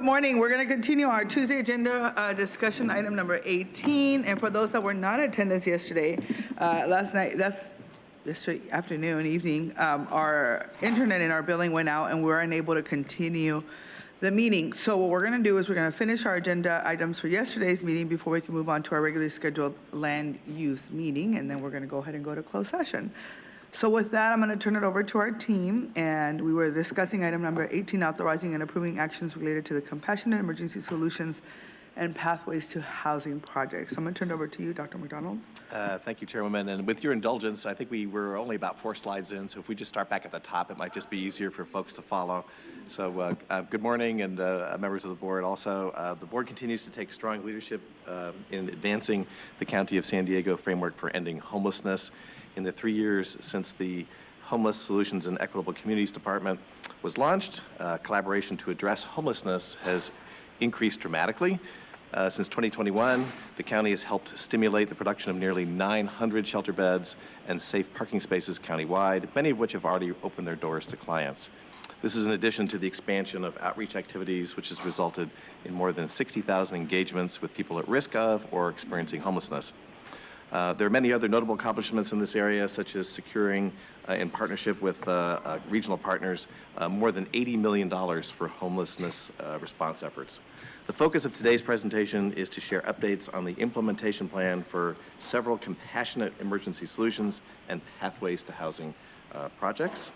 Good morning. We're going to continue our Tuesday agenda discussion item number 18. And for those that were not in attendance yesterday, yesterday afternoon, evening, our internet in our building went out and we were unable to continue the meeting. So what we're going to do is we're going to finish our agenda items for yesterday's meeting before we can move on to our regularly scheduled land use meeting. And then we're going to go ahead and go to closed session. So with that, I'm going to turn it over to our team, and we were discussing item number 18, authorizing and approving actions related to the compassionate emergency solutions and pathways to housing projects. So I'm going to turn it over to you, Dr. McDonald. Thank you, Chairwoman. And with your indulgence, I think we were only about 4 slides in, so if we just start back at the top, it might just be easier for folks to follow. So good morning, and members of the board also. The board continues to take strong leadership in advancing the County of San Diego framework for ending homelessness. In the 3 years since the Homeless Solutions and Equitable Communities Department was launched, collaboration to address homelessness has increased dramatically. Since 2021, the county has helped stimulate the production of nearly 900 shelter beds and safe parking spaces countywide, many of which have already opened their doors to clients. This is in addition to the expansion of outreach activities, which has resulted in more than 60,000 engagements with people at risk of or experiencing homelessness. There are many other notable accomplishments in this area, such as securing, in partnership with regional partners, more than $80 million for homelessness response efforts. The focus of today's presentation is to share updates on the implementation plan for several compassionate emergency solutions and pathways to housing projects.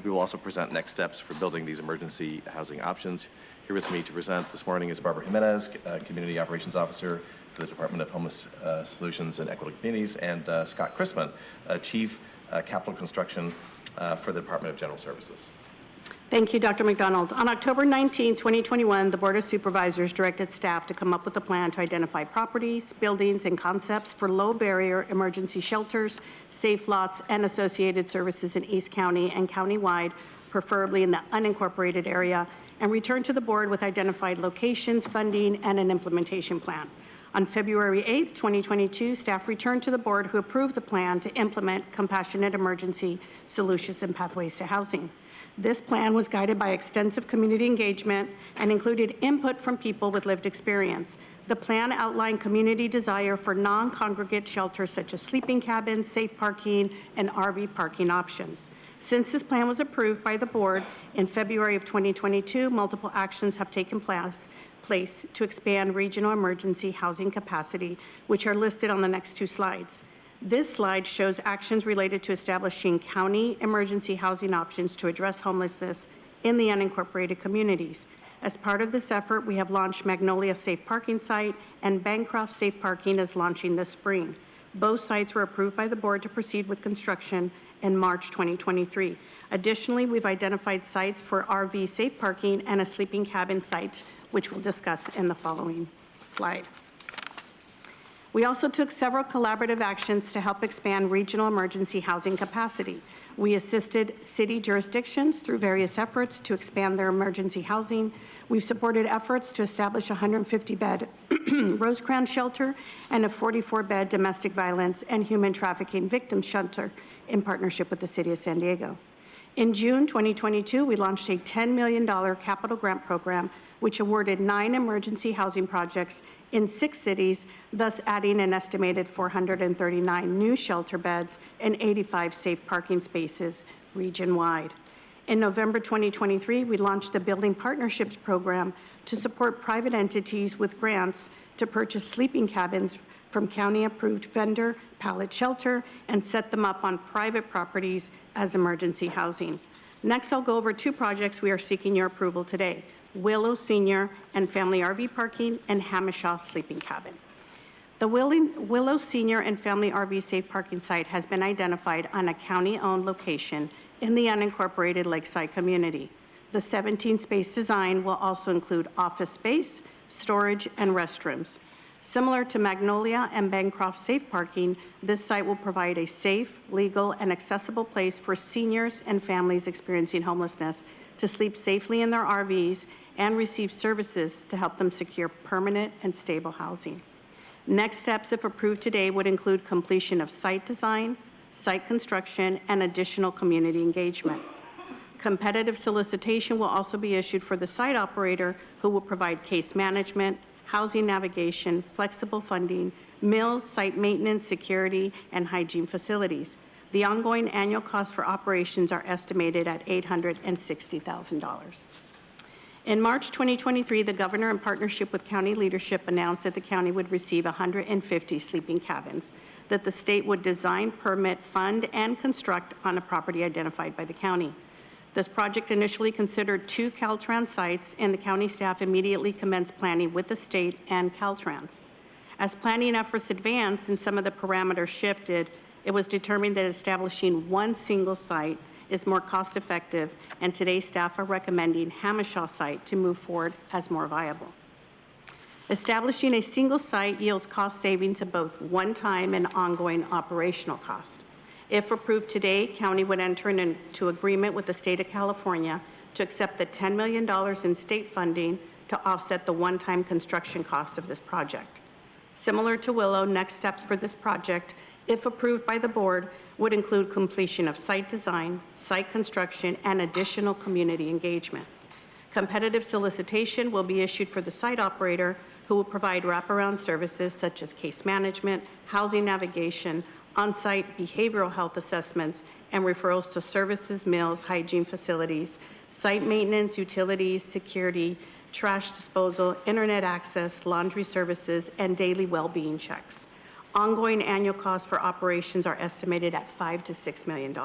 We will also present next steps for building these emergency housing options. Here with me to present this morning is Barbara Jimenez, Community Operations Officer for the Department of Homeless Solutions and Equitable Communities, and Scott Chrisman, Chief Capital Construction for the Department of General Services. Thank you, Dr. McDonald. On October 19, 2021, the Board of Supervisors directed staff to come up with a plan to identify properties, buildings, and concepts for low-barrier emergency shelters, safe lots, and associated services in East County and countywide, preferably in the unincorporated area, and return to the board with identified locations, funding, and an implementation plan. On February 8, 2022, staff returned to the board who approved the plan to implement compassionate emergency solutions and pathways to housing. This plan was guided by extensive community engagement and included input from people with lived experience. The plan outlined community desire for non-congregate shelters such as sleeping cabins, safe parking, and RV parking options. Since this plan was approved by the board in February of 2022, multiple actions have taken place to expand regional emergency housing capacity, which are listed on the next 2 slides. This slide shows actions related to establishing county emergency housing options to address homelessness in the unincorporated communities. As part of this effort, we have launched Magnolia Safe Parking Site, and Bancroft Safe Parking is launching this spring. Both sites were approved by the board to proceed with construction in March 2023. Additionally, we've identified sites for RV safe parking and a sleeping cabin site, which we'll discuss in the following slide. We also took several collaborative actions to help expand regional emergency housing capacity. We assisted city jurisdictions through various efforts to expand their emergency housing. We've supported efforts to establish a 150-bed Rosecrans shelter and a 44-bed domestic violence and human trafficking victim shelter in partnership with the City of San Diego. In June 2022, we launched a $10 million capital grant program, which awarded 9 emergency housing projects in 6 cities, thus adding an estimated 439 new shelter beds and 85 safe parking spaces region-wide. In November 2023, we launched the Building Partnerships Program to support private entities with grants to purchase sleeping cabins from county-approved vendor Pallet Shelter and set them up on private properties as emergency housing. Next, I'll go over 2 projects we are seeking your approval today: Willow Senior and Family RV Parking and Hamishaw Sleeping Cabin. The Willow Senior and Family RV Safe Parking site has been identified on a county-owned location in the unincorporated Lakeside community. The 17-space design will also include office space, storage, and restrooms. Similar to Magnolia and Bancroft Safe Parking, this site will provide a safe, legal, and accessible place for seniors and families experiencing homelessness to sleep safely in their RVs and receive services to help them secure permanent and stable housing. Next steps, if approved today, would include completion of site design, site construction, and additional community engagement. Competitive solicitation will also be issued for the site operator who will provide case management, housing navigation, flexible funding, mills, site maintenance, security, and hygiene facilities. The ongoing annual costs for operations are estimated at $860,000. In March 2023, the governor, in partnership with county leadership, announced that the county would receive 150 sleeping cabins that the state would design, permit, fund, and construct on a property identified by the county. This project initially considered 2 Caltrans sites, and the county staff immediately commenced planning with the state and Caltrans. As planning efforts advanced and some of the parameters shifted, it was determined that establishing one single site is more cost-effective, and today staff are recommending Hamishaw site to move forward as more viable. Establishing a single site yields cost savings of both one-time and ongoing operational cost. If approved today, county would enter into agreement with the state of California to accept the $10 million in state funding to offset the one-time construction cost of this project. Similar to Willow, next steps for this project, if approved by the board, would include completion of site design, site construction, and additional community engagement. Competitive solicitation will be issued for the site operator, who will provide wraparound services such as case management, housing navigation, on-site behavioral health assessments, and referrals to services, mills, hygiene facilities, site maintenance, utilities, security, trash disposal, internet access, laundry services, and daily well-being checks. Ongoing annual costs for operations are estimated at $5 to $6 million.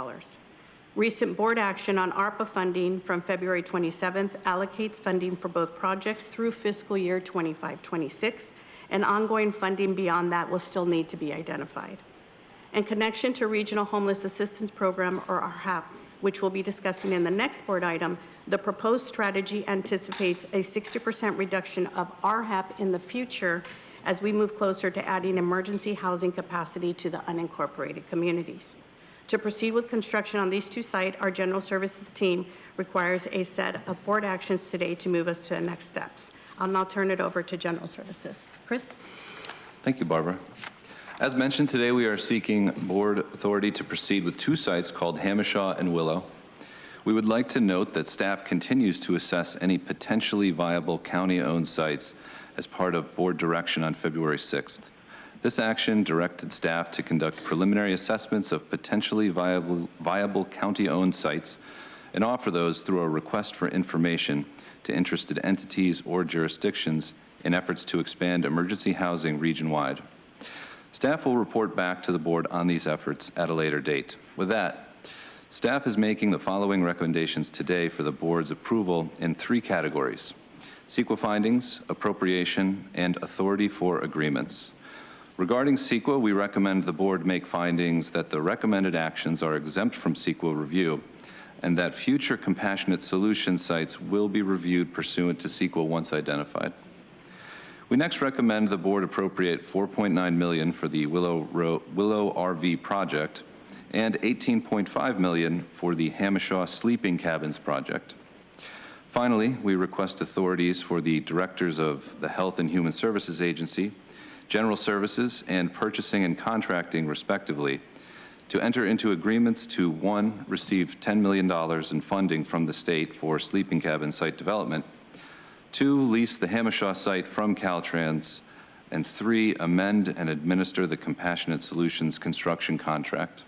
Recent board action on ARPA funding from February 27th allocates funding for both projects through fiscal year 25-26, and ongoing funding beyond that will still need to be identified. In connection to Regional Homeless Assistance Program, or RHAP, which we'll be discussing in the next board item, the proposed strategy anticipates a 60% reduction of RHAP in the future as we move closer to adding emergency housing capacity to the unincorporated communities. To proceed with construction on these 2 sites, our General Services team requires a set of board actions today to move us to the next steps. I'll now turn it over to General Services. Chris? Thank you, Barbara. As mentioned, today we are seeking board authority to proceed with 2 sites called Hamishaw and Willow. We would like to note that staff continues to assess any potentially viable county-owned sites as part of board direction on February 6th. This action directed staff to conduct preliminary assessments of potentially viable county-owned sites and offer those through a request for information to interested entities or jurisdictions in efforts to expand emergency housing region-wide. Staff will report back to the board on these efforts at a later date. With that, staff is making the following recommendations today for the board's approval in 3 categories: CEQA findings, appropriation, and authority for agreements. Regarding CEQA, we recommend the board make findings that the recommended actions are exempt from CEQA review and that future compassionate solution sites will be reviewed pursuant to CEQA once identified. We next recommend the board appropriate $4.9 million for the Willow RV project and $18.5 million for the Hamishaw Sleeping Cabins project. Finally, we request authorities for the directors of the Health and Human Services Agency, General Services, and Purchasing and Contracting, respectively, to enter into agreements to 1, receive $10 million in funding from the state for sleeping cabin site development, 2, lease the Hamishaw site from Caltrans, and 3, amend and administer the Compassionate Solutions construction contract.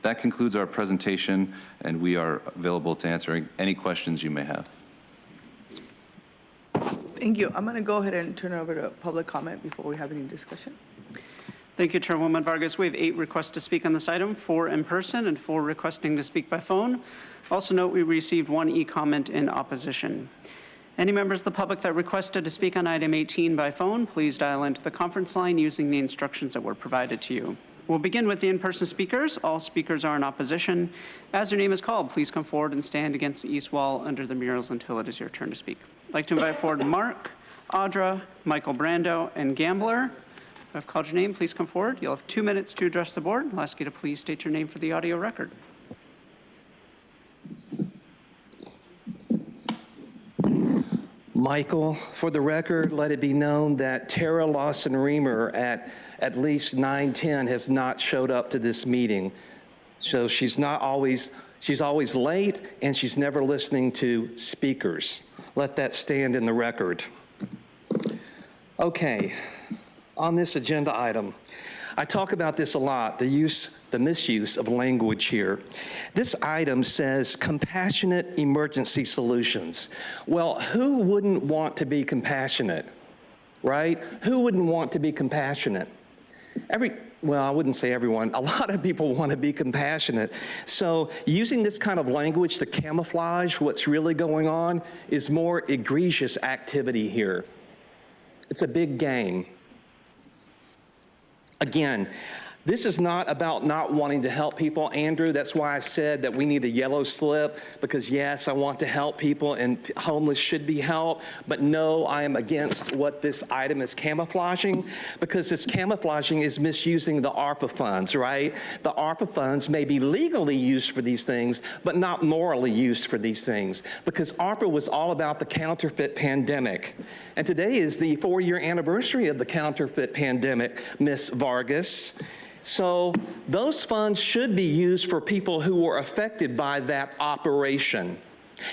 That concludes our presentation, and we are available to answer any questions you may have. Thank you. I'm going to go ahead and turn it over to public comment before we have any discussion. Thank you, Chairwoman Vargas. We have 8 requests to speak on this item, 4 in person and 4 requesting to speak by phone. Also note we received 1 e-comment in opposition. Any members of the public that requested to speak on item 18 by phone, please dial into the conference line using the instructions that were provided to you. We'll begin with the in-person speakers. All speakers are in opposition. As your name is called, please come forward and stand against the east wall under the murals until it is your turn to speak. I'd like to invite forward Mark, Audra, Michael Brando, and Gambler. If I've called your name, please come forward. You'll have 2 minutes to address the board. I'll ask you to please state your name for the audio record. Michael, for the record, let it be known that Tara Lawson-Reamer at least 9:10 has not showed up to this meeting. So she's not always She's always late, and she's never listening to speakers. Let that stand in the record. Okay, on this agenda item, I talk about this a lot, the misuse of language here. This item says compassionate emergency solutions. Well, who wouldn't want to be compassionate, right? Who wouldn't want to be compassionate? Well, I wouldn't say everyone. A lot of people want to be compassionate. So using this kind of language to camouflage what's really going on is more egregious activity here. It's a big game. Again, this is not about not wanting to help people, Andrew. That's why I said that we need a yellow slip, because yes, I want to help people and homeless should be helped, but no, I am against what this item is camouflaging, because this camouflaging is misusing the ARPA funds, right? The ARPA funds may be legally used for these things, but not morally used for these things, because ARPA was all about the counterfeit pandemic. And today is the 4-year anniversary of the counterfeit pandemic, Ms. Vargas. So those funds should be used for people who were affected by that operation.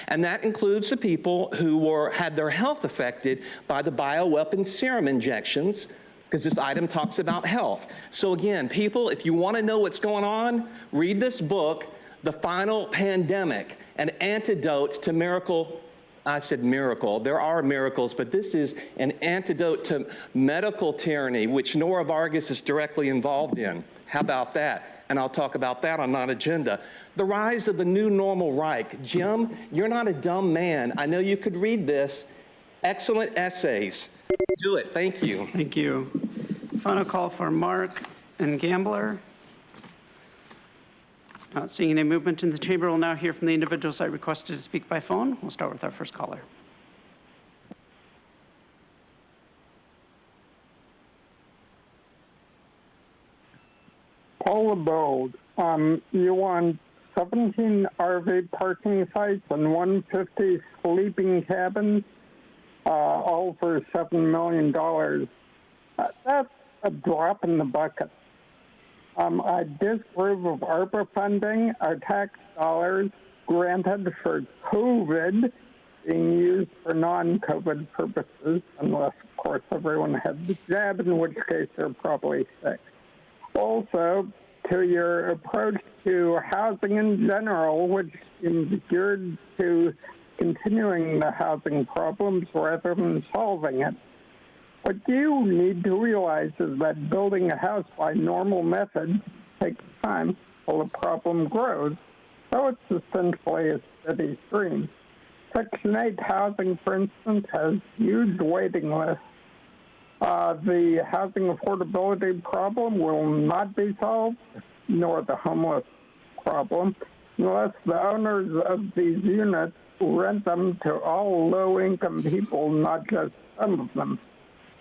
And that includes the people who had their health affected by the bioweapon serum injections, because this item talks about health. So again, people, if you want to know what's going on, read this book, The Final Pandemic, an antidote to miracle. I said miracle. There are miracles, but this is an antidote to medical tyranny, which Nora Vargas is directly involved in. How about that? And I'll talk about that on that agenda. The rise of the new normal Reich. Jim, you're not a dumb man. I know you could read this. Excellent essays. Do it. Thank you. Thank you. Final call for Mark and Gambler. Not seeing any movement in the chamber. We'll now hear from the individuals I requested to speak by phone. We'll start with our first caller. Paul Abode, you want 17 RV parking sites and 150 sleeping cabins, all for $7 million. That's a drop in the bucket. I disapprove of ARPA funding, our tax dollars granted for COVID being used for non-COVID purposes, unless, of course, everyone had the jab, in which case they're probably sick. Also, to your approach to housing in general, which seems geared to continuing the housing problems rather than solving it. What you need to realize is that building a house by normal methods takes time while the problem grows, so it's essentially a steady stream. Section 8 housing, for instance, has huge waiting lists. The housing affordability problem will not be solved, nor the homeless problem, unless the owners of these units rent them to all low-income people, not just some of them.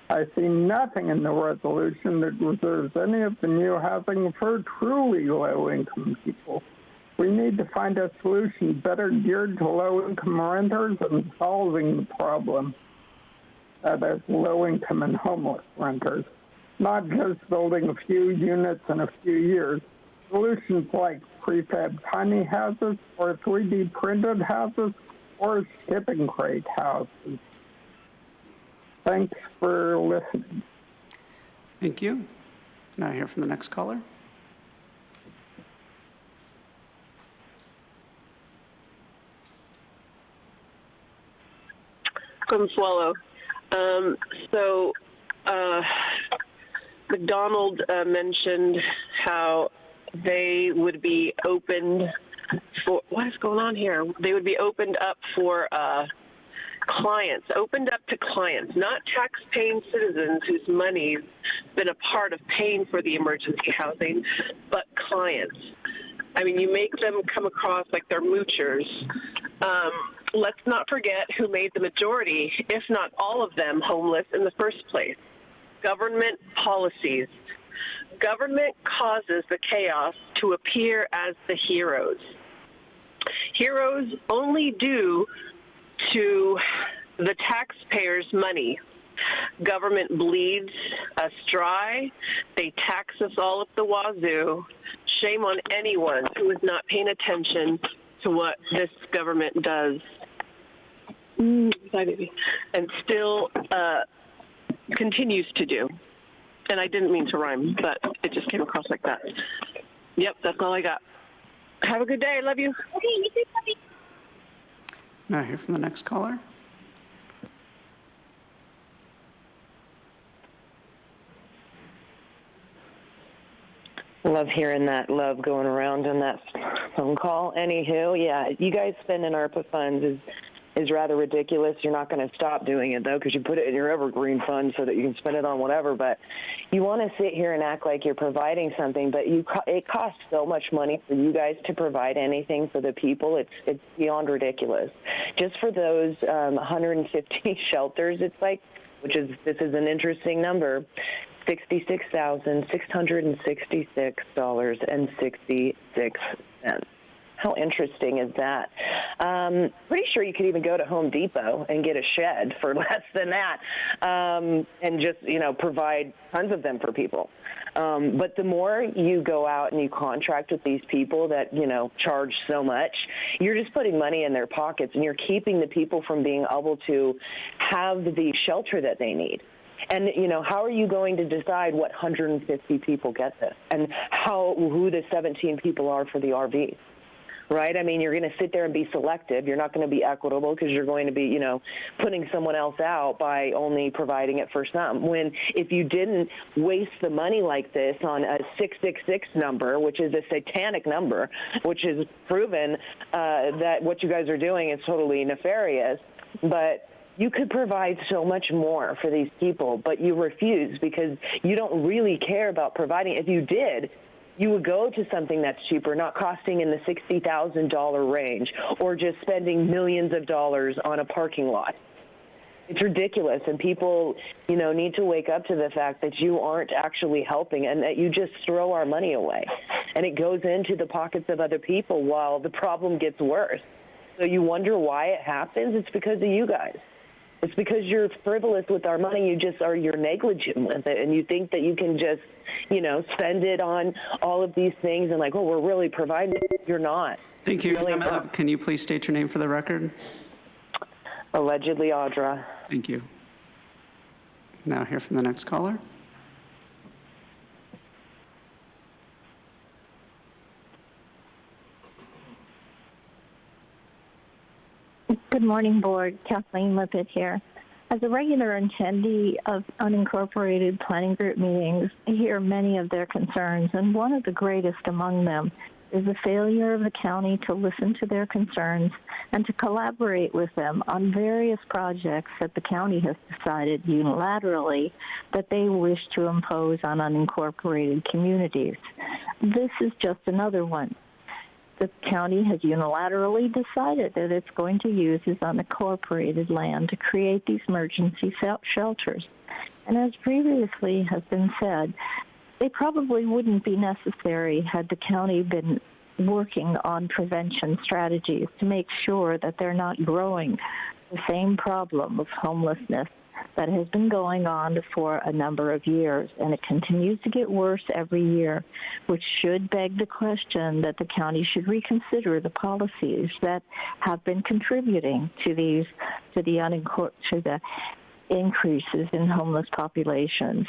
I see nothing in the resolution that reserves any of the new housing for truly low-income people. We need to find a solution better geared to low-income renters and solving the problem. That is, low-income and homeless renters, not just building a few units in a few years. Solutions like prefab tiny houses or 3D printed houses or shipping crate houses. Thanks for listening. Thank you. Now hear from the next caller. Consuelo. McDonald mentioned how they would be opened for, what is going on here? They would be opened up for clients, opened up to clients, not tax-paying citizens whose money's been a part of paying for the emergency housing, but clients. I mean, you make them come across like they're moochers. Let's not forget who made the majority, if not all of them, homeless in the first place. Government policies. Government causes the chaos to appear as the heroes. Heroes only due to the taxpayers' money. Government bleeds us dry. They tax us all up the wazoo, shame on anyone who is not paying attention to what this government does. Bye, baby. And still continues to do. And I didn't mean to rhyme, but it just came across like that. Yep, that's all I got. Have a good day. Love you. Okay, you too, puppy. Now hear from the next caller. Love hearing that love going around in that phone call. Anywho, yeah, you guys spending ARPA funds is rather ridiculous. You're not going to stop doing it, though, because you put it in your evergreen fund so that you can spend it on whatever. But you want to sit here and act like you're providing something, but it costs so much money for you guys to provide anything for the people. It's beyond ridiculous. Just for those 150 shelters, it's like, this is an interesting number, $66,666.66. How interesting is that? Pretty sure you could even go to Home Depot and get a shed for less than that, and just, provide tons of them for people. But the more you go out and you contract with these people that, charge so much, you're just putting money in their pockets, and you're keeping the people from being able to have the shelter that they need. And, how are you going to decide what 150 people get this and who the 17 people are for the RV? Right? I mean, you're going to sit there and be selective. You're not going to be equitable because you're going to be, putting someone else out by only providing it for some. When if you didn't waste the money like this on a 666 number, which is a satanic number, which is proven that what you guys are doing is totally nefarious, but you could provide so much more for these people, but you refuse because you don't really care about providing. If you did, you would go to something that's cheaper, not costing in the $60,000 range, or just spending millions of dollars on a parking lot. It's ridiculous, and people, need to wake up to the fact that you aren't actually helping and that you just throw our money away. And it goes into the pockets of other people while the problem gets worse. So you wonder why it happens? It's because of you guys. It's because you're frivolous with our money. You're negligent with it, and you think that you can just, spend it on all of these things and we're really providing it. You're not. Thank you. Really Time is up. Can you please state your name for the record? Allegedly, Audra. Thank you. Now hear from the next caller. Good morning, Board. Kathleen Lippitt here. As a regular attendee of unincorporated planning group meetings, I hear many of their concerns, and one of the greatest among them is the failure of the county to listen to their concerns and to collaborate with them on various projects that the county has decided unilaterally that they wish to impose on unincorporated communities. This is just another one. The county has unilaterally decided that it's going to use its unincorporated land to create these emergency shelters. And as previously has been said, they probably wouldn't be necessary had the county been working on prevention strategies to make sure that they're not growing the same problem of homelessness that has been going on for a number of years, and it continues to get worse every year, which should beg the question that the county should reconsider the policies that have been contributing to the increases in homeless populations.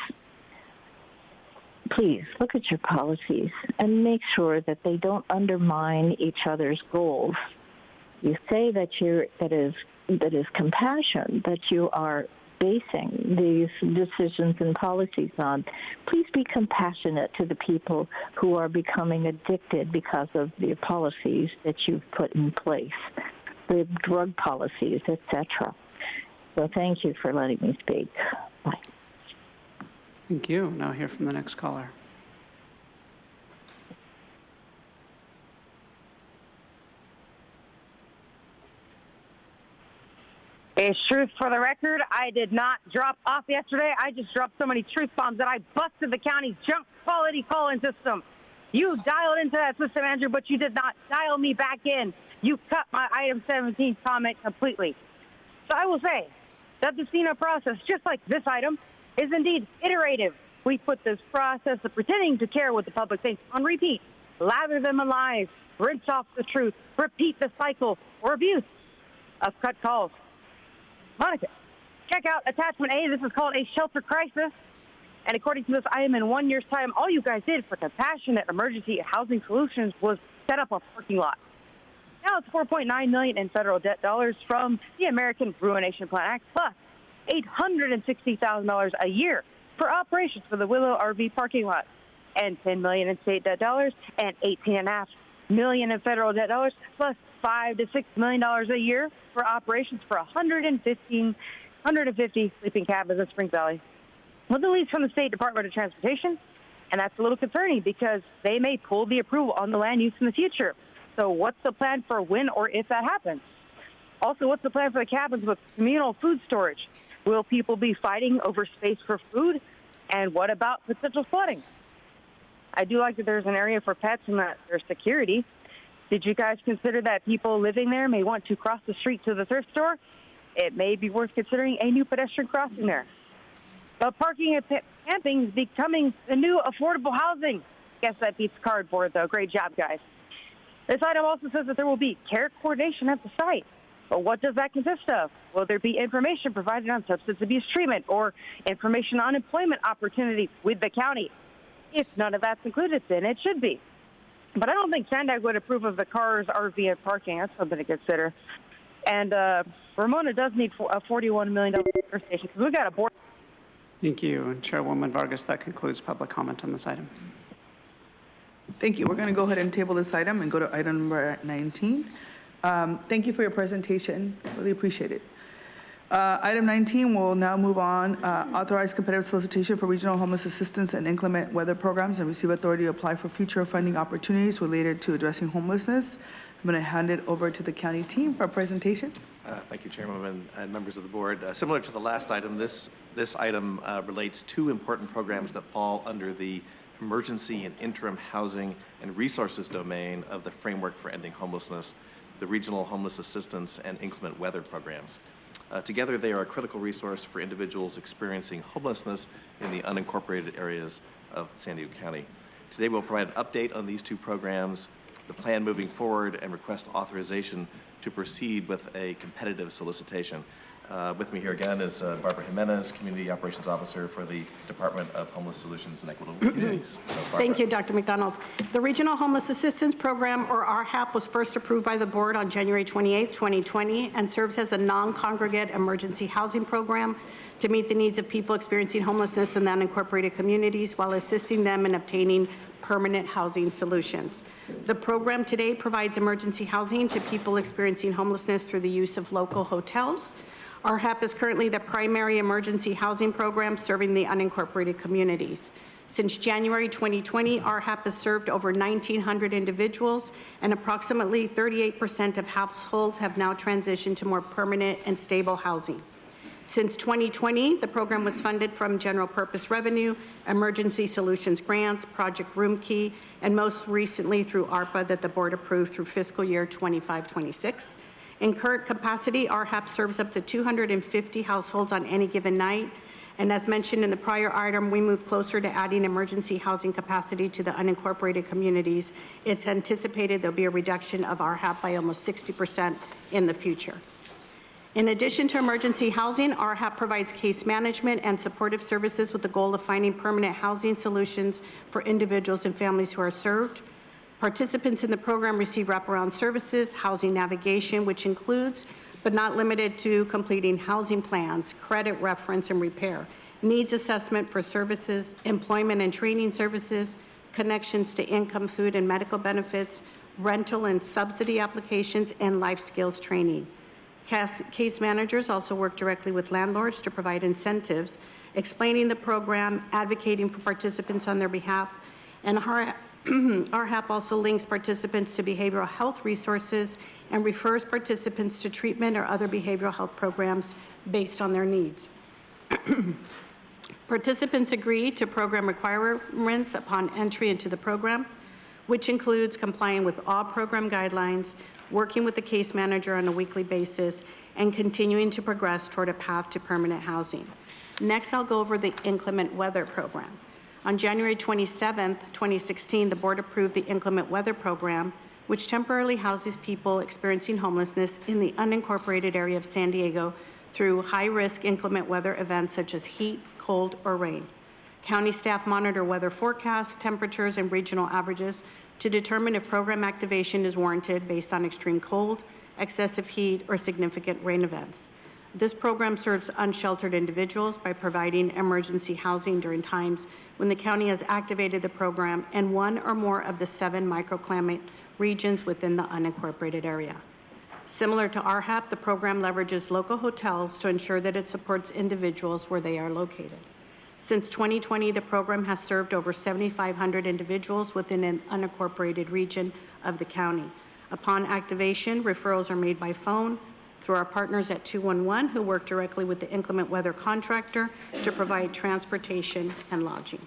Please look at your policies and make sure that they don't undermine each other's goals. You say that is compassion that you are basing these decisions and policies on. Please be compassionate to the people who are becoming addicted because of the policies that you've put in place, the drug policies, etc. So thank you for letting me speak. Bye. Thank you. Now hear from the next caller. It's truth for the record. I did not drop off yesterday. I just dropped so many truth bombs that I busted the county's junk quality calling system. You dialed into that system, Andrew, but you did not dial me back in. You cut my item 17 comment completely. So I will say that the CENA process, just like this item, is indeed iterative. We put this process of pretending to care what the public thinks on repeat lather them in lies, rinse off the truth, repeat the cycle or abuse of cut calls. Monica, check out attachment A. This is called a shelter crisis. And according to this item, in 1 year's time, all you guys did for Compassionate Emergency Housing Solutions was set up a parking lot. Now it's $4.9 million in federal debt dollars from the American Ruination Plan Act, plus $860,000 a year for operations for the Willow RV parking lot, and $10 million in state debt dollars, and $18.5 million in federal debt dollars, plus $5 to $6 million a year for operations for 150 sleeping cabins in Spring Valley. With the lease from the State Department of Transportation, and that's a little concerning because they may pull the approval on the land use in the future. So what's the plan for when or if that happens? Also, what's the plan for the cabins with communal food storage? Will people be fighting over space for food? And what about potential flooding? I do like that there's an area for pets and that there's security. Did you guys consider that people living there may want to cross the street to the thrift store? It may be worth considering a new pedestrian crossing there. But parking and camping is becoming the new affordable housing. Guess that beats cardboard, though. Great job, guys. This item also says that there will be care coordination at the site. But what does that consist of? Will there be information provided on substance abuse treatment or information on employment opportunities with the county? If none of that's included, then it should be. But I don't think Sandag would approve of the cars, RV, and parking. That's something to consider. And Ramona does need a $41 million station because we've got a board. Thank you, Chairwoman Vargas. That concludes public comment on this item. Thank you. We're going to go ahead and table this item and go to item number 19. Thank you for your presentation. Really appreciate it. Item 19, we'll now move on. Authorize competitive solicitation for regional homeless assistance and inclement weather programs and receive authority to apply for future funding opportunities related to addressing homelessness. I'm going to hand it over to the county team for a presentation. Thank you, Chairwoman and members of the board. Similar to the last item, this item relates to important programs that fall under the emergency and interim housing and resources domain of the framework for ending homelessness, the regional homeless assistance and inclement weather programs. Together, they are a critical resource for individuals experiencing homelessness in the unincorporated areas of San Diego County. Today, we'll provide an update on these two programs, the plan moving forward, and request authorization to proceed with a competitive solicitation. With me here again is Barbara Jimenez, Community Operations Officer for the Department of Homeless Solutions and Equitable Communities. So, Thank you, Dr. McDonald. The Regional Homeless Assistance Program, or RHAP, was first approved by the board on January 28, 2020, and serves as a non-congregate emergency housing program to meet the needs of people experiencing homelessness in the unincorporated communities while assisting them in obtaining permanent housing solutions. The program today provides emergency housing to people experiencing homelessness through the use of local hotels. RHAP is currently the primary emergency housing program serving the unincorporated communities. Since January 2020, RHAP has served over 1,900 individuals, and approximately 38% of households have now transitioned to more permanent and stable housing. Since 2020, the program was funded from general purpose revenue, emergency solutions grants, Project Room Key, and most recently through ARPA that the board approved through fiscal year 25-26. In current capacity, RHAP serves up to 250 households on any given night. And as mentioned in the prior item, we move closer to adding emergency housing capacity to the unincorporated communities. It's anticipated there'll be a reduction of RHAP by almost 60% in the future. In addition to emergency housing, RHAP provides case management and supportive services with the goal of finding permanent housing solutions for individuals and families who are served. Participants in the program receive wraparound services, housing navigation, which includes, but not limited to, completing housing plans, credit reference and repair, needs assessment for services, employment and training services, connections to income, food, and medical benefits, rental and subsidy applications, and life skills training. Case managers also work directly with landlords to provide incentives, explaining the program, advocating for participants on their behalf, and RHAP also links participants to behavioral health resources and refers participants to treatment or other behavioral health programs based on their needs. Participants agree to program requirements upon entry into the program, which includes complying with all program guidelines, working with the case manager on a weekly basis, and continuing to progress toward a path to permanent housing. Next, I'll go over the inclement weather program. On January 27, 2016, the board approved the inclement weather program, which temporarily houses people experiencing homelessness in the unincorporated area of San Diego through high-risk inclement weather events such as heat, cold, or rain. County staff monitor weather forecasts, temperatures, and regional averages to determine if program activation is warranted based on extreme cold, excessive heat, or significant rain events. This program serves unsheltered individuals by providing emergency housing during times when the county has activated the program in one or more of the 7 microclimate regions within the unincorporated area. Similar to RHAP, the program leverages local hotels to ensure that it supports individuals where they are located. Since 2020, the program has served over 7,500 individuals within an unincorporated region of the county. Upon activation, referrals are made by phone through our partners at 211, who work directly with the inclement weather contractor to provide transportation and lodging.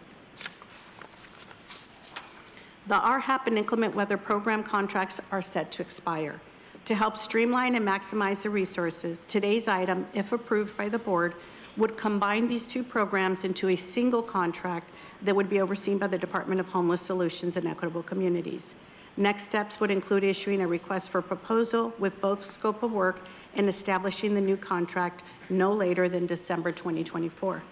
The RHAP and inclement weather program contracts are set to expire. To help streamline and maximize the resources, today's item, if approved by the board, would combine these two programs into a single contract that would be overseen by the Department of Homeless Solutions and Equitable Communities. Next steps would include issuing a request for proposal with both scope of work and establishing the new contract no later than December 2024.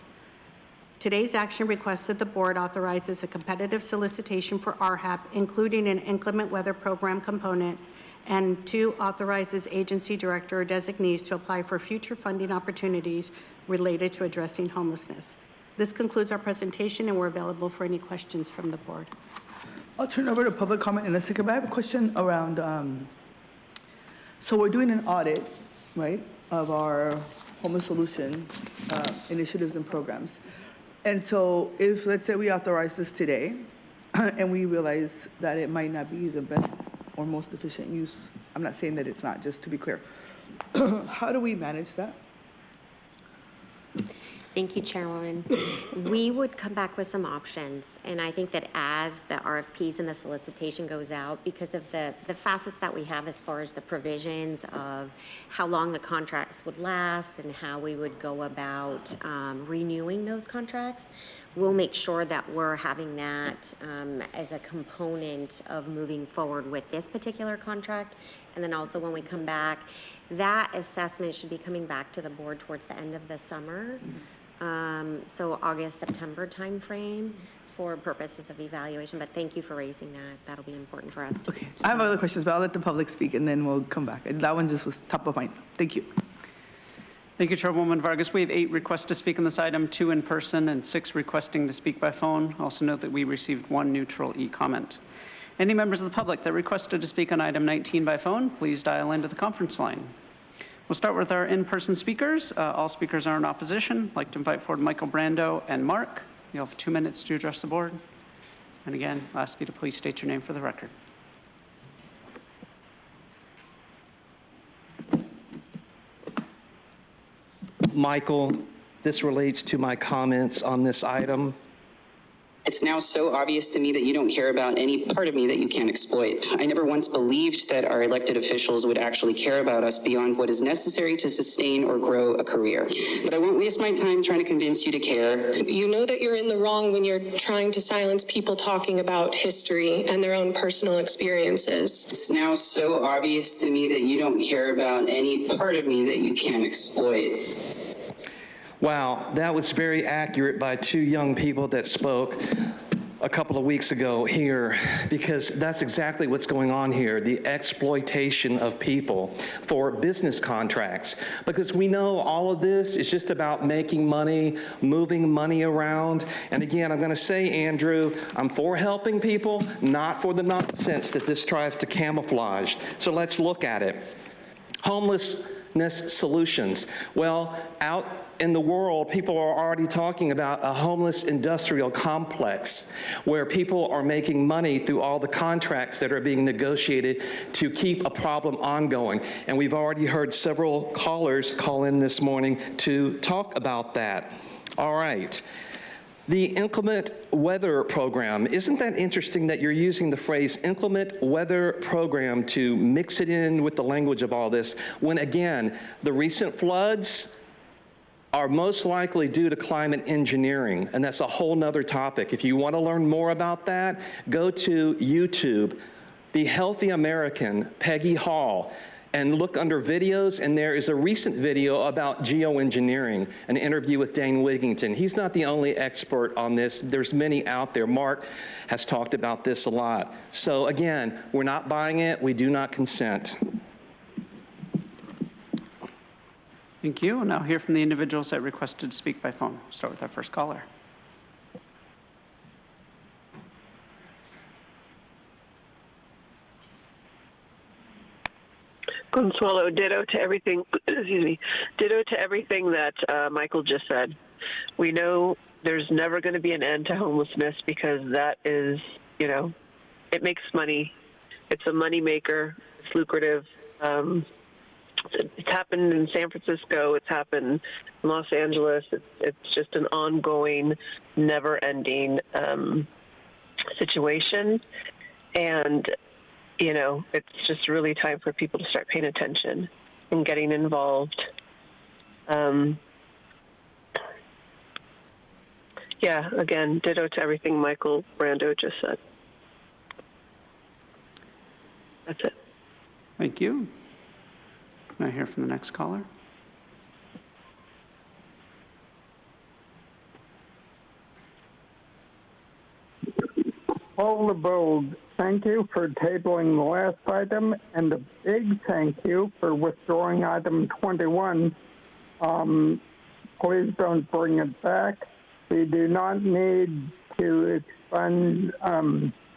Today's action requests that the board authorizes a competitive solicitation for RHAP, including an inclement weather program component, and 2, authorizes agency director or designees to apply for future funding opportunities related to addressing homelessness. This concludes our presentation, and we're available for any questions from the board. I'll turn over to public comment in a second, but I have a question around, so we're doing an audit, right, of our homeless solution initiatives and programs. And so if, let's say we authorize this today, and we realize that it might not be the best or most efficient use, I'm not saying that it's not, just to be clear, how do we manage that? Thank you, Chairwoman. We would come back with some options, and I think that as the RFPs and the solicitation goes out, because of the facets that we have as far as the provisions of how long the contracts would last and how we would go about renewing those contracts, we'll make sure that we're having that as a component of moving forward with this particular contract. And then also when we come back, that assessment should be coming back to the board towards the end of the summer. So August, September timeframe for purposes of evaluation. But thank you for raising that. That'll be important for us. Okay, I have other questions, but I'll let the public speak and then we'll come back. That one just was top of mind. Thank you. Thank you, Chairwoman Vargas. We have 8 requests to speak on this item, 2 in person and 6 requesting to speak by phone. Also note that we received 1 neutral e-comment. Any members of the public that requested to speak on item 19 by phone, please dial into the conference line. We'll start with our in-person speakers. All speakers are in opposition. I'd like to invite forward Michael Brando and Mark. You'll have 2 minutes to address the board. And again, I'll ask you to please state your name for the record. Michael, this relates to my comments on this item. It's now so obvious to me that you don't care about any part of me that you can't exploit. I never once believed that our elected officials would actually care about us beyond what is necessary to sustain or grow a career. But I won't waste my time trying to convince you to care. You know that you're in the wrong when you're trying to silence people talking about history and their own personal experiences. It's now so obvious to me that you don't care about any part of me that you can't exploit. Wow, that was very accurate by 2 young people that spoke a couple of weeks ago here, because that's exactly what's going on here, the exploitation of people for business contracts. Because we know all of this is just about making money, moving money around. And again, I'm going to say, Andrew, I'm for helping people, not for the nonsense that this tries to camouflage. So let's look at it. Homelessness solutions. Well, out in the world, people are already talking about a homeless industrial complex where people are making money through all the contracts that are being negotiated to keep a problem ongoing. And we've already heard several callers call in this morning to talk about that. All right. The inclement weather program, isn't that interesting that you're using the phrase inclement weather program to mix it in with the language of all this, when again, the recent floods are most likely due to climate engineering, and that's a whole nother topic. If you want to learn more about that, go to YouTube, The Healthy American, Peggy Hall, and look under videos, and there is a recent video about geoengineering, an interview with Dane Wigington. He's not the only expert on this. There's many out there. Mark has talked about this a lot. So again, we're not buying it. We do not consent. Thank you. We'll now hear from the individuals that requested to speak by phone. We'll start with our first caller. Consuelo, ditto to everything, excuse me, ditto to everything that Michael just said. We know there's never going to be an end to homelessness because that is, you know, it makes money. It's a money maker. It's lucrative. It's happened in San Francisco. It's happened in Los Angeles. It's just an ongoing, never-ending situation. And you know, it's just really time for people to start paying attention and getting involved. Yeah, again, ditto to everything Michael Brando just said. That's it. Thank you. Now hear from the next caller. Paul LeBold, thank you for tabling the last item, and a big thank you for withdrawing item 21. Please don't bring it back. We do not need to expunge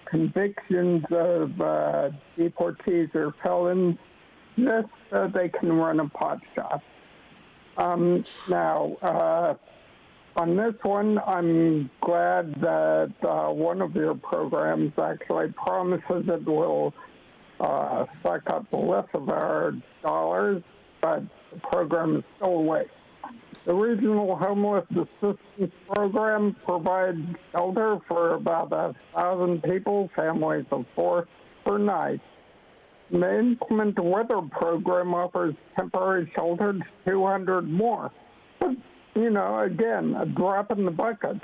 convictions of deportees or felons just so they can run a pot shop. Now, on this one, I'm glad that one of your programs actually promises it will suck up less of our dollars, but the program is still a waste. The Regional Homeless Assistance Program provides shelter for about 1,000 people, families of 4 per night. The Inclement Weather Program offers temporary shelter to 200 more. But, you know, again, a drop in the bucket.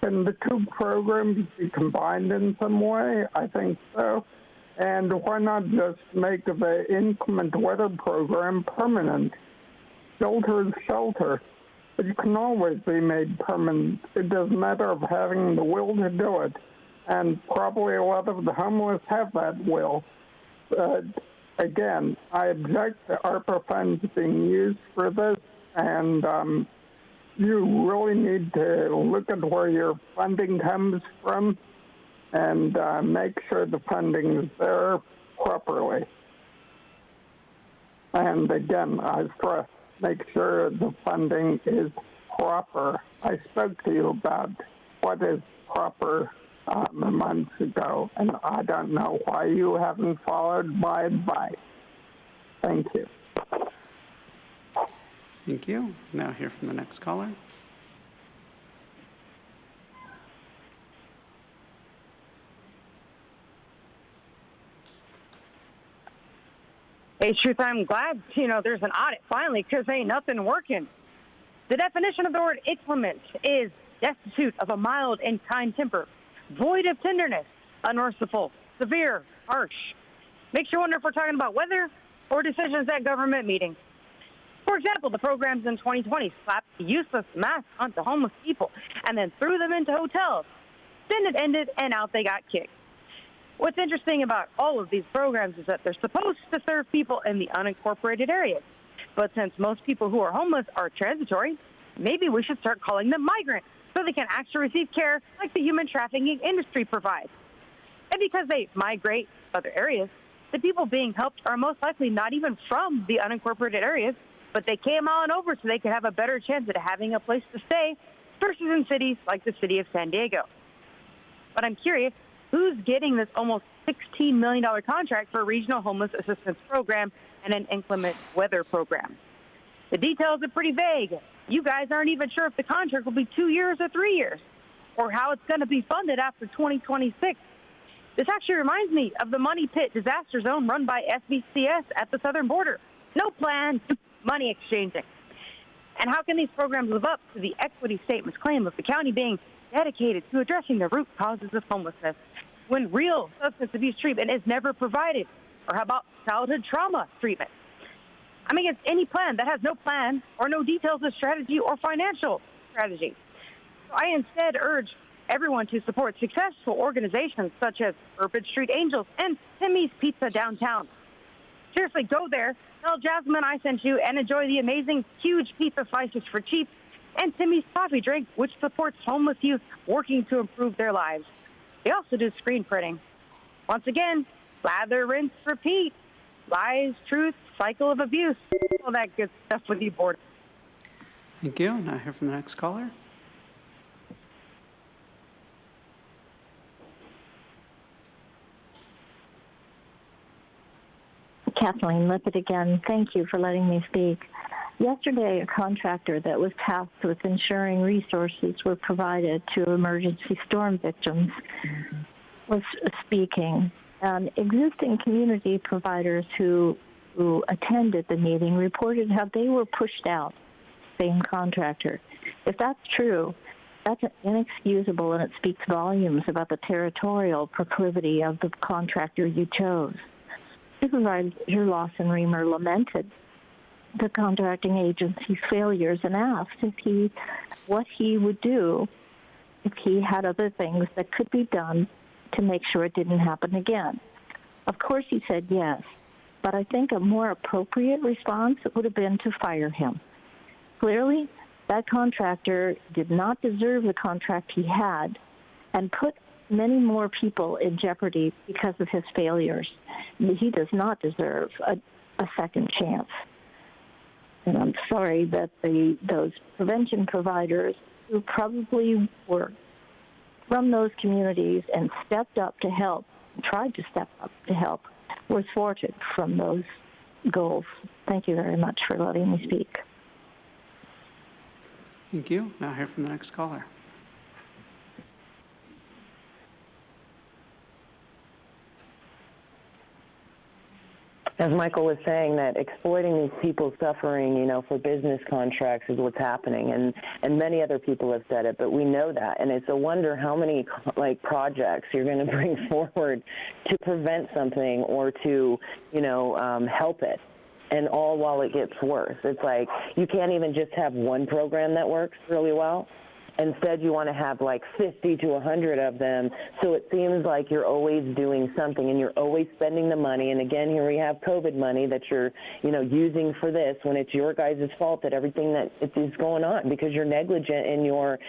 Can the two programs be combined in some way? I think so. And why not just make the Inclement Weather Program permanent? Shelter is shelter. It can always be made permanent. It doesn't matter of having the will to do it. And probably a lot of the homeless have that will. But again, I object to ARPA funds being used for this, and you really need to look at where your funding comes from and make sure the funding is there properly. And again, I stress, make sure the funding is proper. I spoke to you about what is proper months ago, and I don't know why you haven't followed my advice. Thank you. Thank you. Now hear from the next caller. Hey, Truth, I'm glad, there's an audit finally, because ain't nothing working. The definition of the word inclement is destitute of a mild and kind temper, void of tenderness, unmerciful, severe, harsh. Makes you wonder if we're talking about weather or decisions at government meetings. For example, the programs in 2020 slapped useless masks onto homeless people and then threw them into hotels. Then it ended, and out they got kicked. What's interesting about all of these programs is that they're supposed to serve people in the unincorporated areas. But since most people who are homeless are transitory, maybe we should start calling them migrants so they can actually receive care like the human trafficking industry provides. And because they migrate to other areas, the people being helped are most likely not even from the unincorporated areas, but they came on over so they could have a better chance at having a place to stay versus in cities like the city of San Diego. But I'm curious, who's getting this almost $16 million contract for a regional homeless assistance program and an inclement weather program? The details are pretty vague. You guys aren't even sure if the contract will be 2 years or 3 years, or how it's going to be funded after 2026. This actually reminds me of the Money Pit disaster zone run by SBCS at the southern border. No plan, money exchanging. And how can these programs live up to the equity statement's claim of the county being dedicated to addressing the root causes of homelessness when real substance abuse treatment is never provided? Or how about childhood trauma treatment? I'm against any plan that has no plan or no details of strategy or financial strategy. So I instead urge everyone to support successful organizations such as Urban Street Angels and Timmy's Pizza downtown. Seriously, go there, tell Jasmine I sent you, and enjoy the amazing huge pizza slices for cheap and Timmy's coffee drink, which supports homeless youth working to improve their lives. They also do screen printing. Once again, lather, rinse, repeat. Lies, truth, cycle of abuse. All that good stuff with you, board. Thank you. Now hear from the next caller. Kathleen Lippett again. Thank you for letting me speak. Yesterday, a contractor that was tasked with ensuring resources were provided to emergency storm victims was speaking. Existing community providers who attended the meeting reported how they were pushed out, same contractor. If that's true, that's inexcusable, and it speaks volumes about the territorial proclivity of the contractor you chose. Supervisor Lawson Reamer lamented the contracting agency's failures and asked what he would do if he had other things that could be done to make sure it didn't happen again. Of course, he said yes, but I think a more appropriate response would have been to fire him. Clearly, that contractor did not deserve the contract he had and put many more people in jeopardy because of his failures. He does not deserve a second chance. And I'm sorry that those prevention providers who probably were from those communities and stepped up to help, tried to step up to help, were thwarted from those goals. Thank you very much for letting me speak. Thank you. Now hear from the next caller. As Michael was saying, that exploiting these people's suffering, for business contracts is what's happening, and many other people have said it, but we know that, and it's a wonder how many projects you're going to bring forward to prevent something or to, help it, and all while it gets worse. It's like you can't even just have one program that works really well. Instead, you want to have 50 to 100 of them, so it seems like you're always doing something and you're always spending the money. And again, here we have COVID money that you're, using for this when it's your guys' fault that everything that is going on because you're negligent in your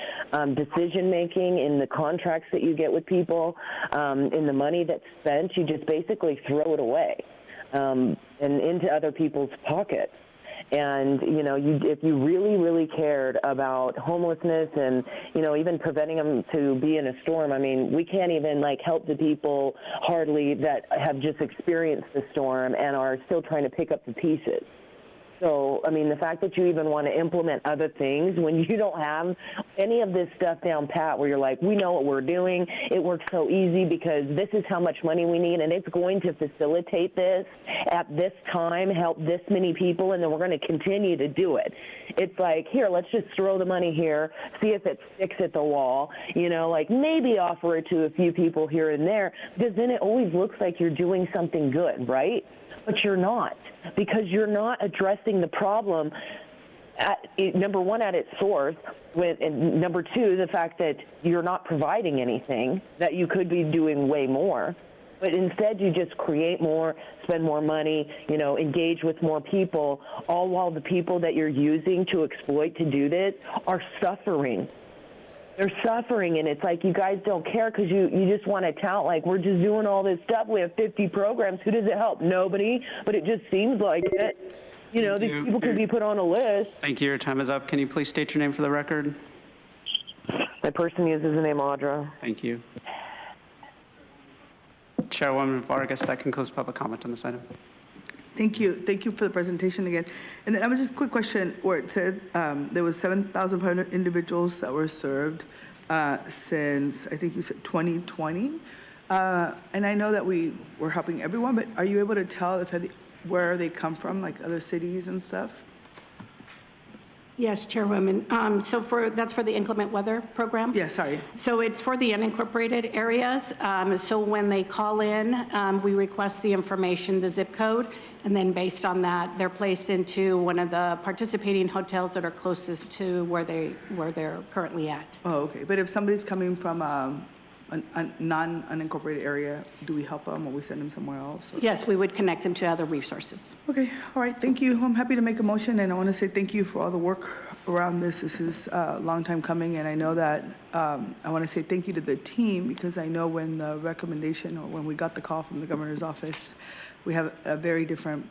decision making, in the contracts that you get with people, in the money that's spent. You just basically throw it away and into other people's pockets. And, if you really, really cared about homelessness and, even preventing them to be in a storm, we can't even, help the people hardly that have just experienced the storm and are still trying to pick up the pieces. So, the fact that you even want to implement other things when you don't have any of this stuff down pat where you're like, we know what we're doing, it works so easy because this is how much money we need and it's going to facilitate this at this time, help this many people, and then we're going to continue to do it. It's like, here, let's just throw the money here, see if it sticks at the wall, maybe offer it to a few people here and there, because then it always looks like you're doing something good, right? But you're not, because you're not addressing the problem, number one, at its source, and number two, the fact that you're not providing anything, that you could be doing way more. But instead, you just create more, spend more money, engage with more people, all while the people that you're using to exploit to do this are suffering. They're suffering, and it's like you guys don't care because you just want to tout we're just doing all this stuff. We have 50 programs. Who does it help? Nobody, but it just seems like it. These people could be put on a list. Thank you. Your time is up. Can you please state your name for the record? My person uses the name Audra. Thank you. Chairwoman Vargas, that concludes public comment on this item. Thank you. Thank you for the presentation again. And then I was just a quick question where it said there was 7,500 individuals that were served since, I think you said 2020. And I know that we were helping everyone, but are you able to tell where they come from, like other cities and stuff? Yes, Chairwoman. That's for the inclement weather program? Yeah, sorry. So it's for the unincorporated areas. So when they call in, we request the information, the zip code, and then based on that, they're placed into one of the participating hotels that are closest to where they're currently at. Oh, okay. But if somebody's coming from a non-unincorporated area, do we help them or we send them somewhere else? Or? Yes, we would connect them to other resources. Okay, all right, thank you. I'm happy to make a motion, and I want to say thank you for all the work around this. This is a long time coming, and I know that I want to say thank you to the team, because I know when the recommendation or when we got the call from the governor's office, we have a very different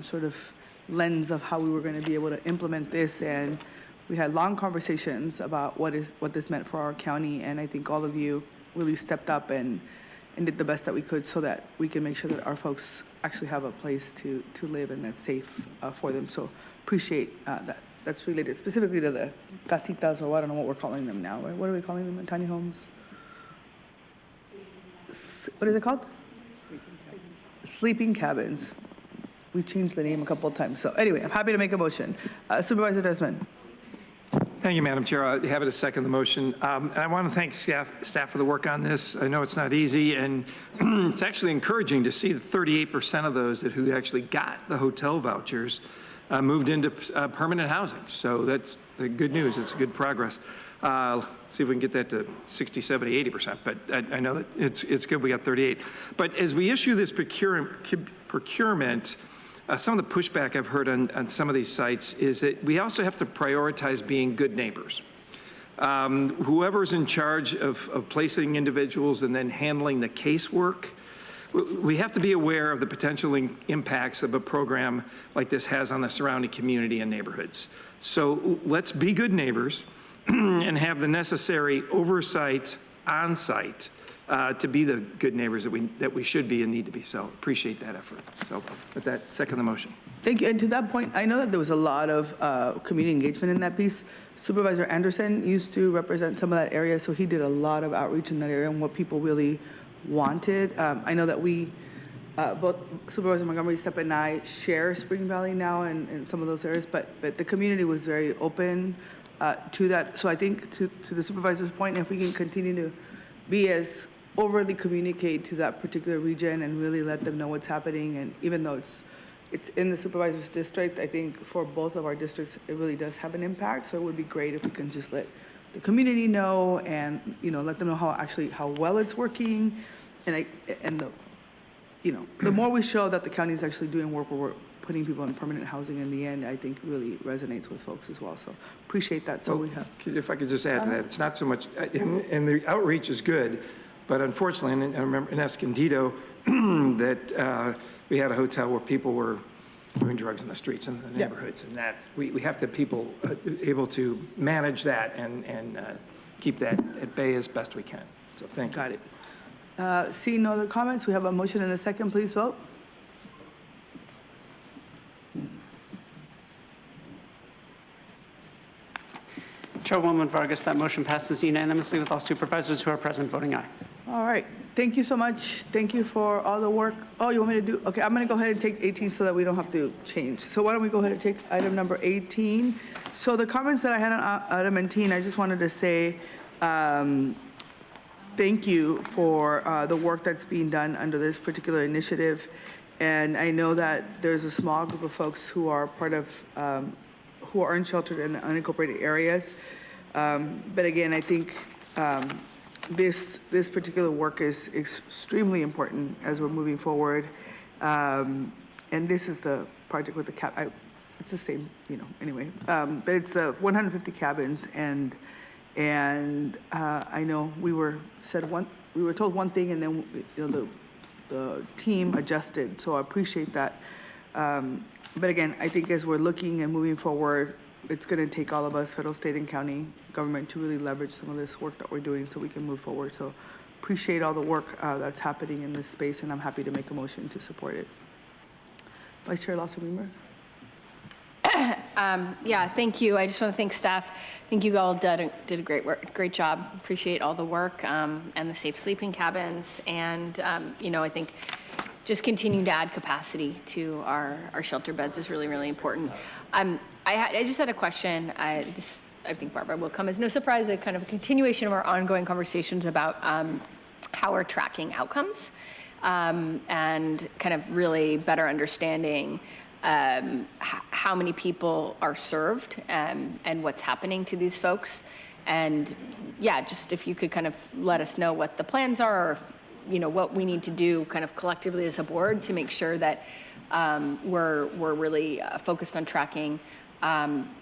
sort of lens of how we were going to be able to implement this, and we had long conversations about what this meant for our county, and I think all of you really stepped up and did the best that we could so that we can make sure that our folks actually have a place to live and that's safe for them. So appreciate that. That's related specifically to the casitas, or I don't know what we're calling them now. Right? What are we calling them? Tiny homes? What is it called? Sleeping cabins. We changed the name a couple of times. So anyway, I'm happy to make a motion. Supervisor Desmond. Thank you, Madam Chair. I'm happy to second the motion. And I want to thank staff for the work on this. I know it's not easy, and it's actually encouraging to see that 38% of those who actually got the hotel vouchers moved into permanent housing. So that's the good news. It's good progress. See if we can get that to 60, 70, 80%. But I know that it's good we got 38. But as we issue this procurement, some of the pushback I've heard on some of these sites is that we also have to prioritize being good neighbors. Whoever's in charge of placing individuals and then handling the casework, we have to be aware of the potential impacts of a program like this has on the surrounding community and neighborhoods. So let's be good neighbors and have the necessary oversight on site to be the good neighbors that we should be and need to be. So appreciate that effort. So with that, second the motion. Thank you. And to that point, I know that there was a lot of community engagement in that piece. Supervisor Anderson used to represent some of that area, so he did a lot of outreach in that area and what people really wanted. I know that we, both Supervisor Montgomery, Step, and I share Spring Valley now in some of those areas, but the community was very open to that. So I think to the supervisor's point, if we can continue to be as overly communicate to that particular region and really let them know what's happening, and even though it's in the supervisor's district, I think for both of our districts, it really does have an impact. So it would be great if we can just let the community know and, let them know how well it's working. And the more we show that the county is actually doing work where we're putting people in permanent housing in the end, I think really resonates with folks as well. So appreciate that. So if I could just add to that, it's not so much, and the outreach is good, but unfortunately, and I remember in Escondido that we had a hotel where people were doing drugs in the streets in the neighborhoods, and that's we have to have people able to manage that and keep that at bay as best we can. So thank you. Got it. Seeing no other comments, we have a motion and a second. Please vote. Chairwoman Vargas, that motion passes unanimously with all supervisors who are present voting aye. All right. Thank you so much. Thank you for all the work. Oh, you want me to do? Okay, I'm going to go ahead and take 18 so that we don't have to change. So why don't we go ahead and take item number 18? So the comments that I had on item 18, I just wanted to say thank you for the work that's being done under this particular initiative. And I know that there's a small group of folks who are part of, who are unsheltered in the unincorporated areas. But again, I think this particular work is extremely important as we're moving forward. And this is the project with the it's the same, anyway. But it's 150 cabins, and I know we were told one thing, and then the team adjusted. So I appreciate that. But again, I think as we're looking and moving forward, it's going to take all of us, federal, state, and county government, to really leverage some of this work that we're doing so we can move forward. So appreciate all the work that's happening in this space, and I'm happy to make a motion to support it. Vice Chair Lawson-Weaver. Yeah, thank you. I just want to thank staff. I think you all did a great job. Appreciate all the work and the safe sleeping cabins. And, I think just continuing to add capacity to our shelter beds is really, really important. I just had a question. I think Barbara will come as no surprise, a kind of a continuation of our ongoing conversations about how we're tracking outcomes and kind of really better understanding how many people are served and what's happening to these folks. And yeah, just if you could kind of let us know what the plans are, or if, what we need to do kind of collectively as a board to make sure that we're really focused on tracking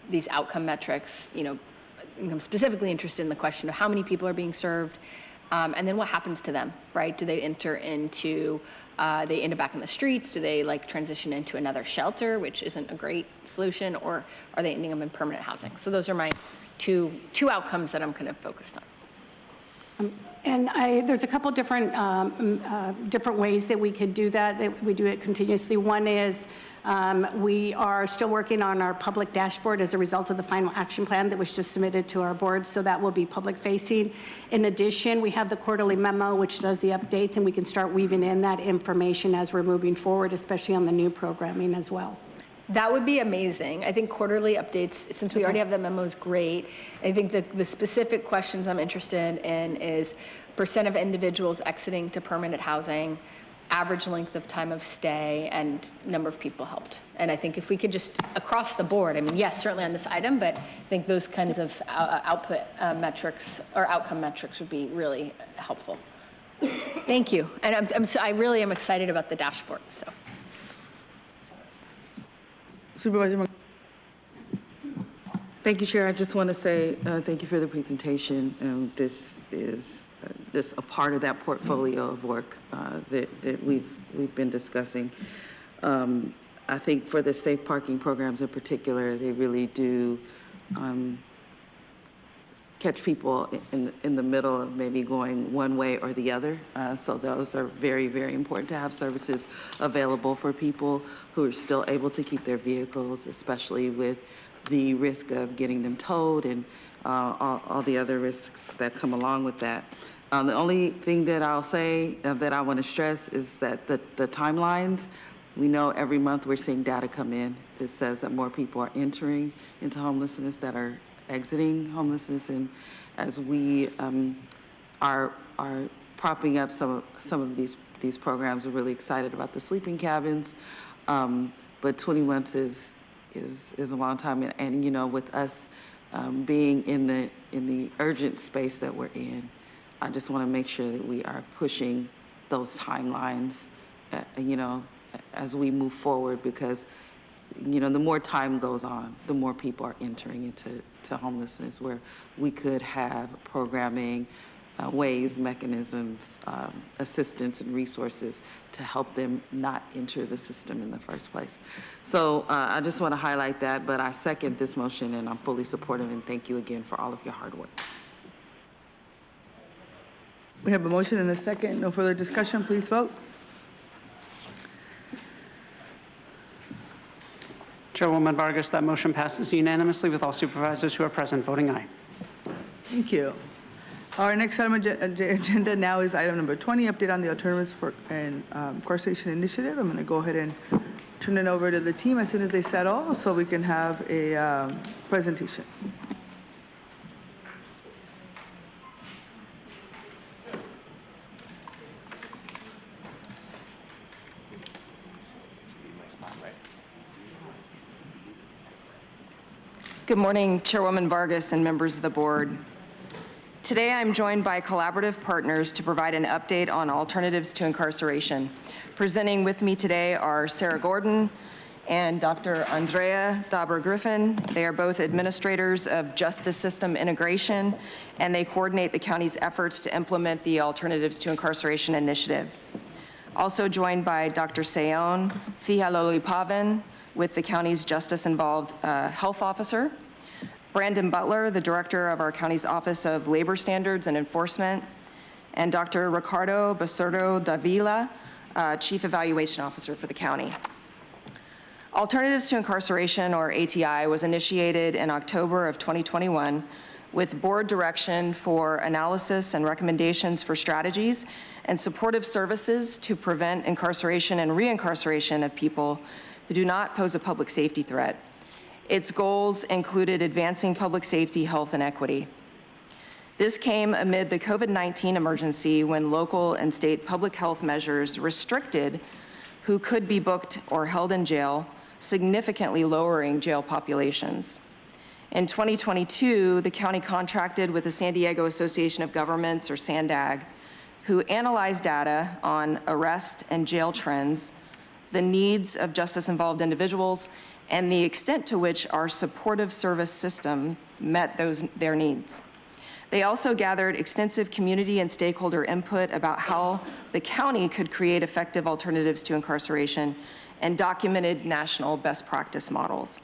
these outcome metrics. I'm specifically interested in the question of how many people are being served, and then what happens to them, right? Do they enter into, they end up back in the streets? Do they transition into another shelter, which isn't a great solution, or are they ending up in permanent housing? So those are my two outcomes that I'm kind of focused on. And there's a couple different ways that we could do that. We do it continuously. One is we are still working on our public dashboard as a result of the final action plan that was just submitted to our board, so that will be public facing. In addition, we have the quarterly memo, which does the updates, and we can start weaving in that information as we're moving forward, especially on the new programming as well. That would be amazing. I think quarterly updates, since we already have the memo, is great. I think the specific questions I'm interested in is percent of individuals exiting to permanent housing, average length of time of stay, and number of people helped. And I think if we could just, across the board, I mean, yes, certainly on this item, but I think those kinds of output metrics or outcome metrics would be really helpful. Thank you. And I really am excited about the dashboard, so. Supervisor. Thank you, Chair. I just want to say thank you for the presentation. This is just a part of that portfolio of work that we've been discussing. I think for the safe parking programs in particular, they really do catch people in the middle of maybe going one way or the other. So those are very, very important to have services available for people who are still able to keep their vehicles, especially with the risk of getting them towed and all the other risks that come along with that. The only thing that I'll say that I want to stress is that the timelines, we know every month we're seeing data come in that says that more people are entering into homelessness that are exiting homelessness, and as we are propping up some of these programs, we're really excited about the sleeping cabins, but 20 months is a long time, and with us being in the urgent space that we're in, I just want to make sure that we are pushing those timelines, as we move forward, because the more time goes on, the more people are entering into homelessness, where we could have programming, ways, mechanisms, assistance, and resources to help them not enter the system in the first place. So I just want to highlight that, but I second this motion, and I'm fully supportive, and thank you again for all of your hard work. We have a motion and a second. No further discussion. Please vote. Chairwoman Vargas, that motion passes unanimously with all supervisors who are present voting aye. Thank you. Our next item on agenda now is item number 20, update on the Alternatives for Incarceration Initiative. I'm going to go ahead and turn it over to the team as soon as they settle so we can have a presentation. Good morning, Chairwoman Vargas and members of the board. Today, I'm joined by collaborative partners to provide an update on alternatives to incarceration. Presenting with me today are Sarah Gordon and Dr. Andrea Dabra-Griffin. They are both administrators of Justice System Integration, and they coordinate the county's efforts to implement the Alternatives to Incarceration Initiative. Also joined by Dr. Sayon Fihalolipavan, with the county's justice-involved health officer, Brandon Butler, the director of our county's Office of Labor Standards and Enforcement, and Dr. Ricardo Basurdo Davila, chief evaluation officer for the county. Alternatives to Incarceration, or ATI, was initiated in October of 2021 with board direction for analysis and recommendations for strategies and supportive services to prevent incarceration and reincarceration of people who do not pose a public safety threat. Its goals included advancing public safety, health, and equity. This came amid the COVID-19 emergency when local and state public health measures restricted who could be booked or held in jail, significantly lowering jail populations. In 2022, the county contracted with the San Diego Association of Governments, or SANDAG, who analyzed data on arrest and jail trends, the needs of justice-involved individuals, and the extent to which our supportive service system met their needs. They also gathered extensive community and stakeholder input about how the county could create effective alternatives to incarceration and documented national best practice models.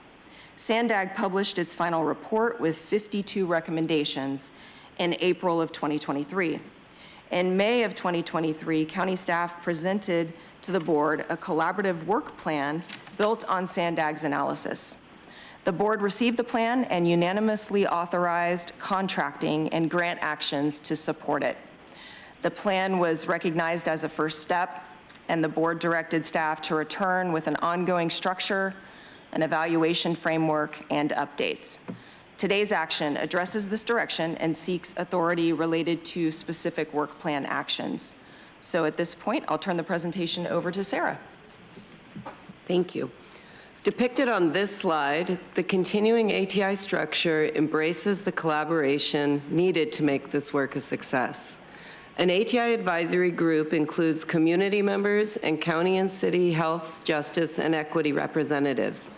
SANDAG published its final report with 52 recommendations in April of 2023. In May of 2023, county staff presented to the board a collaborative work plan built on SANDAG's analysis. The board received the plan and unanimously authorized contracting and grant actions to support it. The plan was recognized as a first step, and the board directed staff to return with an ongoing structure, an evaluation framework, and updates. Today's action addresses this direction and seeks authority related to specific work plan actions. So at this point, I'll turn the presentation over to Sarah. Thank you. Depicted on this slide, the continuing ATI structure embraces the collaboration needed to make this work a success. An ATI advisory group includes community members and county and city health, justice, and equity representatives.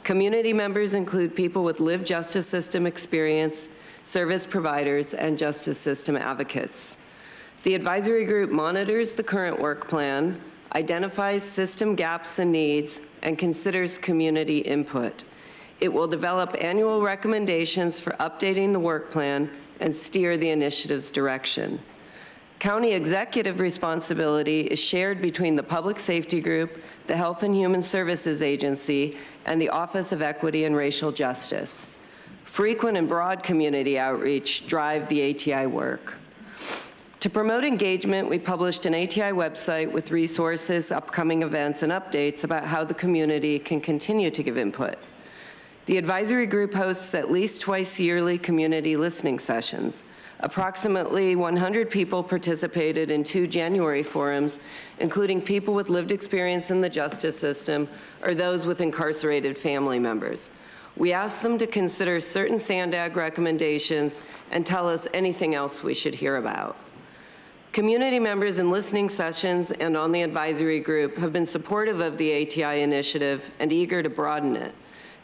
Community members include people with lived justice system experience, service providers, and justice system advocates. The advisory group monitors the current work plan, identifies system gaps and needs, and considers community input. It will develop annual recommendations for updating the work plan and steer the initiative's direction. County executive responsibility is shared between the Public Safety Group, the Health and Human Services Agency, and the Office of Equity and Racial Justice. Frequent and broad community outreach drive the ATI work. To promote engagement, we published an ATI website with resources, upcoming events, and updates about how the community can continue to give input. The advisory group hosts at least twice yearly community listening sessions. Approximately 100 people participated in 2 January forums, including people with lived experience in the justice system or those with incarcerated family members. We asked them to consider certain SANDAG recommendations and tell us anything else we should hear about. Community members in listening sessions and on the advisory group have been supportive of the ATI initiative and eager to broaden it.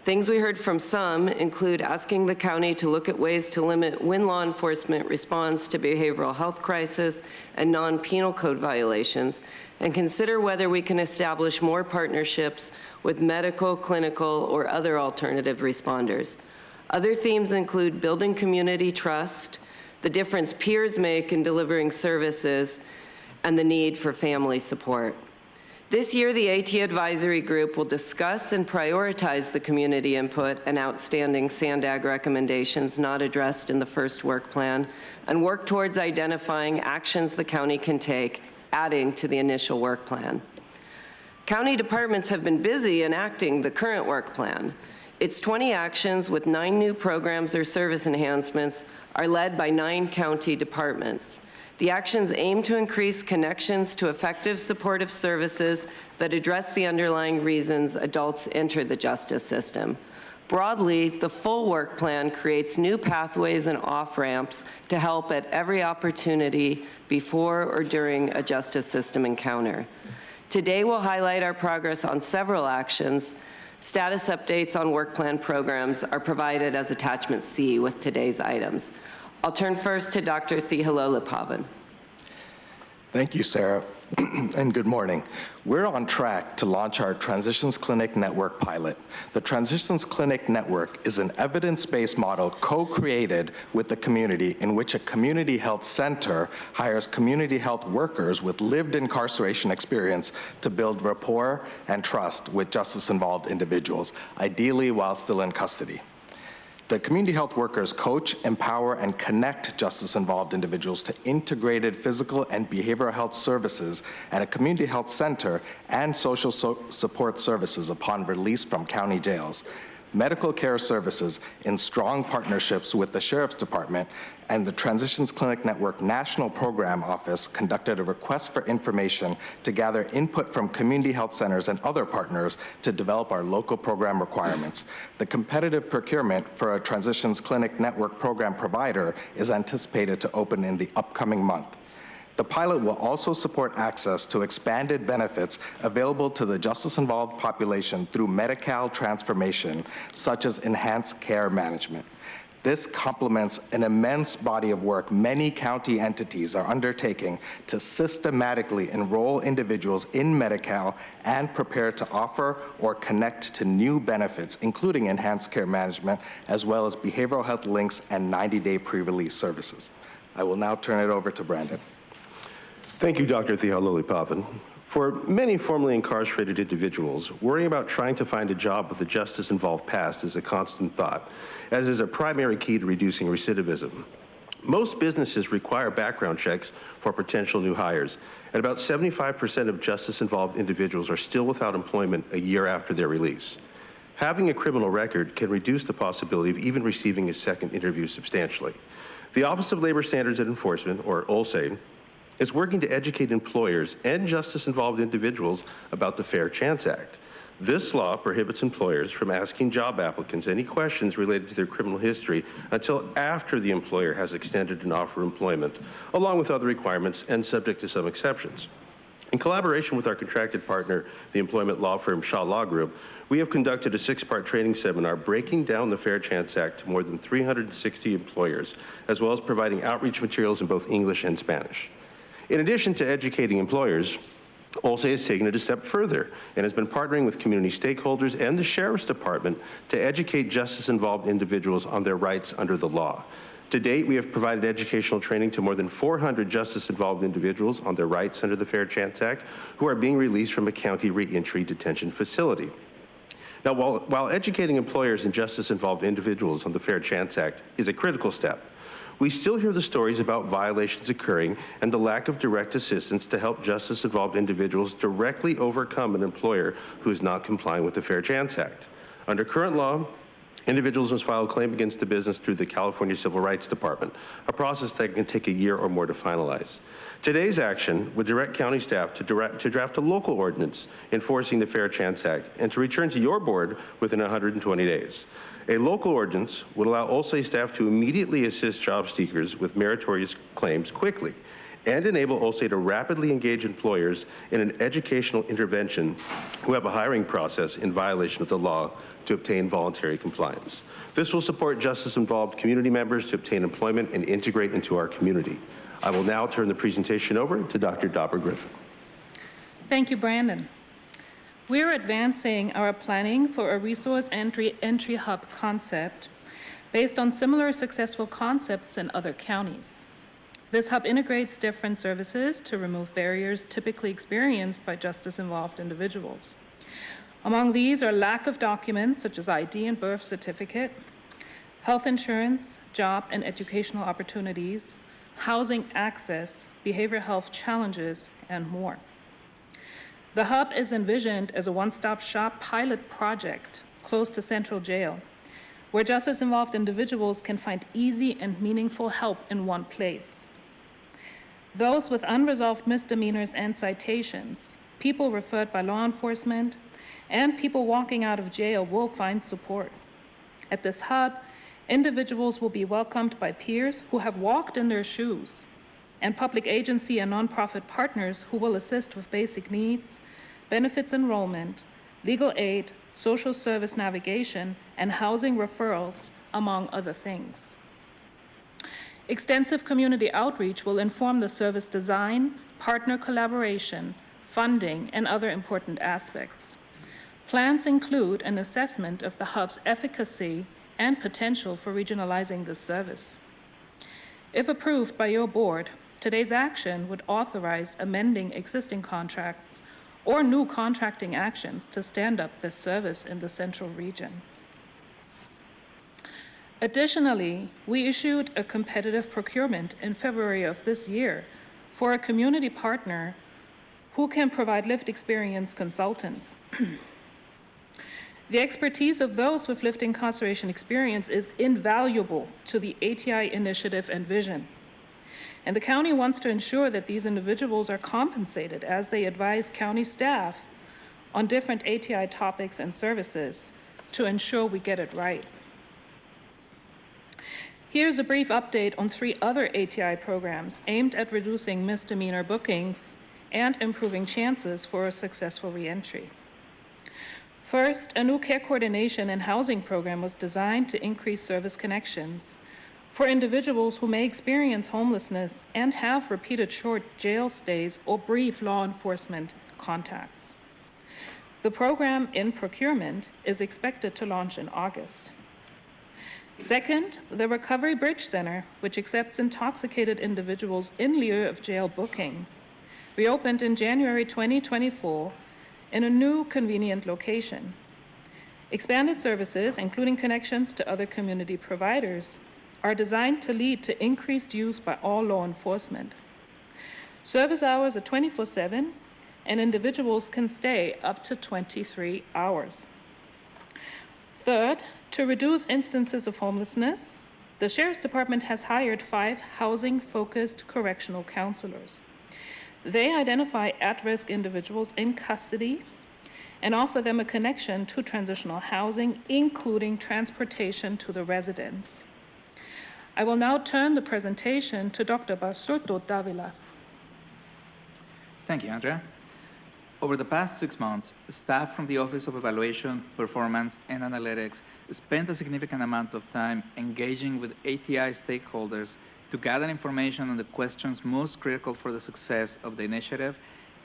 Things we heard from some include asking the county to look at ways to limit when law enforcement responds to behavioral health crisis and non-penal code violations, and consider whether we can establish more partnerships with medical, clinical, or other alternative responders. Other themes include building community trust, the difference peers make in delivering services, and the need for family support. This year, the AT Advisory Group will discuss and prioritize the community input and outstanding SANDAG recommendations not addressed in the first work plan, and work towards identifying actions the county can take, adding to the initial work plan. County departments have been busy enacting the current work plan. Its 20 actions with 9 new programs or service enhancements are led by 9 county departments. The actions aim to increase connections to effective supportive services that address the underlying reasons adults enter the justice system. Broadly, the full work plan creates new pathways and off-ramps to help at every opportunity before or during a justice system encounter. Today, we'll highlight our progress on several actions. Status updates on work plan programs are provided as attachment C with today's items. I'll turn first to Dr. Thihalolapavan. Thank you, Sarah, and good morning. We're on track to launch our Transitions Clinic Network pilot. The Transitions Clinic Network is an evidence-based model co-created with the community in which a community health center hires community health workers with lived incarceration experience to build rapport and trust with justice-involved individuals, ideally while still in custody. The community health workers coach, empower, and connect justice-involved individuals to integrated physical and behavioral health services at a community health center and social support services upon release from county jails. Medical care services, in strong partnerships with the Sheriff's Department and the Transitions Clinic Network National Program Office, conducted a request for information to gather input from community health centers and other partners to develop our local program requirements. The competitive procurement for a Transitions Clinic Network program provider is anticipated to open in the upcoming month. The pilot will also support access to expanded benefits available to the justice-involved population through Medi-Cal transformation, such as enhanced care management. This complements an immense body of work many county entities are undertaking to systematically enroll individuals in Medi-Cal and prepare to offer or connect to new benefits, including enhanced care management, as well as behavioral health links and 90-day pre-release services. I will now turn it over to Brandon. Thank you, Dr. Thiaw-Lillipavin. For many formerly incarcerated individuals, worrying about trying to find a job with a justice-involved past is a constant thought, as is a primary key to reducing recidivism. Most businesses require background checks for potential new hires, and about 75% of justice-involved individuals are still without employment a year after their release. Having a criminal record can reduce the possibility of even receiving a second interview substantially. The Office of Labor Standards and Enforcement, or OLSE, is working to educate employers and justice-involved individuals about the Fair Chance Act. This law prohibits employers from asking job applicants any questions related to their criminal history until after the employer has extended an offer of employment, along with other requirements and subject to some exceptions. In collaboration with our contracted partner, the employment law firm Shaw Law Group, we have conducted a 6-part training seminar breaking down the Fair Chance Act to more than 360 employers, as well as providing outreach materials in both English and Spanish. In addition to educating employers, OLSE has taken it a step further and has been partnering with community stakeholders and the Sheriff's Department to educate justice-involved individuals on their rights under the law. To date, we have provided educational training to more than 400 justice-involved individuals on their rights under the Fair Chance Act who are being released from a county reentry detention facility. Now, while educating employers and justice-involved individuals on the Fair Chance Act is a critical step, we still hear the stories about violations occurring and the lack of direct assistance to help justice-involved individuals directly overcome an employer who is not complying with the Fair Chance Act. Under current law, individuals must file a claim against the business through the California Civil Rights Department, a process that can take a year or more to finalize. Today's action would direct county staff to draft a local ordinance enforcing the Fair Chance Act and to return to your board within 120 days. A local ordinance would allow OLSE staff to immediately assist job seekers with meritorious claims quickly and enable OLSE to rapidly engage employers in an educational intervention who have a hiring process in violation of the law to obtain voluntary compliance. This will support justice-involved community members to obtain employment and integrate into our community. I will now turn the presentation over to Dr. Dauber Griffin. Thank you, Brandon. We're advancing our planning for a resource entry hub concept based on similar successful concepts in other counties. This hub integrates different services to remove barriers typically experienced by justice-involved individuals. Among these are lack of documents such as ID and birth certificate, health insurance, job and educational opportunities, housing access, behavioral health challenges, and more. The hub is envisioned as a one-stop shop pilot project close to Central Jail, where justice-involved individuals can find easy and meaningful help in one place. Those with unresolved misdemeanors and citations, people referred by law enforcement, and people walking out of jail will find support. At this hub, individuals will be welcomed by peers who have walked in their shoes, and public agency and nonprofit partners who will assist with basic needs, benefits enrollment, legal aid, social service navigation, and housing referrals, among other things. Extensive community outreach will inform the service design, partner collaboration, funding, and other important aspects. Plans include an assessment of the hub's efficacy and potential for regionalizing this service. If approved by your board, today's action would authorize amending existing contracts or new contracting actions to stand up this service in the central region. Additionally, we issued a competitive procurement in February of this year for a community partner who can provide lived experience consultants. The expertise of those with lived incarceration experience is invaluable to the ATI initiative and vision. And the county wants to ensure that these individuals are compensated as they advise county staff on different ATI topics and services to ensure we get it right. Here's a brief update on 3 other ATI programs aimed at reducing misdemeanor bookings and improving chances for a successful reentry. First, a new care coordination and housing program was designed to increase service connections for individuals who may experience homelessness and have repeated short jail stays or brief law enforcement contacts. The program in procurement is expected to launch in August. Second, the Recovery Bridge Center, which accepts intoxicated individuals in lieu of jail booking, reopened in January 2024 in a new convenient location. Expanded services, including connections to other community providers, are designed to lead to increased use by all law enforcement. Service hours are 24/7, and individuals can stay up to 23 hours. Third, to reduce instances of homelessness, the Sheriff's Department has hired 5 housing-focused correctional counselors. They identify at-risk individuals in custody and offer them a connection to transitional housing, including transportation to the residence. I will now turn the presentation to Dr. Basurto Davila. Thank you, Andrea. Over the past 6 months, staff from the Office of Evaluation, Performance, and Analytics spent a significant amount of time engaging with ATI stakeholders to gather information on the questions most critical for the success of the initiative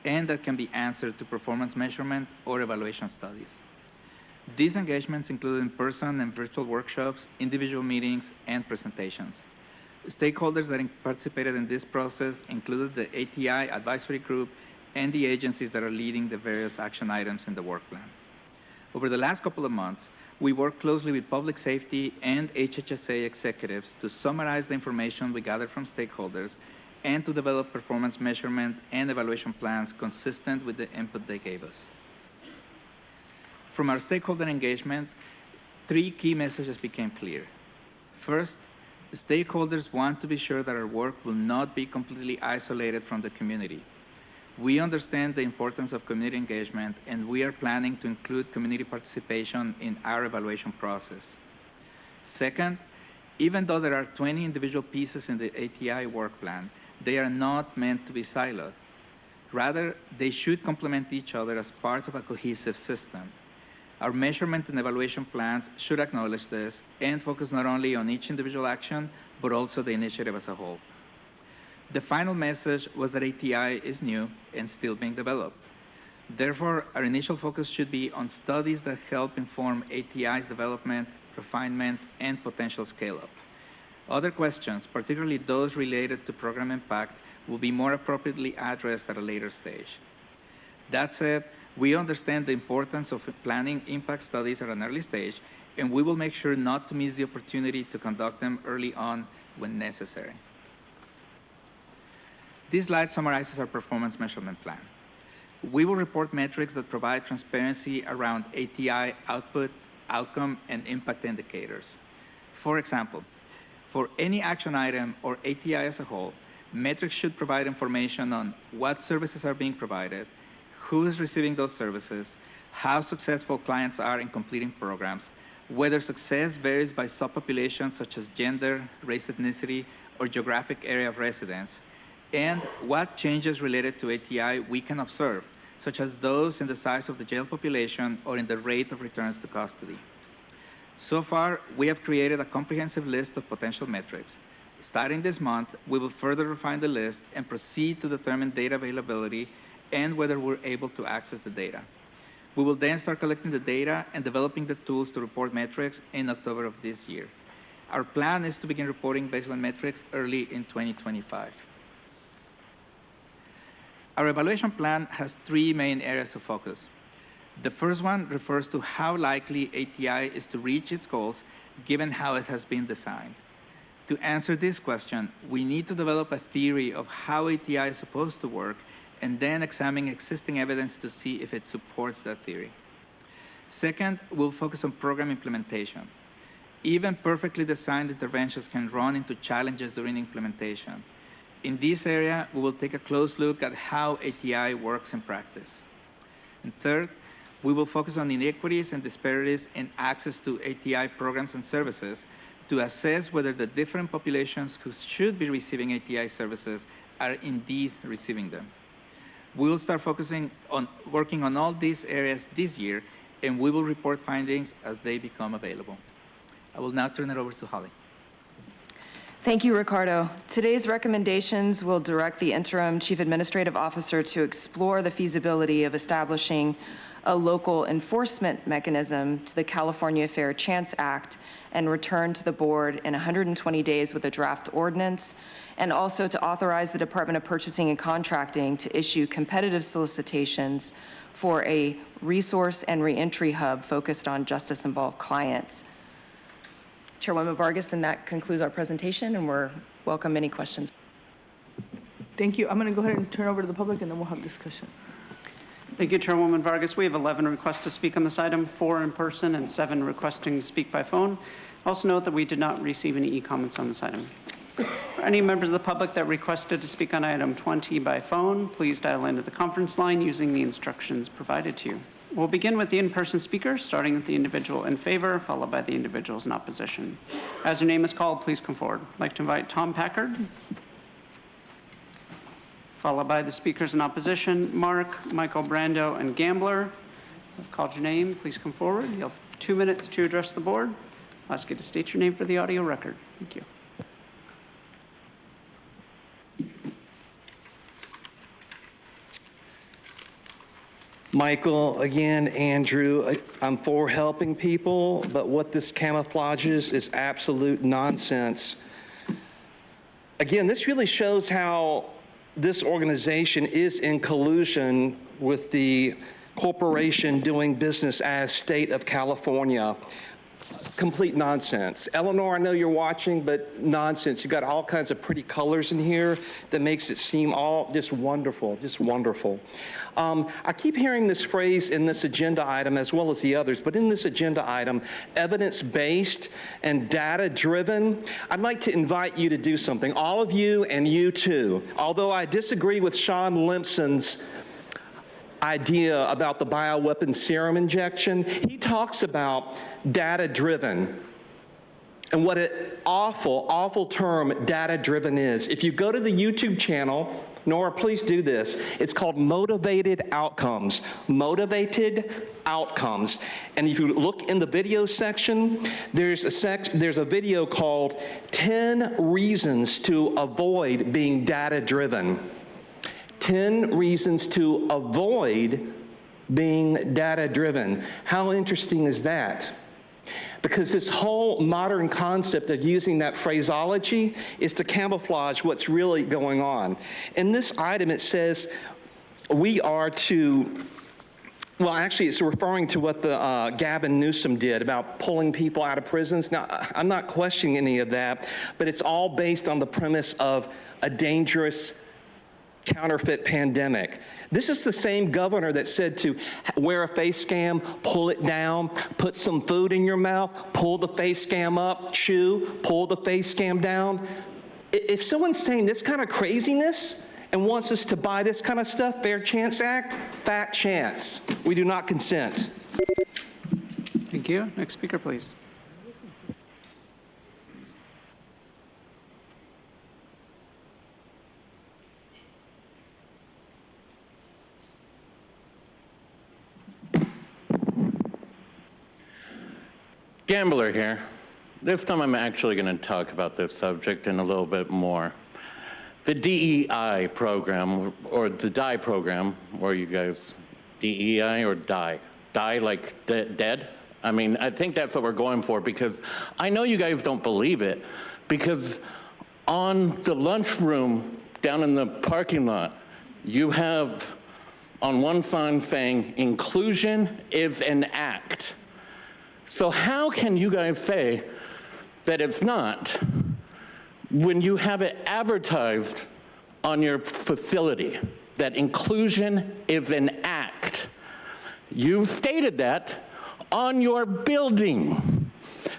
and that can be answered to performance measurement or evaluation studies. These engagements include in-person and virtual workshops, individual meetings, and presentations. Stakeholders that participated in this process included the ATI advisory group and the agencies that are leading the various action items in the work plan. Over the last couple of months, we worked closely with public safety and HHSA executives to summarize the information we gathered from stakeholders and to develop performance measurement and evaluation plans consistent with the input they gave us. From our stakeholder engagement, 3 key messages became clear. First, stakeholders want to be sure that our work will not be completely isolated from the community. We understand the importance of community engagement, and we are planning to include community participation in our evaluation process. Second, even though there are 20 individual pieces in the ATI work plan, they are not meant to be siloed. Rather, they should complement each other as parts of a cohesive system. Our measurement and evaluation plans should acknowledge this and focus not only on each individual action, but also the initiative as a whole. The final message was that ATI is new and still being developed. Therefore, our initial focus should be on studies that help inform ATI's development, refinement, and potential scale-up. Other questions, particularly those related to program impact, will be more appropriately addressed at a later stage. That said, we understand the importance of planning impact studies at an early stage, and we will make sure not to miss the opportunity to conduct them early on when necessary. This slide summarizes our performance measurement plan. We will report metrics that provide transparency around ATI output, outcome, and impact indicators. For example, for any action item or ATI as a whole, metrics should provide information on what services are being provided, who is receiving those services, how successful clients are in completing programs, whether success varies by subpopulations such as gender, race, ethnicity, or geographic area of residence, and what changes related to ATI we can observe, such as those in the size of the jail population or in the rate of returns to custody. So far, we have created a comprehensive list of potential metrics. Starting this month, we will further refine the list and proceed to determine data availability and whether we're able to access the data. We will then start collecting the data and developing the tools to report metrics in October of this year. Our plan is to begin reporting baseline metrics early in 2025. Our evaluation plan has 3 main areas of focus. The first one refers to how likely ATI is to reach its goals given how it has been designed. To answer this question, we need to develop a theory of how ATI is supposed to work and then examine existing evidence to see if it supports that theory. Second, we'll focus on program implementation. Even perfectly designed interventions can run into challenges during implementation. In this area, we will take a close look at how ATI works in practice. And third, we will focus on inequities and disparities in access to ATI programs and services to assess whether the different populations who should be receiving ATI services are indeed receiving them. We will start focusing on working on all these areas this year, and we will report findings as they become available. I will now turn it over to Holly. Thank you, Ricardo. Today's recommendations will direct the interim chief administrative officer to explore the feasibility of establishing a local enforcement mechanism to the California Fair Chance Act and return to the board in 120 days with a draft ordinance, and also to authorize the Department of Purchasing and Contracting to issue competitive solicitations for a resource and reentry hub focused on justice-involved clients. Chairwoman Vargas, and that concludes our presentation, and we're welcome any questions. Thank you. I'm going to go ahead and turn over to the public, and then we'll have discussion. Thank you, Chairwoman Vargas. We have 11 requests to speak on this item, 4 in person and 7 requesting to speak by phone. Also note that we did not receive any e-comments on this item. For any members of the public that requested to speak on item 20 by phone, please dial into the conference line using the instructions provided to you. We'll begin with the in-person speakers, starting with the individual in favor, followed by the individuals in opposition. As your name is called, please come forward. I'd like to invite Tom Packard, followed by the speakers in opposition, Mark, Michael Brando, and Gambler. I've called your name. Please come forward. You'll have 2 minutes to address the board. I'll ask you to state your name for the audio record. Thank you. Michael, again, Andrew, I'm for helping people, but what this camouflages is absolute nonsense. Again, this really shows how this organization is in collusion with the corporation doing business as State of California. Complete nonsense. Eleanor, I know you're watching, but nonsense. You've got all kinds of pretty colors in here that makes it seem all just wonderful, just wonderful. I keep hearing this phrase in this agenda item as well as the others, but in this agenda item, evidence-based and data-driven, I'd like to invite you to do something. All of you and you too. Although I disagree with Sean Limpson's idea about the bioweapon serum injection, he talks about data-driven and what an awful, awful term data-driven is. If you go to the YouTube channel, Nora, please do this. It's called Motivated Outcomes. Motivated Outcomes. And if you look in the video section, there's a video called 10 Reasons to Avoid Being Data-Driven. 10 reasons to avoid being data-driven. How interesting is that? Because this whole modern concept of using that phraseology is to camouflage what's really going on. In this item, it says we are to, well, actually, it's referring to what the Gavin Newsom did about pulling people out of prisons. Now, I'm not questioning any of that, but it's all based on the premise of a dangerous counterfeit pandemic. This is the same governor that said to wear a face cam, pull it down, put some food in your mouth, pull the face cam up, chew, pull the face cam down. If someone's saying this kind of craziness and wants us to buy this kind of stuff, Fair Chance Act, fat chance. We do not consent. Thank you. Next speaker, please. Gambler here. This time I'm actually going to talk about this subject in a little bit more. The DEI program, or the DIE program, or you guys, DEI or DIE? DIE like dead? I mean, I think that's what we're going for, because I know you guys don't believe it, because on the lunchroom down in the parking lot, you have on one sign saying inclusion is an act. So how can you guys say that it's not when you have it advertised on your facility that inclusion is an act? You've stated that on your building.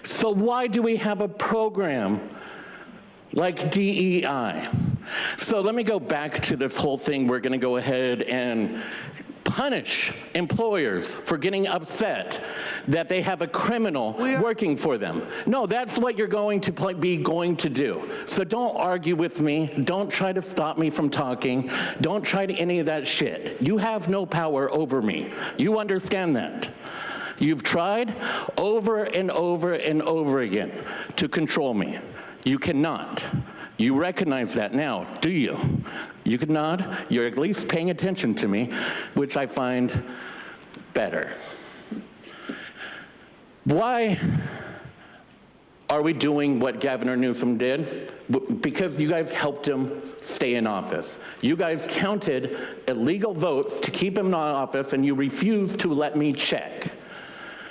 So why do we have a program like DEI? So let me go back to this whole thing. We're going to go ahead and punish employers for getting upset that they have a criminal working for them. No, that's what you're going to be going to do. So don't argue with me. Don't try to stop me from talking. Don't try to any of that shit. You have no power over me. You understand that. You've tried over and over and over again to control me. You cannot. You recognize that now, do you? You can nod. You're at least paying attention to me, which I find better. Why are we doing what Governor Newsom did? Because you guys helped him stay in office. You guys counted illegal votes to keep him in office, and you refused to let me check.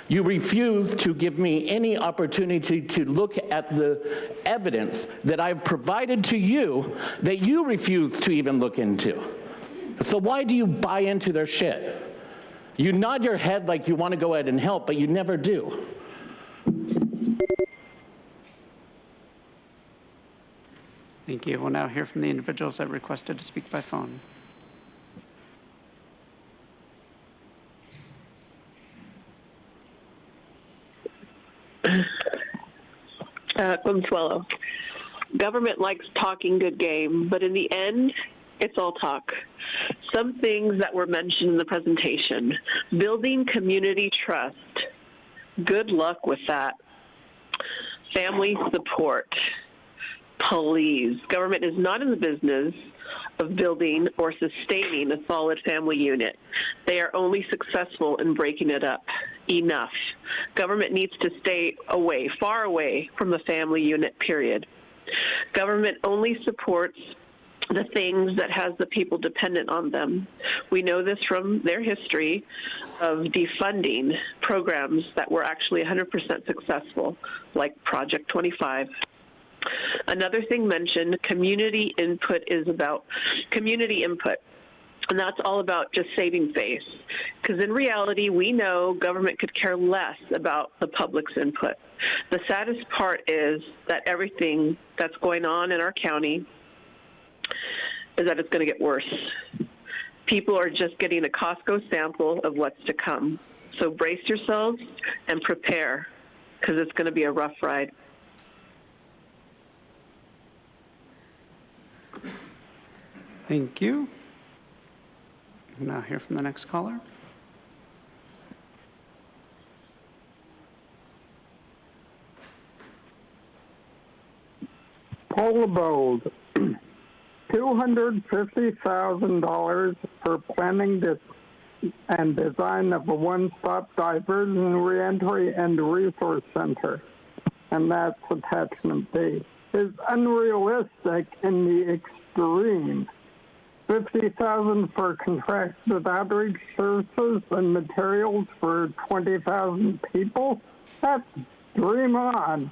You refuse to give me any opportunity to look at the evidence that I've provided to you that you refuse to even look into. So why do you buy into their shit? You nod your head like you want to go ahead and help, but you never do. Thank you. We'll now hear from the individuals that requested to speak by phone. Consuelo. Government likes talking good game, but in the end, it's all talk. Some things that were mentioned in the presentation. Building community trust. Good luck with that. Family support. Please. Government is not in the business of building or sustaining a solid family unit. They are only successful in breaking it up. Enough. Government needs to stay away, far away from the family unit, period. Government only supports the things that has the people dependent on them. We know this from their history of defunding programs that were actually 100% successful, like Project 25. Another thing mentioned, community input is about community input. And that's all about just saving face. Because in reality, we know government could care less about the public's input. The saddest part is that everything that's going on in our county is that it's going to get worse. People are just getting a Costco sample of what's to come. So brace yourselves and prepare, because it's going to be a rough ride. Thank you. We'll now hear from the next caller. Paula Bold, $250,000 for planning and design of a one-stop diversion, reentry, and resource center. And that's attachment B. Is unrealistic in the extreme. $50,000 for contracted outreach services and materials for 20,000 people? That's dream on.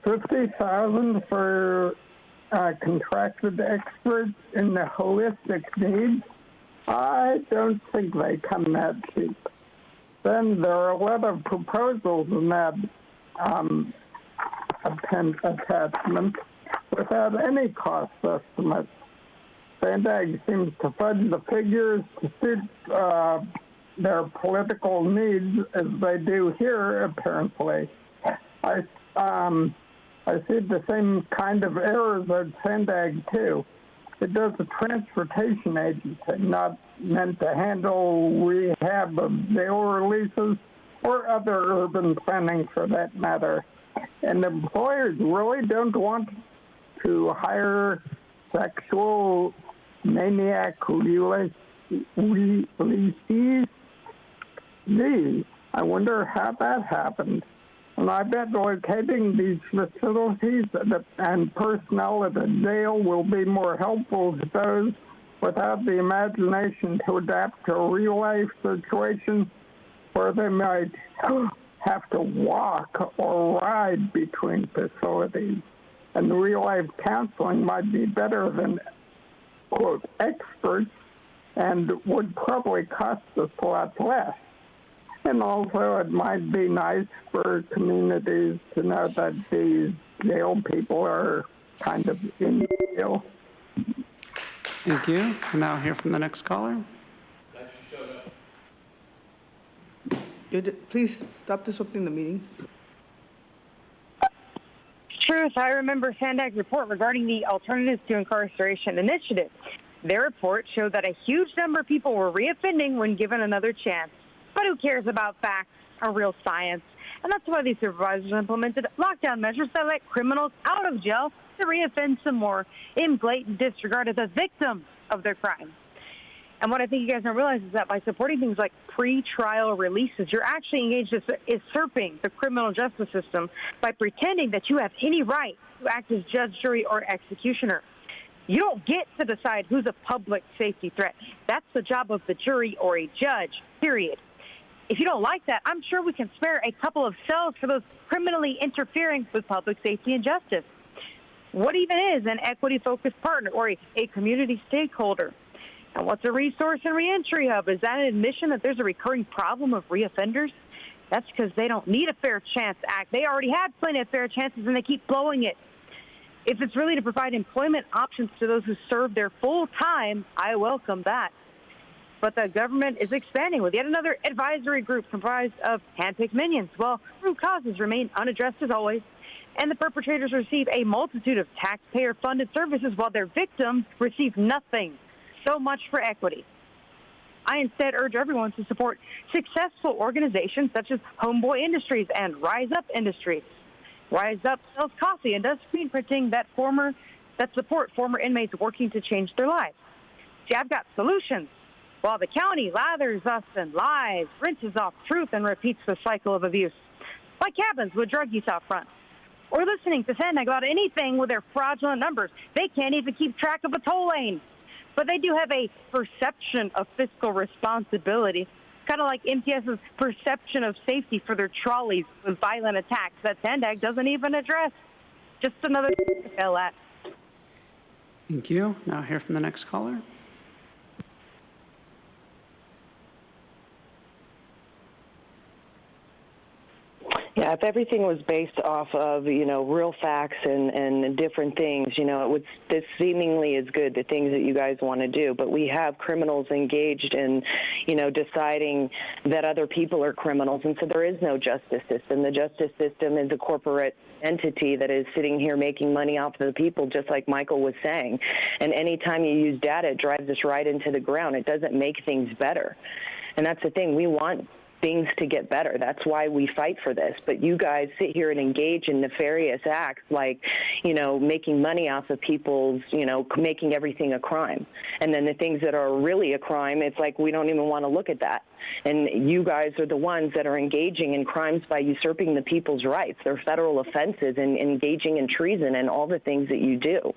$50,000 for contracted experts in the holistic needs? I don't think they come that cheap. Then there are a lot of proposals in that attachment without any cost estimates. Sandag seems to fudge the figures to suit their political needs, as they do here, apparently. I see the same kind of errors at Sandag, too. It does a transportation agency, not meant to handle rehab of jail releases or other urban planning for that matter. And employers really don't want to hire sexual maniac releasees. Gee, I wonder how that happened. And I bet locating these facilities and personnel at a jail will be more helpful to those without the imagination to adapt to a real-life situation where they might have to walk or ride between facilities. And real-life counseling might be better than, quote, experts, and would probably cost us a lot less. And also, it might be nice for communities to know that these jail people are kind of in jail. Thank you. We'll now hear from the next caller. Please stop disrupting the meeting. Truth, I remember Sandag's report regarding the Alternatives to Incarceration Initiative. Their report showed that a huge number of people were reoffending when given another chance. But who cares about facts or real science? And that's why these supervisors implemented lockdown measures that let criminals out of jail to reoffend some more in blatant disregard of the victims of their crime. And what I think you guys don't realize is that by supporting things like pre-trial releases, you're actually engaged in usurping the criminal justice system by pretending that you have any right to act as judge, jury, or executioner. You don't get to decide who's a public safety threat. That's the job of the jury or a judge, period. If you don't like that, I'm sure we can spare a couple of cells for those criminally interfering with public safety and justice. What even is an equity-focused partner or a community stakeholder? And what's a resource and reentry hub? Is that an admission that there's a recurring problem of reoffenders? That's because they don't need a Fair Chance Act. They already had plenty of fair chances, and they keep blowing it. If it's really to provide employment options to those who serve their full time, I welcome that. But the government is expanding with yet another advisory group comprised of handpicked minions. Well, root causes remain unaddressed as always, and the perpetrators receive a multitude of taxpayer-funded services while their victims receive nothing. So much for equity. I instead urge everyone to support successful organizations such as Homeboy Industries and Rise Up Industries. Rise Up sells coffee and does screen printing that support former inmates working to change their lives. See, I've got solutions. While the county lathers us in lies, rinses off truth, and repeats the cycle of abuse. Like cabins with drug use out front. Or listening to Sandag about anything with their fraudulent numbers. They can't even keep track of a toll lane. But they do have a perception of fiscal responsibility, kind of like MTS's perception of safety for their trolleys with violent attacks that Sandag doesn't even address. Just another thing to fail at. Thank you. Now hear from the next caller. Yeah, if everything was based off of, real facts and different things, this seemingly is good, the things that you guys want to do. But we have criminals engaged in, deciding that other people are criminals. And so there is no justice system. The justice system is a corporate entity that is sitting here making money off of the people, just like Michael was saying. And anytime you use data, it drives us right into the ground. It doesn't make things better. And that's the thing. We want things to get better. That's why we fight for this. But you guys sit here and engage in nefarious acts like, making money off of people's, making everything a crime. And then the things that are really a crime, it's like we don't even want to look at that. And you guys are the ones that are engaging in crimes by usurping the people's rights. They're federal offenses and engaging in treason and all the things that you do.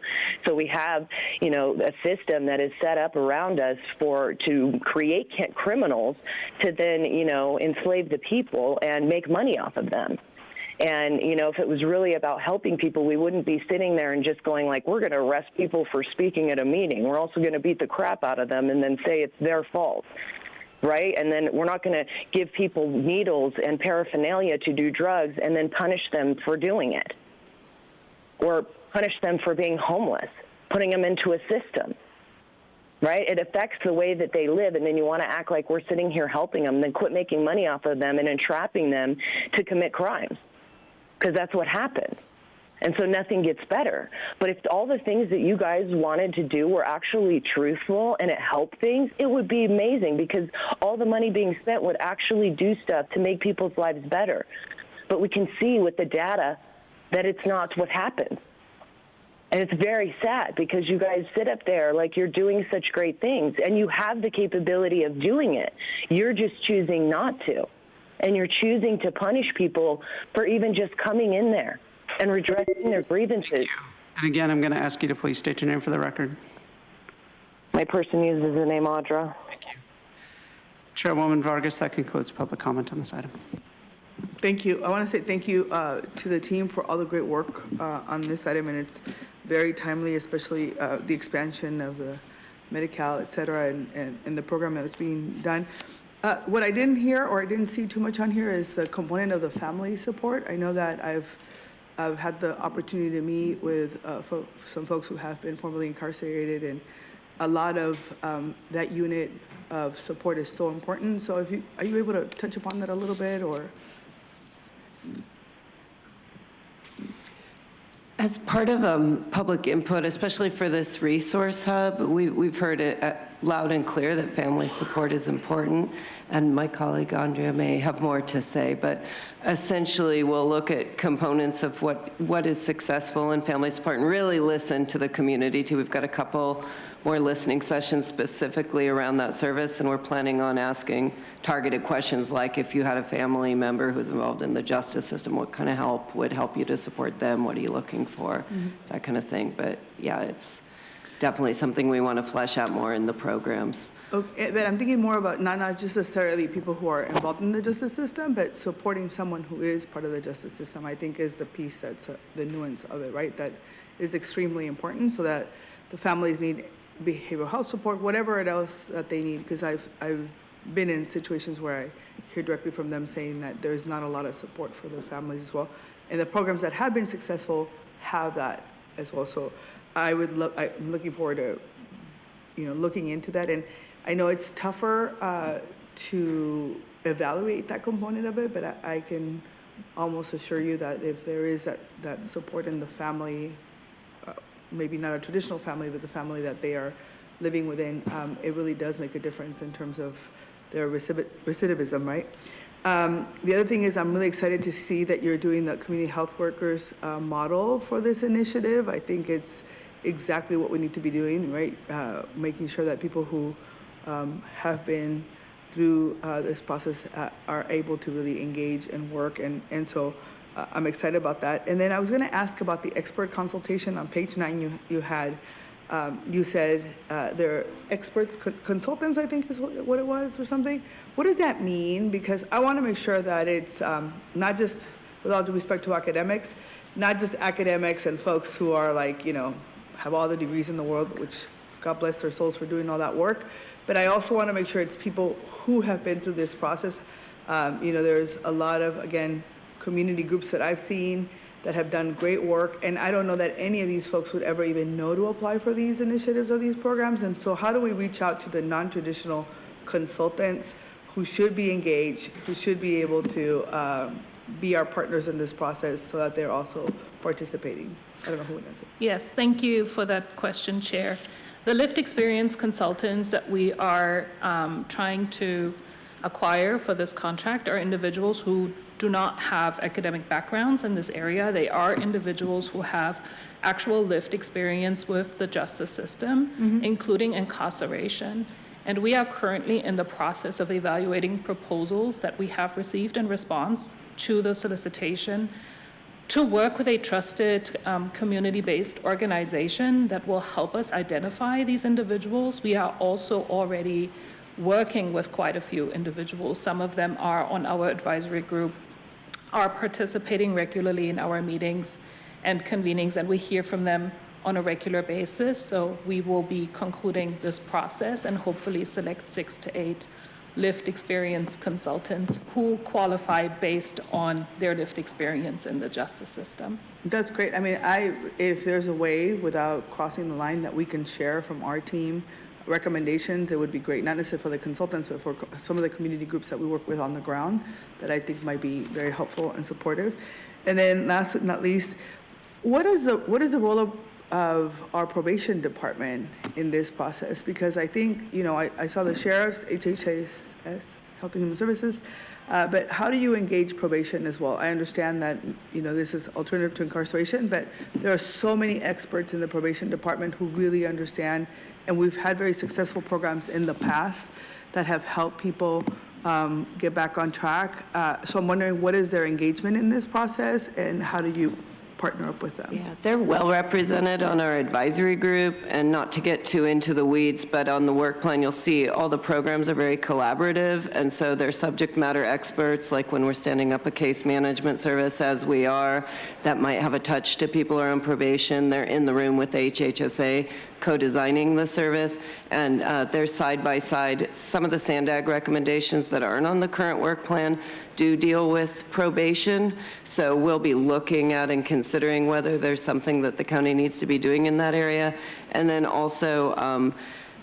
So we have, a system that is set up around us to create criminals to then, enslave the people and make money off of them. And, if it was really about helping people, we wouldn't be sitting there and just going like, we're going to arrest people for speaking at a meeting. We're also going to beat the crap out of them and then say it's their fault. Right? And then we're not going to give people needles and paraphernalia to do drugs and then punish them for doing it. Or punish them for being homeless, putting them into a system. Right? It affects the way that they live, and then you want to act like we're sitting here helping them, then quit making money off of them and entrapping them to commit crimes. Because that's what happens. And so nothing gets better. But if all the things that you guys wanted to do were actually truthful and it helped things, it would be amazing because all the money being spent would actually do stuff to make people's lives better. But we can see with the data that it's not what happens. And it's very sad because you guys sit up there like you're doing such great things and you have the capability of doing it. You're just choosing not to. And you're choosing to punish people for even just coming in there and redressing their grievances. And again, I'm going to ask you to please state your name for the record. My person uses the name Audra. Chairwoman Vargas, that concludes public comment on this item. Thank you. I want to say thank you to the team for all the great work on this item, and it's very timely, especially the expansion of the Medi-Cal, et cetera, and the program that was being done. What I didn't hear or I didn't see too much on here is the component of the family support. I know that I've had the opportunity to meet with some folks who have been formerly incarcerated, and a lot of that unit of support is so important. So are you able to touch upon that a little bit, or? As part of public input, especially for this resource hub, we've heard it loud and clear that family support is important, and my colleague Andrea may have more to say, but essentially we'll look at components of what is successful in family support and really listen to the community too. We've got a couple more listening sessions specifically around that service, and we're planning on asking targeted questions like, if you had a family member who's involved in the justice system, what kind of help would help you to support them? What are you looking for? That kind of thing. But yeah, it's definitely something we want to flesh out more in the programs. Okay, but I'm thinking more about not just necessarily people who are involved in the justice system, but supporting someone who is part of the justice system, I think is the piece that's the nuance of it, right? That is extremely important, so that the families need behavioral health support, whatever else that they need, because I've been in situations where I hear directly from them saying that there's not a lot of support for their families as well. And the programs that have been successful have that as well. So I'm looking forward to, looking into that. And I know it's tougher to evaluate that component of it, but I can almost assure you that if there is that support in the family, maybe not a traditional family, but the family that they are living within, it really does make a difference in terms of their recidivism, right? The other thing is I'm really excited to see that you're doing the community health workers model for this initiative. I think it's exactly what we need to be doing, right? Making sure that people who have been through this process are able to really engage and work, and so I'm excited about that. And then I was going to ask about the expert consultation on page 9. You said they're experts, consultants, I think is what it was, or something. What does that mean? Because I want to make sure that it's not just, with all due respect to academics, not just academics and folks who are like, have all the degrees in the world, which God bless their souls for doing all that work. But I also want to make sure it's people who have been through this process. There's a lot of, again, community groups that I've seen that have done great work, and I don't know that any of these folks would ever even know to apply for these initiatives or these programs. And so how do we reach out to the non-traditional consultants who should be engaged, who should be able to be our partners in this process so that they're also participating? I don't know who would answer. Yes, thank you for that question, Chair. The lived experience consultants that we are trying to acquire for this contract are individuals who do not have academic backgrounds in this area. They are individuals who have actual lived experience with the justice system, including incarceration. And we are currently in the process of evaluating proposals that we have received in response to the solicitation to work with a trusted community-based organization that will help us identify these individuals. We are also already working with quite a few individuals. Some of them are on our advisory group, are participating regularly in our meetings and convenings, and we hear from them on a regular basis. So we will be concluding this process and hopefully select 6 to 8 lived experience consultants who qualify based on their lived experience in the justice system. That's great. I mean, if there's a way without crossing the line that we can share from our team recommendations, it would be great, not necessarily for the consultants, but for some of the community groups that we work with on the ground that I think might be very helpful and supportive. And then last but not least, what is the role of our probation department in this process? Because I think, I saw the sheriffs, HHS, Health and Human Services, but how do you engage probation as well? I understand that, this is alternative to incarceration, but there are so many experts in the probation department who really understand, and we've had very successful programs in the past that have helped people get back on track. So I'm wondering, what is their engagement in this process, and how do you partner up with them. Yeah, they're well represented on our advisory group, and not to get too into the weeds, but on the work plan, you'll see all the programs are very collaborative, and so they're subject matter experts, like when we're standing up a case management service, as we are, that might have a touch to people who are on probation. They're in the room with HHSA co-designing the service, and they're side by side. Some of the SANDAG recommendations that aren't on the current work plan do deal with probation, so we'll be looking at and considering whether there's something that the county needs to be doing in that area. And then also,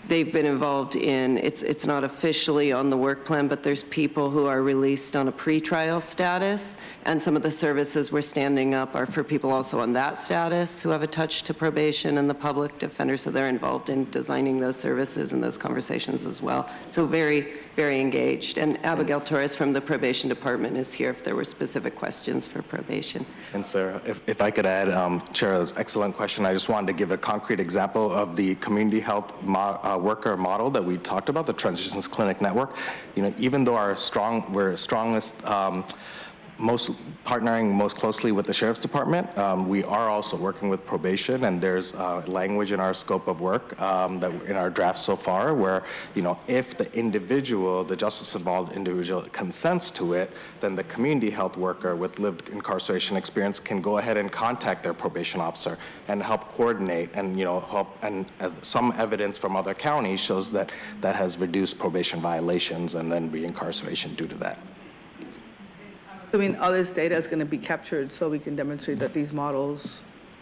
they've been involved in, it's not officially on the work plan, but there's people who are released on a pretrial status, and some of the services we're standing up are for people also on that status who have a touch to probation and the public defender, so they're involved in designing those services and those conversations as well. So very, very engaged. And Abigail Torres from the probation department is here if there were specific questions for probation. And Sarah, if I could add, Chair, that's an excellent question. I just wanted to give a concrete example of the community health worker model that we talked about, the Transitions Clinic Network. You know, even though we're strongest, partnering most closely with the Sheriff's Department, we are also working with probation, and there's language in our scope of work that in our draft so far where, you know, if the individual, the justice-involved individual consents to it, then the community health worker with lived incarceration experience can go ahead and contact their probation officer and help coordinate, and, you know, help, and some evidence from other counties shows that that has reduced probation violations and then reincarceration due to that. I mean, all this data is going to be captured so we can demonstrate that these models,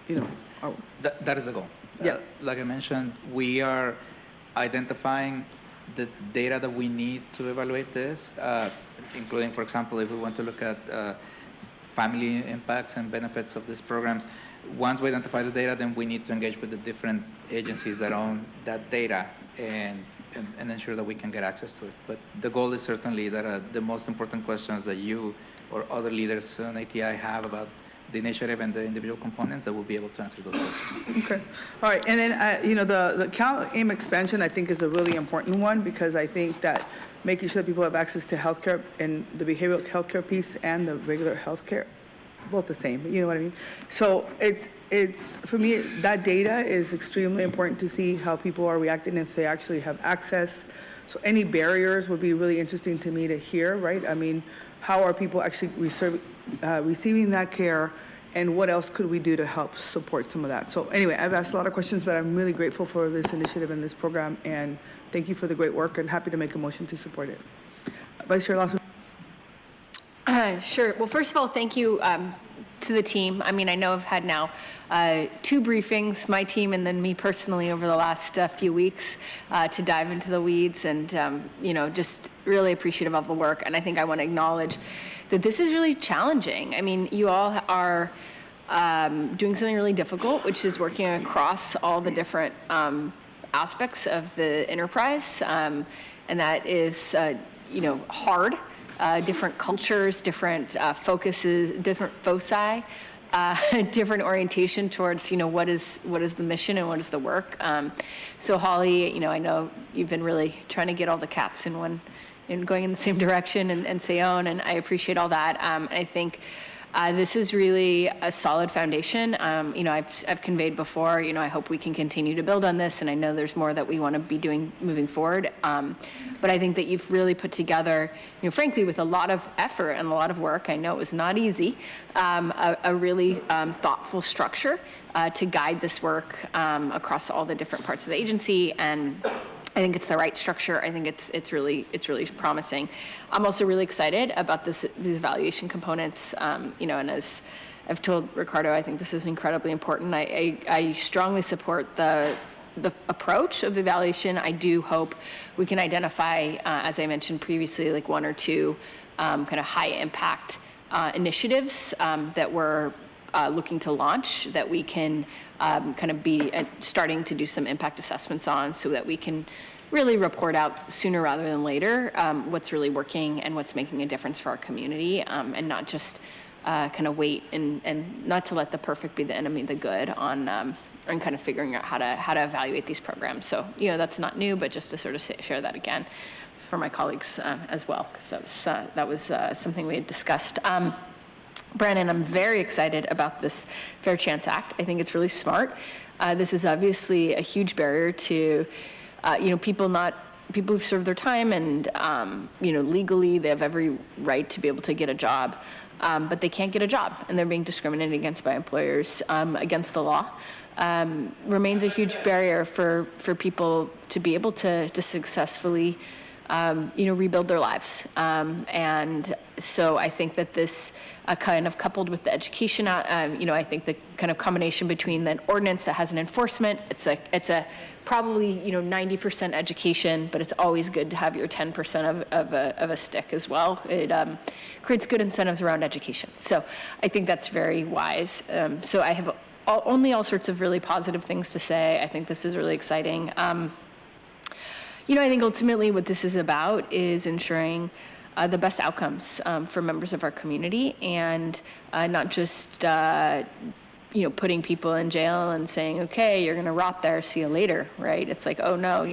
you know, are. That is the goal. Yeah. Like I mentioned, we are identifying the data that we need to evaluate this, including, for example, if we want to look at family impacts and benefits of these programs. Once we identify the data, then we need to engage with the different agencies that own that data and ensure that we can get access to it. But the goal is certainly that the most important questions that you or other leaders on ATI have about the initiative and the individual components, that we'll be able to answer those questions. Okay. All right. And then, you know, the count aim expansion, I think, is a really important one, because I think that making sure that people have access to healthcare and the behavioral healthcare piece and the regular healthcare, both the same, you know what I mean? So it's for me, that data is extremely important to see how people are reacting if they actually have access. So any barriers would be really interesting to me to hear, right? I mean, how are people actually receiving that care, and what else could we do to help support some of that? So anyway, I've asked a lot of questions, but I'm really grateful for this initiative and this program, and thank you for the great work, and happy to make a motion to support it. Vice Chair Lawson. Sure. Well, first of all, thank you to the team. I mean, I know I've had now 2 briefings, my team and then me personally, over the last few weeks to dive into the weeds, and you know, just really appreciative of the work. And I think I want to acknowledge that this is really challenging. I mean, you all are doing something really difficult, which is working across all the different aspects of the enterprise, and that is, you know, hard. Different cultures, different focuses, different foci, different orientation towards, you know, what is the mission and what is the work. So Holly, you know, I know you've been really trying to get all the cats in going in the same direction, and Seon, and I appreciate all that. And I think this is really a solid foundation. You know, I've conveyed before, you know, I hope we can continue to build on this, and I know there's more that we want to be doing moving forward. But I think that you've really put together, you know, frankly, with a lot of effort and a lot of work, I know it was not easy, a really thoughtful structure to guide this work across all the different parts of the agency. And I think it's the right structure. I think it's really promising. I'm also really excited about these evaluation components. You know, and as I've told Ricardo, I think this is incredibly important. I strongly support the approach of evaluation. I do hope we can identify, as I mentioned previously, like 1 or 2 kind of high impact initiatives that we're looking to launch, that we can kind of be starting to do some impact assessments on, so that we can really report out sooner rather than later what's really working and what's making a difference for our community, and not just kind of wait and not to let the perfect be the enemy of the good on kind of figuring out how to evaluate these programs. So, you know, that's not new, but just to sort of share that again for my colleagues as well, because that was something we had discussed. Brandon, I'm very excited about this Fair Chance Act. I think it's really smart. This is obviously a huge barrier to, people who've served their time and, legally they have every right to be able to get a job, but they can't get a job and they're being discriminated against by employers against the law. Remains a huge barrier for people to be able to successfully rebuild their lives. And so I think that this kind of coupled with the education, I think the kind of combination between the ordinance that has an enforcement, it's a probably 90% education, but it's always good to have your 10% of a stick as well. It creates good incentives around education. So I think that's very wise. So I have only all sorts of really positive things to say. I think this is really exciting. I think ultimately what this is about is ensuring the best outcomes for members of our community, and not just putting people in jail and saying, okay, you're going to rot there, see you later, right? It's like, oh no,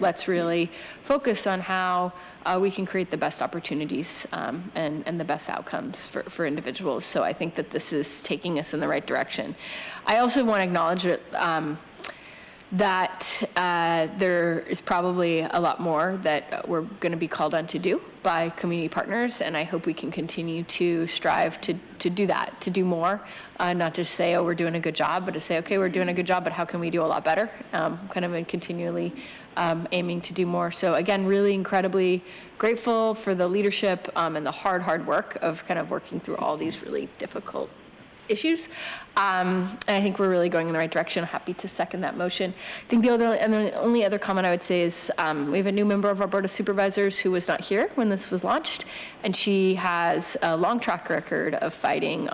let's really focus on how we can create the best opportunities and the best outcomes for individuals. So I think that this is taking us in the right direction. I also want to acknowledge that there is probably a lot more that we're going to be called on to do by community partners, and I hope we can continue to strive to do that, to do more, not just say, oh, we're doing a good job, but to say, okay, we're doing a good job, but how can we do a lot better, kind of continually aiming to do more. So again, really incredibly grateful for the leadership and the hard work of kind of working through all these really difficult issues. And I think we're really going in the right direction. I'm happy to second that motion. I think the only other comment I would say is we have a new member of our Board of Supervisors who was not here when this was launched, and she has a long track record of fighting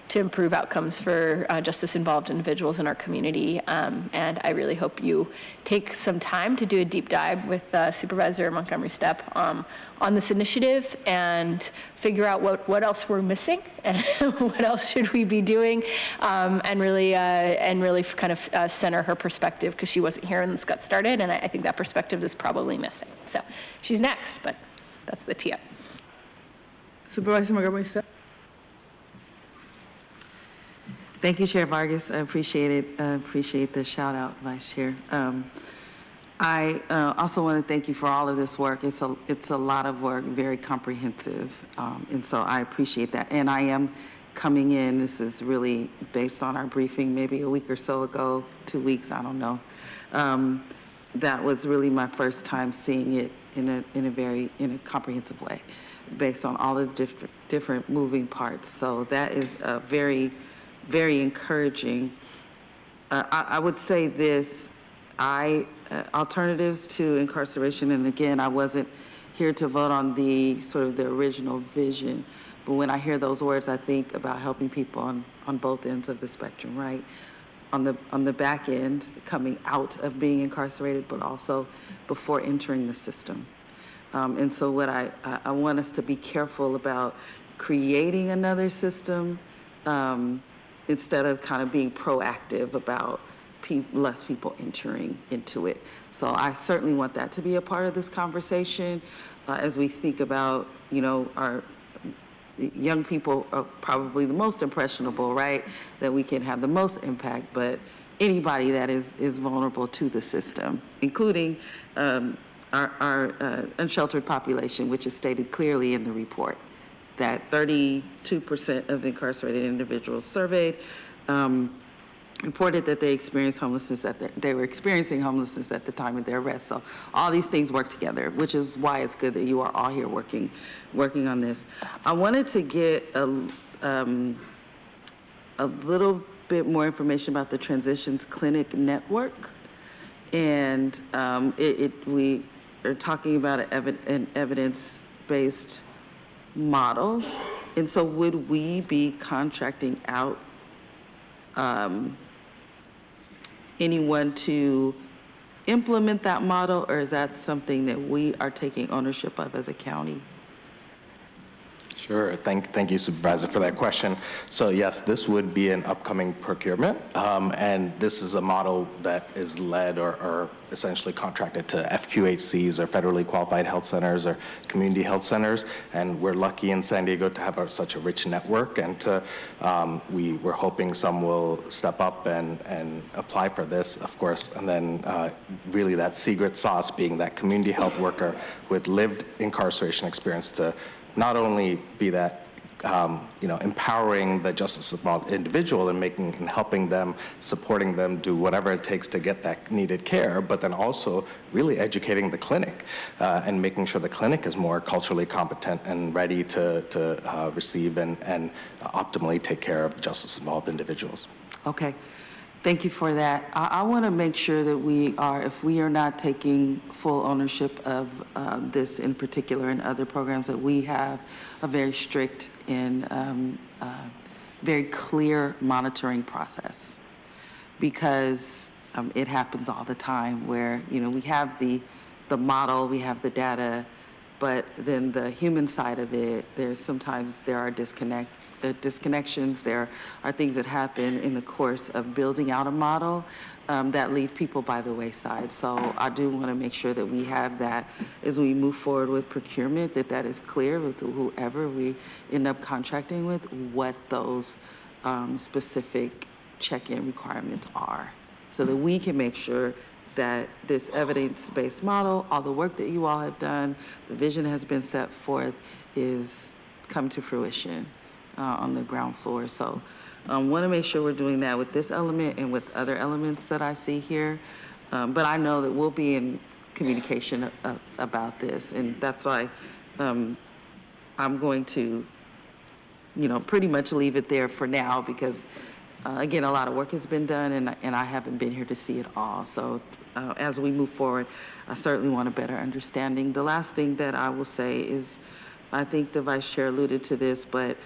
to improve outcomes for justice-involved individuals in our community. And I really hope you take some time to do a deep dive with Supervisor Montgomery Stepp on this initiative and figure out what else we're missing and what else should we be doing, and really kind of center her perspective, because she wasn't here when this got started, and I think that perspective is probably missing. So she's next, but that's the tee up. Supervisor Montgomery Stepp. Thank you, Chair Vargas. I appreciate it. I appreciate the shout out, Vice Chair. I also want to thank you for all of this work. It's a lot of work, very comprehensive, and so I appreciate that. And I am coming in. This is really based on our briefing, maybe a week or so ago, 2 weeks, I don't know. That was really my first time seeing it in a comprehensive way, based on all of the different moving parts. So that is very encouraging. I would say this, alternatives to incarceration, and again, I wasn't here to vote on the original vision, but when I hear those words, I think about helping people on both ends of the spectrum, right? On the back end, coming out of being incarcerated, but also before entering the system. And so what I want us to be careful about creating another system, instead of kind of being proactive about less people entering into it. So I certainly want that to be a part of this conversation as we think about, our young people are probably the most impressionable, right? That we can have the most impact, but anybody that is vulnerable to the system, including our unsheltered population, which is stated clearly in the report, that 32% of incarcerated individuals surveyed reported that they experienced homelessness, they were experiencing homelessness at the time of their arrest. So all these things work together, which is why it's good that you are all here working on this. I wanted to get a little bit more information about the Transitions Clinic Network. And we are talking about an evidence-based model. And so would we be contracting out anyone to implement that model, or is that something that we are taking ownership of as a county? Sure. Thank you, Supervisor, for that question. So yes, this would be an upcoming procurement, and this is a model that is led or essentially contracted to FQHCs or federally qualified health centers or community health centers. And we're lucky in San Diego to have such a rich network, and we're hoping some will step up and apply for this, of course. And then really that secret sauce being that community health worker with lived incarceration experience to not only be that, empowering the justice-involved individual and helping them, supporting them, do whatever it takes to get that needed care, but then also really educating the clinic and making sure the clinic is more culturally competent and ready to receive and optimally take care of justice-involved individuals. Okay. Thank you for that. I want to make sure that if we are not taking full ownership of this in particular and other programs, that we have a very strict and very clear monitoring process, because it happens all the time where, we have the model, we have the data, but then the human side of it, sometimes there are disconnections, there are things that happen in the course of building out a model that leave people by the wayside. So I do want to make sure that we have that as we move forward with procurement, that is clear with whoever we end up contracting with, what those specific check-in requirements are, so that we can make sure that this evidence-based model, all the work that you all have done, the vision has been set forth, is come to fruition on the ground floor. So I want to make sure we're doing that with this element and with other elements that I see here. But I know that we'll be in communication about this, and that's why I'm going to, pretty much leave it there for now, because again, a lot of work has been done, and I haven't been here to see it all. So as we move forward, I certainly want a better understanding. The last thing that I will say is, I think the Vice Chair alluded to this, but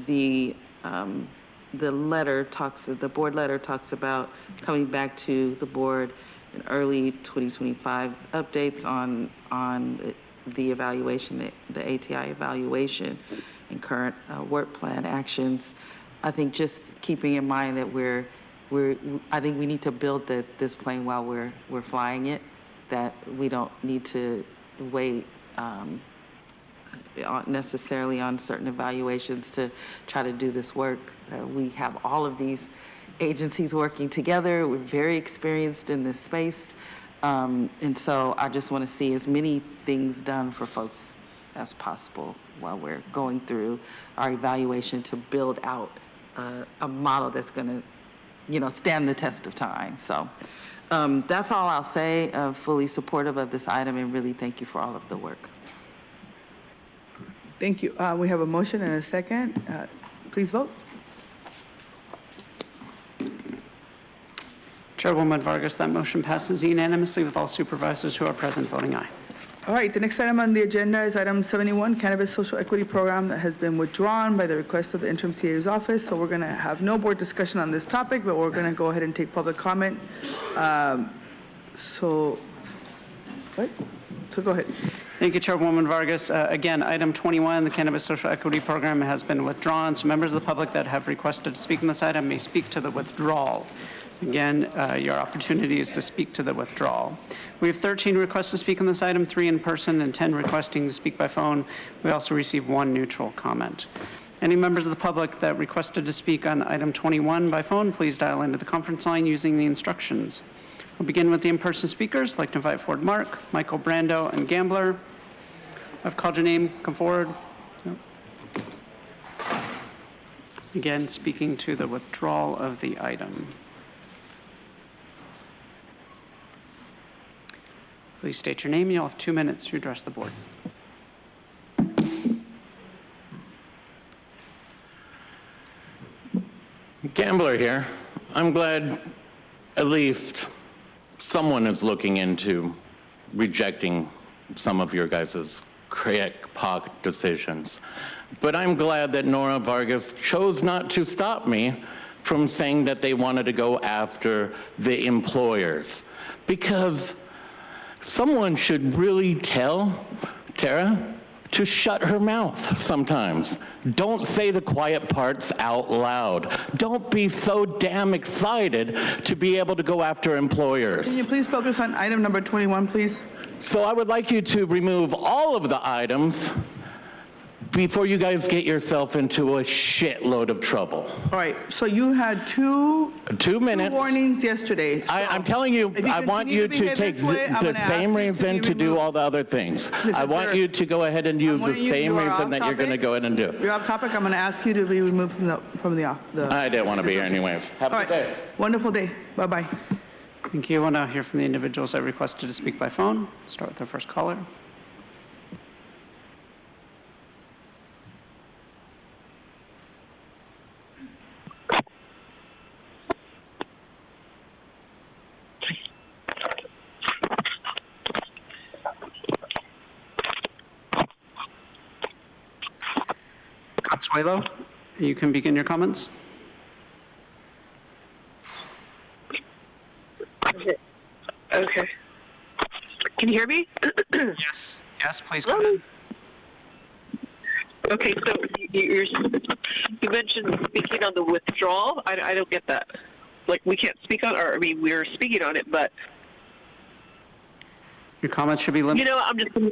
the board letter talks about coming back to the board in early 2025 updates on the evaluation, the ATI evaluation and current work plan actions. I think just keeping in mind that I think we need to build this plane while we're flying it, that we don't need to wait necessarily on certain evaluations to try to do this work. We have all of these agencies working together. We're very experienced in this space. And so I just want to see as many things done for folks as possible while we're going through our evaluation to build out a model that's going to, stand the test of time. So that's all I'll say. Fully supportive of this item, and really thank you for all of the work. Thank you. We have a motion and a second. Please vote. Chairwoman Vargas, that motion passes unanimously with all supervisors who are present voting aye. All right, the next item on the agenda is item 71, Cannabis Social Equity Program, that has been withdrawn by the request of the interim CA's office. So we're going to have no board discussion on this topic, but we're going to go ahead and take public comment. So go ahead. Thank you, Chairwoman Vargas. Again, item 21, the Cannabis Social Equity Program, has been withdrawn. So members of the public that have requested to speak on this item may speak to the withdrawal. Again, your opportunity is to speak to the withdrawal. We have 13 requests to speak on this item, 3 in person and 10 requesting to speak by phone. We also received 1 neutral comment. Any members of the public that requested to speak on item 21 by phone, please dial into the conference line using the instructions. We'll begin with the in-person speakers. I'd like to invite forward Mark, Michael Brando, and Gambler. I've called your name. Come forward. Again, speaking to the withdrawal of the item. Please state your name. You'll have 2 minutes to address the board. Gambler here. I'm glad at least someone is looking into rejecting some of your guys' crack pock decisions. But I'm glad that Nora Vargas chose not to stop me from saying that they wanted to go after the employers, because someone should really tell Tara to shut her mouth sometimes. Don't say the quiet parts out loud. Don't be so damn excited to be able to go after employers. Can you please focus on item number 21, please? So I would like you to remove all of the items before you guys get yourself into a shitload of trouble. All right, so you had two minutes. warnings yesterday. So I'm telling you, if I want continue you to behave take this way, I'm the gonna ask same you reason to do all the other things. I want you to go ahead and use the same reason that you're going to go ahead and do. You're off topic. I'm going to ask you to be removed from the I didn't want to be here anyways. Have a good day. Wonderful day. Bye-bye. Thank you. We'll now hear from the individuals that requested to speak by phone. Start with our first caller. Consuelo, you can begin your comments. Okay. Can you hear me? Yes. Yes, please go ahead. Okay, so you mentioned speaking on the withdrawal. I don't get that. Like, we can't speak on, or I mean, we're speaking on it, but Your comments should be limited. you know, I'm just gonna,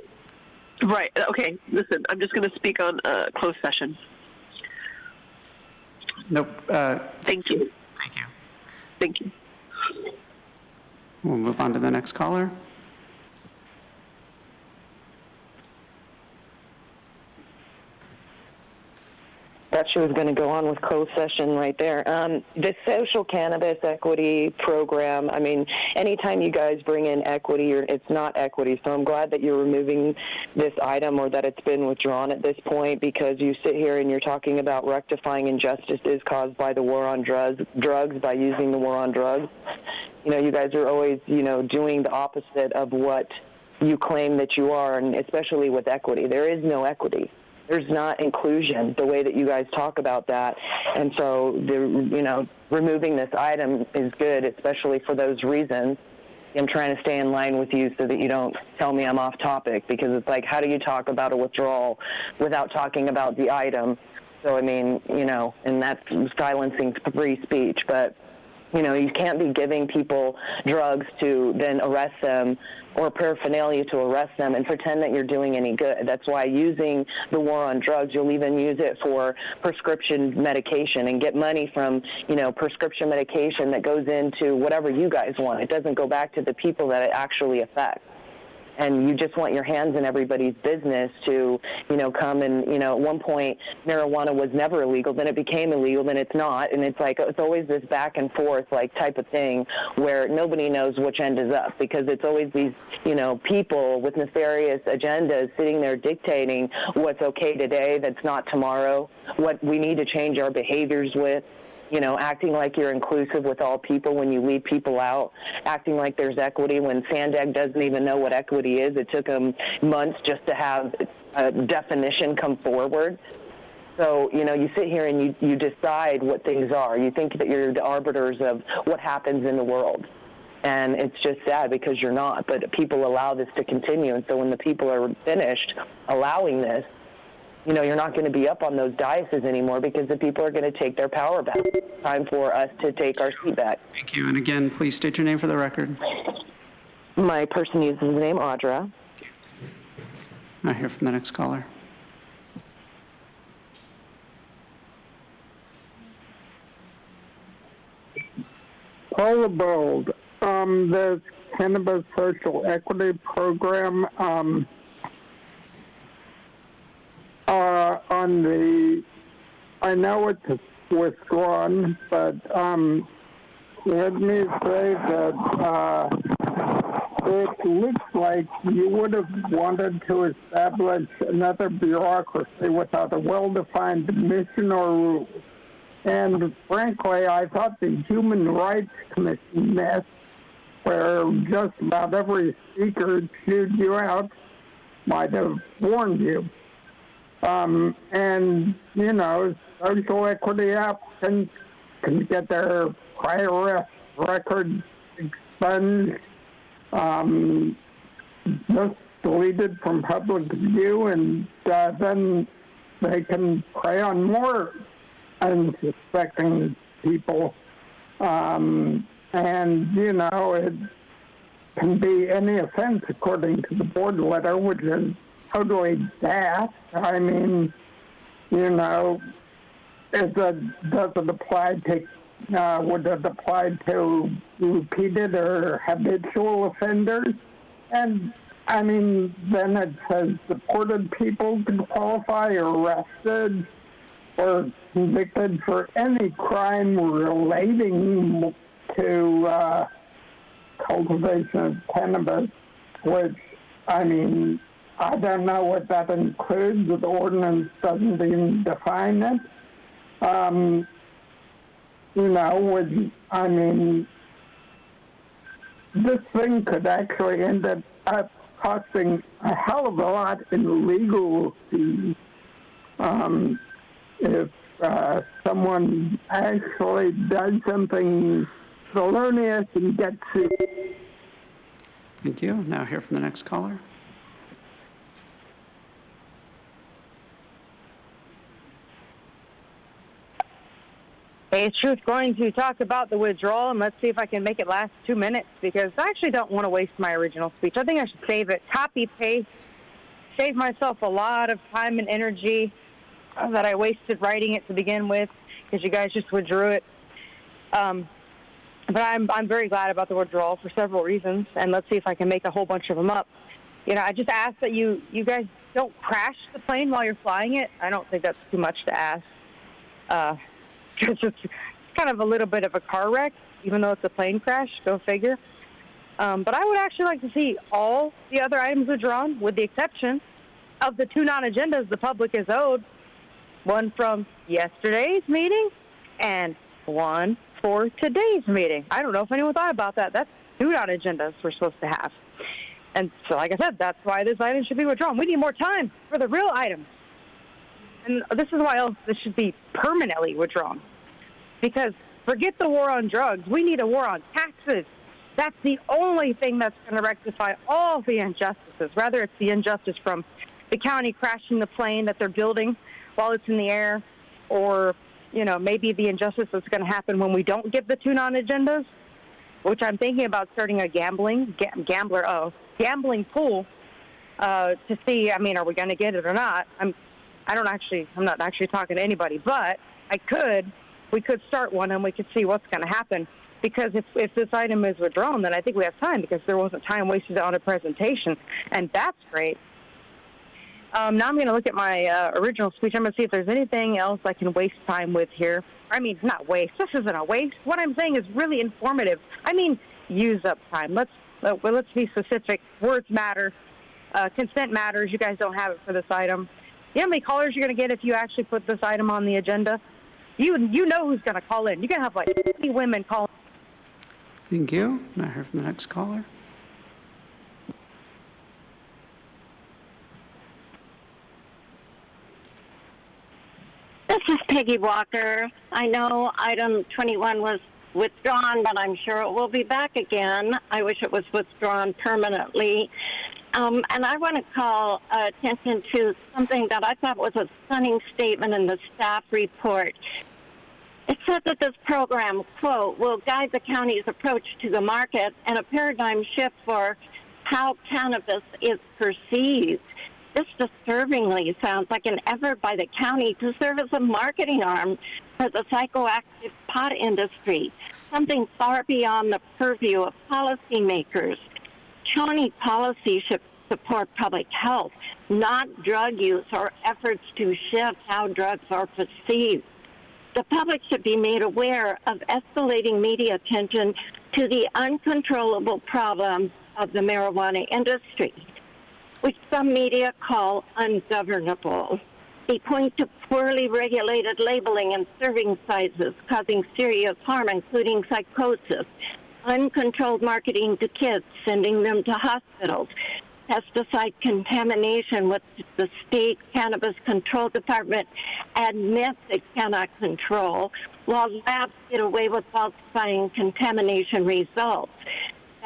right. Okay, listen, I'm just going to speak on closed session. Nope. Thank you. Thank you. Thank you. We'll move on to the next caller. Thought she was going to go on with closed session right there. The social cannabis equity program, I mean, anytime you guys bring in equity, it's not equity. So I'm glad that you're removing this item or that it's been withdrawn at this point, because you sit here and you're talking about rectifying injustices caused by the war on drugs by using the war on drugs. You know, you guys are always, you know, doing the opposite of what you claim that you are, and especially with equity. There is no equity. There's not inclusion the way that you guys talk about that. And so, you know, removing this item is good, especially for those reasons. I'm trying to stay in line with you so that you don't tell me I'm off topic, because it's like, how do you talk about a withdrawal without talking about the item? So, I mean, you know, and that's silencing free speech. But, you know, you can't be giving people drugs to then arrest them, or paraphernalia to arrest them, and pretend that you're doing any good. That's why using the war on drugs, you'll even use it for prescription medication and get money from, you know, prescription medication that goes into whatever you guys want. It doesn't go back to the people that it actually affects. And you just want your hands in everybody's business to, you know, come and, you know, at one point marijuana was never illegal, then it became illegal, then it's not. And it's like, it's always this back and forth like type of thing where nobody knows which end is up, because it's always these, you know, people with nefarious agendas sitting there dictating what's okay today that's not tomorrow, what we need to change our behaviors with. You know, acting like you're inclusive with all people when you leave people out, acting like there's equity when Sandag doesn't even know what equity is. It took them months just to have a definition come forward. So, you know, you sit here and you decide what things are. You think that you're the arbiters of what happens in the world. And it's just sad because you're not. But people allow this to continue. And so when the people are finished allowing this, you know, you're not going to be up on those dioceses anymore, because the people are going to take their power back. Time for us to take our seat back. Thank you. And again, please state your name for the record. My person uses the name Audra. I hear from the next caller. Paula Bold, the Cannabis Social Equity Program, on the, I know it's withdrawn, but let me say that it looks like you would have wanted to establish another bureaucracy without a well-defined mission or rules. And frankly, I thought the Human Rights Commission mess, where just about every speaker chewed you out, might have warned you. And, you know, social equity applicants can get their IRS records expunged just deleted from public view, and then they can prey on more unsuspecting people. And, you know, it can be any offense according to the board letter, which is totally daft. I mean, you know, does it apply to, would it apply to repeated or habitual offenders? And, I mean, then it says deported people can qualify, arrested or convicted for any crime relating to cultivation of cannabis, which, I mean, I don't know what that includes. The ordinance doesn't even define it. You know, which, I mean, this thing could actually end up costing a hell of a lot in legal fees if someone actually does something felonious and gets sued. Thank you. Now hear from the next caller. Hey, it's Truth going to talk about the withdrawal, and let's see if I can make it last 2 minutes, because I actually don't want to waste my original speech. I think I should save it, copy, paste, save myself a lot of time and energy that I wasted writing it to begin with, because you guys just withdrew it. But I'm very glad about the withdrawal for several reasons, and let's see if I can make a whole bunch of them up. You know, I just ask that you guys don't crash the plane while you're flying it. I don't think that's too much to ask. Because it's kind of a little bit of a car wreck, even though it's a plane crash, go figure. But I would actually like to see all the other items withdrawn, with the exception of the 2 non-agendas the public is owed, one from yesterday's meeting and one for today's meeting. I don't know if anyone thought about that. That's 2 non-agendas we're supposed to have. And so, like I said, that's why this item should be withdrawn. We need more time for the real items. And this is why this should be permanently withdrawn. Because forget the war on drugs. We need a war on taxes. That's the only thing that's going to rectify all the injustices. Whether it's the injustice from the county crashing the plane that they're building while it's in the air, or, you know, maybe the injustice that's going to happen when we don't get the 2 non-agendas, which I'm thinking about starting a gambling pool to see, I mean, are we going to get it or not? I'm not actually talking to anybody, but we could start one and we could see what's going to happen. Because if this item is withdrawn, then I think we have time, because there wasn't time wasted on a presentation, and that's great. Now I'm going to look at my original speech. I'm going to see if there's anything else I can waste time with here. I mean, not waste. This isn't a waste. What I'm saying is really informative. I mean, use up time. Let's be specific. Words matter. Consent matters. You guys don't have it for this item. You know how many callers you're going to get if you actually put this item on the agenda? You know who's going to call in. You're going to have like 50 women call. Thank you. Now hear from the next caller. This is Peggy Walker. I know item 21 was withdrawn, but I'm sure it will be back again. I wish it was withdrawn permanently. And I want to call attention to something that I thought was a stunning statement in the staff report. It said that this program, quote, will guide the county's approach to the market and a paradigm shift for how cannabis is perceived. This disturbingly sounds like an effort by the county to serve as a marketing arm for the psychoactive pot industry, something far beyond the purview of policymakers. County policy should support public health, not drug use or efforts to shift how drugs are perceived. The public should be made aware of escalating media attention to the uncontrollable problem of the marijuana industry, which some media call ungovernable. They point to poorly regulated labeling and serving sizes causing serious harm, including psychosis, uncontrolled marketing to kids, sending them to hospitals, pesticide contamination, which the state cannabis control department admits it cannot control, while labs get away with falsifying contamination results.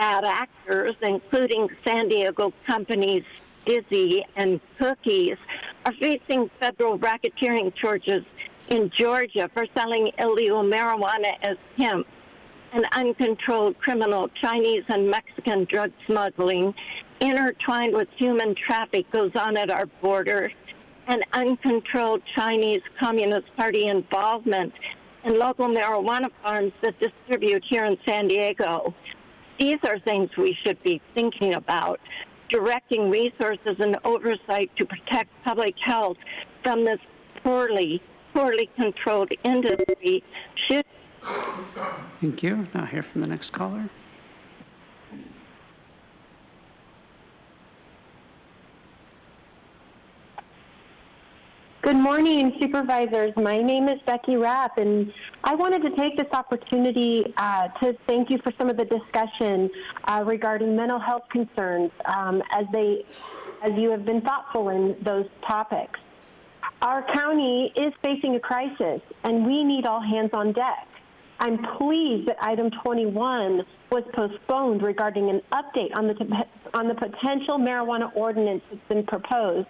bad actors, including San Diego companies Dizzy and Cookies, are facing federal racketeering charges in Georgia for selling illegal marijuana as hemp. And uncontrolled criminal Chinese and Mexican drug smuggling intertwined with human traffic goes on at our border, and uncontrolled Chinese Communist Party involvement in local marijuana farms that distribute here in San Diego. These are things we should be thinking about. Directing resources and oversight to protect public health from this poorly controlled industry should. Thank you. Now hear from the next caller. Good morning, Supervisors. My name is Becky Rapp, and I wanted to take this opportunity to thank you for some of the discussion regarding mental health concerns as you have been thoughtful in those topics. Our county is facing a crisis, and we need all hands on deck. I'm pleased that item 21 was postponed regarding an update on the potential marijuana ordinance that's been proposed.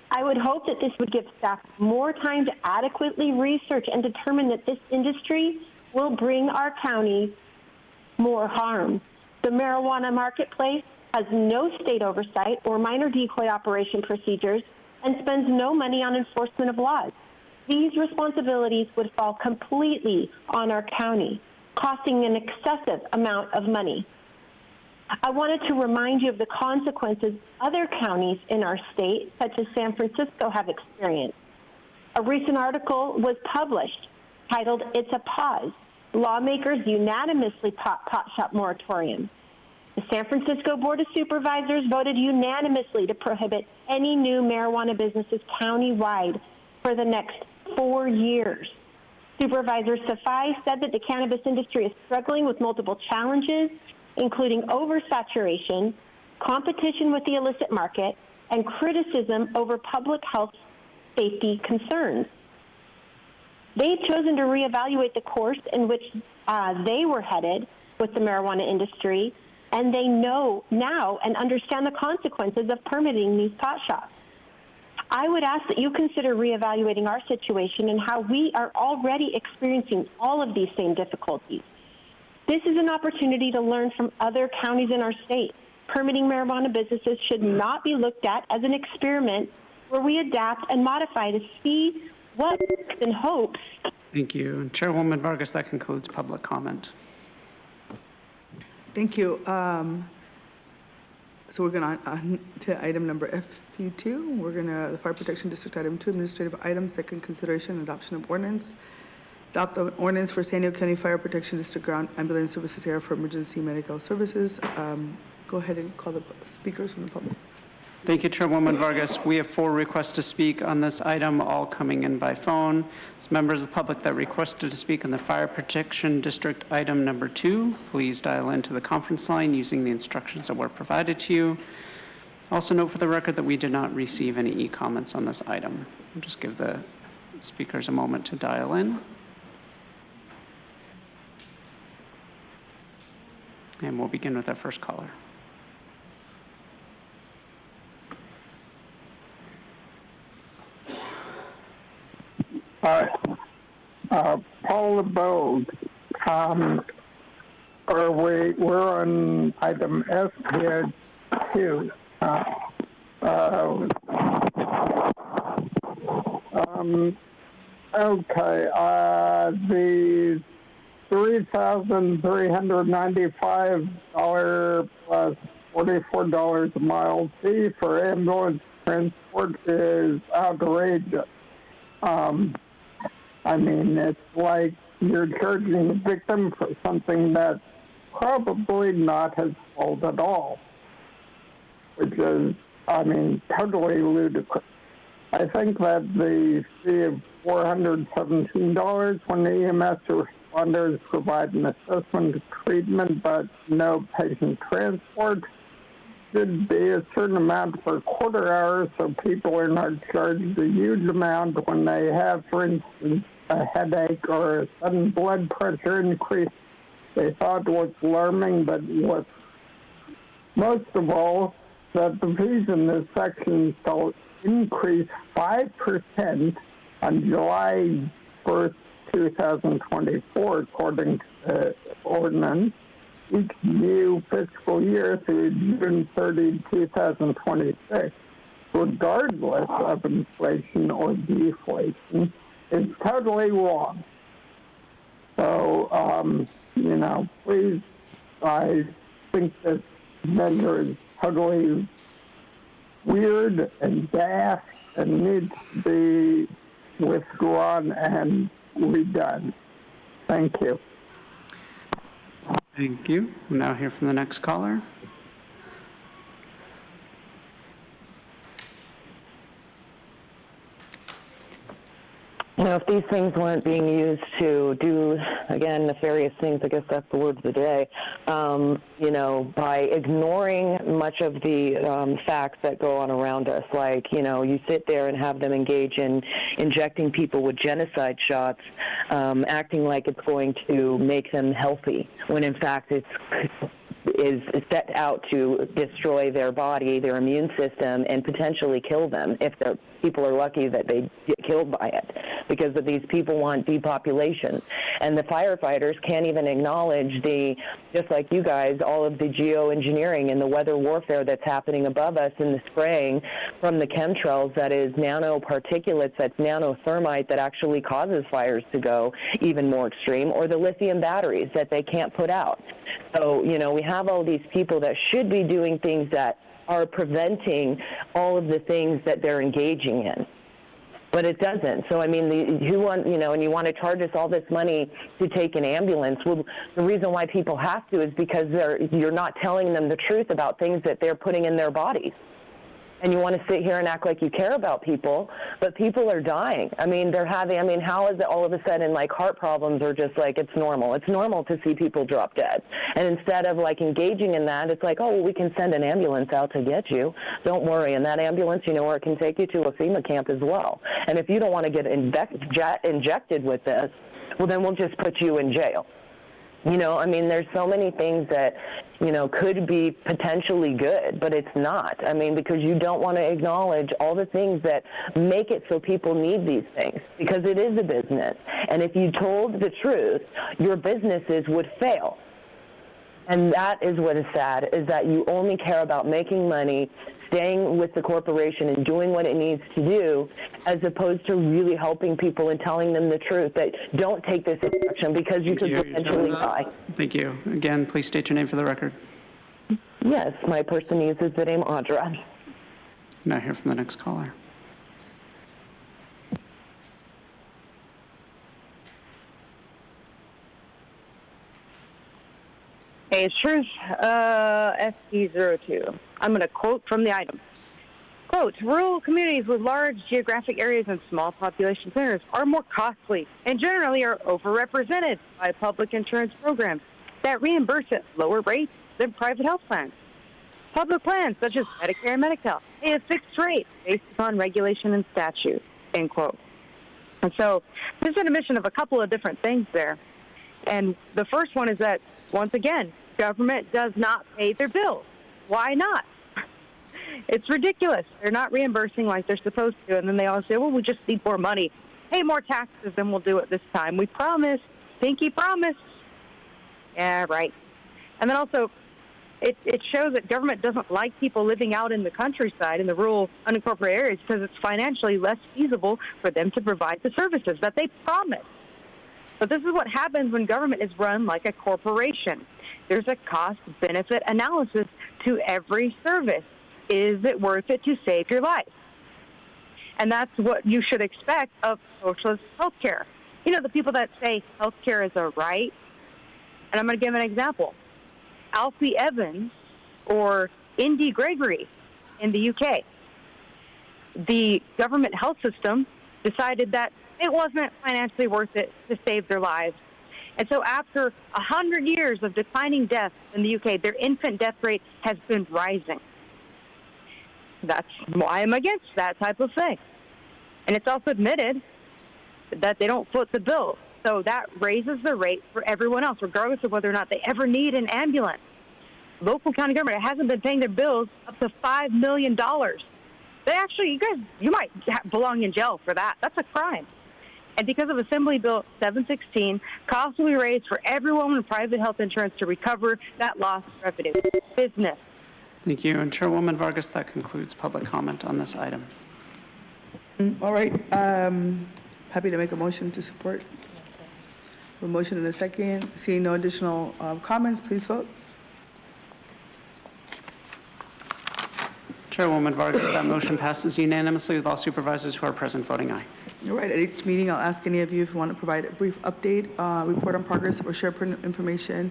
I would hope that this would give staff more time to adequately research and determine that this industry will bring our county more harm. The marijuana marketplace has no state oversight or minor decoy operation procedures and spends no money on enforcement of laws. These responsibilities would fall completely on our county, costing an excessive amount of money. I wanted to remind you of the consequences other counties in our state, such as San Francisco, have experienced. A recent article was published titled, "It's a Pause. Lawmakers Unanimously Pot Shop Moratorium." The San Francisco Board of Supervisors voted unanimously to prohibit any new marijuana businesses countywide for the next 4 years. Supervisor Safai said that the cannabis industry is struggling with multiple challenges, including oversaturation, competition with the illicit market, and criticism over public health safety concerns. They've chosen to reevaluate the course in which they were headed with the marijuana industry, and they know now and understand the consequences of permitting these pot shops. I would ask that you consider reevaluating our situation and how we are already experiencing all of these same difficulties. This is an opportunity to learn from other counties in our state. Permitting marijuana businesses should not be looked at as an experiment where we adapt and modify to see what works and hopes. Thank you. Chairwoman Vargas, that concludes public comment. Thank you. So we're going on to item number FP2. The Fire Protection District item 2, administrative items, second consideration and adoption of ordinance. Adopt an ordinance for San Diego County Fire Protection District Ground Ambulance Services Area for Emergency Medical Services. Go ahead and call the speakers from the public. Thank you, Chairwoman Vargas. We have 4 requests to speak on this item, all coming in by phone. As members of the public that requested to speak on the Fire Protection District item number 2, please dial into the conference line using the instructions that were provided to you. Also note for the record that we did not receive any e-comments on this item. I'll just give the speakers a moment to dial in. And we'll begin with our first caller. Paul LeBeau, we're on item FP2. Okay, the $3,395 plus $44 a mile fee for ambulance transport is outrageous. I mean, it's like you're charging the victim for something that's probably not his fault at all, which is, I mean, totally ludicrous. I think that the fee of $417 when the EMS responders provide an assessment of treatment but no patient transport should be a certain amount per quarter hour so people are not charged a huge amount when they have, for instance, a headache or a sudden blood pressure increase they thought was alarming but was most of all, that the fees in this section shall increase 5% on July 1st, 2024, according to ordinance, each new fiscal year through June 30, 2026, regardless of inflation or deflation, is totally wrong. So, please, I think this measure is totally weird and daft and needs to be withdrawn and redone. Thank you. Thank you. We'll now hear from the next caller. If these things weren't being used to do, again, nefarious things, I guess that's the word of the day, by ignoring much of the facts that go on around us, like, you sit there and have them engage in injecting people with genocide shots, acting like it's going to make them healthy, when in fact is set out to destroy their body, their immune system, and potentially kill them if the people are lucky that they get killed by it, because of these people want depopulation. And the firefighters can't even acknowledge just like you guys, all of the geoengineering and the weather warfare that's happening above us in the spraying from the chemtrails that is nanoparticulates, that's nanothermite that actually causes fires to go even more extreme, or the lithium batteries that they can't put out. So, we have all these people that should be doing things that are preventing all of the things that they're engaging in. But it doesn't. So, and you want to charge us all this money to take an ambulance. Well, the reason why people have to is because you're not telling them the truth about things that they're putting in their bodies. And you want to sit here and act like you care about people, but people are dying. How is it all of a sudden like heart problems are just like it's normal? It's normal to see people drop dead. And instead of like engaging in that, it's like, oh, well, we can send an ambulance out to get you. Don't worry. And that ambulance, where it can take you to a FEMA camp as well. And if you don't want to get injected with this, well, then we'll just put you in jail. There's so many things that, could be potentially good, but it's not. Because you don't want to acknowledge all the things that make it so people need these things, because it is a business. And if you told the truth, your businesses would fail. And that is what is sad, is that you only care about making money, staying with the corporation and doing what it needs to do, as opposed to really helping people and telling them the truth that don't take this injection because you could potentially die. Thank you. Again, please state your name for the record. Yes, my person uses the name Audra. Now hear from the next caller. Hey, it's Truth, SP02. I'm going to quote from the item. Quote, rural communities with large geographic areas and small population centers are more costly and generally are overrepresented by public insurance programs that reimburse at lower rates than private health plans. Public plans such as Medicare and Medi-Cal pay a fixed rate based upon regulation and statute, end quote. And so there's an admission of a couple of different things there. And the first one is that, once again, government does not pay their bills. Why not? It's ridiculous. They're not reimbursing like they're supposed to. And then they all say, well, we just need more money. Pay more taxes and we'll do it this time. We promise. Pinky promise. Yeah, right. And then also, it shows that government doesn't like people living out in the countryside, in the rural, unincorporated areas, because it's financially less feasible for them to provide the services that they promise. But this is what happens when government is run like a corporation. There's a cost-benefit analysis to every service. Is it worth it to save your life? And that's what you should expect of socialist healthcare. The people that say healthcare is a right, and I'm going to give an example. Alfie Evans or Indy Gregory in the UK. The government health system decided that it wasn't financially worth it to save their lives. And so after 100 years of declining deaths in the UK, their infant death rate has been rising. That's why I'm against that type of thing. And it's also admitted that they don't foot the bill. So that raises the rate for everyone else, regardless of whether or not they ever need an ambulance. local county government hasn't been paying their bills up to $5 million. They actually, you might belong in jail for that. That's a crime. And because of Assembly Bill 716, costs will be raised for everyone with private health insurance to recover that lost revenue. Business. Thank you. And Chairwoman Vargas, that concludes public comment on this item. All right. Happy to make a motion to support. A motion in a second. Seeing no additional comments, please vote. Chairwoman Vargas, that motion passes unanimously with all supervisors who are present voting aye. All right. At each meeting, I'll ask any of you if you want to provide a brief update, report on progress, or share information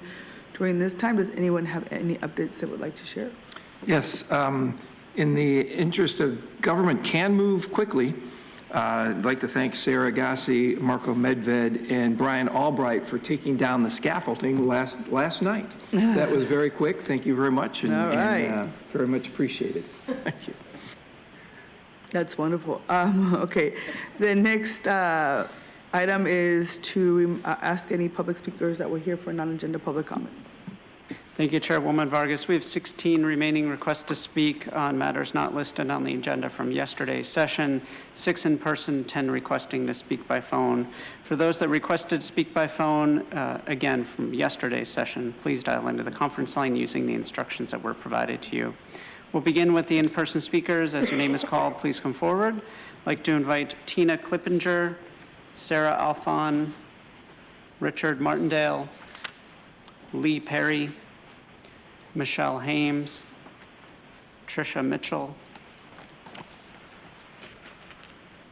during this time. Does anyone have any updates they would like to share? Yes. In the interest of government can move quickly, I'd like to thank Sarah Agassi, Marco Medved, and Brian Albright for taking down the scaffolding last night. That was very quick. Thank you very much, and, all right. and very much appreciated. Thank you. That's wonderful. Okay. The next item is to ask any public speakers that were here for non-agenda public comment. Thank you, Chairwoman Vargas. We have 16 remaining requests to speak on matters not listed on the agenda from yesterday's session, 6 in person, 10 requesting to speak by phone. For those that requested to speak by phone, again, from yesterday's session, please dial into the conference line using the instructions that were provided to you. We'll begin with the in-person speakers. As your name is called, please come forward. I'd like to invite Tina Klippinger, Sarah Alfon, Richard Martindale, Lee Perry, Michelle Hames, Tricia Mitchell.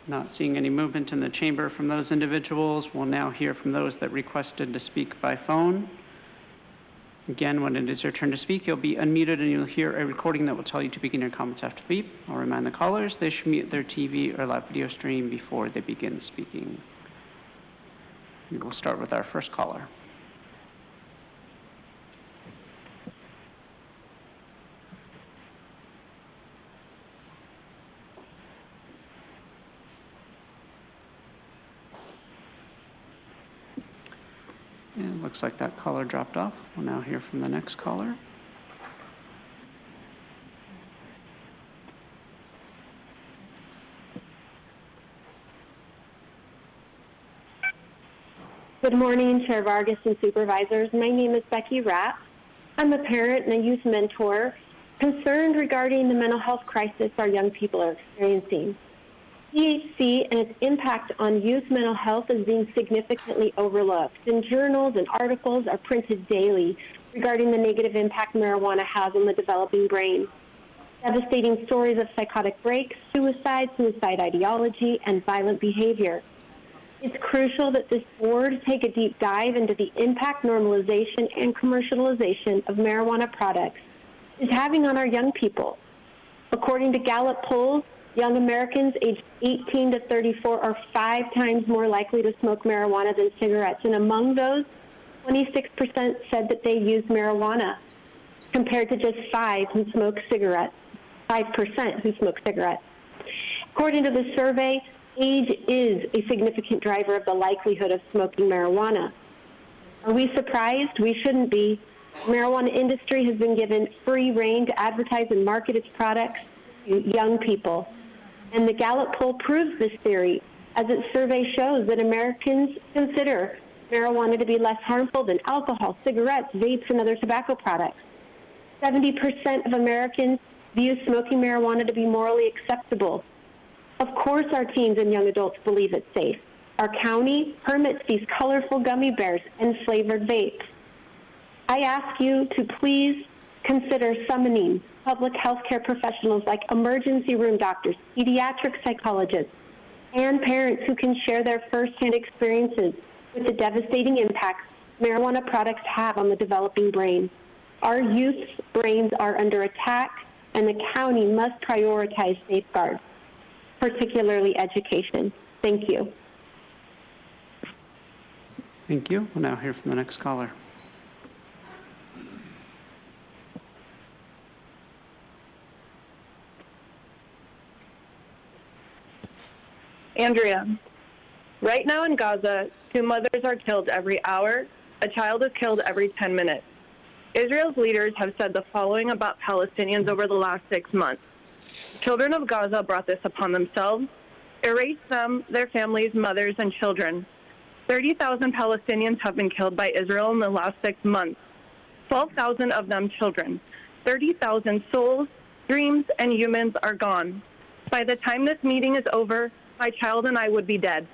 Not seeing any movement in the chamber from those individuals. We'll now hear from those that requested to speak by phone. Again, when it is your turn to speak, you'll be unmuted and you'll hear a recording that will tell you to begin your comments after the beep. I'll remind the callers they should mute their TV or live video stream before they begin speaking. We will start with our first caller. It looks like that caller dropped off. We'll now hear from the next caller. Good morning, Chair Vargas and supervisors. My name is Becky Rapp. I'm a parent and a youth mentor concerned regarding the mental health crisis our young people are experiencing. THC and its impact on youth mental health is being significantly overlooked, and journals and articles are printed daily regarding the negative impact marijuana has on the developing brain. Devastating stories of psychotic breaks, suicide ideology, and violent behavior. It's crucial that this board take a deep dive into the impact normalization and commercialization of marijuana products is having on our young people. According to Gallup polls, young Americans aged 18 to 34 are 5 times more likely to smoke marijuana than cigarettes. And among those, 26% said that they use marijuana, compared to just 5% who smoke cigarettes. According to the survey, age is a significant driver of the likelihood of smoking marijuana. Are we surprised? We shouldn't be. The marijuana industry has been given free rein to advertise and market its products to young people. And the Gallup poll proves this theory, as its survey shows that Americans consider marijuana to be less harmful than alcohol, cigarettes, vapes, and other tobacco products. 70% of Americans view smoking marijuana to be morally acceptable. Of course our teens and young adults believe it's safe. Our county permits these colorful gummy bears and flavored vapes. I ask you to please consider summoning public health care professionals like emergency room doctors, pediatric psychologists, and parents who can share their firsthand experiences with the devastating impacts marijuana products have on the developing brain. Our youth's brains are under attack, and the county must prioritize safeguards, particularly education. Thank you. Thank you. We'll now hear from the next caller. Andrea, right now in Gaza, 2 mothers are killed every hour. A child is killed every 10 minutes. Israel's leaders have said the following about Palestinians over the last 6 months. Children of Gaza brought this upon themselves, erased them, their families, mothers, and children. 30,000 Palestinians have been killed by Israel in the last 6 months, 12,000 of them children. 30,000 souls, dreams, and humans are gone. By the time this meeting is over, my child and I would be dead.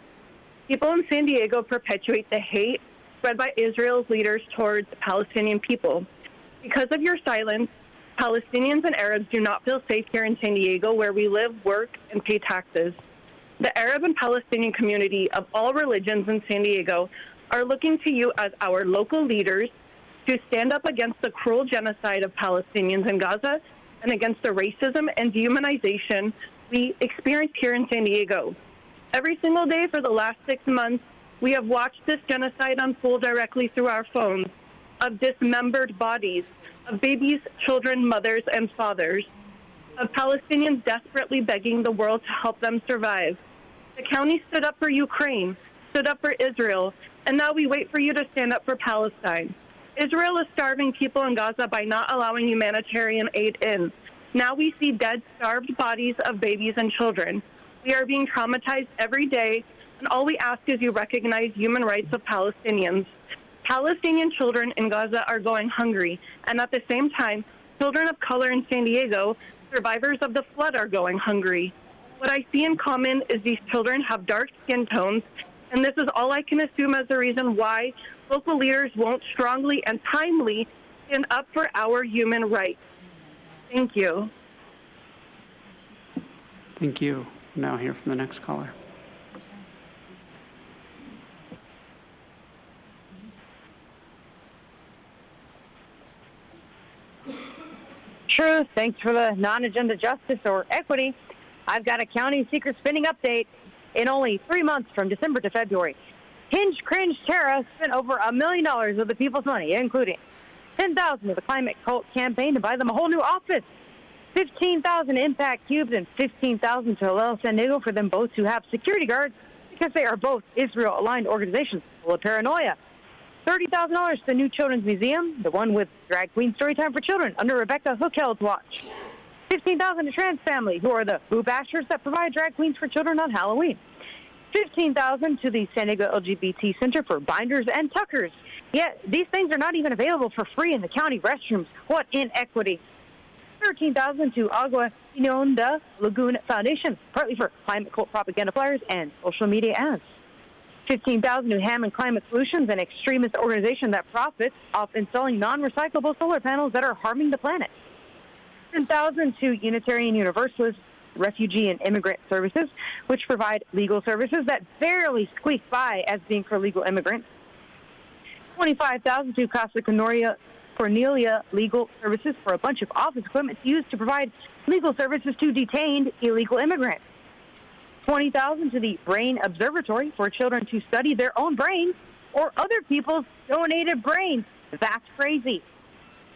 People in San Diego perpetuate the hate spread by Israel's leaders towards the Palestinian people. Because of your silence, Palestinians and Arabs do not feel safe here in San Diego, where we live, work, and pay taxes. The Arab and Palestinian community of all religions in San Diego are looking to you as our local leaders to stand up against the cruel genocide of Palestinians in Gaza and against the racism and dehumanization we experience here in San Diego. Every single day for the last 6 months, we have watched this genocide unfold directly through our phones, of dismembered bodies, of babies, children, mothers, and fathers, of Palestinians desperately begging the world to help them survive. The county stood up for Ukraine, stood up for Israel, and now we wait for you to stand up for Palestine. Israel is starving people in Gaza by not allowing humanitarian aid in. Now we see dead, starved bodies of babies and children. We are being traumatized every day, and all we ask is you recognize human rights of Palestinians. Palestinian children in Gaza are going hungry, and at the same time, children of color in San Diego, survivors of the flood, are going hungry. What I see in common is these children have dark skin tones, and this is all I can assume as the reason why local leaders won't strongly and timely stand up for our human rights. Thank you. Thank you. Now hear from the next caller. Truth. Thanks for the non-agenda justice or equity. I've got a county secret spending update. In only 3 months from December to February, Hinge Cringe Terra spent over $1 million of the people's money, including $10,000 to the Climate Cult campaign to buy them a whole new office, $15,000 Impact Cubes, and $15,000 to allow San Diego for them both to have security guards because they are both Israel-aligned organizations full of paranoia. $30,000 to the new Children's Museum, the one with Drag Queen Storytime for Children under Rebecca Hookeld's watch. $15,000 to Trans Family, who are the boo bashers that provide drag queens for children on Halloween. $15,000 to the San Diego LGBT Center for Binders and Tuckers. Yet these things are not even available for free in the county restrooms. What inequity! $13,000 to Agua Inonda Lagoon Foundation, partly for climate cult propaganda flyers and social media ads. $15,000 to Hammond Climate Solutions, an extremist organization that profits off installing non-recyclable solar panels that are harming the planet. $10,000 to Unitarian Universalist Refugee and Immigrant Services, which provide legal services that barely squeak by as being for legal immigrants. $25,000 to Casa Cornelia Legal Services for a bunch of office equipment used to provide legal services to detained illegal immigrants. $20,000 to the Brain Observatory for children to study their own brains or other people's donated brains. That's crazy.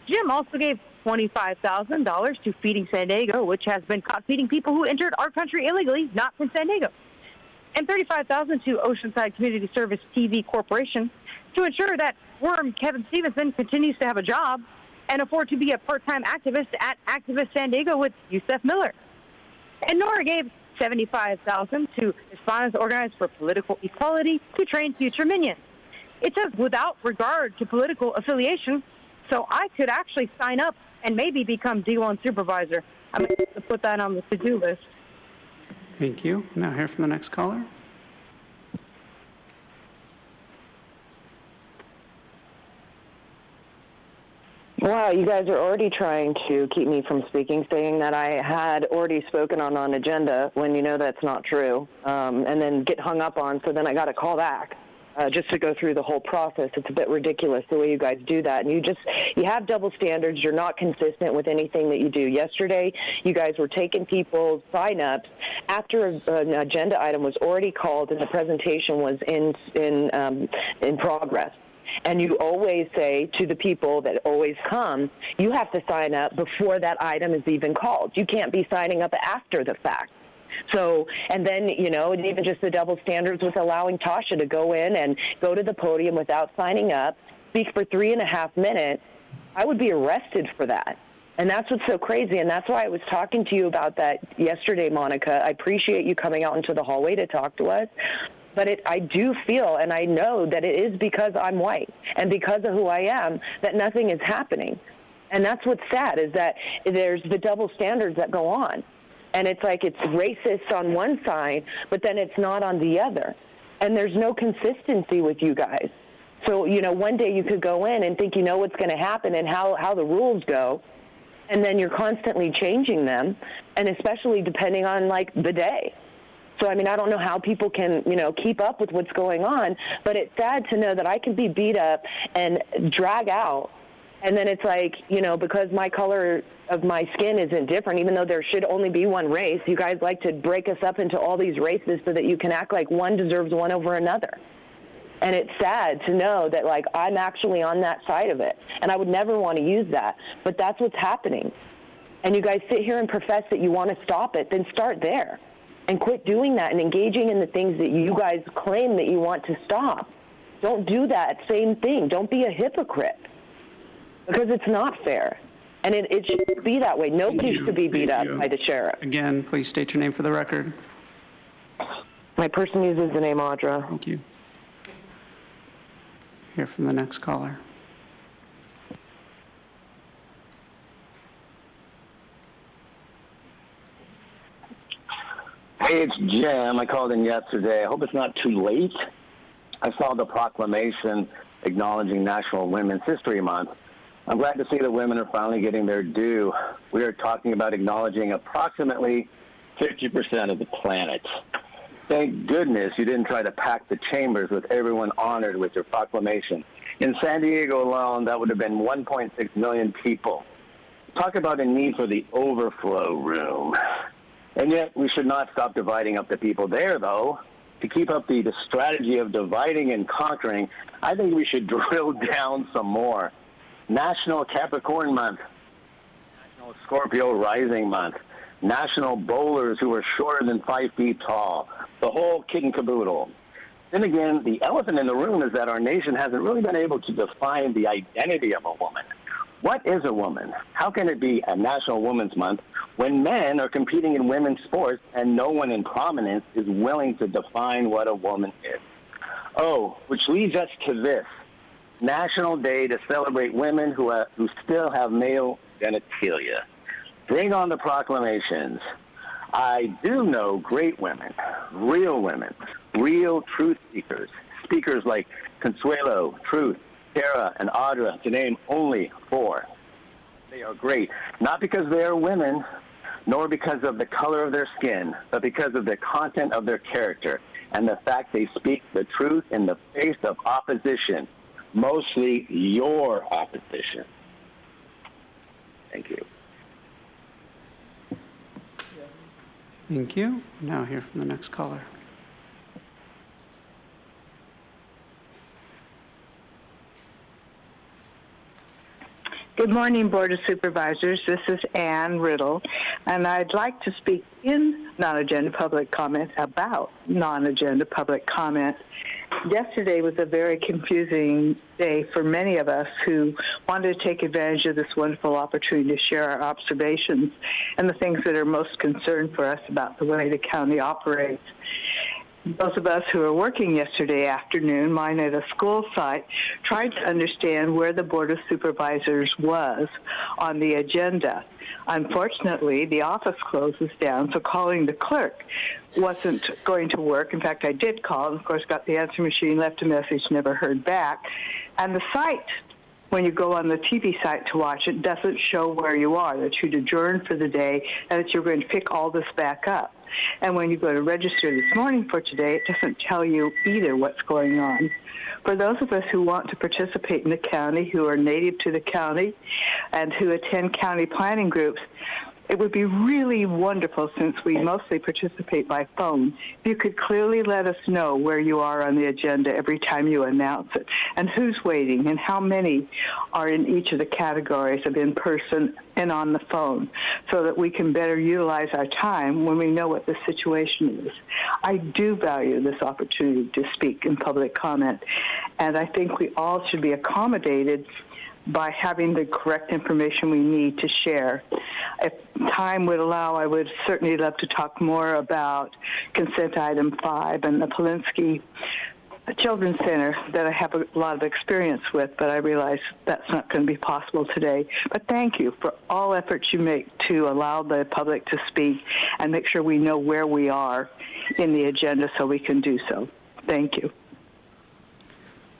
Jim also gave $25,000 to Feeding San Diego, which has been caught feeding people who entered our country illegally, not from San Diego. And $35,000 to Oceanside Community Service TV Corporation to ensure that worm Kevin Stevenson continues to have a job and afford to be a part-time activist at Activist San Diego with Yusef Miller. And Nora gave $75,000 to Hispanos Organized for Political Equality to train future minions. It says without regard to political affiliation, so I could actually sign up and maybe become D1 supervisor. I'm going to put that on the to-do list. Thank you. Now hear from the next caller. Wow, you guys are already trying to keep me from speaking, saying that I had already spoken on agenda when you know that's not true, and then get hung up on, so then I got to call back. Just to go through the whole process. It's a bit ridiculous the way you guys do that. And you have double standards. You're not consistent with anything that you do. Yesterday, you guys were taking people's sign-ups after an agenda item was already called and the presentation was in progress. And you always say to the people that always come, you have to sign up before that item is even called. You can't be signing up after the fact. So, and then, and even just the double standards with allowing Tasha to go in and go to the podium without signing up, speak for 3.5 minutes, I would be arrested for that. And that's what's so crazy, and that's why I was talking to you about that yesterday, Monica. I appreciate you coming out into the hallway to talk to us, but I do feel, and I know that it is because I'm white and because of who I am, that nothing is happening. And that's what's sad, is that there's the double standards that go on. And it's like it's racist on one side, but then it's not on the other. And there's no consistency with you guys. So, you know, one day you could go in and think you know what's going to happen and how the rules go, and then you're constantly changing them, and especially depending on, like, the day. So, I mean, I don't know how people can, you know, keep up with what's going on, but it's sad to know that I can be beat up and drag out, and then it's like, you know, because my color of my skin isn't different, even though there should only be one race, you guys like to break us up into all these races so that you can act like one deserves one over another. And it's sad to know that, like, I'm actually on that side of it. And I would never want to use that. But that's what's happening. And you guys sit here and profess that you want to stop it, then start there. And quit doing that and engaging in the things that you guys claim that you want to stop. Don't do that same thing. Don't be a hypocrite. Because it's not fair. And it should be that way. Nobody should be beat up by the sheriff. Again, please state your name for the record. My person uses the name Audra. Thank you. Hear from the next caller. Hey, it's Jim. I called in yesterday. I hope it's not too late. I saw the proclamation acknowledging National Women's History Month. I'm glad to see that women are finally getting their due. We are talking about acknowledging approximately 50% of the planet. Thank goodness you didn't try to pack the chambers with everyone honored with your proclamation. In San Diego alone, that would have been 1.6 million people. Talk about a need for the overflow room. And yet, we should not stop dividing up the people there, though. To keep up the strategy of dividing and conquering, I think we should drill down some more. National Capricorn Month, National Scorpio Rising Month, National Bowlers who are shorter than 5 feet tall, the whole kit and caboodle. Then again, the elephant in the room is that our nation hasn't really been able to define the identity of a woman. What is a woman? How can it be a National Women's Month when men are competing in women's sports and no one in prominence is willing to define what a woman is? Oh, which leads us to this. National Day to celebrate women who still have male genitalia. Bring on the proclamations. I do know great women, real truth speakers. Speakers like Consuelo, Truth, Sarah, and Audra, to name only 4. They are great, not because they are women, nor because of the color of their skin, but because of the content of their character and the fact they speak the truth in the face of opposition. Mostly your opposition. Thank you. Thank you. Now hear from the next caller. Good morning, Board of Supervisors. This is Ann Riddle, and I'd like to speak in non-agenda public comment about non-agenda public comment. Yesterday was a very confusing day for many of us who wanted to take advantage of this wonderful opportunity to share our observations and the things that are most concerned for us about the way the county operates. Those of us who were working yesterday afternoon, mine at a school site, tried to understand where the Board of Supervisors was on the agenda. Unfortunately, the office closes down, so calling the clerk wasn't going to work. In fact, I did call, and of course got the answer machine, left a message, never heard back. And the site, when you go on the TV site to watch it, doesn't show where you are, that you'd adjourned for the day and that you're going to pick all this back up. And when you go to register this morning for today, it doesn't tell you either what's going on. For those of us who want to participate in the county, who are native to the county, and who attend county planning groups, it would be really wonderful, since we mostly participate by phone, if you could clearly let us know where you are on the agenda every time you announce it, and who's waiting, and how many are in each of the categories of in-person and on the phone, so that we can better utilize our time when we know what the situation is. I do value this opportunity to speak in public comment, and I think we all should be accommodated by having the correct information we need to share. If time would allow, I would certainly love to talk more about consent item 5 and the Polinsky Children's Center that I have a lot of experience with, but I realize that's not going to be possible today. But thank you for all efforts you make to allow the public to speak and make sure we know where we are in the agenda so we can do so. Thank you.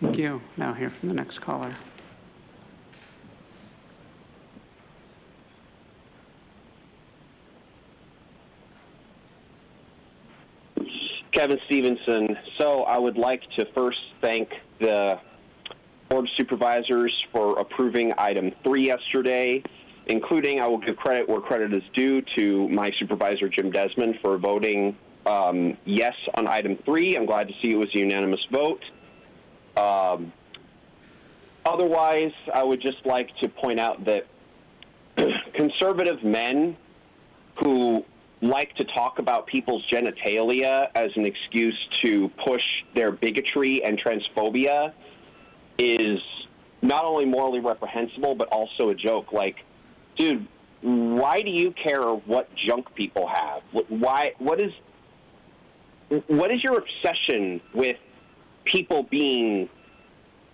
Thank you. Now hear from the next caller. Kevin Stevenson. So I would like to first thank the Board of Supervisors for approving item 3 yesterday, including, I will give credit where credit is due to my supervisor, Jim Desmond, for voting yes on item 3. I'm glad to see it was a unanimous vote. Otherwise, I would just like to point out that conservative men who like to talk about people's genitalia as an excuse to push their bigotry and transphobia is not only morally reprehensible, but also a joke. Like, dude, why do you care what junk people have? What is your obsession with people being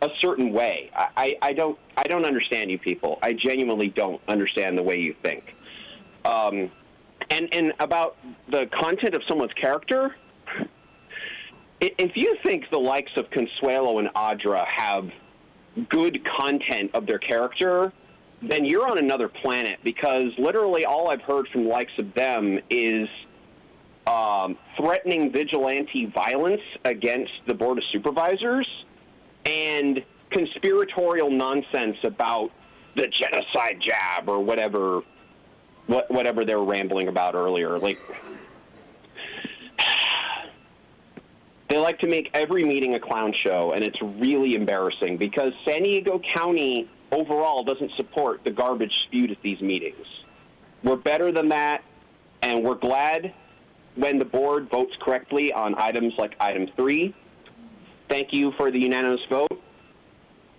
a certain way? I don't understand you people. I genuinely don't understand the way you think. And about the content of someone's character, if you think the likes of Consuelo and Audra have good content of their character, then you're on another planet, because literally all I've heard from the likes of them is threatening vigilante violence against the Board of Supervisors and conspiratorial nonsense about the genocide jab or whatever they were rambling about earlier. Like, they like to make every meeting a clown show, and it's really embarrassing because San Diego County overall doesn't support the garbage spewed at these meetings. We're better than that, and we're glad when the board votes correctly on items like item 3. Thank you for the unanimous vote,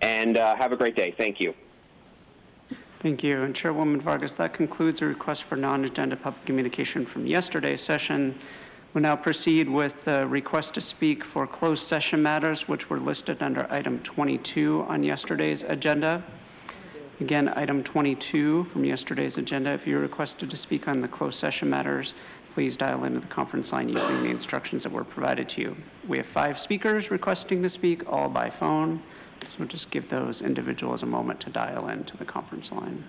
and have a great day. Thank you. Thank you. And Chairwoman Vargas, that concludes a request for non-agenda public communication from yesterday's session. We'll now proceed with the request to speak for closed session matters, which were listed under item 22 on yesterday's agenda. Again, item 22 from yesterday's agenda. If you're requested to speak on the closed session matters, please dial into the conference line using the instructions that were provided to you. We have 5 speakers requesting to speak, all by phone. So just give those individuals a moment to dial into the conference line.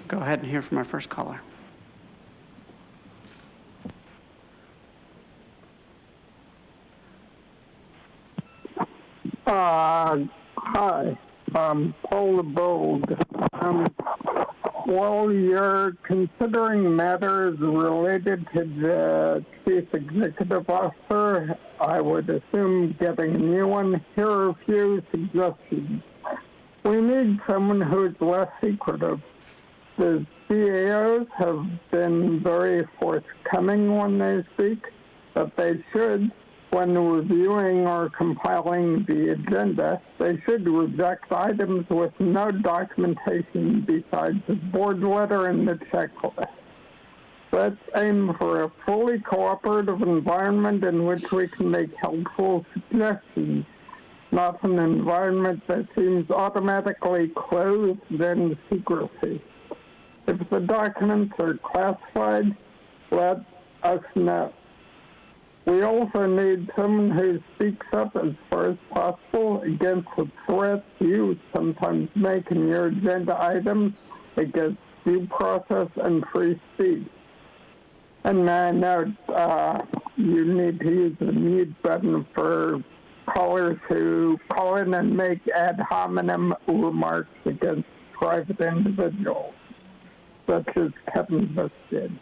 Go ahead and hear from our first caller. Hi, Paul LeBold. Well, you're considering matters related to the Chief Executive Officer. I would assume getting a new one. Here are a few suggestions. We need someone who's less secretive. The CAOs have been very forthcoming when they speak, but they should, when reviewing or compiling the agenda, they should reject items with no documentation besides the board letter and the checklist. Let's aim for a fully cooperative environment in which we can make helpful suggestions, not an environment that seems automatically closed in secrecy. If the documents are classified, let us know. We also need someone who speaks up as far as possible against the threats you sometimes make in your agenda items against due process and free speech. And I note you need to use the mute button for callers who call in and make ad hominem remarks against private individuals. such as Kevin just did.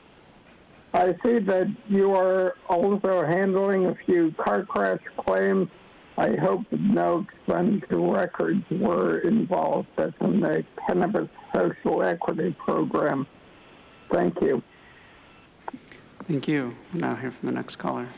I see that you are also handling a few car crash claims. I hope no expensive records were involved. That's in the Cannabis Social Equity Program. Thank you. Thank you. We'll now hear from the next caller.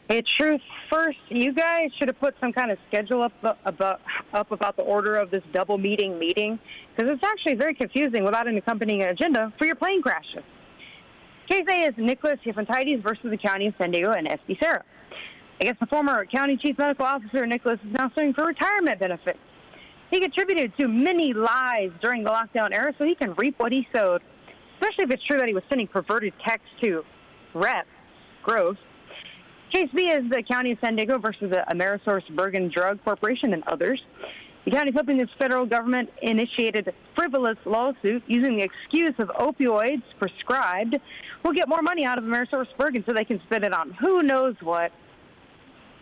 Hey, Truth, first, you guys should have put some kind of schedule up about the order of this double meeting, because it's actually very confusing without an accompanying agenda for your plane crashes. Case A is Nicholas Yafantaitis versus the County of San Diego and SB Sarah. I guess the former County Chief Medical Officer, Nicholas, is now suing for retirement benefits. He contributed to many lies during the lockdown era, so he can reap what he sowed, especially if it's true that he was sending perverted texts to Rep. Gross. Case B is the County of San Diego versus the Amerisource Bergen Drug Corporation and others. The county is hoping this federal government-initiated frivolous lawsuit using the excuse of opioids prescribed will get more money out of Amerisource Bergen so they can spend it on who knows what.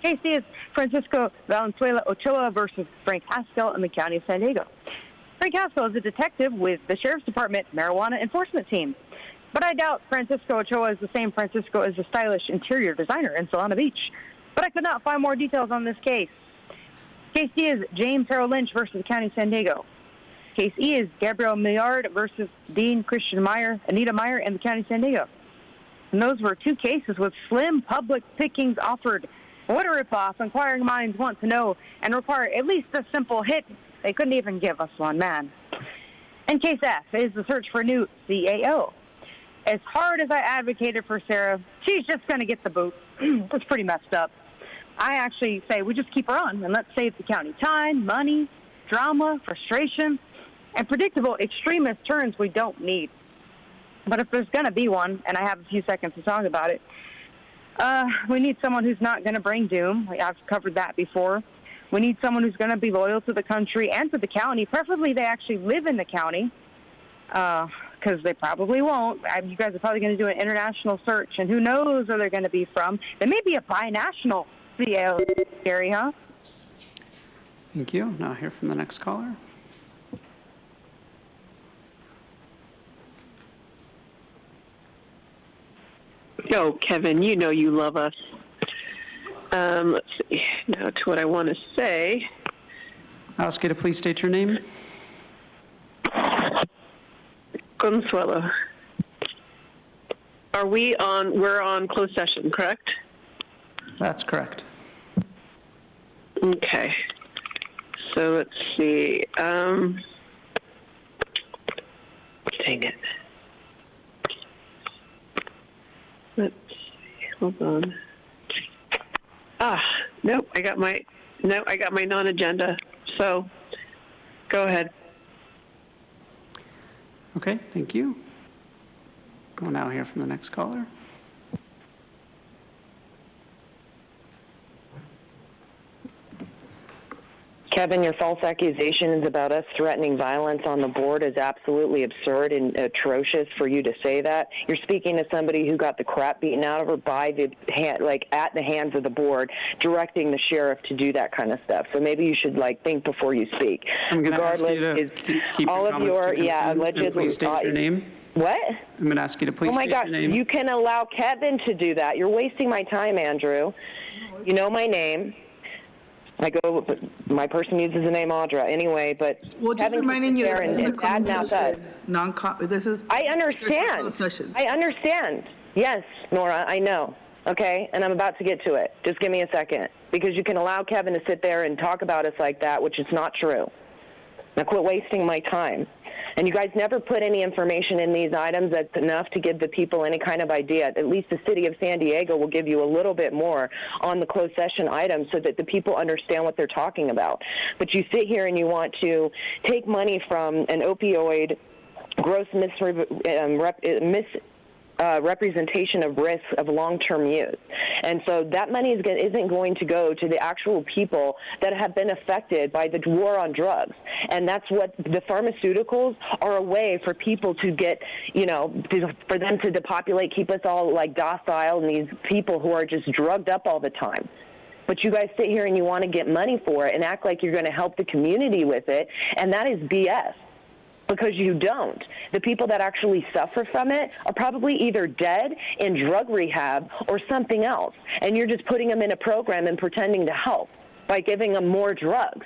Case D is Francisco Valenzuela Ochoa versus Frank Haskell in the County of San Diego. Frank Haskell is a detective with the Sheriff's Department Marijuana Enforcement Team. But I doubt Francisco Ochoa is the same Francisco as the stylish interior designer in Solana Beach. But I could not find more details on this case. Case D is James Harold Lynch versus the County of San Diego. Case E is Gabrielle Millard versus Dean Christian Meyer, Anita Meyer, and the County of San Diego. And those were two cases with slim public pickings offered. What a ripoff, inquiring minds want to know and require at least a simple hit. They couldn't even give us one, man. And Case F is the search for a new CAO. As hard as I advocated for Sarah, she's just going to get the boot. It's pretty messed up. I actually say we just keep her on and let's save the county time, money, drama, frustration, and predictable extremist turns we don't need. But if there's going to be one, and I have a few seconds to talk about it, we need someone who's not going to bring doom. I've covered that before. We need someone who's going to be loyal to the country and to the county. Preferably they actually live in the county. Because they probably won't. You guys are probably going to do an international search, and who knows where they're going to be from. They may be a binational CAO. Scary, huh? Thank you. Now hear from the next caller. Yo, Kevin, you know you love us. Let's see. Now to what I want to say. I'll ask you to please state your name. Consuelo. We're on closed session, correct? That's correct. Okay. So let's see. Dang it. Let's see. Hold on. Nope. I got my non-agenda. So go ahead. Okay, thank you. We'll now hear from the next caller. Kevin, your false accusations about us threatening violence on the board is absolutely absurd and atrocious for you to say that. You're speaking to somebody who got the crap beaten out of her by at the hands of the board, directing the sheriff to do that kind of stuff. So maybe you should think before you speak. I'm going to ask you to keep all your of your allegedly. Please state your name. What? I'm going to ask you to please state your name. Oh my gosh, you can allow Kevin to do that. You're wasting my time, Andrew. You know my name. My person uses the name Audra anyway, but well, just reminding you that this is I understand. Yes, Nora, I know. Okay, and I'm about to get to it. Just give me a second, because you can allow Kevin to sit there and talk about us like that, which is not true. Now quit wasting my time. And you guys never put any information in these items that's enough to give the people any kind of idea. At least the city of San Diego will give you a little bit more on the closed session items so that the people understand what they're talking about. But you sit here and you want to take money from an opioid gross representation of risk of long-term use. And so that money isn't going to go to the actual people that have been affected by the war on drugs. And that's what the pharmaceuticals are, a way for people to get, for them to depopulate, keep us all docile, and these people who are just drugged up all the time. But you guys sit here and you want to get money for it and act like you're going to help the community with it, and that is BS. Because you don't. The people that actually suffer from it are probably either dead, in drug rehab, or something else. And you're just putting them in a program and pretending to help by giving them more drugs.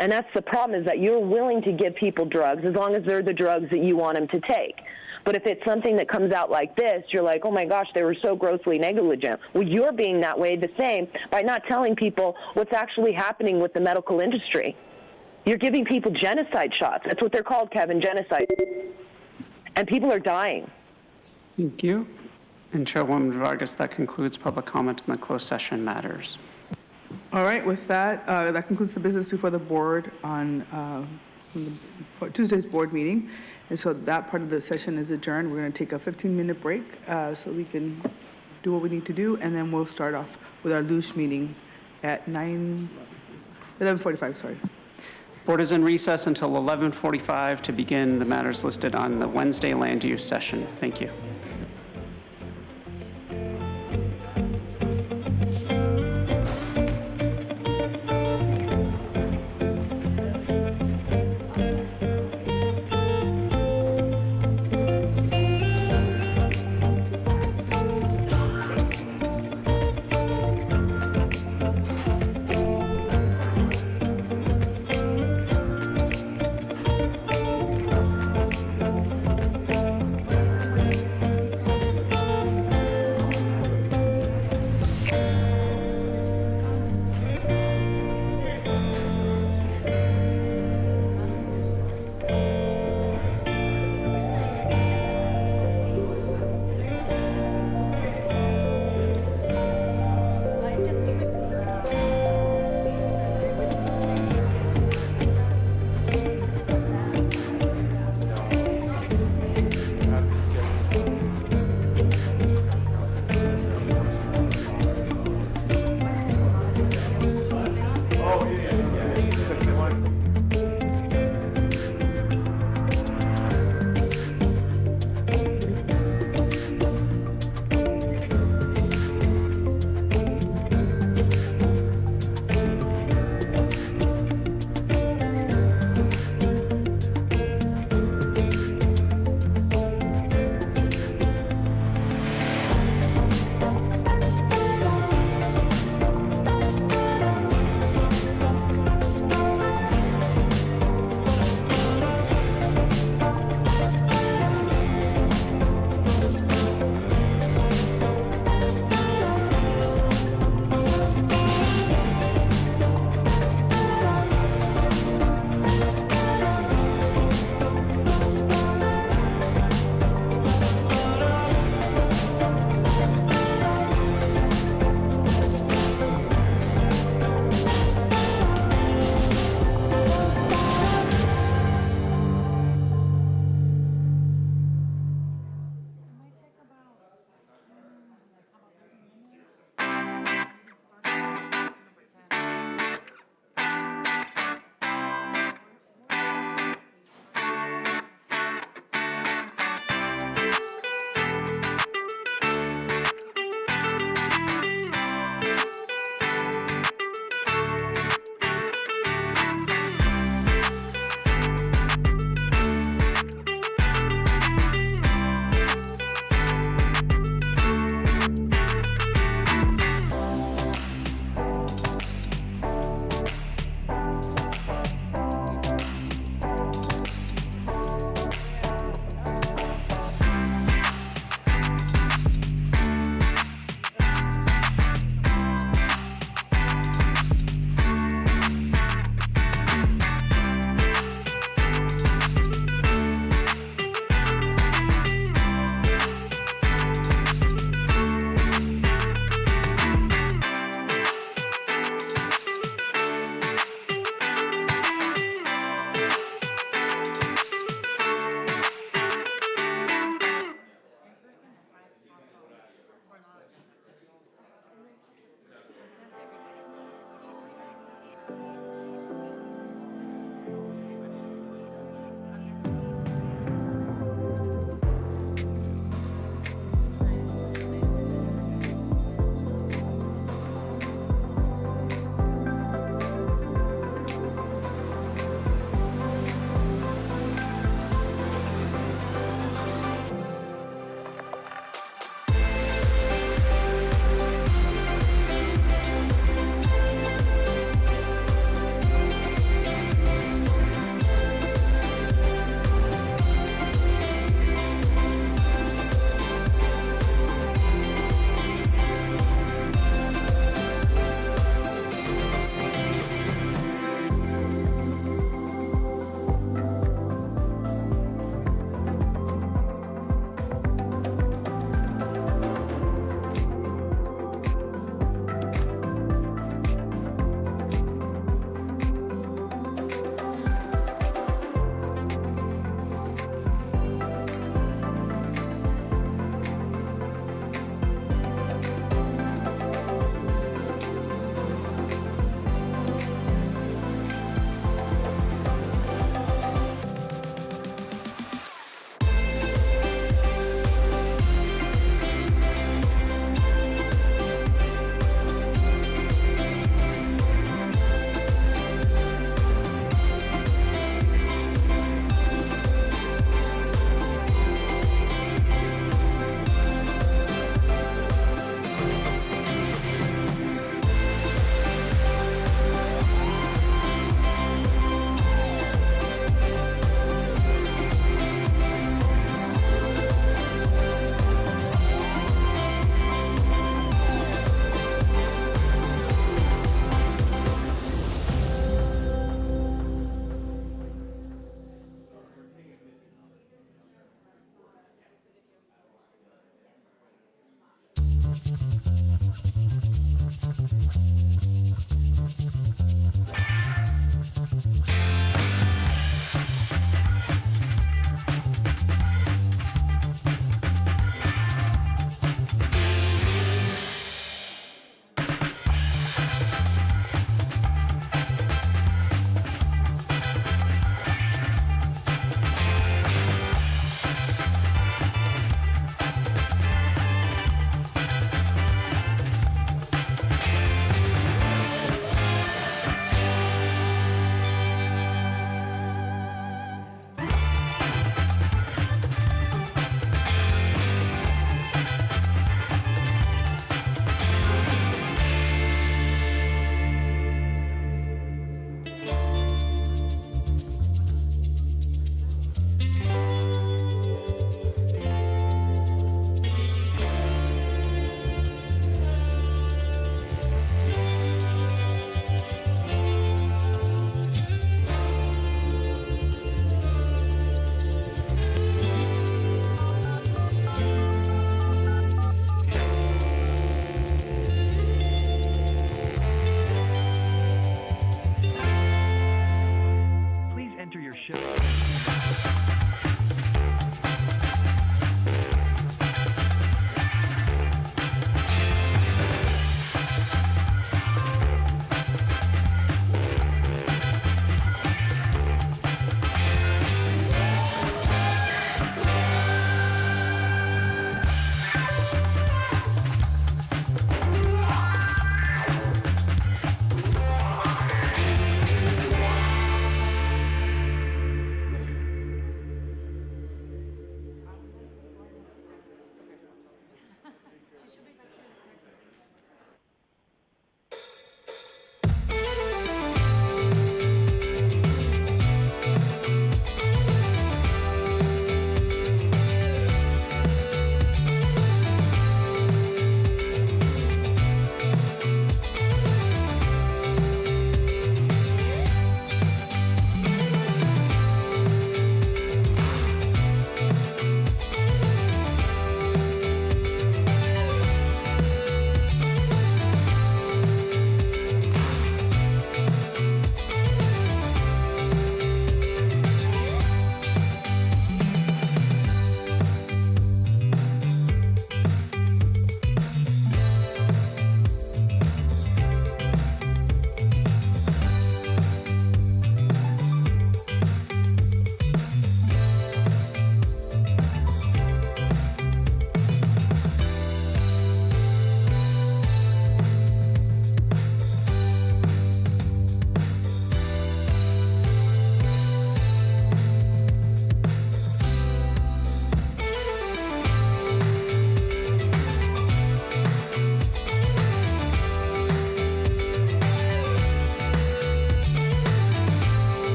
And that's the problem, is that you're willing to give people drugs as long as they're the drugs that you want them to take. But if it's something that comes out like this, you're like, oh my gosh, they were so grossly negligent. Well, you're being that way the same by not telling people what's actually happening with the medical industry. You're giving people genocide shots. That's what they're called, Kevin, genocide. And people are dying. Thank you. And Chairwoman Vargas, that concludes public comment on the closed session matters. All right, with that, that concludes the business before the board on for Tuesday's board meeting. And so that part of the session is adjourned. We're going to take a 15-minute break so we can do what we need to do, and then we'll start off with our loose meeting at 11:45, sorry. Board is in recess until 11:45 to begin the matters listed on the Wednesday land use session. Thank you.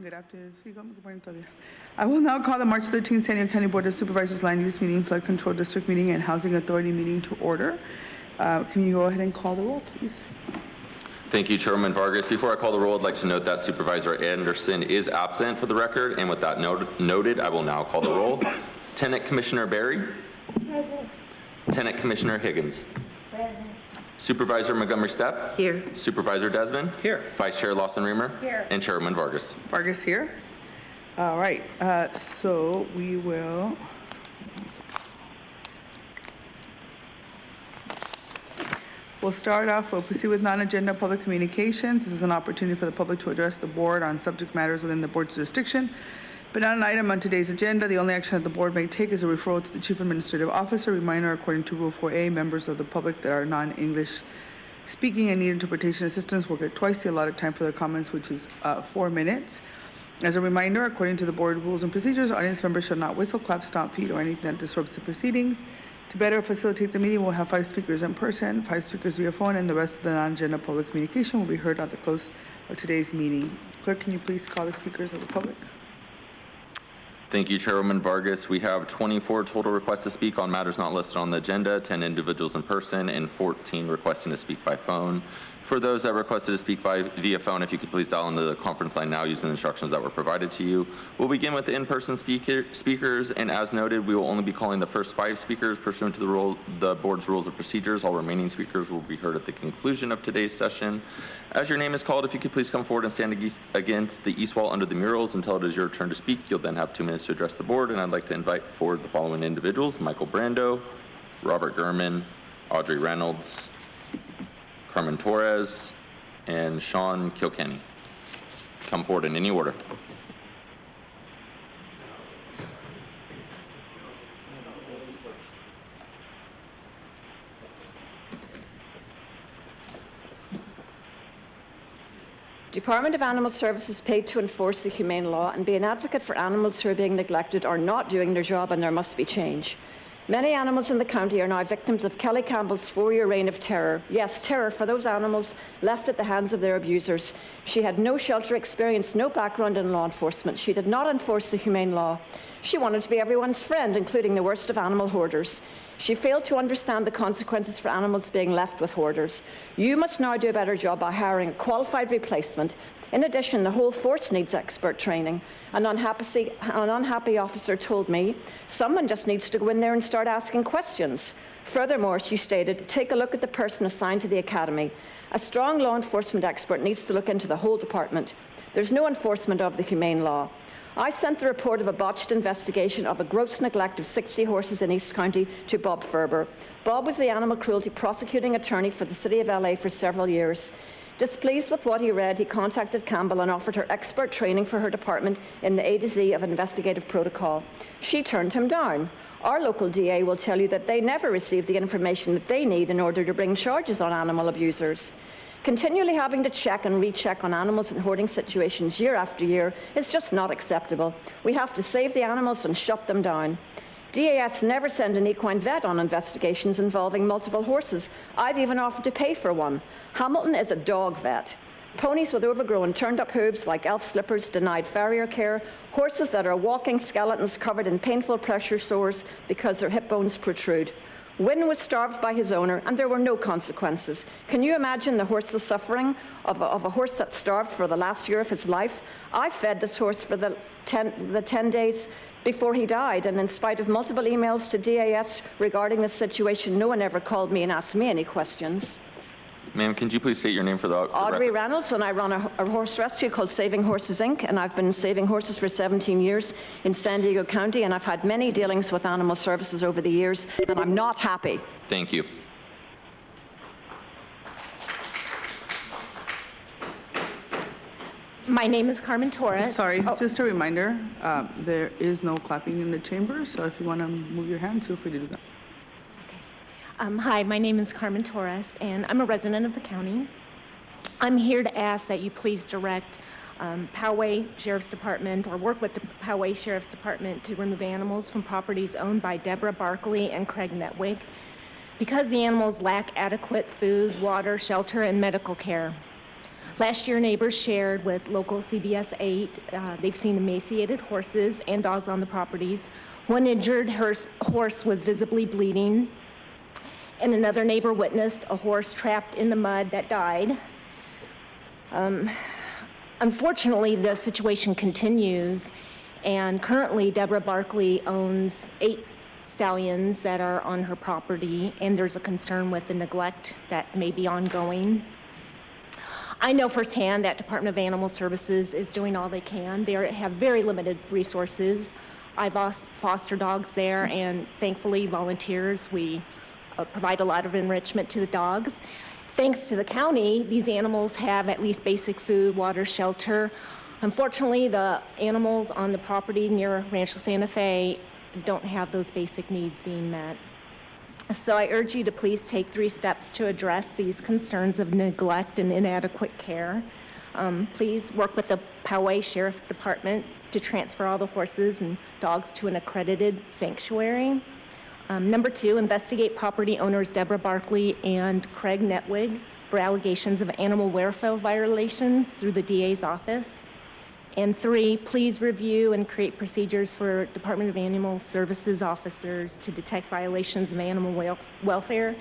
good afternoon. Good morning, Toby. I will now call the March 13th San Diego County Board of Supervisors Land Use Meeting, Flood Control District Meeting, and Housing Authority Meeting to order. Can you go ahead and call the roll, please? Thank you, Chairwoman Vargas. Before I call the roll, I'd like to note that Supervisor Anderson is absent for the record, and with that noted, I will now call the roll. Tenant Commissioner Berry. Present. Tenant Commissioner Higgins. Present. Supervisor Montgomery Stepp. Here. Supervisor Desmond. Here. Vice Chair Lawson Reamer. Here. And Chairwoman Vargas. Vargas here. All right, so we will. We'll start off, we'll proceed with non-agenda public communications. This is an opportunity for the public to address the board on subject matters within the board's jurisdiction, but not an item on today's agenda. The only action that the board may take is a referral to the Chief Administrative Officer. Reminder, according to Rule 4A, members of the public that are non-English speaking and need interpretation assistance will get twice the allotted time for their comments, which is 4 minutes. As a reminder, according to the board rules and procedures, audience members shall not whistle, clap, stomp feet, or anything that disrupts the proceedings. To better facilitate the meeting, we'll have 5 speakers in person, 5 speakers via phone, and the rest of the non-agenda public communication will be heard at the close of today's meeting. Clerk, can you please call the speakers of the public? Thank you, Chairwoman Vargas. We have 24 total requests to speak on matters not listed on the agenda, 10 individuals in person, and 14 requesting to speak by phone. For those that requested to speak via phone, if you could please dial into the conference line now using the instructions that were provided to you. We'll begin with the in-person speakers, and as noted, we will only be calling the first 5 speakers pursuant to the board's rules of procedures. All remaining speakers will be heard at the conclusion of today's session. As your name is called, if you could please come forward and stand against the east wall under the murals until it is your turn to speak. You'll then have 2 minutes to address the board, and I'd like to invite forward the following individuals: Michael Brando, Robert Gurman, Audrey Reynolds, Carmen Torres, and Sean Kilkenny. Come forward in any order. Department of Animal Services paid to enforce the humane law and be an advocate for animals who are being neglected or not doing their job, and there must be change. Many animals in the county are now victims of Kelly Campbell's 4-year reign of terror. Yes, terror for those animals left at the hands of their abusers. She had no shelter experience, no background in law enforcement. She did not enforce the humane law. She wanted to be everyone's friend, including the worst of animal hoarders. She failed to understand the consequences for animals being left with hoarders. You must now do a better job by hiring a qualified replacement. In addition, the whole force needs expert training. An unhappy officer told me, someone just needs to go in there and start asking questions. Furthermore, she stated, take a look at the person assigned to the academy. A strong law enforcement expert needs to look into the whole department. There's no enforcement of the humane law. I sent the report of a botched investigation of a gross neglect of 60 horses in East County to Bob Ferber. Bob was the animal cruelty prosecuting attorney for the City of LA for several years. Displeased with what he read, he contacted Campbell and offered her expert training for her department in the A to Z of investigative protocol. She turned him down. Our local DA will tell you that they never receive the information that they need in order to bring charges on animal abusers. Continually having to check and recheck on animals in hoarding situations year after year is just not acceptable. We have to save the animals and shut them down. DAS never send an equine vet on investigations involving multiple horses. I've even offered to pay for one. Hamilton is a dog vet. Ponies with overgrown, turned-up hooves like elf slippers denied farrier care. Horses that are walking skeletons covered in painful pressure sores because their hip bones protrude. Wynn was starved by his owner, and there were no consequences. Can you imagine the horse's suffering of a horse that starved for the last year of his life? I fed this horse for the 10 days before he died, and in spite of multiple emails to DAS regarding this situation, no one ever called me and asked me any questions. Ma'am, can you please state your name for the Audrey record? Reynolds, and I run a horse rescue called Saving Horses, Inc., and I've been saving horses for 17 years in San Diego County, and I've had many dealings with animal services over the years, and I'm not happy. Thank you. My name is Carmen Torres. Sorry, just a reminder, there is no clapping in the chamber, so if you want to move your hand, feel free to do that. Hi, my name is Carmen Torres, and I'm a resident of the county. I'm here to ask that you please direct Poway Sheriff's Department or work with the Poway Sheriff's Department to remove animals from properties owned by Deborah Barkley and Craig Netwig because the animals lack adequate food, water, shelter, and medical care. Last year, neighbors shared with local CBS 8. They've seen emaciated horses and dogs on the properties. One injured horse was visibly bleeding, and another neighbor witnessed a horse trapped in the mud that died. Unfortunately, the situation continues, and currently Deborah Barkley owns 8 stallions that are on her property, and there's a concern with the neglect that may be ongoing. I know firsthand that Department of Animal Services is doing all they can. They have very limited resources. I've fostered dogs there, and thankfully volunteers, we provide a lot of enrichment to the dogs. Thanks to the county, these animals have at least basic food, water, shelter. Unfortunately, the animals on the property near Rancho Santa Fe don't have those basic needs being met. So I urge you to please take 3 steps to address these concerns of neglect and inadequate care. Please work with the Poway Sheriff's Department to transfer all the horses and dogs to an accredited sanctuary. Number 2, investigate property owners Deborah Barkley and Craig Netwig for allegations of animal welfare violations through the DA's office. And 3, please review and create procedures for Department of Animal Services officers to detect violations of animal welfare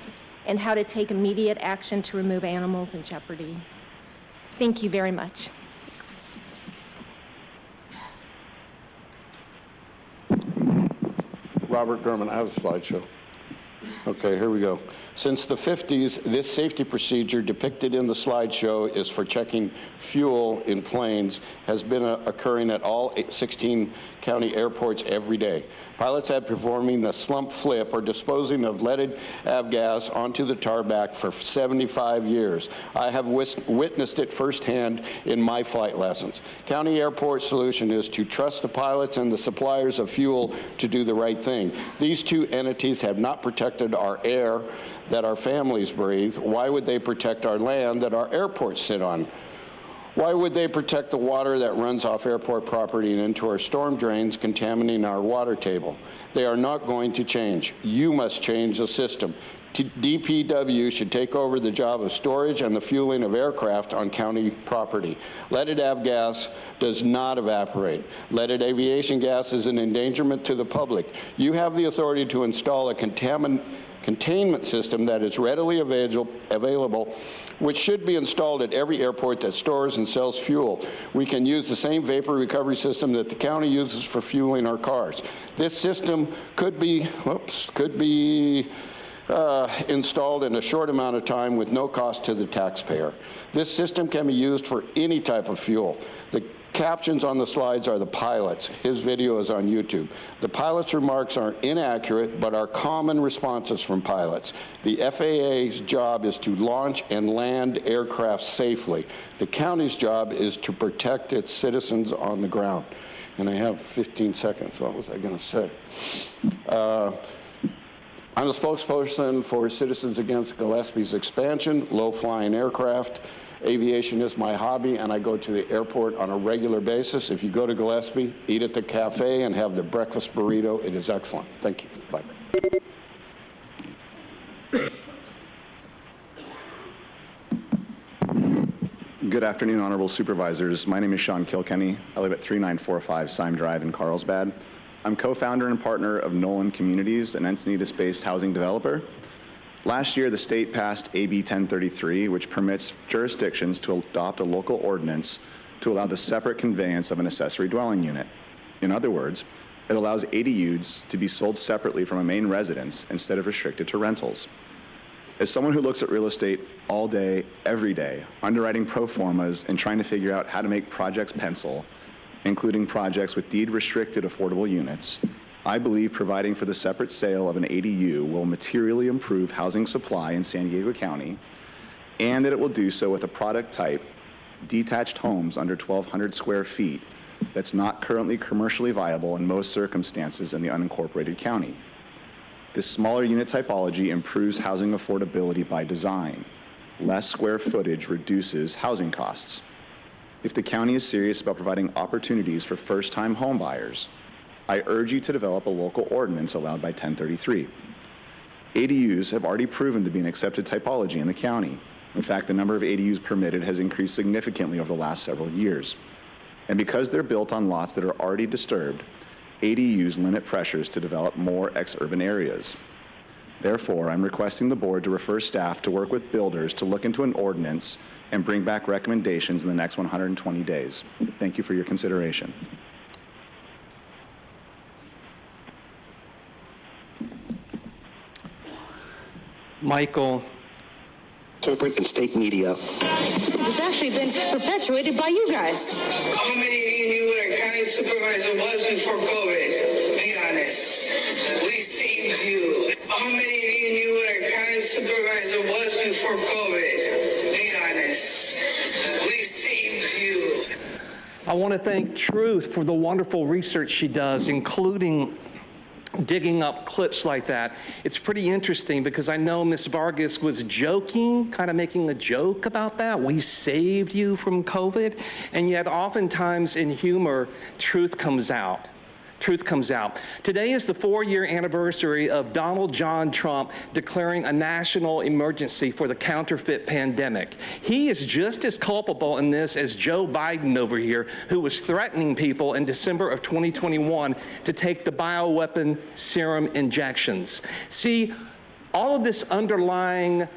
and how to take immediate action to remove animals in jeopardy. Thank you very much. Robert Gurman, I have a slideshow. Okay, here we go. Since the 50s, this safety procedure depicted in the slideshow is for checking fuel in planes, has been occurring at all 16 county airports every day. Pilots have performing the slump flip or disposing of leaded avgas onto the tarmac for 75 years. I have witnessed it firsthand in my flight lessons. County airport solution is to trust the pilots and the suppliers of fuel to do the right thing. These 2 entities have not protected our air that our families breathe. Why would they protect our land that our airports sit on? Why would they protect the water that runs off airport property and into our storm drains, contaminating our water table? They are not going to change. You must change the system. DPW should take over the job of storage and the fueling of aircraft on county property. Leaded avgas does not evaporate. Leaded aviation gas is an endangerment to the public. You have the authority to install a containment system that is readily available, which should be installed at every airport that stores and sells fuel. We can use the same vapor recovery system that the county uses for fueling our cars. This system could be installed in a short amount of time with no cost to the taxpayer. This system can be used for any type of fuel. The captions on the slides are the pilots. His video is on YouTube. The pilot's remarks are inaccurate, but are common responses from pilots. The FAA's job is to launch and land aircraft safely. The county's job is to protect its citizens on the ground. And I have 15 seconds. What was I going to say? I'm the spokesperson for Citizens Against Gillespie's expansion, low-flying aircraft. Aviation is my hobby, and I go to the airport on a regular basis. If you go to Gillespie, eat at the cafe and have the breakfast burrito. It is excellent. Thank you. Bye. Good afternoon, Honorable Supervisors. My name is Sean Kilkenny. I live at 3945 Syme Drive in Carlsbad. I'm co-founder and partner of Nolan Communities, an Encinitas-based housing developer. Last year, the state passed AB 1033, which permits jurisdictions to adopt a local ordinance to allow the separate conveyance of an accessory dwelling unit. In other words, it allows ADUs to be sold separately from a main residence instead of restricted to rentals. As someone who looks at real estate all day, every day, underwriting pro formas and trying to figure out how to make projects pencil, including projects with deed-restricted affordable units, I believe providing for the separate sale of an ADU will materially improve housing supply in San Diego County, and that it will do so with a product type, detached homes under 1,200 square feet, that's not currently commercially viable in most circumstances in the unincorporated county. This smaller unit typology improves housing affordability by design. Less square footage reduces housing costs. If the county is serious about providing opportunities for first-time home buyers, I urge you to develop a local ordinance allowed by 1033. ADUs have already proven to be an accepted typology in the county. In fact, the number of ADUs permitted has increased significantly over the last several years. And because they're built on lots that are already disturbed, ADUs limit pressures to develop more ex-urban areas. Therefore, I'm requesting the board to refer staff to work with builders to look into an ordinance and bring back recommendations in the next 120 days. Thank you for your consideration. Michael. Corporate and state media. It's actually been perpetuated by you guys. How many of you knew what a county supervisor was before COVID? Be honest. We saved you. How many of you knew what a county supervisor was before COVID? Be honest. We saved you. I want to thank Truth for the wonderful research she does, including digging up clips like that. It's pretty interesting because I know Ms. Vargas was joking, kind of making a joke about that. We saved you from COVID. And yet oftentimes in humor, truth comes out. Truth comes out. Today is the 4-year anniversary of Donald John Trump declaring a national emergency for the counterfeit pandemic. He is just as culpable in this as Joe Biden over here, who was threatening people in December of 2021 to take the bioweapon serum injections. See, all of this underlying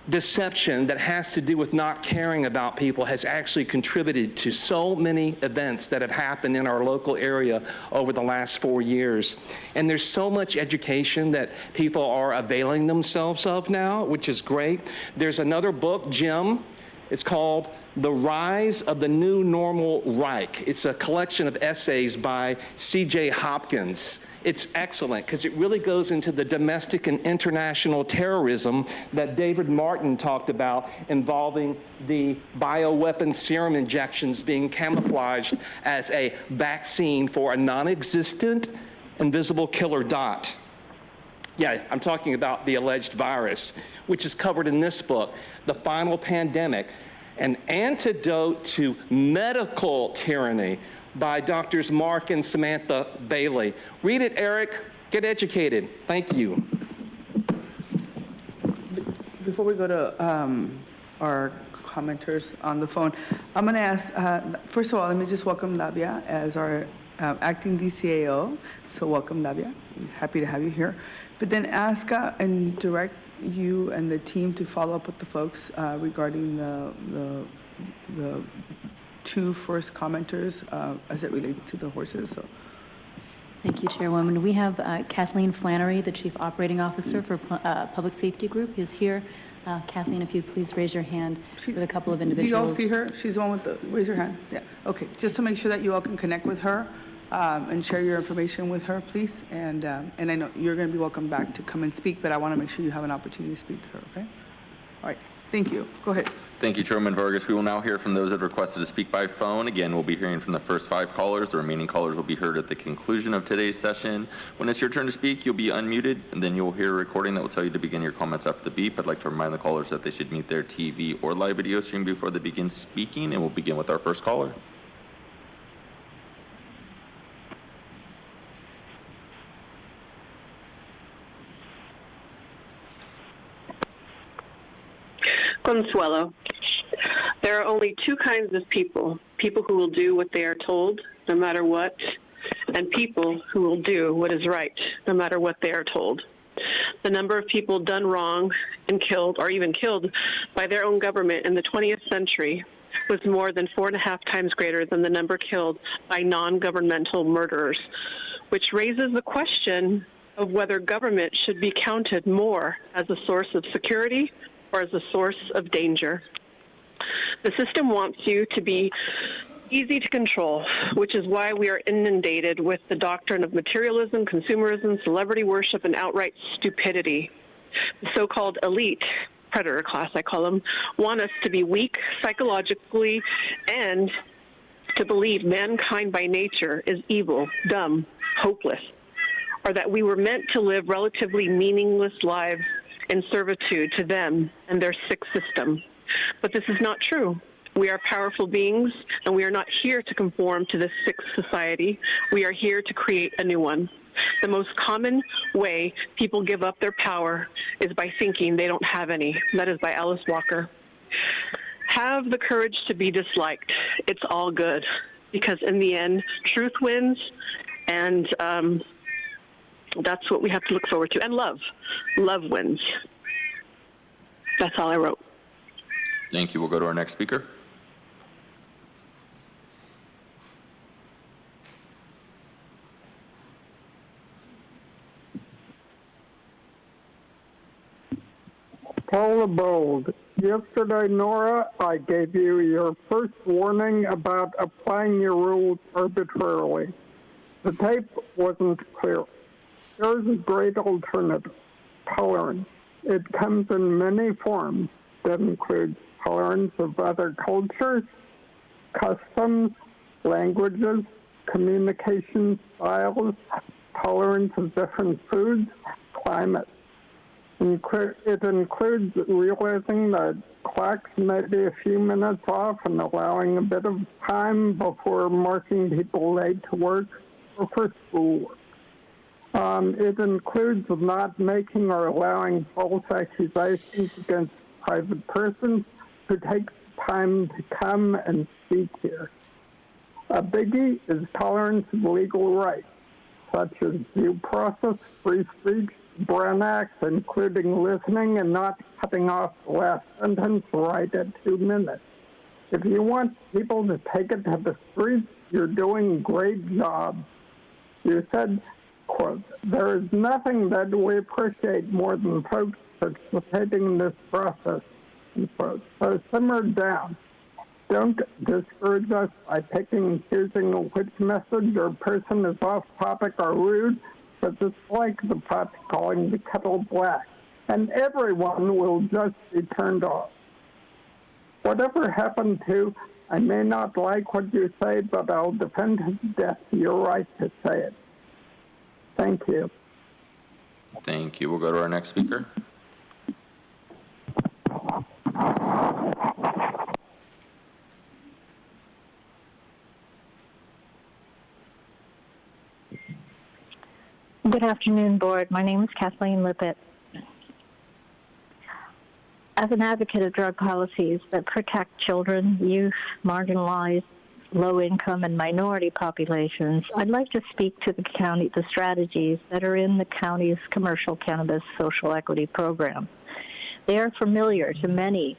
deception that has to do with not caring about people has actually contributed to so many events that have happened in our local area over the last 4 years. And there's so much education that people are availing themselves of now, which is great. There's another book, Jim. It's called The Rise of the New Normal Reich. It's a collection of essays by C.J. Hopkins. It's excellent because it really goes into the domestic and international terrorism that David Martin talked about involving the bioweapon serum injections being camouflaged as a vaccine for a non-existent invisible killer dot. Yeah, I'm talking about the alleged virus, which is covered in this book, The Final Pandemic, An Antidote to Medical Tyranny by Drs. Mark and Samantha Bailey. Read it, Eric. Get educated. Thank you. Before we go to our commenters on the phone, I'm going to ask, first of all, let me just welcome Navia as our acting DCAO. So welcome, Navia. Happy to have you here. But then ask and direct you and the team to follow up with the folks regarding the two first commenters as it relates to the horses. So. Thank you, Chairwoman. We have Kathleen Flannery, the Chief Operating Officer for Public Safety Group, who's here. Kathleen, if you'd please raise your hand with a couple of individuals. Do you all see her? She's the one with the, raise your hand. Yeah, okay. Just to make sure that you all can connect with her and share your information with her, please. And I know you're going to be welcome back to come and speak, but I want to make sure you have an opportunity to speak to her, okay? All right. Thank you. Go ahead. Thank you, Chairwoman Vargas. We will now hear from those that have requested to speak by phone. Again, we'll be hearing from the first 5 callers. The remaining callers will be heard at the conclusion of today's session. When it's your turn to speak, you'll be unmuted, and then you'll hear a recording that will tell you to begin your comments after the beep. I'd like to remind the callers that they should mute their TV or live video stream before they begin speaking, and we'll begin with our first caller. Consuelo. There are only 2 kinds of people who will do what they are told, no matter what, and people who will do what is right, no matter what they are told. The number of people done wrong and killed, or even killed, by their own government in the 20th century was more than 4.5 times greater than the number killed by non-governmental murderers, which raises the question of whether government should be counted more as a source of security or as a source of danger. The system wants you to be easy to control, which is why we are inundated with the doctrine of materialism, consumerism, celebrity worship, and outright stupidity. The so-called elite, predator class I call them, want us to be weak psychologically and to believe mankind by nature is evil, dumb, hopeless, or that we were meant to live relatively meaningless lives in servitude to them and their sick system. But this is not true. We are powerful beings, and we are not here to conform to this sick society. We are here to create a new one. The most common way people give up their power is by thinking they don't have any. That is by Alice Walker. Have the courage to be disliked. It's all good, because in the end, truth wins, and that's what we have to look forward to. And love. Love wins. That's all I wrote. Thank you. We'll go to our next speaker. Paula Bold. Yesterday, Nora, I gave you your first warning about applying your rules arbitrarily. The tape wasn't clear. There's a great alternative, tolerance. It comes in many forms that includes tolerance of other cultures, customs, languages, communication styles, tolerance of different foods, climate. It includes realizing that clocks may be a few minutes off and allowing a bit of time before marking people late to work or for schoolwork. It includes not making or allowing false accusations against private persons who take time to come and speak here. A biggie is tolerance of legal rights, such as due process, free speech, Brown Act, including listening and not cutting off the last sentence right at 2 minutes. If you want people to take it to the streets, you're doing a great job. You said, quote, "There is nothing that we appreciate more than folks participating in this process," unquote. So simmer down. Don't discourage us by picking and choosing which message or person is off topic or rude, but it's like the pot calling the kettle black, and everyone will just be turned off. Whatever happened to, I may not like what you say, but I'll defend to death your right to say it. Thank you. Thank you. We'll go to our next speaker. Good afternoon, Board. My name is Kathleen Lippett. As an advocate of drug policies that protect children, youth, marginalized, low-income, and minority populations, I'd like to speak to the strategies that are in the county's commercial cannabis social equity program. They are familiar to many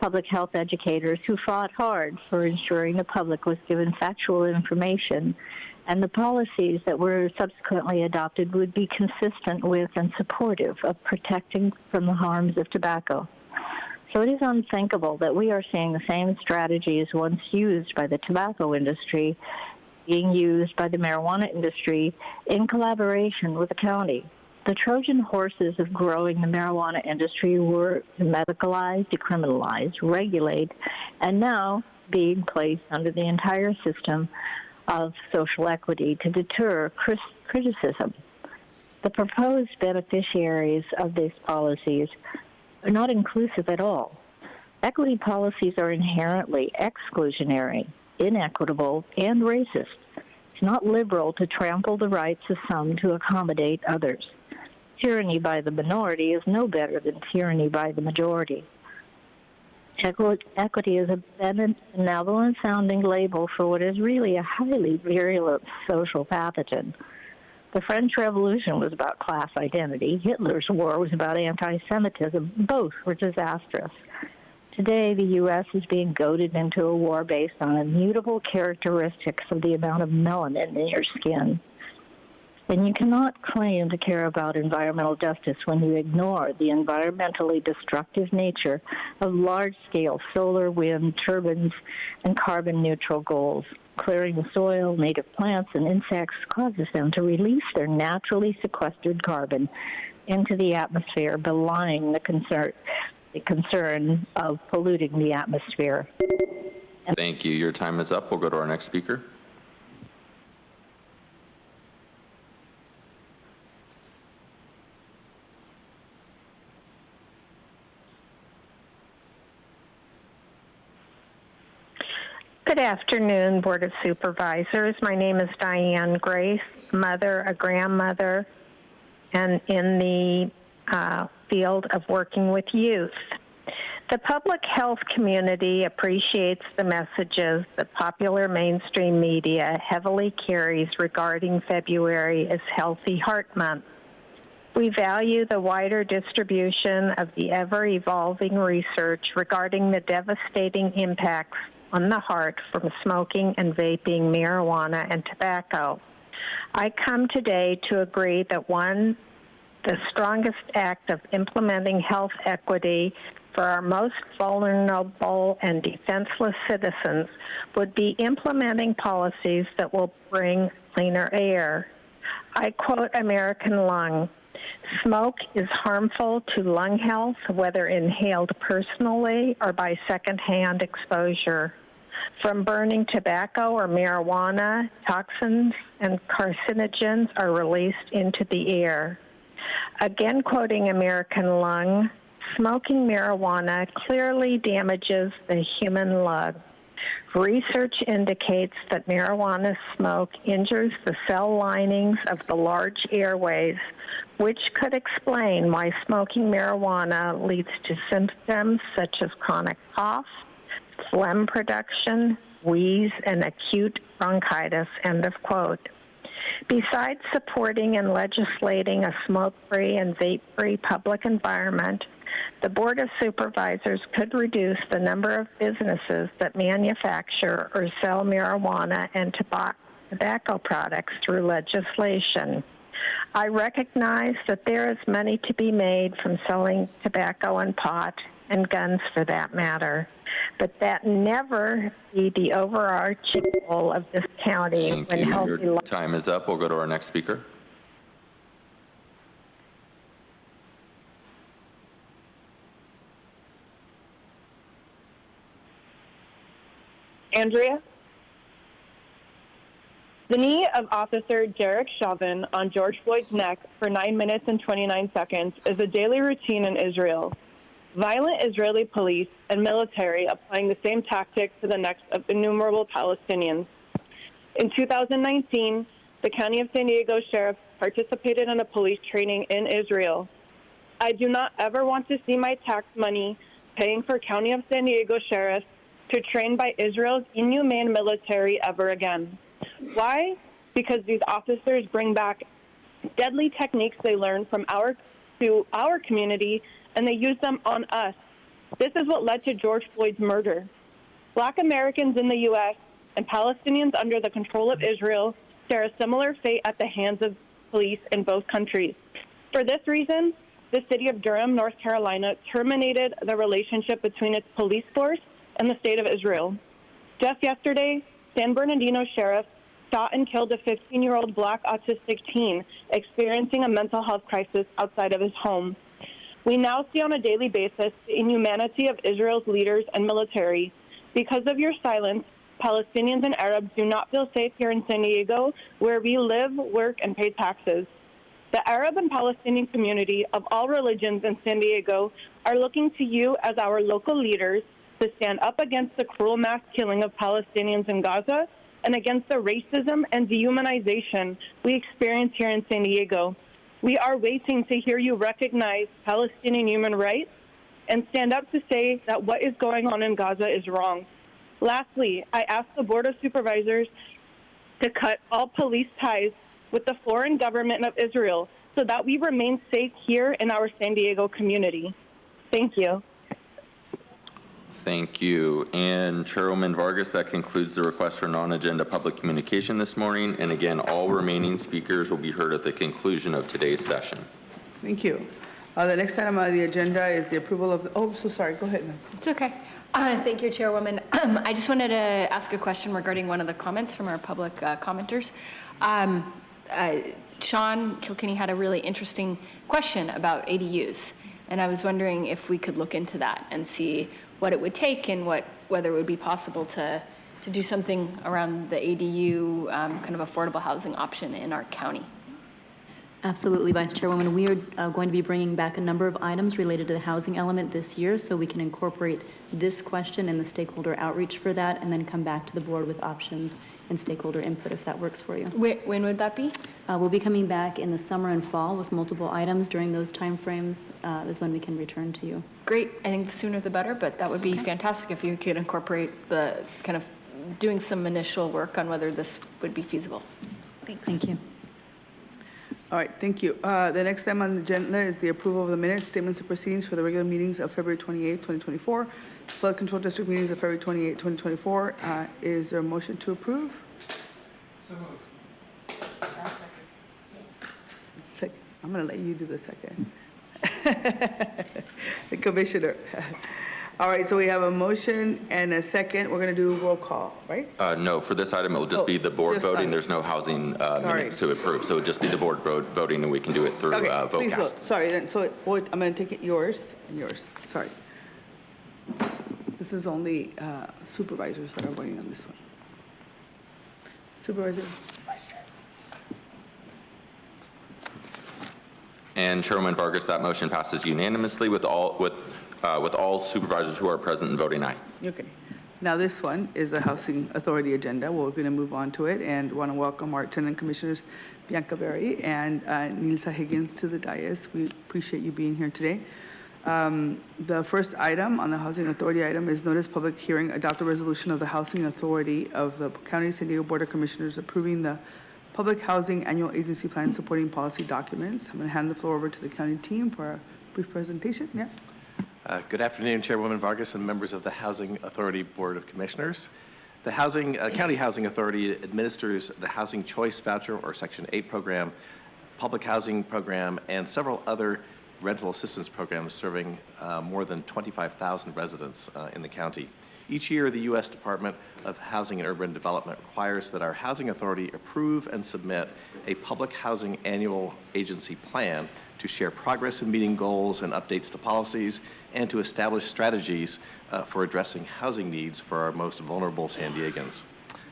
public health educators who fought hard for ensuring the public was given factual information, and the policies that were subsequently adopted would be consistent with and supportive of protecting from the harms of tobacco. So it is unthinkable that we are seeing the same strategies once used by the tobacco industry being used by the marijuana industry in collaboration with the county. The Trojan horses of growing the marijuana industry were to medicalize, decriminalize, regulate, and now being placed under the entire system of social equity to deter criticism. The proposed beneficiaries of these policies are not inclusive at all. Equity policies are inherently exclusionary, inequitable, and racist. It's not liberal to trample the rights of some to accommodate others. Tyranny by the minority is no better than tyranny by the majority. Equity is a benevolent-sounding label for what is really a highly virulent social pathogen. The French Revolution was about class identity. Hitler's war was about anti-Semitism. Both were disastrous. Today, the U.S. is being goaded into a war based on immutable characteristics of the amount of melanin in your skin. And you cannot claim to care about environmental justice when you ignore the environmentally destructive nature of large-scale solar, wind, turbines, and carbon-neutral goals. Clearing the soil, native plants, and insects causes them to release their naturally sequestered carbon into the atmosphere, belying the concern of polluting the atmosphere. Thank you. Your time is up. We'll go to our next speaker. Good Good afternoon, Board of Supervisors. My name is Diane Grace, mother, a grandmother, and in the field of working with youth. The public health community appreciates the messages that popular mainstream media heavily carries regarding February as Healthy Heart Month. We value the wider distribution of the ever-evolving research regarding the devastating impacts on the heart from smoking and vaping marijuana and tobacco. I come today to agree that the strongest act of implementing health equity for our most vulnerable and defenseless citizens would be implementing policies that will bring cleaner air. I quote American Lung, "Smoke is harmful to lung health, whether inhaled personally or by secondhand exposure. From burning tobacco or marijuana, toxins and carcinogens are released into the air." Again quoting American Lung, "Smoking marijuana clearly damages the human lung. Research indicates that marijuana smoke injures the cell linings of the large airways, which could explain why smoking marijuana leads to symptoms such as chronic cough, phlegm production, wheeze, and acute bronchitis," end of quote. Besides supporting and legislating a smoke-free and vape-free public environment, the Board of Supervisors could reduce the number of businesses that manufacture or sell marijuana and tobacco products through legislation. I recognize that there is money to be made from selling tobacco and pot, and guns for that matter, but that never be the overarching goal of this county. Thank you. Your time is up. We'll go to our next speaker. Andrea? The knee of Officer Jarek Chauvin on George Floyd's neck for 9 minutes and 29 seconds is a daily routine in Israel. Violent Israeli police and military applying the same tactics to the necks of innumerable Palestinians. In 2019, the County of San Diego Sheriff participated in a police training in Israel. I do not ever want to see my tax money paying for County of San Diego sheriffs to train by Israel's inhumane military ever again. Why? Because these officers bring back deadly techniques they learned from our community, and they use them on us. This is what led to George Floyd's murder. Black Americans in the U.S. and Palestinians under the control of Israel share a similar fate at the hands of police in both countries. For this reason, the city of Durham, North Carolina, terminated the relationship between its police force and the state of Israel. Just yesterday, San Bernardino sheriff shot and killed a 15-year-old black autistic teen experiencing a mental health crisis outside of his home. We now see on a daily basis the inhumanity of Israel's leaders and military. Because of your silence, Palestinians and Arabs do not feel safe here in San Diego, where we live, work, and pay taxes. The Arab and Palestinian community of all religions in San Diego are looking to you as our local leaders to stand up against the cruel mass killing of Palestinians in Gaza and against the racism and dehumanization we experience here in San Diego. We are waiting to hear you recognize Palestinian human rights and stand up to say that what is going on in Gaza is wrong. Lastly, I ask the Board of Supervisors to cut all police ties with the foreign government of Israel so that we remain safe here in our San Diego community. Thank you. Thank you. And Chairwoman Vargas, that concludes the request for non-agenda public communication this morning. And again, all remaining speakers will be heard at the conclusion of today's session. Thank you. The next item on the agenda is the approval of, oh, so sorry, go ahead. It's okay. Thank you, Chairwoman. I just wanted to ask a question regarding one of the comments from our public commenters. Sean Kilkenny had a really interesting question about ADUs, and I was wondering if we could look into that and see what it would take and whether it would be possible to do something around the ADU kind of affordable housing option in our county. Absolutely, Vice Chairwoman. We are going to be bringing back a number of items related to the housing element this year, so we can incorporate this question and the stakeholder outreach for that, and then come back to the board with options and stakeholder input if that works for you. When would that be? We'll be coming back in the summer and fall with multiple items. During those timeframes is when we can return to you. Great. I think the sooner the better, but that would be fantastic if you could incorporate the kind of doing some initial work on whether this would be feasible. Thanks. Thank you. All right, thank you. The next item on the agenda is the approval of the minutes, statements, and proceedings for the regular meetings of February 28, 2024, flood control district meetings of February 28, 2024. Is there a motion to approve? So moved. I'm going to let you do the second. The commissioner. All right, so we have a motion and a second. We're going to do roll call, right? No, for this item, it will just be the board just voting. us. There's no housing minutes to approve, so it would just be the board voting, and we can do it through Okay, please Vocast. vote. Sorry, then, so I'm going to take it yours and yours. Sorry. This is only supervisors that are voting on this one. Supervisor. And Chairwoman Vargas, that motion passes unanimously with all supervisors who are present and voting aye. Okay. Now this one is the Housing Authority agenda. We're going to move on to it and want to welcome our attendant commissioners, Bianca Berry and Nilsa Higgins, to the dais. We appreciate you being here today. The first item on the Housing Authority item is notice public hearing, adopt a resolution of the Housing Authority of the County of San Diego Board of Commissioners approving the Public Housing Annual Agency Plan supporting policy documents. I'm going to hand the floor over to the county team for a brief presentation. Yeah. Good afternoon, Chairwoman Vargas and members of the Housing Authority Board of Commissioners. The County Housing Authority administers the Housing Choice Voucher or Section 8 program, public housing program, and several other rental assistance programs serving more than 25,000 residents in the county. Each year, the U.S. Department of Housing and Urban Development requires that our Housing Authority approve and submit a public housing annual agency plan to share progress in meeting goals and updates to policies, and to establish strategies for addressing housing needs for our most vulnerable San Diegans.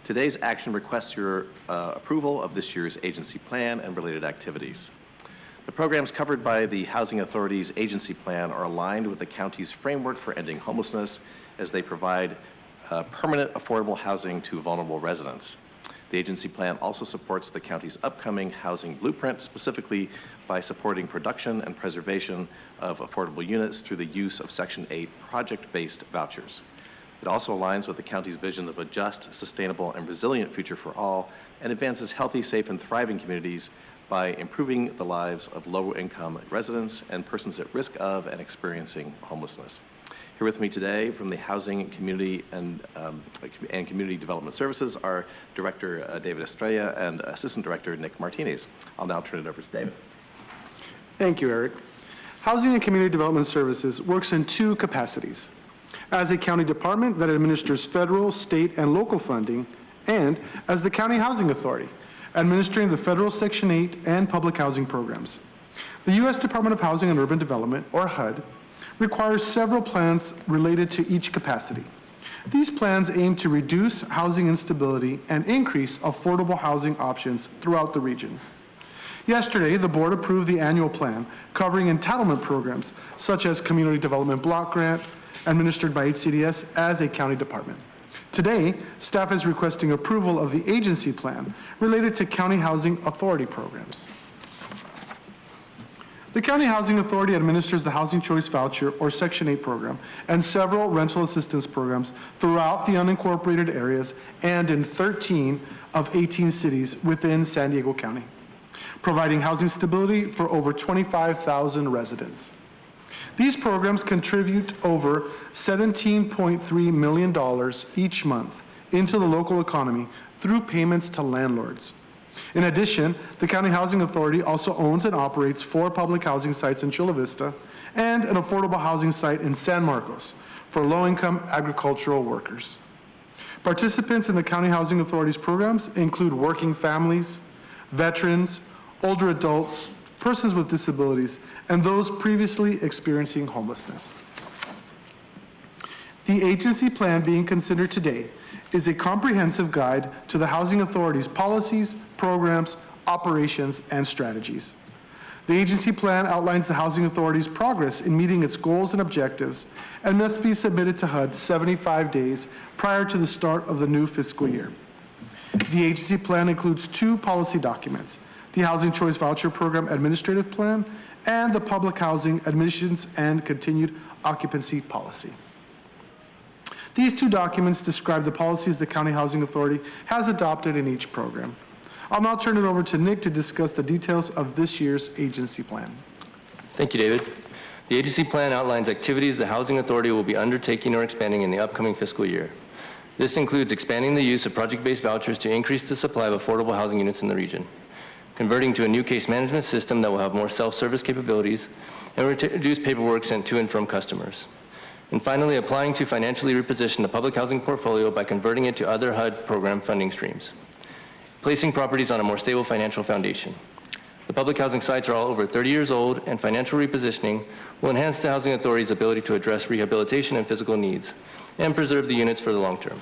Today's action requests your approval of this year's agency plan and related activities. The programs covered by the Housing Authority's agency plan are aligned with the county's framework for ending homelessness as they provide permanent affordable housing to vulnerable residents. The agency plan also supports the county's upcoming housing blueprint, specifically by supporting production and preservation of affordable units through the use of Section 8 project-based vouchers. It also aligns with the county's vision of a just, sustainable, and resilient future for all, and advances healthy, safe, and thriving communities by improving the lives of low-income residents and persons at risk of and experiencing homelessness. Here with me today from the Housing, Community, and Community Development Services are Director David Estrella and Assistant Director Nick Martinez. I'll now turn it over to David. Thank you, Eric. Housing and Community Development Services works in two capacities: as a county department that administers federal, state, and local funding, and as the County Housing Authority, administering the federal Section 8 and public housing programs. The U.S. Department of Housing and Urban Development, or HUD, requires several plans related to each capacity. These plans aim to reduce housing instability and increase affordable housing options throughout the region. Yesterday, the board approved the annual plan covering entitlement programs such as Community Development Block Grant, administered by HCDS as a county department. Today, staff is requesting approval of the agency plan related to County Housing Authority programs. The County Housing Authority administers the Housing Choice Voucher, or Section 8 program, and several rental assistance programs throughout the unincorporated areas and in 13 of 18 cities within San Diego County, providing housing stability for over 25,000 residents. These programs contribute over $17.3 million each month into the local economy through payments to landlords. In addition, the County Housing Authority also owns and operates 4 public housing sites in Chula Vista and an affordable housing site in San Marcos for low-income agricultural workers. Participants in the County Housing Authority's programs include working families, veterans, older adults, persons with disabilities, and those previously experiencing homelessness. The agency plan being considered today is a comprehensive guide to the Housing Authority's policies, programs, operations, and strategies. The agency plan outlines the Housing Authority's progress in meeting its goals and objectives and must be submitted to HUD 75 days prior to the start of the new fiscal year. The agency plan includes 2 policy documents, the Housing Choice Voucher Program Administrative Plan and the Public Housing Admissions and Continued Occupancy Policy. These 2 documents describe the policies the County Housing Authority has adopted in each program. I'll now turn it over to Nick to discuss the details of this year's agency plan. Thank you, David. The agency plan outlines activities the Housing Authority will be undertaking or expanding in the upcoming fiscal year. This includes expanding the use of project-based vouchers to increase the supply of affordable housing units in the region, converting to a new case management system that will have more self-service capabilities, and reduce paperwork sent to and from customers. And finally, applying to financially reposition the public housing portfolio by converting it to other HUD program funding streams, placing properties on a more stable financial foundation. The public housing sites are all over 30 years old, and financial repositioning will enhance the Housing Authority's ability to address rehabilitation and physical needs and preserve the units for the long term.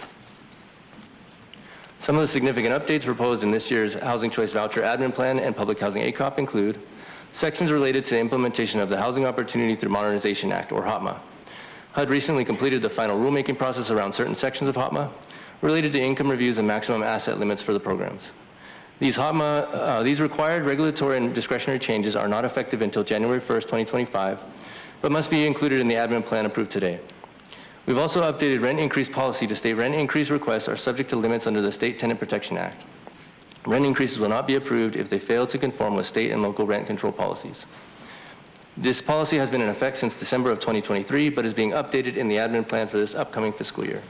Some of the significant updates proposed in this year's Housing Choice Voucher Admin Plan and Public Housing ACOP include sections related to the implementation of the Housing Opportunity Through Modernization Act, or HOTMA. HUD recently completed the final rulemaking process around certain sections of HOTMA related to income reviews and maximum asset limits for the programs. These required regulatory and discretionary changes are not effective until January 1st, 2025, but must be included in the admin plan approved today. We've also updated rent increase policy to state rent increase requests are subject to limits under the State Tenant Protection Act. Rent increases will not be approved if they fail to conform with state and local rent control policies. This policy has been in effect since December of 2023, but is being updated in the admin plan for this upcoming fiscal year.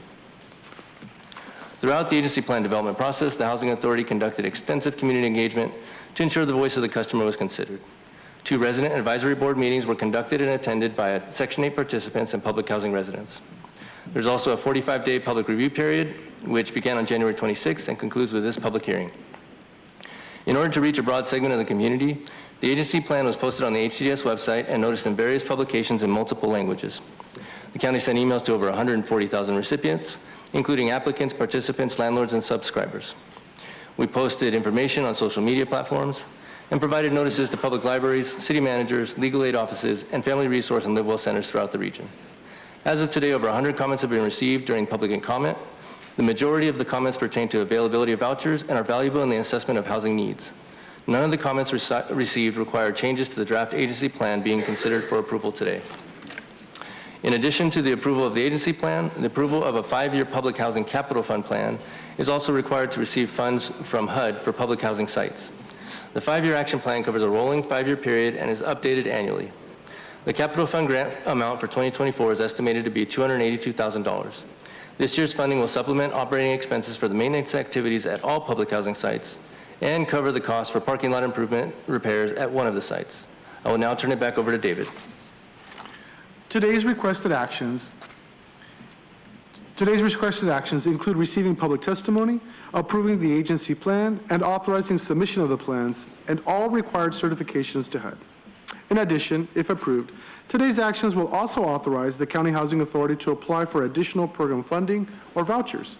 Throughout the agency plan development process, the Housing Authority conducted extensive community engagement to ensure the voice of the customer was considered. 2 resident advisory board meetings were conducted and attended by Section 8 participants and public housing residents. There's also a 45-day public review period, which began on January 26th and concludes with this public hearing. In order to reach a broad segment of the community, the agency plan was posted on the HCDS website and noticed in various publications in multiple languages. The county sent emails to over 140,000 recipients, including applicants, participants, landlords, and subscribers. We posted information on social media platforms and provided notices to public libraries, city managers, legal aid offices, and family resource and live well centers throughout the region. As of today, over 100 comments have been received during public comment. The majority of the comments pertain to availability of vouchers and are valuable in the assessment of housing needs. None of the comments received require changes to the draft agency plan being considered for approval today. In addition to the approval of the agency plan, the approval of a 5-year public housing capital fund plan is also required to receive funds from HUD for public housing sites. The 5-year action plan covers a rolling 5-year period and is updated annually. The capital fund grant amount for 2024 is estimated to be $282,000. This year's funding will supplement operating expenses for the maintenance activities at all public housing sites and cover the cost for parking lot improvement repairs at one of the sites. I will now turn it back over to David. Today's requested actions include receiving public testimony, approving the agency plan, and authorizing submission of the plans and all required certifications to HUD. In addition, if approved, today's actions will also authorize the County Housing Authority to apply for additional program funding or vouchers.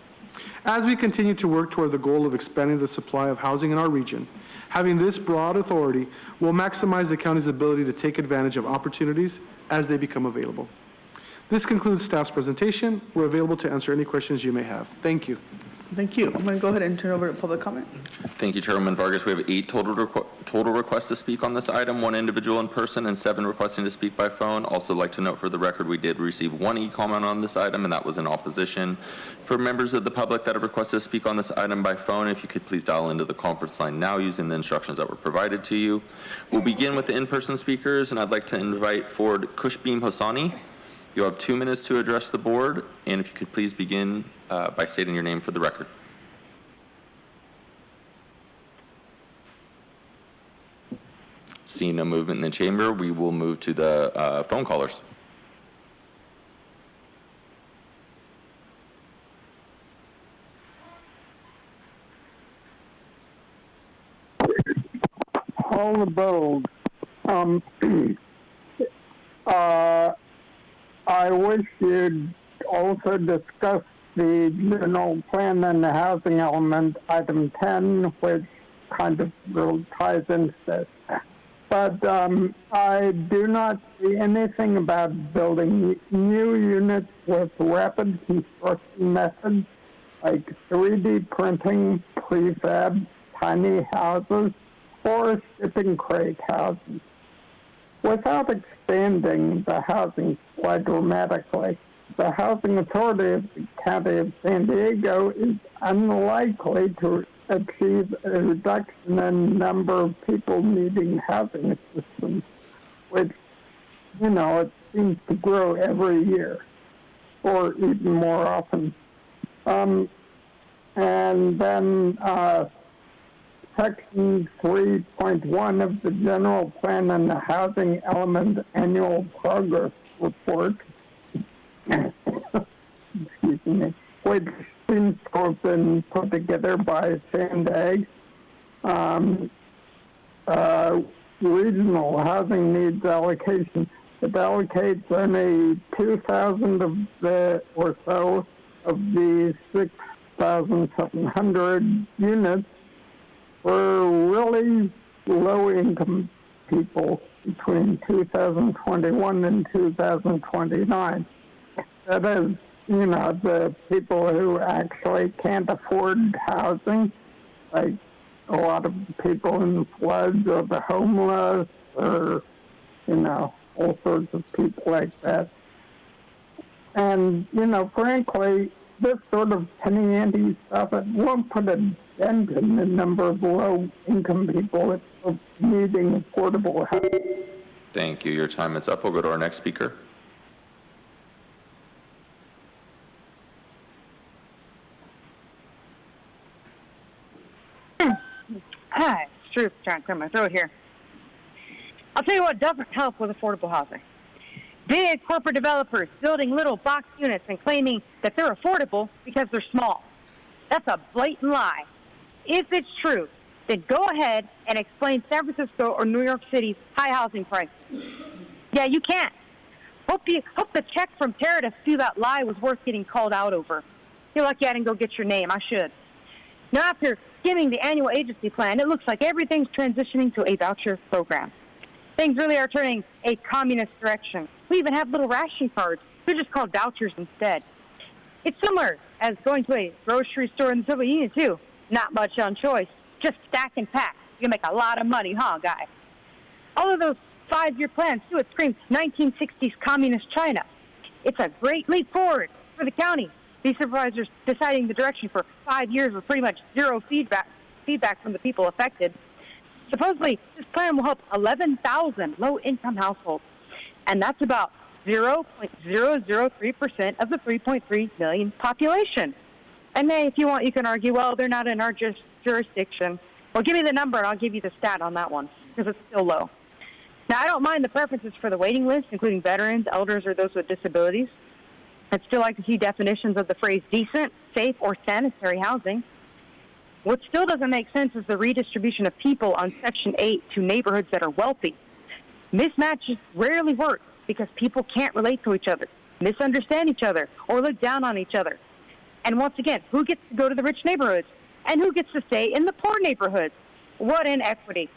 As we continue to work toward the goal of expanding the supply of housing in our region, having this broad authority will maximize the county's ability to take advantage of opportunities as they become available. This concludes staff's presentation. We're available to answer any questions you may have. Thank you. Thank you. I'm going to go ahead and turn over to public comment. Thank you, Chairwoman Vargas. We have 8 total requests to speak on this item, 1 individual in person and 7 requesting to speak by phone. Also like to note for the record, we did receive 1 e-comment on this item, and that was in opposition. For members of the public that have requested to speak on this item by phone, if you could please dial into the conference line now using the instructions that were provided to you. We'll begin with the in-person speakers, and I'd like to invite forward Kushbeem Hossani. You have 2 minutes to address the board, and if you could please begin by stating your name for the record. Seeing no movement in the chamber, we will move to the phone callers. All above. I wish you'd also discuss the general plan and the housing element, item 10, which kind of really ties into this. but I do not see anything about building new units with rapid construction methods like 3D printing, prefab, tiny houses, or shipping crate houses. Without expanding the housing supply dramatically, the Housing Authority of the County of San Diego is unlikely to achieve a reduction in number of people needing housing assistance, which, it seems to grow every year, or even more often. And then Section 3.1 of the General Plan and the Housing Element Annual Progress Report, excuse me, which seems to have been put together by Sandag, regional housing needs allocation. It allocates only 2,000 of the or so of the 6,700 units for really low-income people between 2021 and 2029. That is, the people who actually can't afford housing, like a lot of people in floods or the homeless or, all sorts of people like that. And, frankly, this sort of penny-ante stuff, it won't put a dent in the number of low-income people needing affordable housing. Thank you. Your time is up. We'll go to our next speaker. Hi, it's Truth trying to clear my throat here. I'll tell you what doesn't help with affordable housing. Big corporate developers building little box units and claiming that they're affordable because they're small. That's a blatant lie. If it's true, then go ahead and explain San Francisco or New York City's high housing prices. Yeah, you can. Hope the check from Tara to sue that lie was worth getting called out over. You're lucky I didn't go get your name. I should. Now, after skimming the annual agency plan, it looks like everything's transitioning to a voucher program. Things really are turning a communist direction. We even have little ration cards. They're just called vouchers instead. It's similar as going to a grocery store in the Soviet Union, too. Not much on choice. Just stack and pack. You can make a lot of money, huh, guy? All of those 5-year plans, too, it screams 1960s communist China. It's a great leap forward for the county. These supervisors deciding the direction for 5 years with pretty much zero feedback from the people affected. Supposedly, this plan will help 11,000 low-income households, and that's about 0.003% of the 3.3 million population. And then, if you want, you can argue, well, they're not in our jurisdiction. Well, give me the number, and I'll give you the stat on that one, because it's still low. Now, I don't mind the preferences for the waiting list, including veterans, elders, or those with disabilities. I'd still like to see definitions of the phrase decent, safe, or sanitary housing. What still doesn't make sense is the redistribution of people on Section 8 to neighborhoods that are wealthy. Mismatches rarely work because people can't relate to each other, misunderstand each other, or look down on each other. And once again, who gets to go to the rich neighborhoods? And who gets to stay in the poor neighborhoods? What inequity.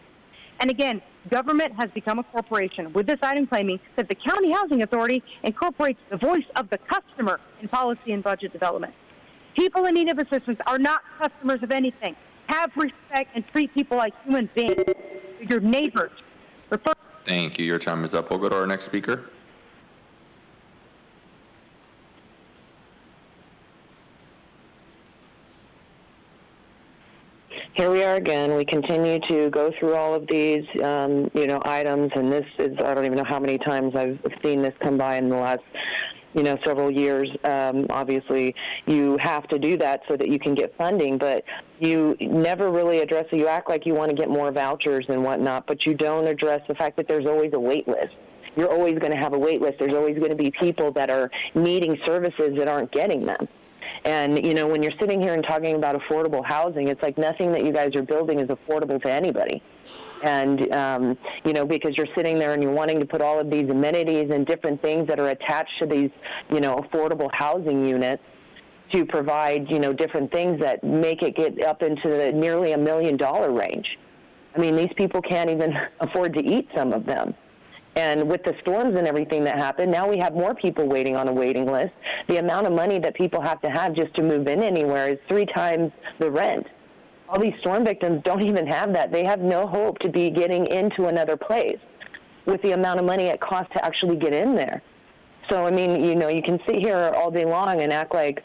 And again, government has become a corporation, with this item claiming that the County Housing Authority incorporates the voice of the customer in policy and budget development. People in need of assistance are not customers of anything. Have respect and treat people like human beings. Your neighbors. Thank you. Your time is up. We'll go to our next speaker. Here we are again. We continue to go through all of these, items, and this is, I don't even know how many times I've seen this come by in the last, several years. Obviously, you have to do that so that you can get funding, but you never really address it. You act like you want to get more vouchers and whatnot, but you don't address the fact that there's always a wait list. You're always going to have a wait list. There's always going to be people that are needing services that aren't getting them. And, when you're sitting here and talking about affordable housing, it's like nothing that you guys are building is affordable to anybody. And, because you're sitting there and you're wanting to put all of these amenities and different things that are attached to these, affordable housing units to provide, different things that make it get up into the nearly $1 million range. I mean, these people can't even afford to eat, some of them. And with the storms and everything that happened, now we have more people waiting on a waiting list. The amount of money that people have to have just to move in anywhere is 3 times the rent. All these storm victims don't even have that. They have no hope to be getting into another place with the amount of money it costs to actually get in there. So, I mean, you know, you can sit here all day long and act like,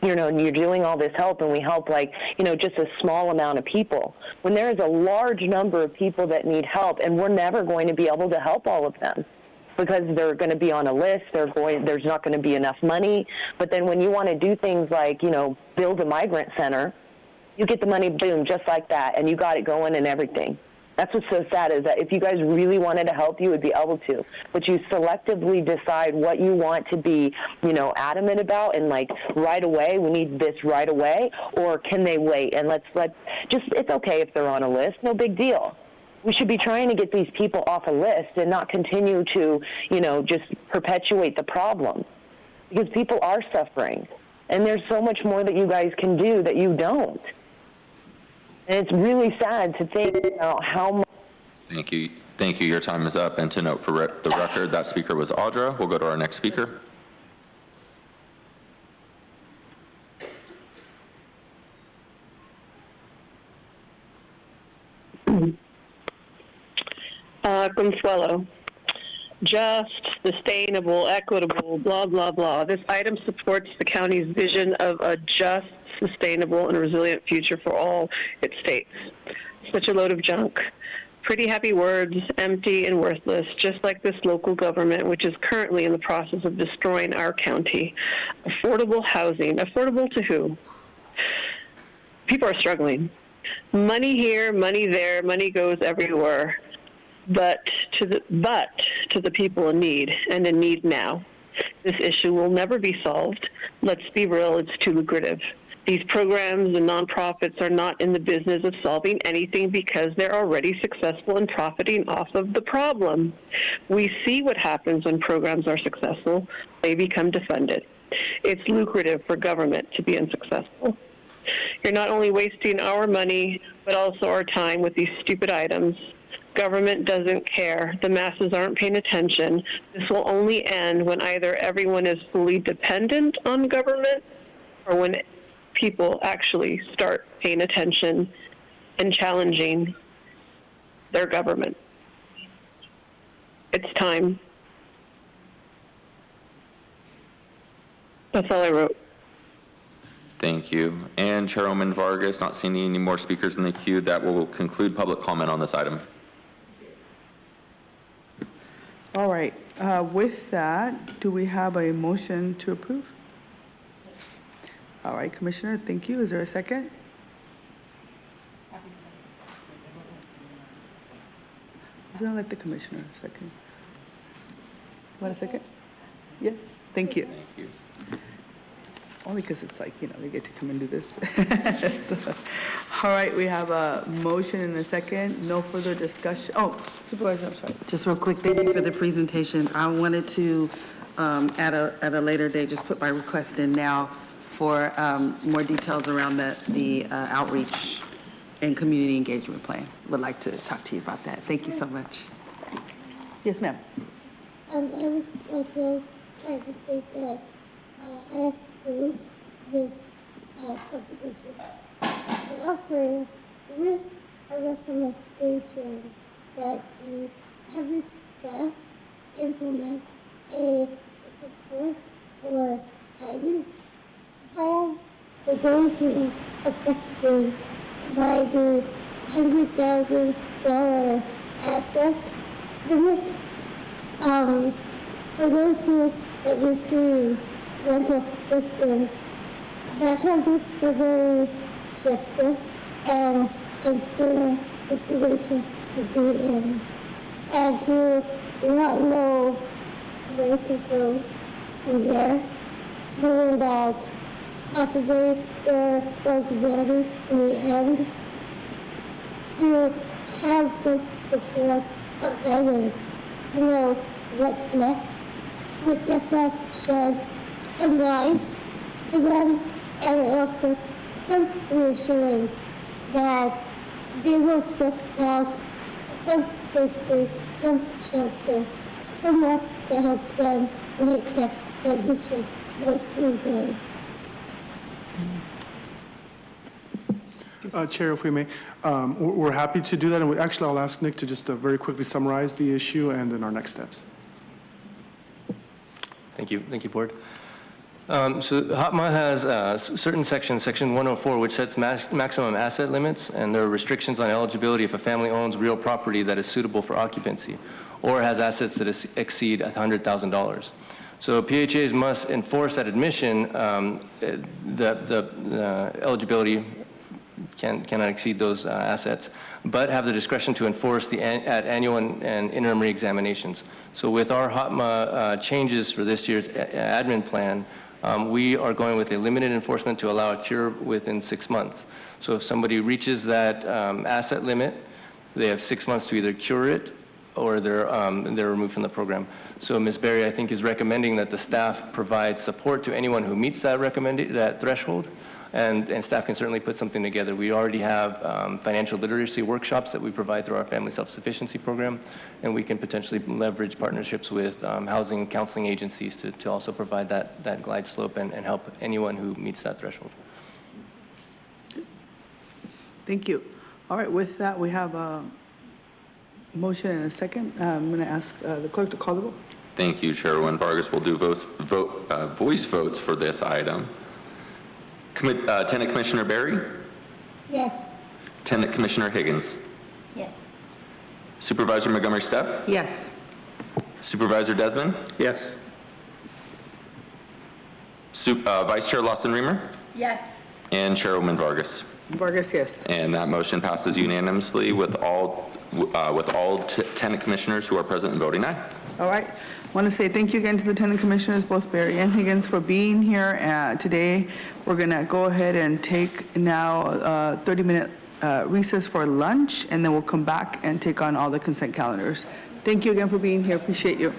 you know, you're doing all this help and we help like, you know, just a small amount of people. When there is a large number of people that need help, and we're never going to be able to help all of them because they're going to be on a list, there's not going to be enough money. But then when you want to do things like, you know, build a migrant center, you get the money, boom, just like that, and you got it going and everything. That's what's so sad, is that if you guys really wanted to help, you would be able to. But you selectively decide what you want to be, you know, adamant about, and like right away, we need this right away, or can they wait? And it's okay if they're on a list, no big deal. We should be trying to get these people off a list and not continue to, you know, just perpetuate the problem, because people are suffering. And there's so much more that you guys can do that you don't. And it's really sad to think about how much. Thank you. Thank you. Your time is up. And to note for the record, that speaker was Audra. We'll go to our next speaker. Consuelo. Just, sustainable, equitable, blah, blah, blah. This item supports the county's vision of a just, sustainable, and resilient future for all its states. Such a load of junk. Pretty happy words, empty and worthless, just like this local government, which is currently in the process of destroying our county. Affordable housing. Affordable to who? People are struggling. Money here, money there, money goes everywhere. But to the people in need, and in need now. This issue will never be solved. Let's be real, it's too lucrative. These programs and nonprofits are not in the business of solving anything because they're already successful in profiting off of the problem. We see what happens when programs are successful. They become defunded. It's lucrative for government to be unsuccessful. You're not only wasting our money, but also our time with these stupid items. Government doesn't care. The masses aren't paying attention. This will only end when either everyone is fully dependent on government, or when people actually start paying attention and challenging their government. It's time. That's all I wrote. Thank you. And Chairwoman Vargas, not seeing any more speakers in the queue, that will conclude public comment on this item. All right. With that, do we have a motion to approve? All right, Commissioner, thank you. Is there a second? I'm going to let the Commissioner second. Want a second? Yes, thank you. Thank you. Only because it's like, you know, they get to come and do this. So, all right, we have a motion and a second. No further discussion. Oh, Supervisor, I'm sorry. Just real quick, thank you for the presentation. I wanted to, at a later date, just put my request in now for more details around the outreach and community engagement plan. Would like to talk to you about that. Thank you so much. Yes, ma'am. I would also like to state that I approve this publication. So offering risk a recommendation that you have your staff implement a support or guidance plan for those who are affected by the $100,000 asset limit. For those who receive rental assistance, that can be a very stressful and concerning situation to be in, and to not know where to go from there, knowing that possibly there was value in the end, to have some support of others, to know what's next, with the fact shed some light to them, and offer some reassurance that They will have some safety, some shelter, somewhere to help them make the transition more smoothly. Chair, if we may, we're happy to do that, and actually I'll ask Nick to just very quickly summarize the issue and then our next steps. Thank you, Board. So HOTMA has certain sections, Section 104, which sets maximum asset limits, and there are restrictions on eligibility if a family owns real property that is suitable for occupancy or has assets that exceed $100,000. So PHAs must enforce at admission that the eligibility cannot exceed those assets, but have the discretion to enforce at annual and interim reexaminations. So with our HOTMA changes for this year's admin plan, we are going with a limited enforcement to allow a cure within 6 months. So if somebody reaches that asset limit, they have 6 months to either cure it or they're removed from the program. So Ms. Berry, I think, is recommending that the staff provide support to anyone who meets that threshold, and staff can certainly put something together. We already have financial literacy workshops that we provide through our family self-sufficiency program, and we can potentially leverage partnerships with housing and counseling agencies to also provide that glide slope and help anyone who meets that threshold. Thank you. All right, with that, we have a motion and a second. I'm going to ask the clerk to call the vote. Thank you, Chairwoman Vargas. We'll do voice votes for this item. Tenant Commissioner Berry? Yes. Tenant Commissioner Higgins? Yes. Supervisor Montgomery Stepp? Yes. Supervisor Desmond? Yes. Vice Chair Lawson-Remer? Yes. And Chairwoman Vargas. Vargas, yes. And that motion passes unanimously with all tenant commissioners who are present and voting aye. All right. I want to say thank you again to the tenant commissioners, both Berry and Higgins, for being here today. We're going to go ahead and take now a 30-minute recess for lunch, and then we'll come back and take on all the consent calendars. Thank you again for being here. Appreciate you.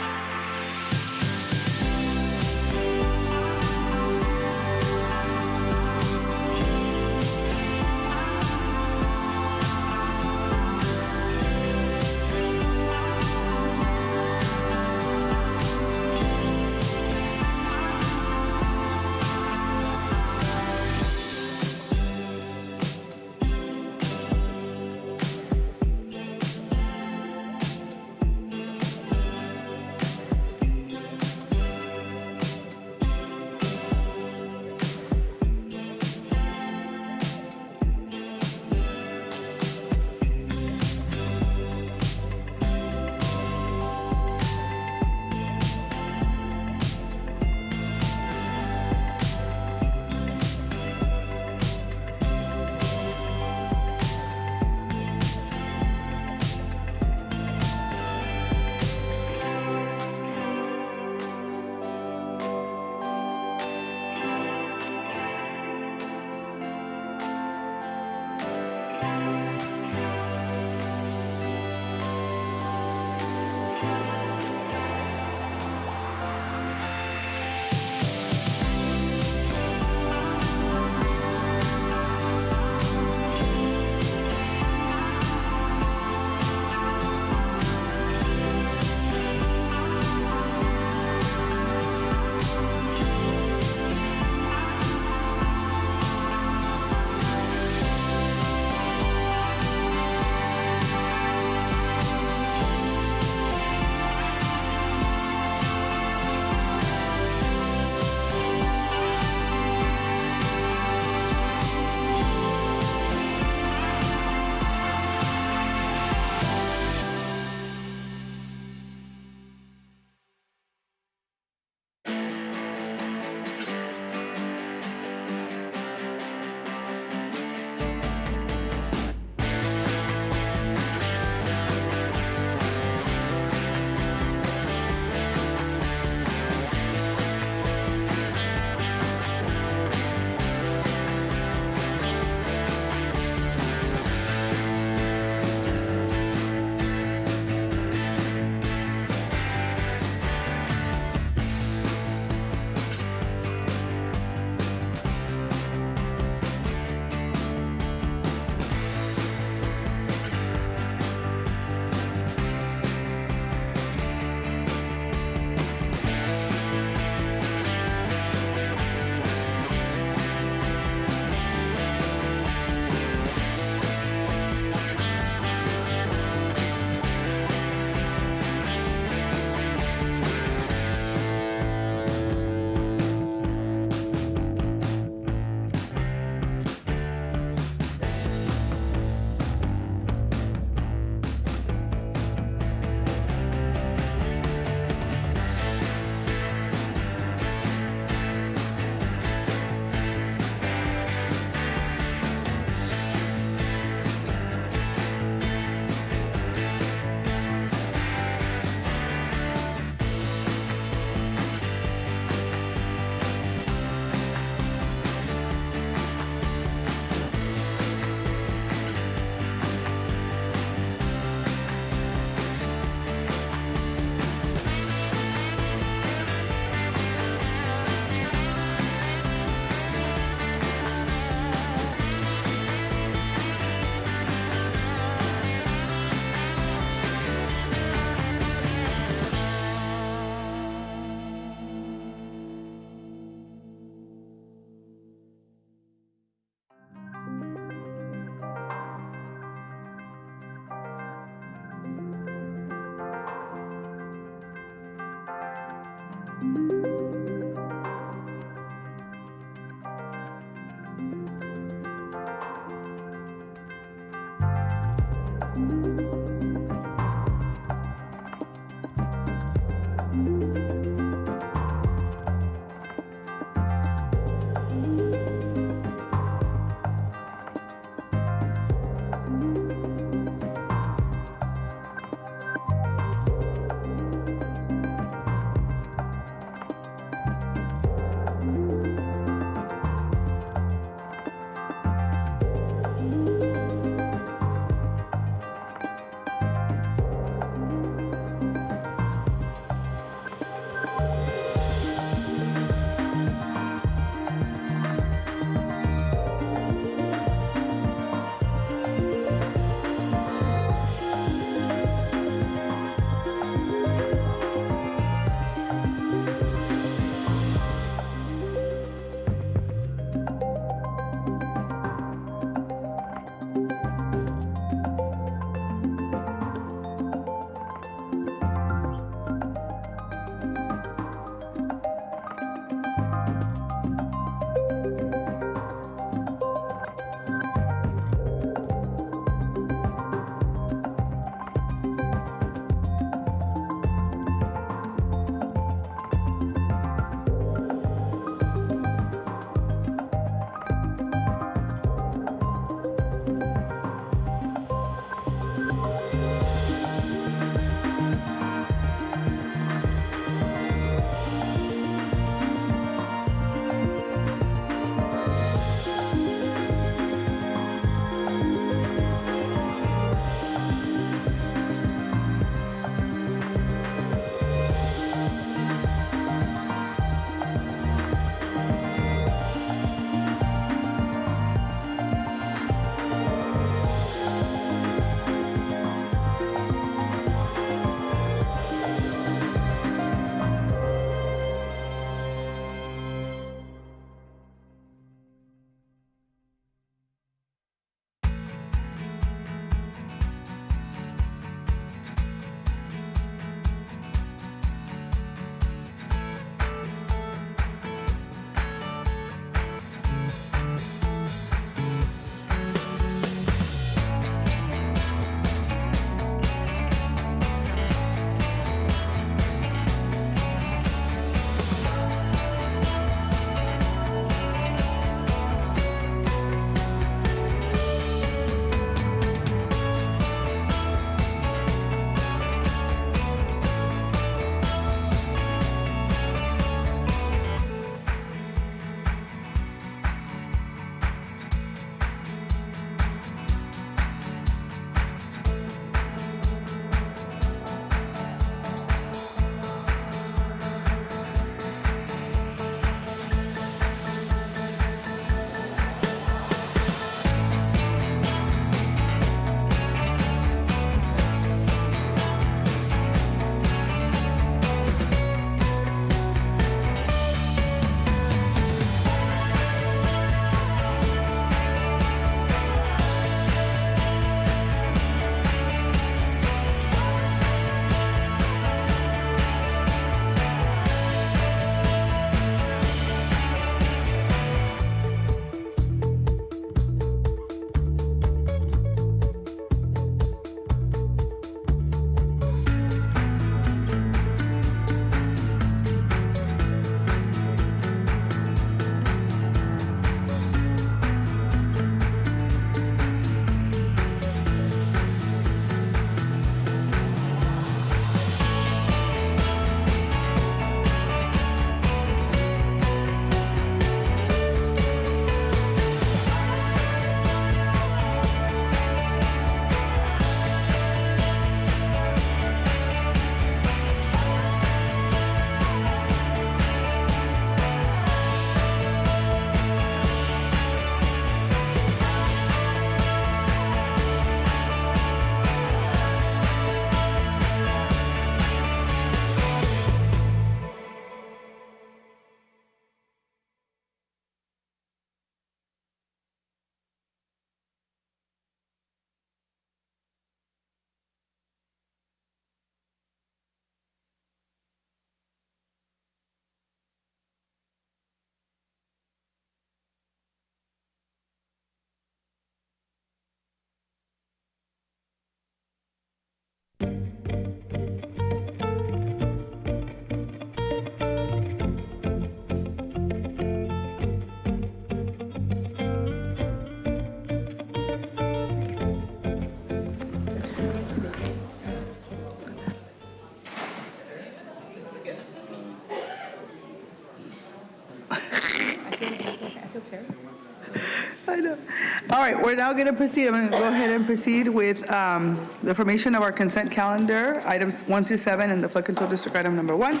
All right, we're now going to proceed. I'm going to go ahead and proceed with the formation of our consent calendar, items 1 through 7, and the flood control district item number 1.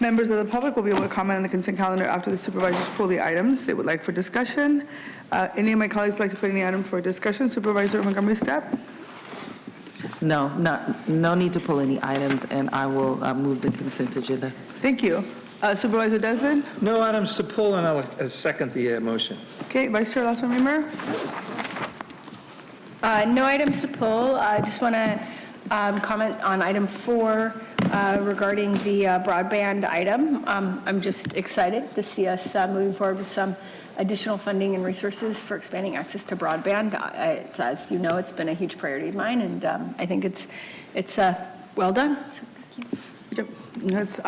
Members of the public will be able to comment on the consent calendar after the supervisors pull the items they would like for discussion. Any of my colleagues like to put any item for discussion? Supervisor Montgomery Stepp? No need to pull any items, and I will move the consent agenda. Thank you. Supervisor Desmond? No items to pull, and I'll second the motion. Okay, Vice Chair Lasso-Reimer? No items to pull. I just want to comment on item 4 regarding the broadband item. I'm just excited to see us moving forward with some additional funding and resources for expanding access to broadband. As you know, it's been a huge priority of mine, and I think it's well done. So thank you. Yep. That's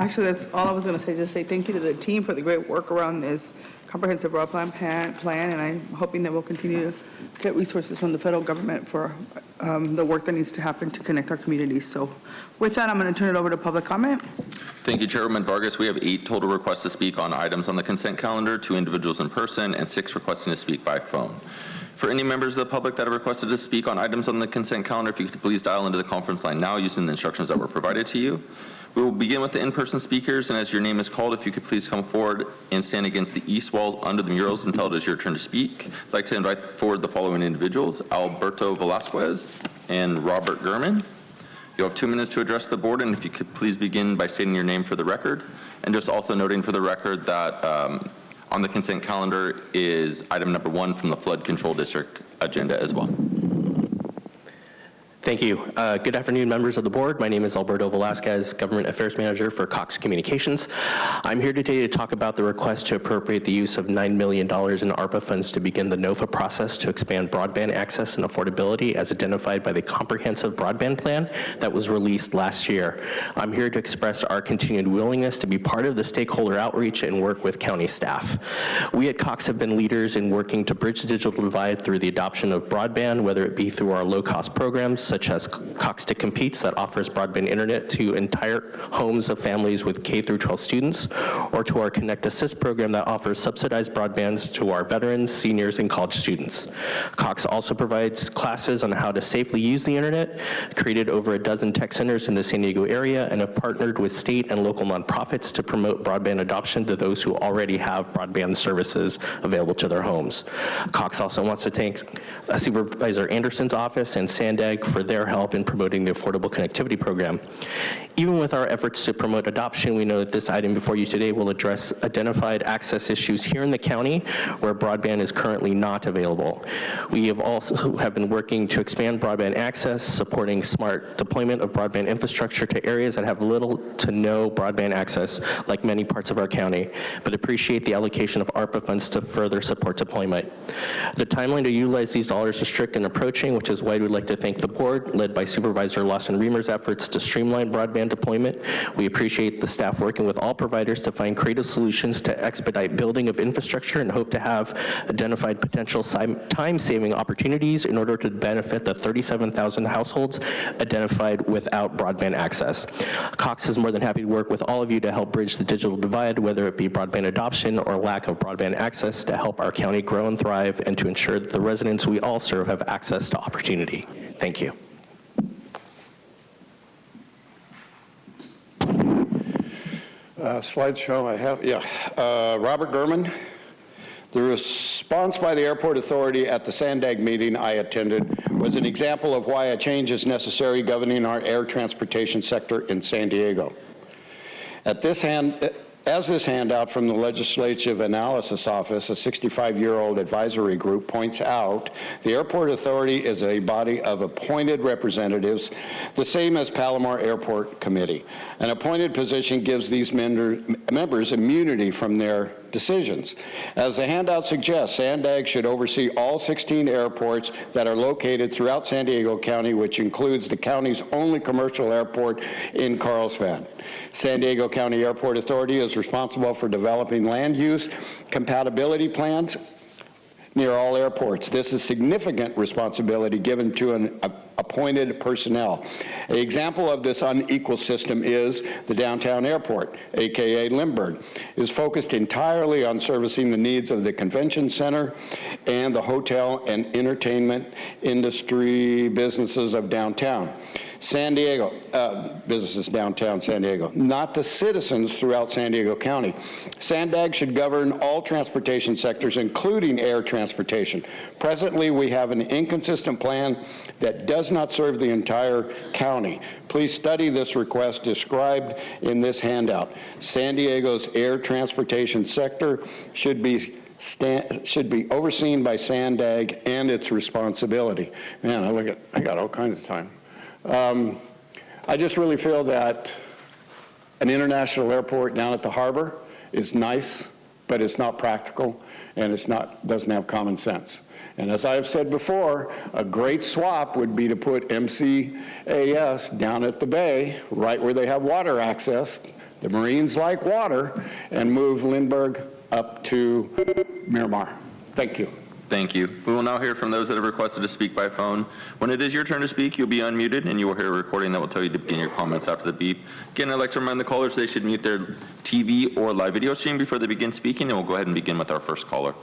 all I was going to say. Just say thank you to the team for the great work around this comprehensive broadband plan, and I'm hoping that we'll continue to get resources from the federal government for the work that needs to happen to connect our communities. So with that, I'm going to turn it over to public comment. Thank you, Chairwoman Vargas. We have 8 total requests to speak on items on the consent calendar, 2 individuals in person, and 6 requesting to speak by phone. For any members of the public that have requested to speak on items on the consent calendar, if you could please dial into the conference line now using the instructions that were provided to you. We will begin with the in-person speakers, and as your name is called, if you could please come forward and stand against the east walls under the murals until it is your turn to speak. I'd like to invite forward the following individuals: Alberto Velasquez and Robert Gurman. You'll have 2 minutes to address the board, and if you could please begin by stating your name for the record, and just also noting for the record that on the consent calendar is item number 1 from the flood control district agenda as well. Thank you. Good afternoon, members of the board. My name is Alberto Velasquez, Government Affairs Manager for Cox Communications. I'm here today to talk about the request to appropriate the use of $9 million in ARPA funds to begin the NOFA process to expand broadband access and affordability as identified by the Comprehensive Broadband Plan that was released last year. I'm here to express our continued willingness to be part of the stakeholder outreach and work with county staff. We at Cox have been leaders in working to bridge the digital divide through the adoption of broadband, whether it be through our low-cost programs, such as Cox to Competes that offers broadband internet to entire homes of families with K through 12 students, or to our Connect Assist program that offers subsidized broadbands to our veterans, seniors, and college students. Cox also provides classes on how to safely use the internet, created over a dozen tech centers in the San Diego area, and have partnered with state and local nonprofits to promote broadband adoption to those who already have broadband services available to their homes. Cox also wants to thank Supervisor Anderson's office and Sandag for their help in promoting the Affordable Connectivity Program. Even with our efforts to promote adoption, we know that this item before you today will address identified access issues here in the county where broadband is currently not available. We have also been working to expand broadband access, supporting smart deployment of broadband infrastructure to areas that have little to no broadband access, like many parts of our county, but appreciate the allocation of ARPA funds to further support deployment. The timeline to utilize these dollars is strict and approaching, which is why we'd like to thank the board, led by Supervisor Lawson-Reamer's efforts to streamline broadband deployment. We appreciate the staff working with all providers to find creative solutions to expedite building of infrastructure and hope to have identified potential time-saving opportunities in order to benefit the 37,000 households identified without broadband access. Cox is more than happy to work with all of you to help bridge the digital divide, whether it be broadband adoption or lack of broadband access, to help our county grow and thrive and to ensure that the residents we all serve have access to opportunity. Thank you. Slideshow I have, Robert Gurman. The response by the Airport Authority at the Sandag meeting I attended was an example of why a change is necessary governing our air transportation sector in San Diego. As this handout from the Legislative Analysis Office, a 65-year-old advisory group, points out, the Airport Authority is a body of appointed representatives, the same as Palomar Airport Committee. An appointed position gives these members immunity from their decisions. As the handout suggests, Sandag should oversee all 16 airports that are located throughout San Diego County, which includes the county's only commercial airport in Carlsbad. San Diego County Airport Authority is responsible for developing land use compatibility plans near all airports. This is significant responsibility given to a appointed personnel. An example of this unequal system is the downtown airport, aka Lindbergh, is focused entirely on servicing the needs of the convention center and the hotel and entertainment industry businesses of downtown. San Diego, businesses downtown San Diego, not the citizens throughout San Diego County. SANDAG should govern all transportation sectors, including air transportation. Presently, we have an inconsistent plan that does not serve the entire county. Please study this request described in this handout. San Diego's air transportation sector should be overseen by SANDAG and its responsibility. Man, I got all kinds of time. I just really feel that an international airport down at the harbor is nice, but it's not practical, and doesn't have common sense. And as I've said before, a great swap would be to put MCAS down at the bay, right where they have water access. The Marines like water, and move Lindbergh up to Miramar. Thank you. Thank you. We will now hear from those that have requested to speak by phone. When it is your turn to speak, you'll be unmuted, and you will hear a recording that will tell you to begin your comments after the beep. Again, I'd like to remind the callers they should mute their TV or live video stream before they begin speaking, and we'll go ahead and begin with our first caller.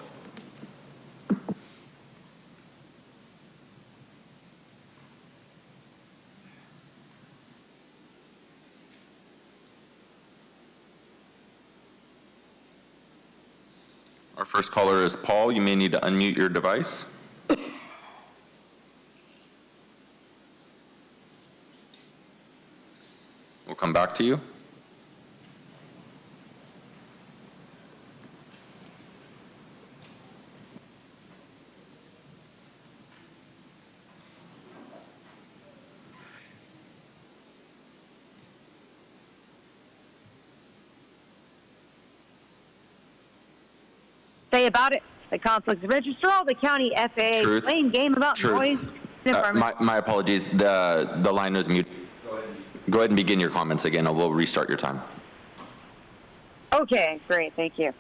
Our first caller is Paul. You may need to unmute your device. We'll come back to you. Say about it. The conflicts of interest are all the county FAA Truth. playing game about Truth. noise. My apologies. The line was muted. Go ahead and begin your comments again, and we'll restart your time. Okay, great. Thank you.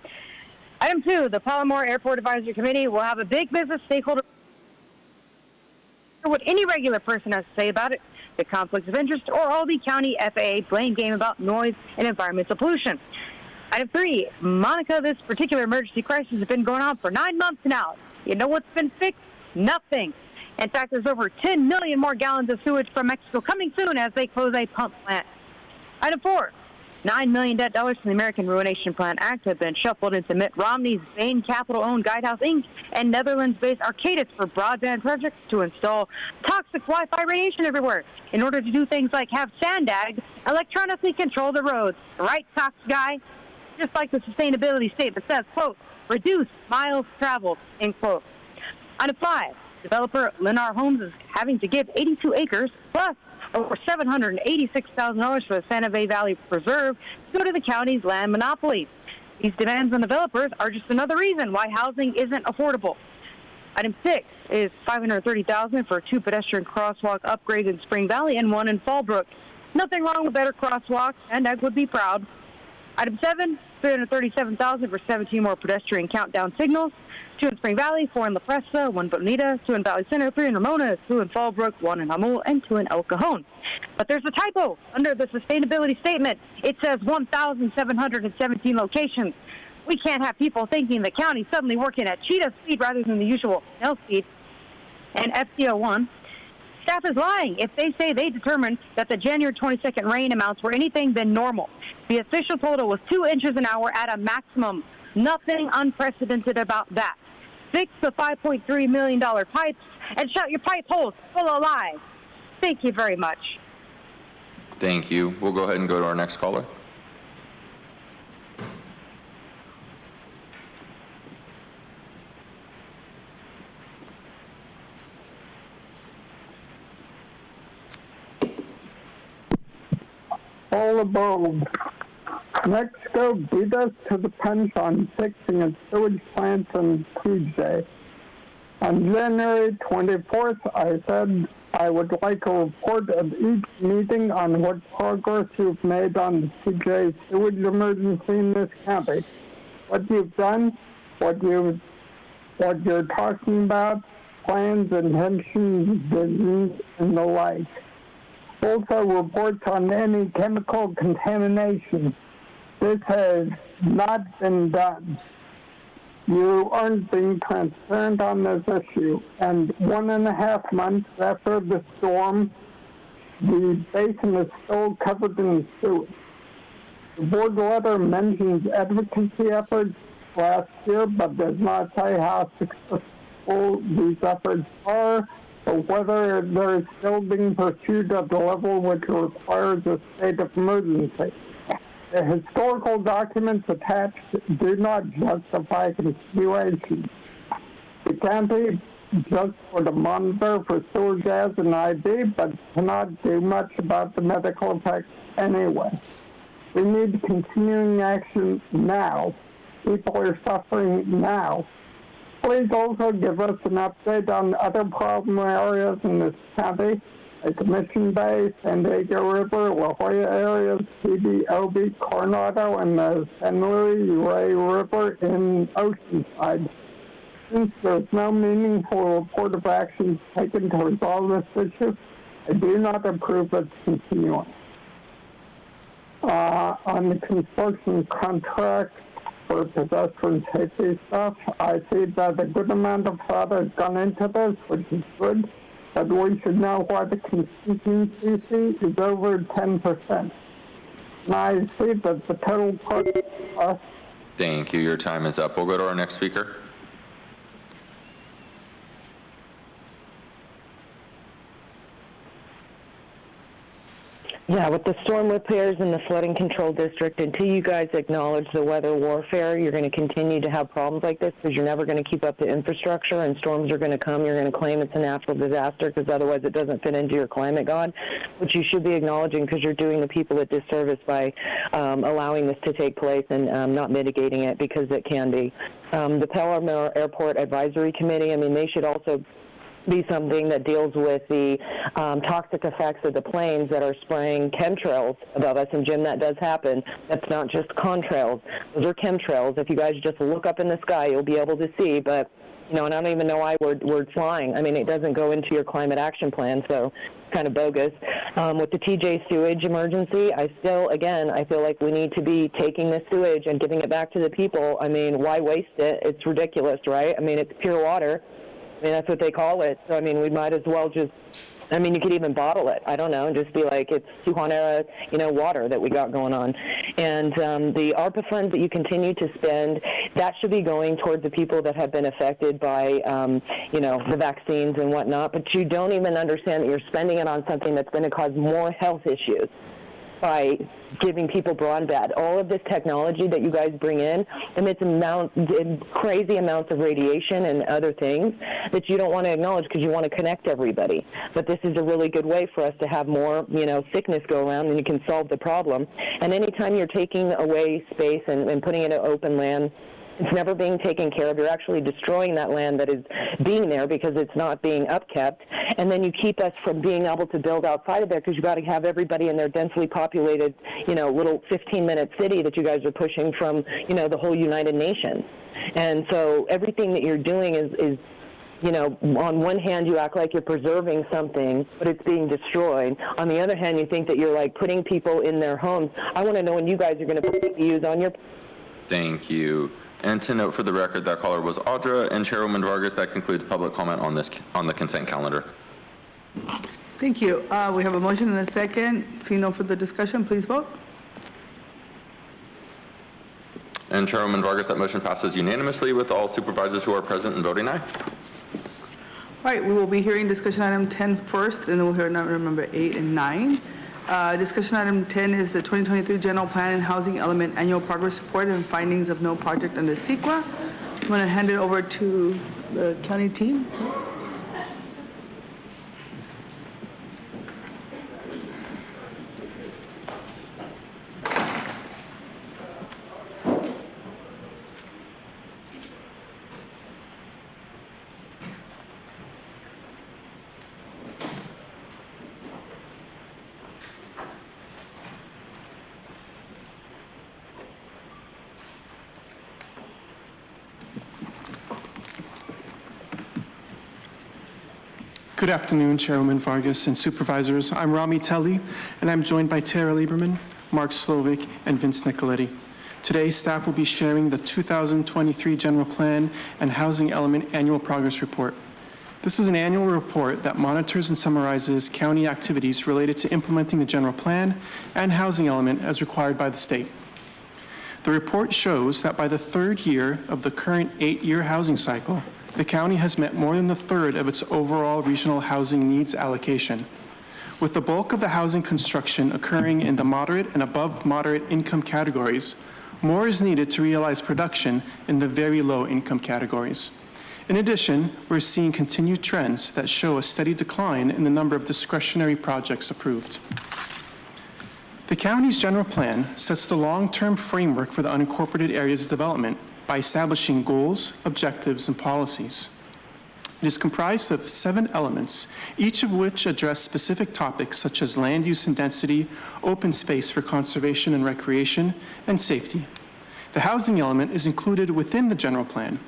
Item 2, the Palomar Airport Advisory Committee will have a big business stakeholder. What any regular person has to say about it, the conflicts of interest, or all the county FAA blame game about noise and environmental pollution. Item 3, Monica, this particular emergency crisis has been going on for 9 months now. You know what's been fixed? Nothing. In fact, there's over 10 million more gallons of sewage from Mexico coming soon as they close a pump plant. Item 4, $9 million from the American Ruination Plan Act have been shuffled into Mitt Romney's Bain Capital-owned Guidehouse Inc. and Netherlands-based Arcadis for broadband projects to install toxic Wi-Fi radiation everywhere in order to do things like have SANDAG electronically control the roads. Right, Cox guy? Just like the sustainability statement says, quote, reduce miles traveled, end quote. Item 5, developer Lennar Homes is having to give 82 acres plus over $786,000 for the Santa Fe Valley Preserve to go to the county's land monopoly. These demands on developers are just another reason why housing isn't affordable. Item 6 is $530,000 for 2 pedestrian crosswalk upgrades in Spring Valley and 1 in Fallbrook. Nothing wrong with better crosswalks, and I would be proud. Item 7, $337,000 for 17 more pedestrian countdown signals, 2 in Spring Valley, 4 in La Presa, 1 Bonita, 2 in Valley Center, 3 in Ramona, 2 in Fallbrook, 1 in Hamul, and 2 in El Cajon. But there's a typo under the sustainability statement. It says 1,717 locations. We can't have people thinking the county's suddenly working at cheetah speed rather than the usual snail speed. And FCO1, staff is lying if they say they determined that the January 22nd rain amounts were anything than normal. The official total was 2 inches an hour at a maximum. Nothing unprecedented about that. Fix the $5.3 million pipes and shut your pipe holes full of lies. Thank you very much. Thank you. We'll go ahead and go to our next caller. All above. Mexico beat us to the punch on fixing its sewage plants on Tuesday. On January 24th, I said I would like a report at each meeting on what progress you've made on the CJ sewage emergency in this county. What you've done, what you're talking about, plans, intentions, visions, and the like. Also, reports on any chemical contamination. This has not been done. You aren't being transparent on this issue. And 1.5 months after the storm, the basin is still covered in sewage. The board letter mentions advocacy efforts last year, but does not say how successful these efforts are, or whether they're still being pursued at the level which requires a state of emergency. The historical documents attached do not justify continuation. The county just put a monitor for sewer gas and ID, but cannot do much about the medical effects anyway. We need continuing action now. People are suffering now. Please also give us an update on other problem areas in this county, like Mission Bay, San Diego River, La Jolla areas, PBOB, Coronado, and the San Luis Rey River in Oceanside. Since there's no meaningful report of action taken to resolve this issue, I do not approve its continuance. On the construction contract for pedestrian safety stuff, I see that a good amount of thought has gone into this, which is good, but we should know why the contingency fee is over 10%. And I see that the total cost. Thank you. Your time is up. We'll go to our next speaker. Yeah, with the storm repairs in the flooding control district, until you guys acknowledge the weather warfare, you're going to continue to have problems like this because you're never going to keep up the infrastructure, and storms are going to come. You're going to claim it's a natural disaster because otherwise it doesn't fit into your climate god, which you should be acknowledging because you're doing the people a disservice by allowing this to take place and not mitigating it because it can be. The Palomar Airport Advisory Committee, I mean, they should also be something that deals with the toxic effects of the planes that are spraying chemtrails above us. And Jim, that does happen. That's not just contrails. Those are chemtrails. If you guys just look up in the sky, you'll be able to see. But, you know, and I don't even know why we're flying. I mean, it doesn't go into your climate action plan, so it's kind of bogus. With the TJ sewage emergency, I feel like we need to be taking this sewage and giving it back to the people. I mean, why waste it? It's ridiculous, right? I mean, it's pure water. I mean, that's what they call it. So, I mean, we might as well just, I mean, you could even bottle it. I don't know, and just be like, it's Tijuana, water that we got going on. And the ARPA funds that you continue to spend, that should be going toward the people that have been affected by, the vaccines and whatnot. But you don't even understand that you're spending it on something that's going to cause more health issues by giving people broadband. All of this technology that you guys bring in emits crazy amounts of radiation and other things that you don't want to acknowledge because you want to connect everybody. But this is a really good way for us to have more, sickness go around, and you can solve the problem. And anytime you're taking away space and putting it in open land, it's never being taken care of. You're actually destroying that land that is being there because it's not being upkept. And then you keep us from being able to build outside of there because you've got to have everybody in their densely populated, little 15-minute city that you guys are pushing from, the whole United Nations. And so everything that you're doing is on one hand, you act like you're preserving something, but it's being destroyed. On the other hand, you think that you're, putting people in their homes. I want to know when you guys are going to put CPUs on your... Thank you. And to note for the record, that caller was Audra, and Chairwoman Vargas, that concludes public comment on the consent calendar. Thank you. We have a motion and a second. Seeing no further discussion, please vote. And Chairwoman Vargas, that motion passes unanimously with all supervisors who are present and voting aye. All right, we will be hearing discussion item 10 first, and then we'll hear item number 8 and 9. Discussion item 10 is the 2023 General Plan and Housing Element Annual Progress Report and Findings of No Project under CEQA. I'm going to hand it over to the county team. Good afternoon, Chairwoman Vargas and Supervisors. I'm Rami Telly, and I'm joined by Tara Lieberman, Mark Slovic, and Vince Nicoletti. Today, staff will be sharing the 2023 General Plan and Housing Element Annual Progress Report. This is an annual report that monitors and summarizes county activities related to implementing the General Plan and Housing Element as required by the state. The report shows that by the third year of the current 8-year housing cycle, the county has met more than a third of its overall regional housing needs allocation, with the bulk of the housing construction occurring in the moderate and above moderate income categories. More is needed to realize production in the very low income categories. In addition, we're seeing continued trends that show a steady decline in the number of discretionary projects approved. The county's general plan sets the long-term framework for the unincorporated areas development by establishing goals, objectives, and policies. It is comprised of 7 elements, each of which address specific topics such as land use and density, open space for conservation and recreation, and safety. The housing element is included within the general plan.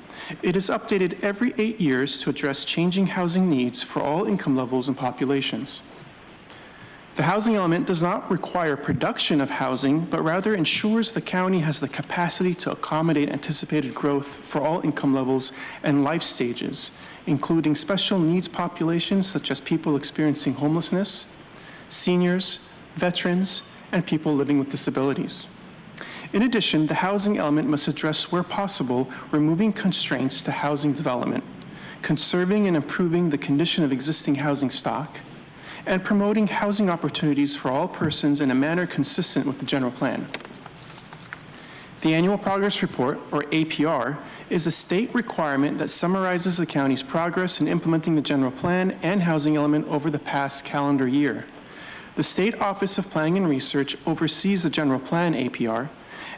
It is updated every 8 years to address changing housing needs for all income levels and populations. The housing element does not require production of housing, but rather ensures the county has the capacity to accommodate anticipated growth for all income levels and life stages, including special needs populations such as people experiencing homelessness, seniors, veterans, and people living with disabilities. In addition, the housing element must address, where possible, removing constraints to housing development, conserving and improving the condition of existing housing stock, and promoting housing opportunities for all persons in a manner consistent with the general plan. The Annual Progress Report, or APR, is a state requirement that summarizes the county's progress in implementing the general plan and housing element over the past calendar year. The State Office of Planning and Research oversees the general plan APR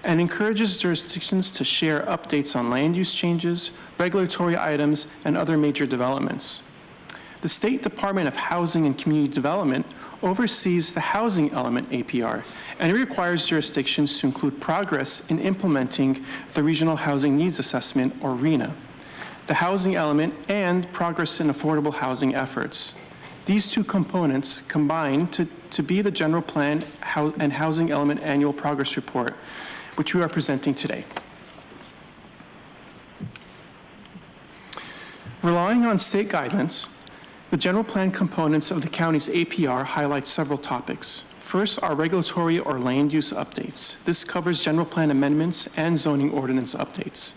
and encourages jurisdictions to share updates on land use changes, regulatory items, and other major developments. The State Department of Housing and Community Development oversees the housing element APR, and it requires jurisdictions to include progress in implementing the Regional Housing Needs Assessment, or RHNA, the housing element, and progress in affordable housing efforts. These 2 components combine to be the General Plan and Housing Element Annual Progress Report, which we are presenting today. Relying on state guidelines, the general plan components of the county's APR highlight several topics. First are regulatory or land use updates. This covers general plan amendments and zoning ordinance updates.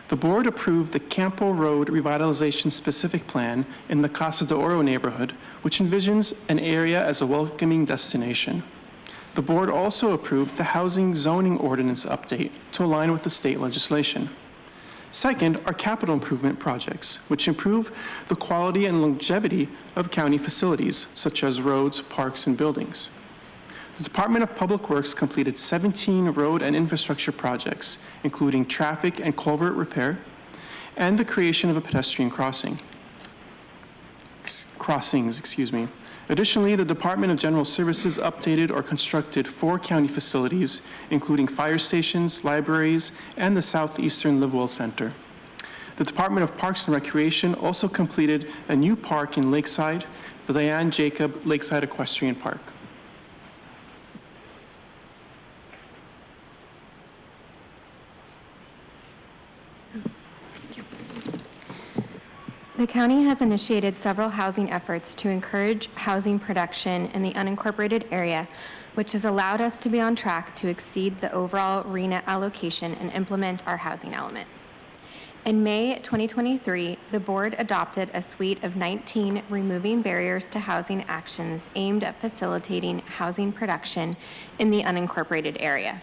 The board approved the Campo Road Revitalization Specific Plan in the Casa de Oro neighborhood, which envisions an area as a welcoming destination. The board also approved the Housing Zoning Ordinance update to align with the state legislation. Second are capital improvement projects, which improve the quality and longevity of county facilities, such as roads, parks, and buildings. The Department of Public Works completed 17 road and infrastructure projects, including traffic and culvert repair, and the creation of a pedestrian crossings. Additionally, the Department of General Services updated or constructed 4 county facilities, including fire stations, libraries, and the Southeastern Live Well Center. The Department of Parks and Recreation also completed a new park in Lakeside, the Diane Jacob Lakeside Equestrian Park. The county has initiated several housing efforts to encourage housing production in the unincorporated area, which has allowed us to be on track to exceed the overall RHNA allocation and implement our housing element. In May 2023, the board adopted a suite of 19 removing barriers to housing actions aimed at facilitating housing production in the unincorporated area.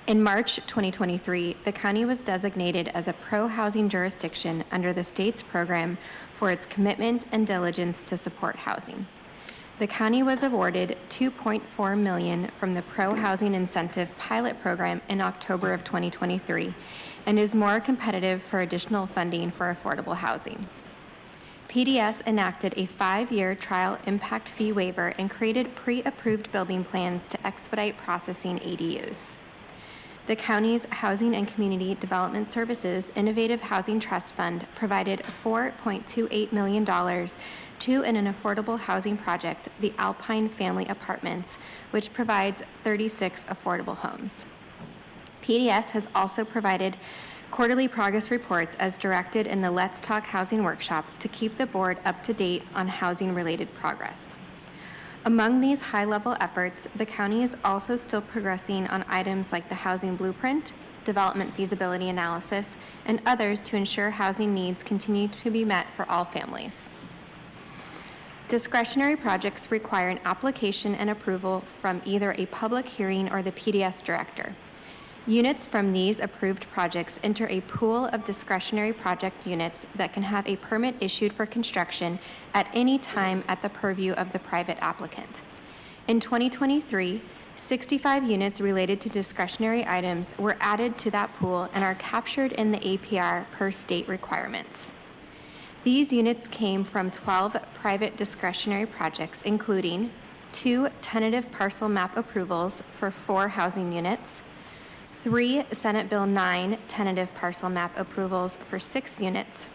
In March 2023, the county was designated as a pro-housing jurisdiction under the state's program for its commitment and diligence to support housing. The county was awarded $2.4 million from the Pro-Housing Incentive Pilot Program in October of 2023 and is more competitive for additional funding for affordable housing. PDS enacted a 5-year trial impact fee waiver and created pre-approved building plans to expedite processing ADUs. The county's Housing and Community Development Services Innovative Housing Trust Fund provided $4.28 million to an affordable housing project, the Alpine Family Apartments, which provides 36 affordable homes. PDS has also provided quarterly progress reports as directed in the Let's Talk Housing Workshop to keep the board up to date on housing-related progress. Among these high-level efforts, the county is also still progressing on items like the housing blueprint, development feasibility analysis, and others to ensure housing needs continue to be met for all families. Discretionary projects require an application and approval from either a public hearing or the PDS director. Units from these approved projects enter a pool of discretionary project units that can have a permit issued for construction at any time at the purview of the private applicant. In 2023, 65 units related to discretionary items were added to that pool and are captured in the APR per state requirements. These units came from 12 private discretionary projects, including 2 tentative parcel map approvals for 4 housing units, 3 Senate Bill 9 tentative parcel map approvals for 6 units,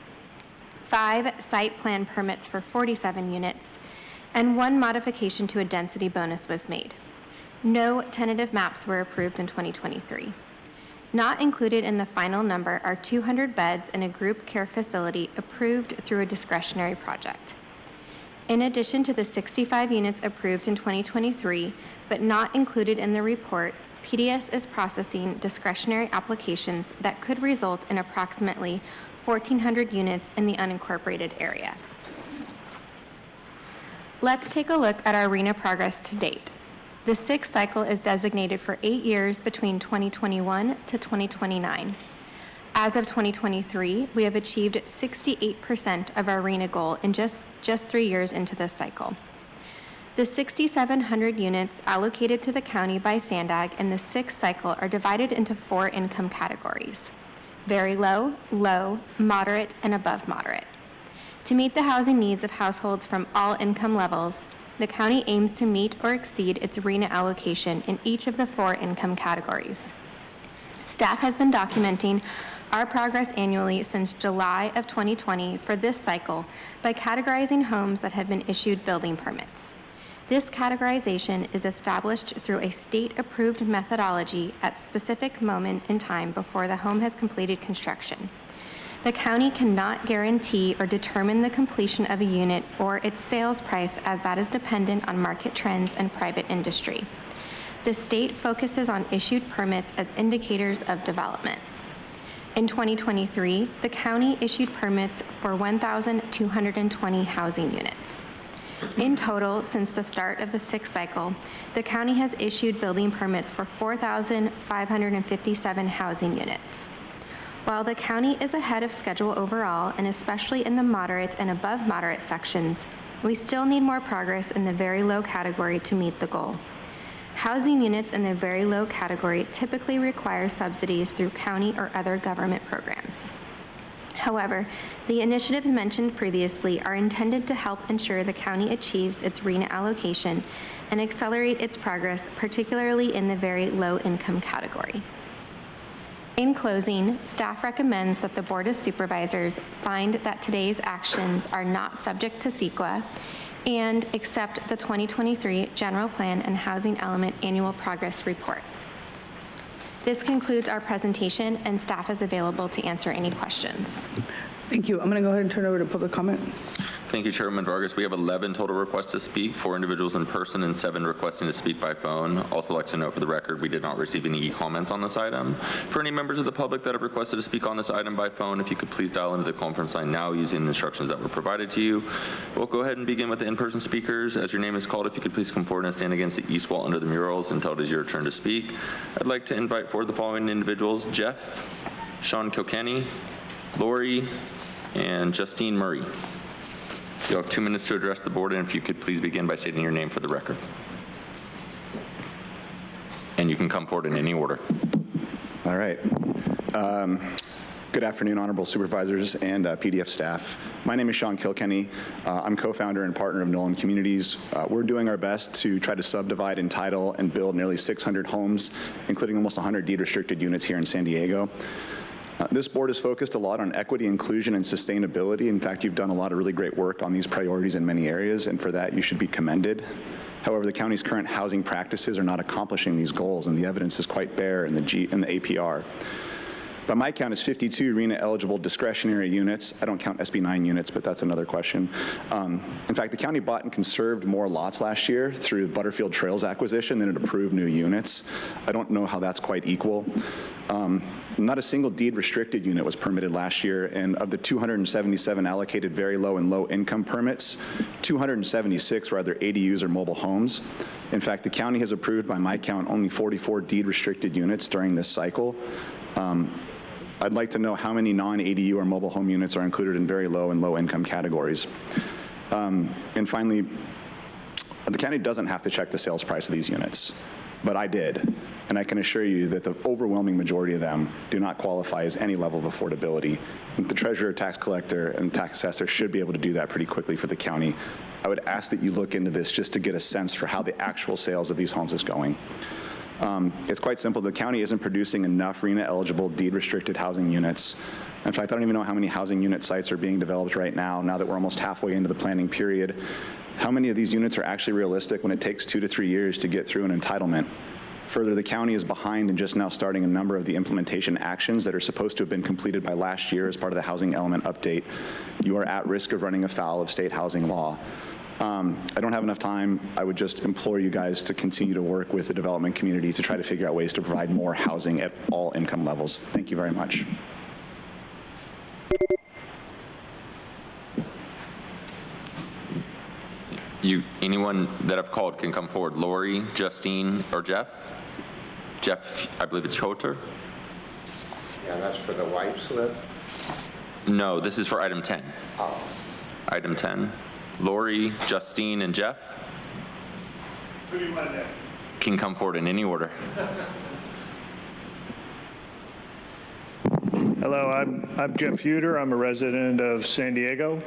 5 site plan permits for 47 units, and 1 modification to a density bonus was made. No tentative maps were approved in 2023. Not included in the final number are 200 beds in a group care facility approved through a discretionary project. In addition to the 65 units approved in 2023, but not included in the report, PDS is processing discretionary applications that could result in approximately 1,400 units in the unincorporated area. Let's take a look at our RHNA progress to date. The 6th cycle is designated for 8 years between 2021 to 2029. As of 2023, we have achieved 68% of our RHNA goal in just 3 years into this cycle. The 6,700 units allocated to the county by SANDAG in the 6th cycle are divided into 4 income categories: very low, low, moderate, and above moderate. To meet the housing needs of households from all income levels, the county aims to meet or exceed its RHNA allocation in each of the 4 income categories. Staff has been documenting our progress annually since July of 2020 for this cycle by categorizing homes that have been issued building permits. This categorization is established through a state-approved methodology at specific moment in time before the home has completed construction. The county cannot guarantee or determine the completion of a unit or its sales price, as that is dependent on market trends and private industry. The state focuses on issued permits as indicators of development. In 2023, the county issued permits for 1,220 housing units. In total, since the start of the 6th cycle, the county has issued building permits for 4,557 housing units. While the county is ahead of schedule overall, and especially in the moderate and above moderate sections, we still need more progress in the very low category to meet the goal. Housing units in the very low category typically require subsidies through county or other government programs. However, the initiatives mentioned previously are intended to help ensure the county achieves its RHNA allocation and accelerate its progress, particularly in the very low income category. In closing, staff recommends that the Board of Supervisors find that today's actions are not subject to CEQA and accept the 2023 General Plan and Housing Element Annual Progress Report. This concludes our presentation, and staff is available to answer any questions. Thank you. I'm going to go ahead and turn over to public comment. Thank you, Chairwoman Vargas. We have 11 total requests to speak, 4 individuals in person and 7 requesting to speak by phone. Also like to note for the record, we did not receive any comments on this item. For any members of the public that have requested to speak on this item by phone, if you could please dial into the conference line now using the instructions that were provided to you. We'll go ahead and begin with the in-person speakers. As your name is called, if you could please come forward and stand against the east wall under the murals until it is your turn to speak. I'd like to invite forward the following individuals: Jeff, Sean Kilkenny, Lori, and Justine Murray. You have 2 minutes to address the board, and if you could please begin by stating your name for the record. And you can come forward in any order. All right. Good afternoon, Honorable Supervisors and PDF staff. My name is Sean Kilkenny. I'm co-founder and partner of Nolan Communities. We're doing our best to try to subdivide, entitle, and build nearly 600 homes, including almost 100 deed-restricted units here in San Diego. This board is focused a lot on equity, inclusion, and sustainability. In fact, you've done a lot of really great work on these priorities in many areas, and for that, you should be commended. However, the county's current housing practices are not accomplishing these goals, and the evidence is quite bare in the APR. By my count, is 52 RENA-eligible discretionary units. I don't count SB 9 units, but that's another question. In fact, the county bought and conserved more lots last year through Butterfield Trails acquisition than it approved new units. I don't know how that's quite equal. Not a single deed-restricted unit was permitted last year, and of the 277 allocated very low and low income permits, 276 were either ADUs or mobile homes. In fact, the county has approved, by my count, only 44 deed-restricted units during this cycle. I'd like to know how many non-ADU or mobile home units are included in very low and low income categories. And finally, the county doesn't have to check the sales price of these units, but I did. And I can assure you that the overwhelming majority of them do not qualify as any level of affordability. The treasurer, tax collector, and tax assessor should be able to do that pretty quickly for the county. I would ask that you look into this just to get a sense for how the actual sales of these homes is going. It's quite simple. The county isn't producing enough RENA-eligible deed-restricted housing units. In fact, I don't even know how many housing unit sites are being developed right now that we're almost halfway into the planning period. How many of these units are actually realistic when it takes 2 to 3 years to get through an entitlement? Further, the county is behind in just now starting a number of the implementation actions that are supposed to have been completed by last year as part of the housing element update. You are at risk of running afoul of state housing law. I don't have enough time. I would just implore you guys to continue to work with the development community to try to figure out ways to provide more housing at all income levels. Thank you very much. Anyone that I've called can come forward. Lori, Justine, or Jeff? Jeff, I believe it's Coulter. Yeah, that's for the white slip? No, this is for item 10. Oh. Item 10. Lori, Justine, and Jeff Who do you want next? can come forward in any order. Hello, I'm Jeff Huter. I'm a resident of San Diego.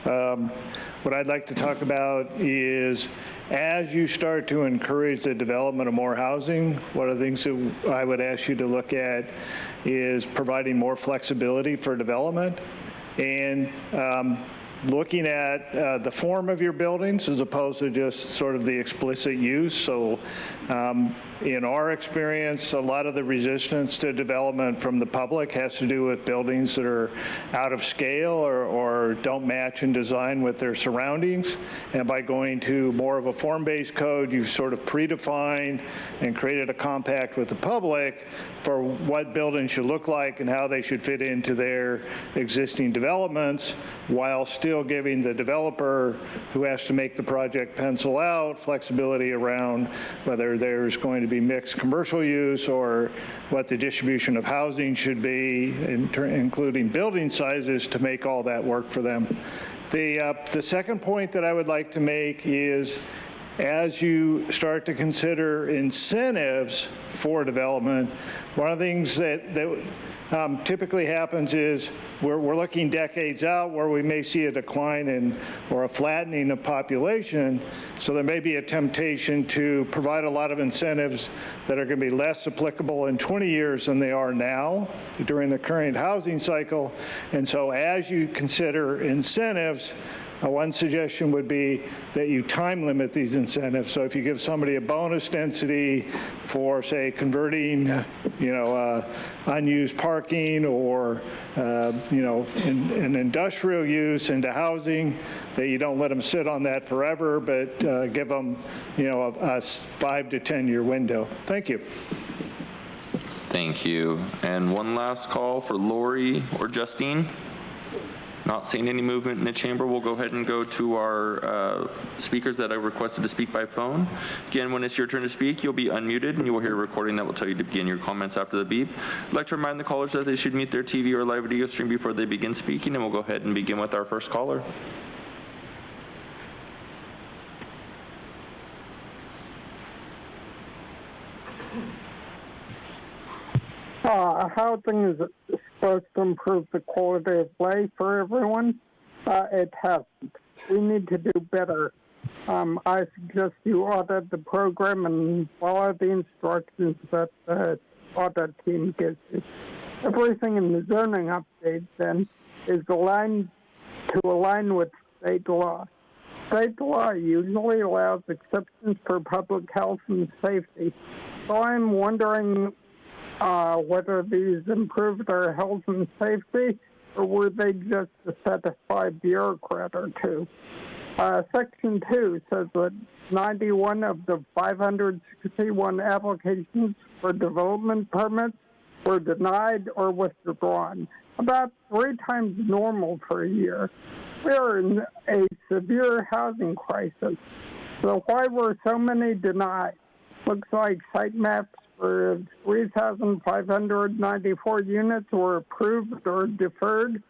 What I'd like to talk about is, as you start to encourage the development of more housing, one of the things that I would ask you to look at is providing more flexibility for development and looking at the form of your buildings as opposed to just sort of the explicit use. So in our experience, a lot of the resistance to development from the public has to do with buildings that are out of scale or don't match in design with their surroundings. And by going to more of a form-based code, you've sort of predefined and created a compact with the public for what buildings should look like and how they should fit into their existing developments, while still giving the developer who has to make the project pencil out flexibility around whether there's going to be mixed commercial use or what the distribution of housing should be, including building sizes, to make all that work for them. The second point that I would like to make is, as you start to consider incentives for development, one of the things that typically happens is we're looking decades out where we may see a decline in or a flattening of population. So there may be a temptation to provide a lot of incentives that are going to be less applicable in 20 years than they are now during the current housing cycle. And so as you consider incentives, one suggestion would be that you time limit these incentives. So if you give somebody a bonus density for, say, converting, unused parking or, an industrial use into housing, that you don't let them sit on that forever, but give them, a 5 to 10 year window. Thank you. Thank you. And one last call for Lori or Justine. Not seeing any movement in the chamber, we'll go ahead and go to our speakers that have requested to speak by phone. Again, when it's your turn to speak, you'll be unmuted and you will hear a recording that will tell you to begin your comments after the beep. I'd like to remind the callers that they should mute their TV or live video stream before they begin speaking, and we'll go ahead and begin with our first caller. Housing is supposed to improve the quality of life for everyone. It hasn't. We need to do better. I suggest you audit the program and follow the instructions that the audit team gives you. Everything in the zoning update, then, is aligned with state law. State law usually allows exceptions for public health and safety. So I'm wondering whether these improved our health and safety, or were they just to satisfy a bureaucrat or two? Section 2 says that 91 of the 561 applications for development permits were denied or withdrawn, about 3 times normal for a year. We are in a severe housing crisis. So why were so many denied? Looks like site maps for 3,594 units were approved or deferred,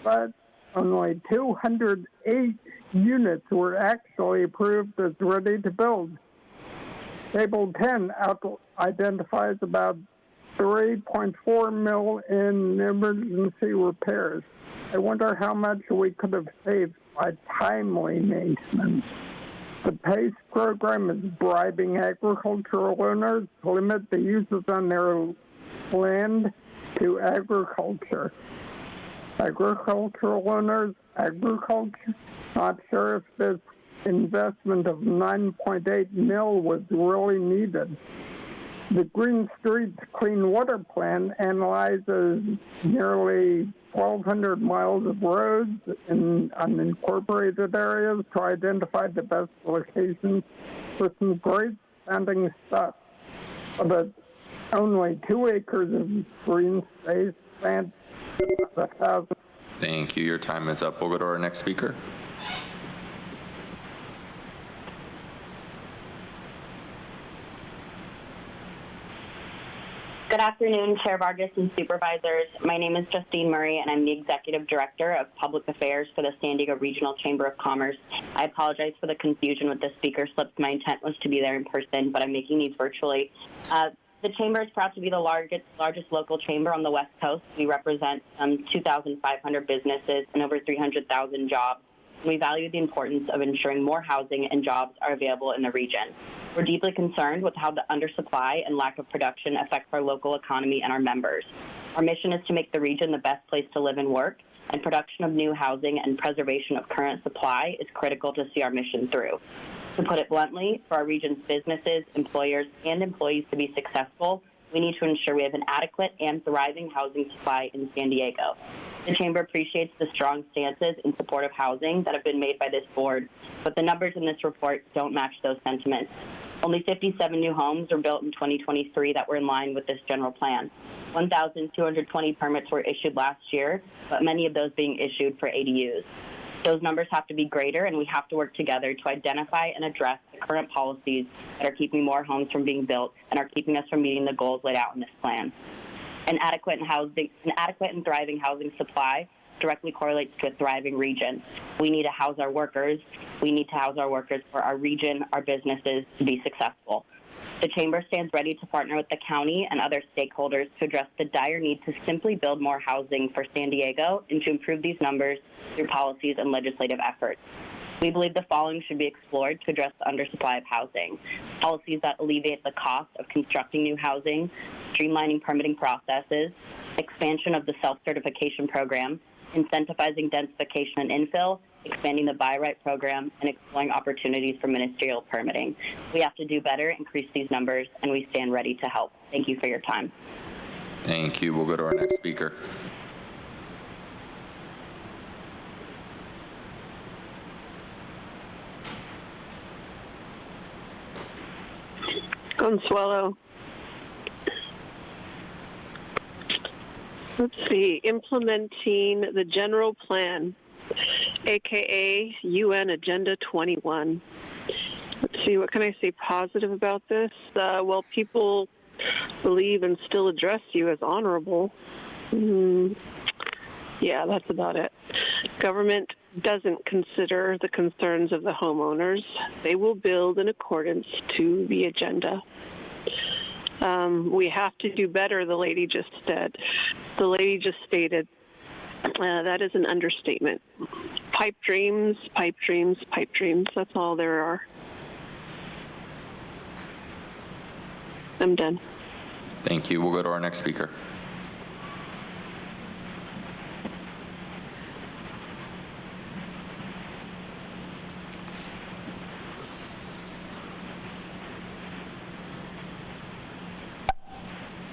but only 208 units were actually approved as ready to build. Table 10 identifies about $3.4 million in emergency repairs. I wonder how much we could have saved by timely maintenance. The PACE program is bribing agricultural owners to limit the uses on their land to agriculture. Agricultural owners, agriculture, not sure if this investment of $9.8 million was really needed. The Green Streets Clean Water Plan analyzes nearly 1,200 miles of roads in unincorporated areas to identify the best locations for some great sounding stuff. But only 2 acres of green space spent 1,000. Thank you. Your time is up. We'll go to our next speaker. Good afternoon, Chair Vargas and Supervisors. My name is Justine Murray, and I'm the Executive Director of Public Affairs for the San Diego Regional Chamber of Commerce. I apologize for the confusion with the speaker slips. My intent was to be there in person, but I'm making these virtually. The Chamber is proud to be the largest local chamber on the West Coast. We represent 2,500 businesses and over 300,000 jobs. We value the importance of ensuring more housing and jobs are available in the region. We're deeply concerned with how the undersupply and lack of production affects our local economy and our members. Our mission is to make the region the best place to live and work, and production of new housing and preservation of current supply is critical to see our mission through. To put it bluntly, for our region's businesses, employers, and employees to be successful, we need to ensure we have an adequate and thriving housing supply in San Diego. The Chamber appreciates the strong stances in support of housing that have been made by this board, but the numbers in this report don't match those sentiments. Only 57 new homes were built in 2023 that were in line with this general plan. 1,220 permits were issued last year, but many of those being issued for ADUs. Those numbers have to be greater, and we have to work together to identify and address the current policies that are keeping more homes from being built and are keeping us from meeting the goals laid out in this plan. An adequate and thriving housing supply directly correlates to a thriving region. We need to house our workers. We need to house our workers for our region, our businesses to be successful. The Chamber stands ready to partner with the county and other stakeholders to address the dire need to simply build more housing for San Diego and to improve these numbers through policies and legislative efforts. We believe the following should be explored to address the undersupply of housing: policies that alleviate the cost of constructing new housing, streamlining permitting processes, expansion of the self-certification program, incentivizing densification and infill, expanding the buy right program, and exploring opportunities for ministerial permitting. We have to do better, increase these numbers, and we stand ready to help. Thank you for your time. Thank you. We'll go to our next speaker. Consuelo. Let's see, implementing the general plan, aka UN Agenda 21. Let's see, what can I say positive about this? Well, people believe and still address you as honorable. Yeah, that's about it. Government doesn't consider the concerns of the homeowners. They will build in accordance to the agenda. We have to do better, the lady just said. The lady just stated that is an understatement. Pipe dreams, pipe dreams, pipe dreams. That's all there are. I'm done. Thank you. We'll go to our next speaker.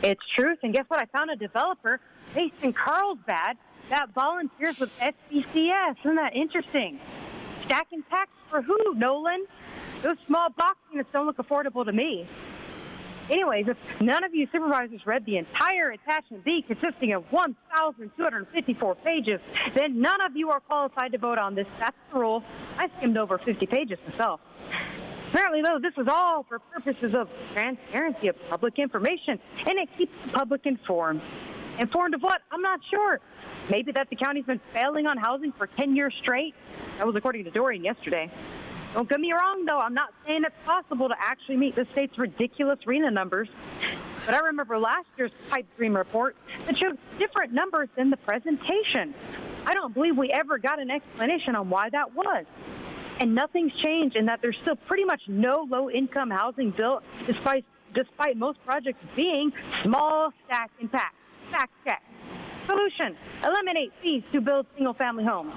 It's truth, and guess what? I found a developer based in Carlsbad that volunteers with SBCS. Isn't that interesting? Stacking packs for who, Nolan? Those small box units don't look affordable to me. Anyways, if none of you supervisors read the entire attachment B, consisting of 1,254 pages, then none of you are qualified to vote on this. That's the rule. I skimmed over 50 pages myself. Apparently, though, this was all for purposes of transparency of public information, and it keeps the public informed. Informed of what? I'm not sure. Maybe that the county's been failing on housing for 10 years straight? That was according to Dorian yesterday. Don't get me wrong, though. I'm not saying it's possible to actually meet the state's ridiculous RHNA numbers. But I remember last year's pipe dream report that showed different numbers than the presentation. I don't believe we ever got an explanation on why that was. And nothing's changed in that there's still pretty much no low-income housing built, despite most projects being small, stack, and pack. Fact check. Solution: eliminate fees to build single-family homes.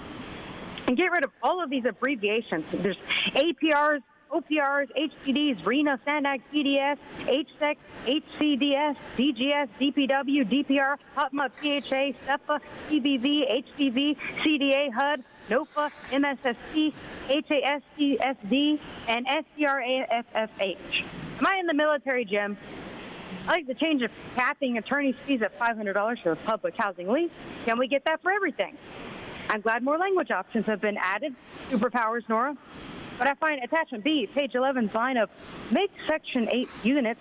And get rid of all of these abbreviations. There's APRs, OPRs, HPDs, RHNA, SANAG, PDS, HSEC, HCDS, DGS, DPW, DPR, HUTMA, PHA, SEPA, CBV, HCV, CDA, HUD, NOFA, MSSP, HASCSD, and SCRAFFH. Am I in the military, Jim? I like the change of capping attorney's fees at $500 for a public housing lease. Can we get that for everything? I'm glad more language options have been added. Superpowers, Nora. But I find attachment B, page 11's line of make Section 8 units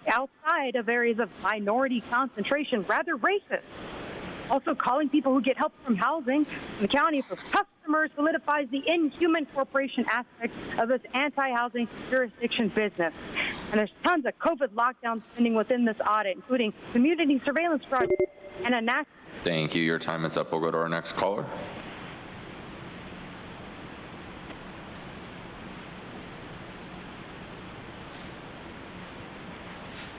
outside of areas of minority concentration rather racist. Also, calling people who get help from housing in the county for customers solidifies the inhuman corporation aspect of this anti-housing jurisdiction business. And there's tons of COVID lockdown spending within this audit, including community surveillance projects and a national. Thank you. Your time is up. We'll go to our next caller.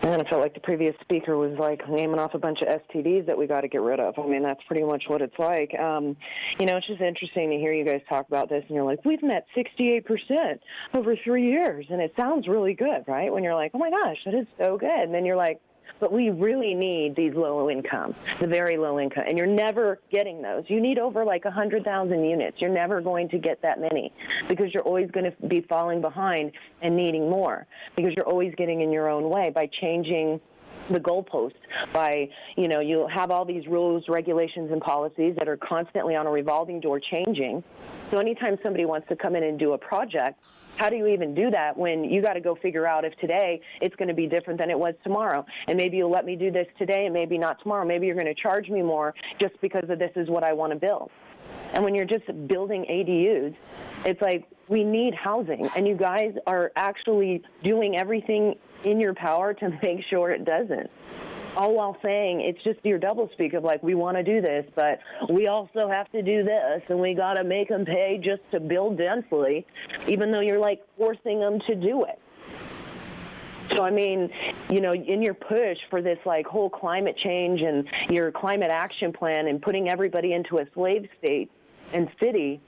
Man, I felt like the previous speaker was like naming off a bunch of STDs that we got to get rid of. I mean, that's pretty much what it's like. It's just interesting to hear you guys talk about this, and you're like, we've met 68% over 3 years, and it sounds really good, right? When you're like, oh my gosh, that is so good. And then you're like, but we really need these low income, the very low income, and you're never getting those. You need over like 100,000 units. You're never going to get that many because you're always going to be falling behind and needing more because you're always getting in your own way by changing the goalposts by, you'll have all these rules, regulations, and policies that are constantly on a revolving door changing. So anytime somebody wants to come in and do a project, how do you even do that when you got to go figure out if today it's going to be different than it was tomorrow? And maybe you'll let me do this today and maybe not tomorrow. Maybe you're going to charge me more just because of this is what I want to build. And when you're just building ADUs, it's like we need housing. And you guys are actually doing everything in your power to make sure it doesn't. All while saying it's just your doublespeak of like, we want to do this, but we also have to do this, and we got to make them pay just to build densely, even though you're like forcing them to do it. So, I mean, in your push for this like whole climate change and your climate action plan and putting everybody into a slave state and city,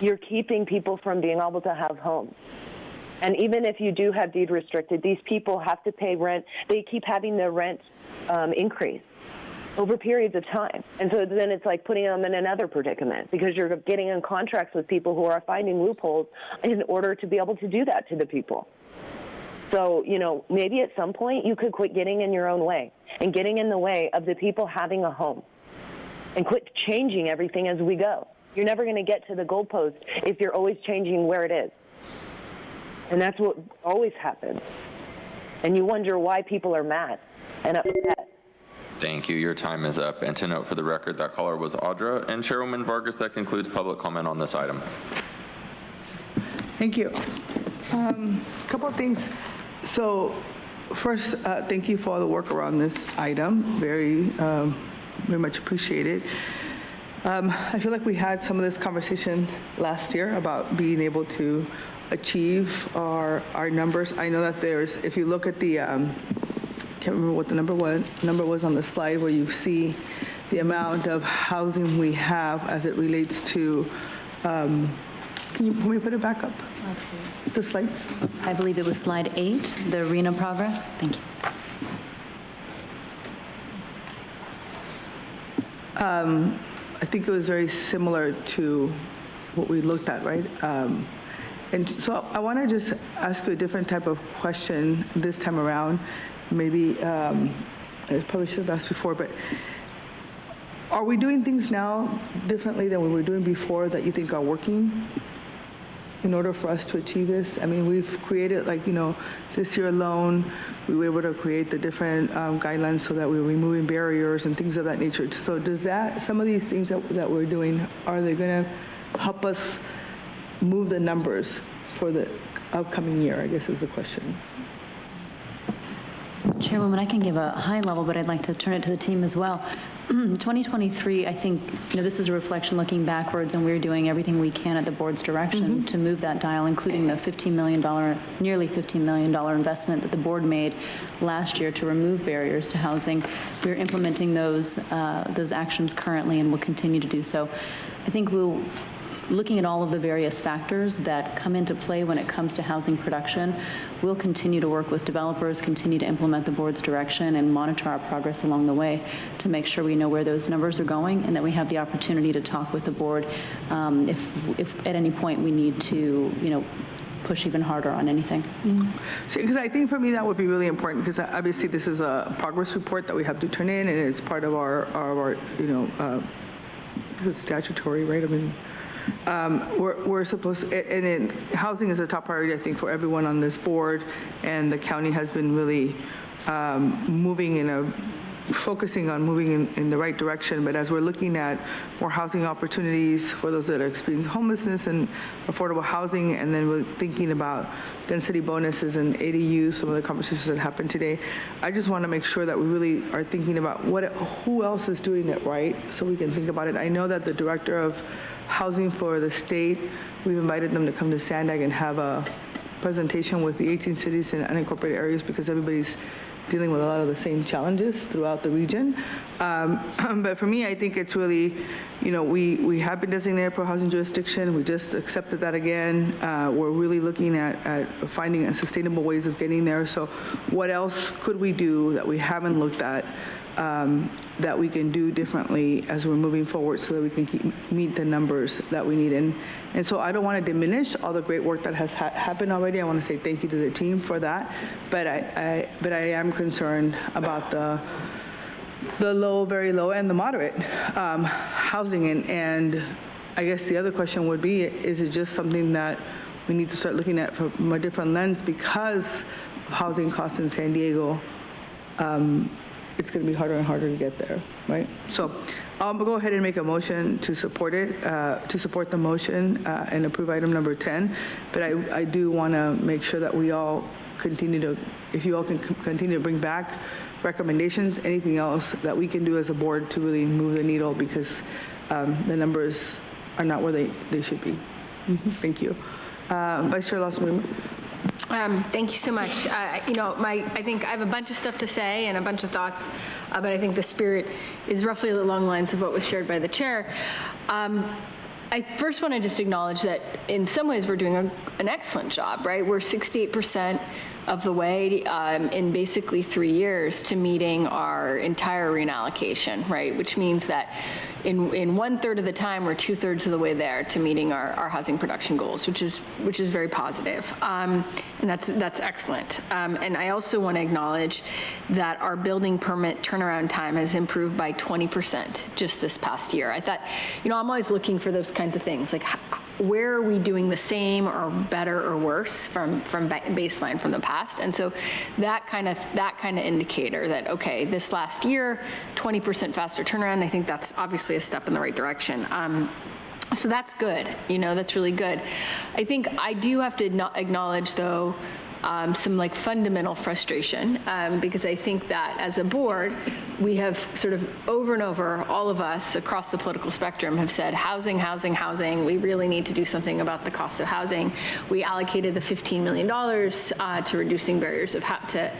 you're keeping people from being able to have homes. And even if you do have deed restricted, these people have to pay rent. They keep having their rent increase over periods of time. And so then it's like putting them in another predicament because you're getting in contracts with people who are finding loopholes in order to be able to do that to the people. So, maybe at some point you could quit getting in your own way and getting in the way of the people having a home and quit changing everything as we go. You're never going to get to the goalpost if you're always changing where it is. And that's what always happens. And you wonder why people are mad and upset. Thank you. Your time is up. And to note for the record, that caller was Audra. And Chairwoman Vargas, that concludes public comment on this item. Thank you. A couple of things. So first, thank you for all the work around this item. Very very much appreciated. I feel like we had some of this conversation last year about being able to achieve our numbers. I know that there's, if you look at the, can't remember what the number was on the slide where you see the amount of housing we have as it relates to, can we put it back up? The slides? I believe it was slide 8, the RENA progress. Thank you. I think it was very similar to what we looked at, right? And so I want to just ask you a different type of question this time around. Maybe I probably should have asked before, but are we doing things now differently than we were doing before that you think are working in order for us to achieve this? I mean, we've created, like, this year alone, we were able to create the different guidelines so that we're removing barriers and things of that nature. So does that, some of these things that we're doing, are they going to help us move the numbers for the upcoming year, I guess is the question. Chairwoman, I can give a high level, but I'd like to turn it to the team as well. 2023, I think, this is a reflection looking backwards, and we're doing everything we can at the board's direction to move that dial, including the nearly $15 million investment that the board made last year to remove barriers to housing. We're implementing those actions currently and will continue to do so. I think looking at all of the various factors that come into play when it comes to housing production, we'll continue to work with developers, continue to implement the board's direction, and monitor our progress along the way to make sure we know where those numbers are going and that we have the opportunity to talk with the board if at any point we need to, push even harder on anything. Because I think for me that would be really important, because obviously this is a progress report that we have to turn in, and it's part of our it's statutory, right? I mean, we're supposed to, and housing is a top priority, I think, for everyone on this board, and the county has been really focusing on moving in the right direction. But as we're looking at more housing opportunities for those that are experiencing homelessness and affordable housing, and then we're thinking about density bonuses and ADUs, some of the conversations that happened today, I just want to make sure that we really are thinking about who else is doing it right, so we can think about it. I know that the director of housing for the state, we've invited them to come to Sandag and have a presentation with the 18 cities and unincorporated areas, because everybody's dealing with a lot of the same challenges throughout the region. But for me, I think it's really, we have been designated for housing jurisdiction. We just accepted that again. We're really looking at finding sustainable ways of getting there. So what else could we do that we haven't looked at that we can do differently as we're moving forward, so that we can meet the numbers that we need? And so I don't want to diminish all the great work that has happened already. I want to say thank you to the team for that. But I am concerned about the low, very low, and the moderate housing. And I guess the other question would be, is it just something that we need to start looking at from a different lens because of housing costs in San Diego? It's going to be harder and harder to get there, right? So I'll go ahead and make a motion to support it, to support the motion and approve item number 10. But I do want to make sure that we all continue to, if you all can continue to bring back recommendations, anything else that we can do as a board to really move the needle, because the numbers are not where they should be. Thank you. Vice Chair Lawson. Thank you so much. I think I have a bunch of stuff to say and a bunch of thoughts, but I think the spirit is roughly along the lines of what was shared by the chair. I first want to just acknowledge that in some ways we're doing an excellent job, right? We're 68% of the way in basically 3 years to meeting our entire RENA allocation, right? Which means that in 1/3 of the time, we're 2/3 of the way there to meeting our housing production goals, which is very positive, and that's excellent. And I also want to acknowledge that our building permit turnaround time has improved by 20% just this past year. I thought, I'm always looking for those kinds of things, like where are we doing the same or better or worse from baseline from the past? And so that kind of indicator that, okay, this last year, 20% faster turnaround, I think that's obviously a step in the right direction. So that's good, that's really good. I think I do have to acknowledge, though, some like fundamental frustration, because I think that as a board, we have sort of over and over, all of us across the political spectrum have said, housing, housing, housing. We really need to do something about the cost of housing. We allocated the $15 million to reducing barriers to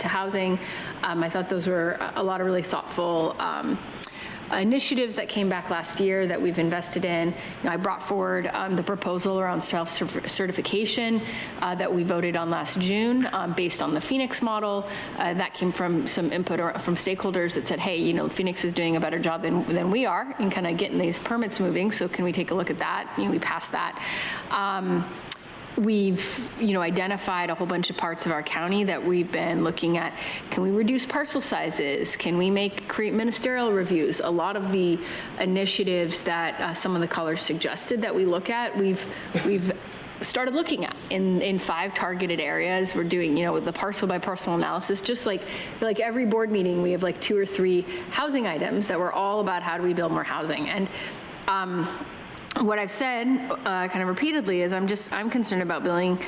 housing. I thought those were a lot of really thoughtful initiatives that came back last year that we've invested in. I brought forward the proposal around self-certification that we voted on last June based on the Phoenix model. That came from some input from stakeholders that said, hey, Phoenix is doing a better job than we are in kind of getting these permits moving, so can we take a look at that? We passed that. We've, identified a whole bunch of parts of our county that we've been looking at. Can we reduce parcel sizes? Can we create ministerial reviews? A lot of the initiatives that some of the callers suggested that we look at, we've started looking at in 5 targeted areas. We're doing, with the parcel by parcel analysis, just like every board meeting, we have like 2 or 3 housing items that were all about how do we build more housing. And what I've said kind of repeatedly is I'm concerned about building,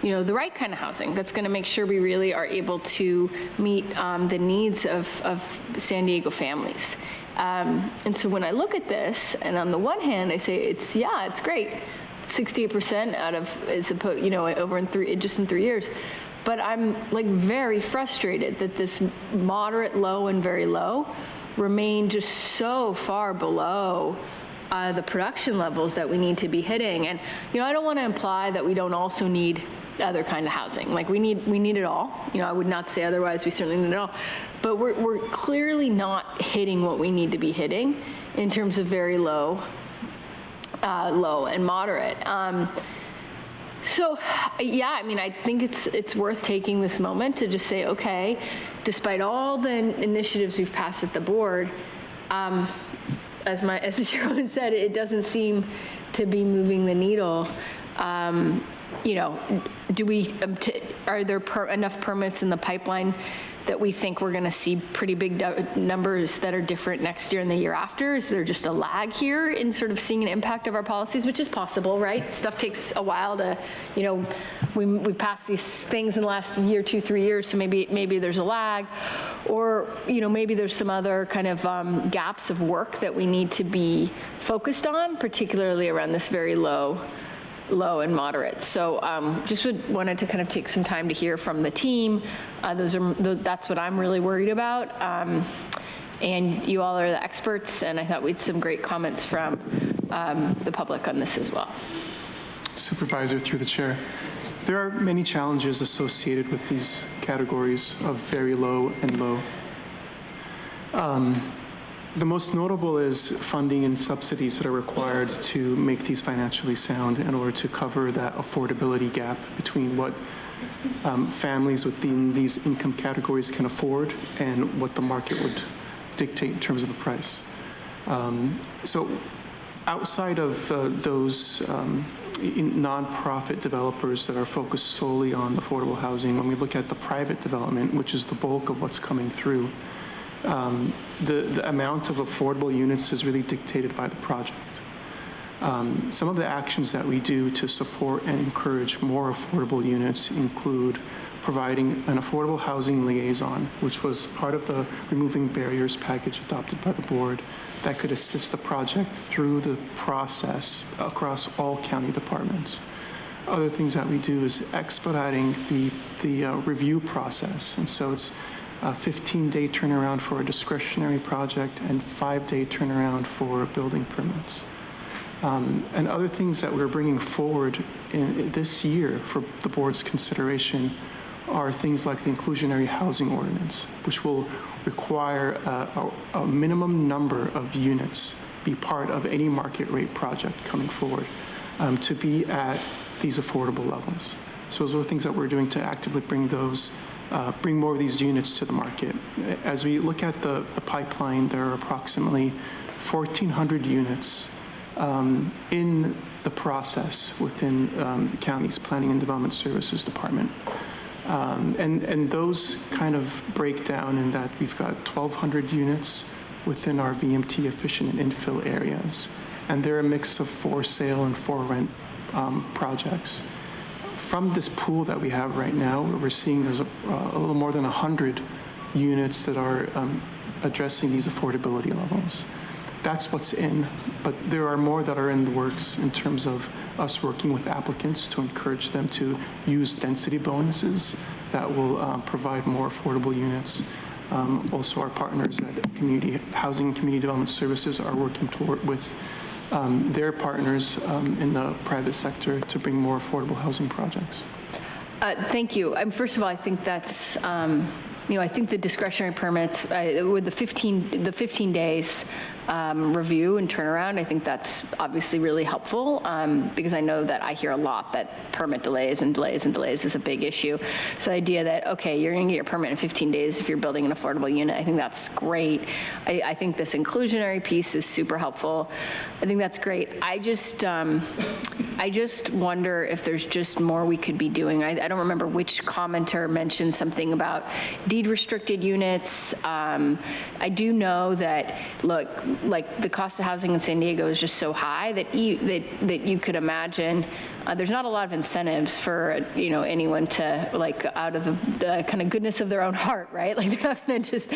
the right kind of housing that's going to make sure we really are able to meet the needs of San Diego families. And so when I look at this, and on the one hand, I say it's great, 68% out of over in just in 3 years. But I'm very frustrated that this moderate, low, and very low remain just so far below the production levels that we need to be hitting. And, I don't want to imply that we don't also need other kind of housing. We need it all. I would not say otherwise. We certainly need it all. But we're clearly not hitting what we need to be hitting in terms of very low, low and moderate. So, I think it's worth taking this moment to just say, okay, despite all the initiatives we've passed at the board, as the chairwoman said, it doesn't seem to be moving the needle. Do we? Are there enough permits in the pipeline that we think we're going to see pretty big numbers that are different next year and the year after? Is there just a lag here in sort of seeing an impact of our policies, which is possible, right? Stuff takes a while to, we've passed these things in the last year, 2, 3 years, so maybe there's a lag, or maybe there's some other kind of gaps of work that we need to be focused on, particularly around this very low and moderate. So wanted to kind of take some time to hear from the team. That's what I'm really worried about. And you all are the experts, and I thought we had some great comments from the public on this as well. Supervisor, through the chair. There are many challenges associated with these categories of very low and low. The most notable is funding and subsidies that are required to make these financially sound in order to cover that affordability gap between what families within these income categories can afford and what the market would dictate in terms of a price. So outside of those nonprofit developers that are focused solely on affordable housing, when we look at the private development, which is the bulk of what's coming through, the amount of affordable units is really dictated by the project. Some of the actions that we do to support and encourage more affordable units include providing an affordable housing liaison, which was part of the Removing Barriers package adopted by the board that could assist the project through the process across all county departments. Other things that we do is expediting the review process, and so it's a 15-day turnaround for a discretionary project and 5-day turnaround for building permits. And other things that we're bringing forward this year for the board's consideration are things like the inclusionary housing ordinance, which will require a minimum number of units be part of any market rate project coming forward to be at these affordable levels. So those are the things that we're doing to actively bring more of these units to the market. As we look at the pipeline, there are approximately 1,400 units in the process within the county's Planning and Development Services Department. And those kind of break down in that we've got 1,200 units within our VMT efficient and infill areas. And they're a mix of for sale and for rent projects. from this pool that we have right now, we're seeing there's a little more than 100 units that are addressing these affordability levels. That's what's in, but there are more that are in the works in terms of us working with applicants to encourage them to use density bonuses that will provide more affordable units. Also, our partners at Community Housing and Community Development Services are working with their partners in the private sector to bring more affordable housing projects. Thank you. First of all, I think that's, I think the discretionary permits with the 15 days review and turnaround, I think that's obviously really helpful because I know that I hear a lot that permit delays and delays and delays is a big issue. So the idea that, okay, you're going to get your permit in 15 days if you're building an affordable unit, I think that's great. I think this inclusionary piece is super helpful. I think that's great. I just wonder if there's just more we could be doing. I don't remember which commenter mentioned something about deed restricted units. I do know that, look, like the cost of housing in San Diego is just so high that you could imagine there's not a lot of incentives for anyone to, like, out of the kind of goodness of their own heart, right? Like, they're not going to just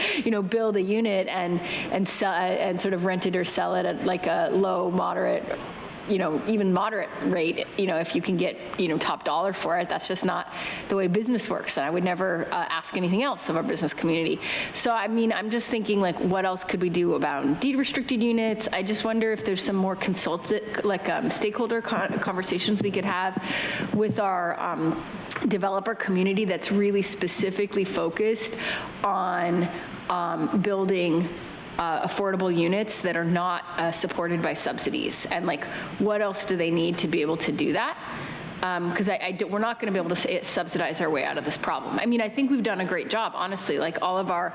build a unit and sell and sort of rent it or sell it at like a low, moderate, even moderate rate, if you can get, top dollar for it. That's just not the way business works. And I would never ask anything else of our business community. So, I mean, I'm just thinking, like, what else could we do about deed restricted units? I just wonder if there's some more stakeholder conversations we could have with our developer community that's really specifically focused on building affordable units that are not supported by subsidies, and like what else do they need to be able to do that? Because we're not going to be able to subsidize our way out of this problem. I mean, I think we've done a great job, honestly. Like all of our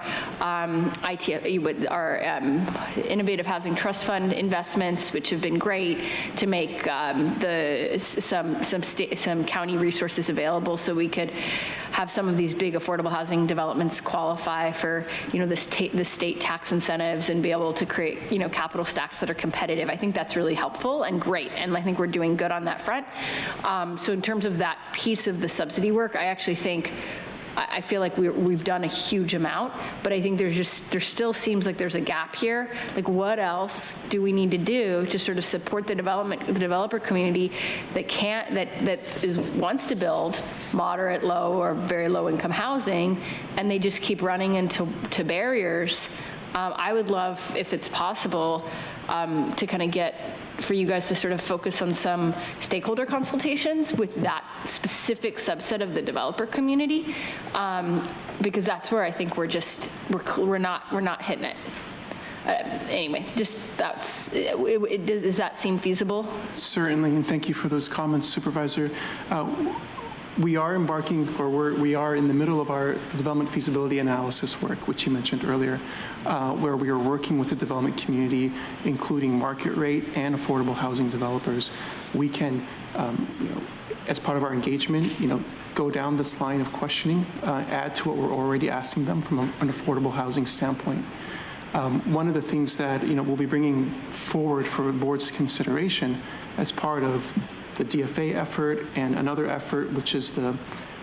Innovative Housing Trust Fund investments, which have been great to make some county resources available, so we could have some of these big affordable housing developments qualify for the state tax incentives and be able to create capital stacks that are competitive. I think that's really helpful and great, and I think we're doing good on that front. So in terms of that piece of the subsidy work, I feel like we've done a huge amount, but I think there still seems like there's a gap here. Like, what else do we need to do to sort of support the developer community that wants to build moderate, low, or very low income housing, and they just keep running into barriers? I would love, if it's possible, to kind of for you guys to sort of focus on some stakeholder consultations with that specific subset of the developer community, because that's where I think we're not hitting it. Anyway, just does that seem feasible? Certainly, and thank you for those comments, Supervisor. We are embarking, or we are in the middle of our development feasibility analysis work, which you mentioned earlier, where we are working with the development community, including market rate and affordable housing developers. We can, as part of our engagement, go down this line of questioning, add to what we're already asking them from an affordable housing standpoint. One of the things that we'll be bringing forward for the board's consideration as part of the DFA effort and another effort, which is the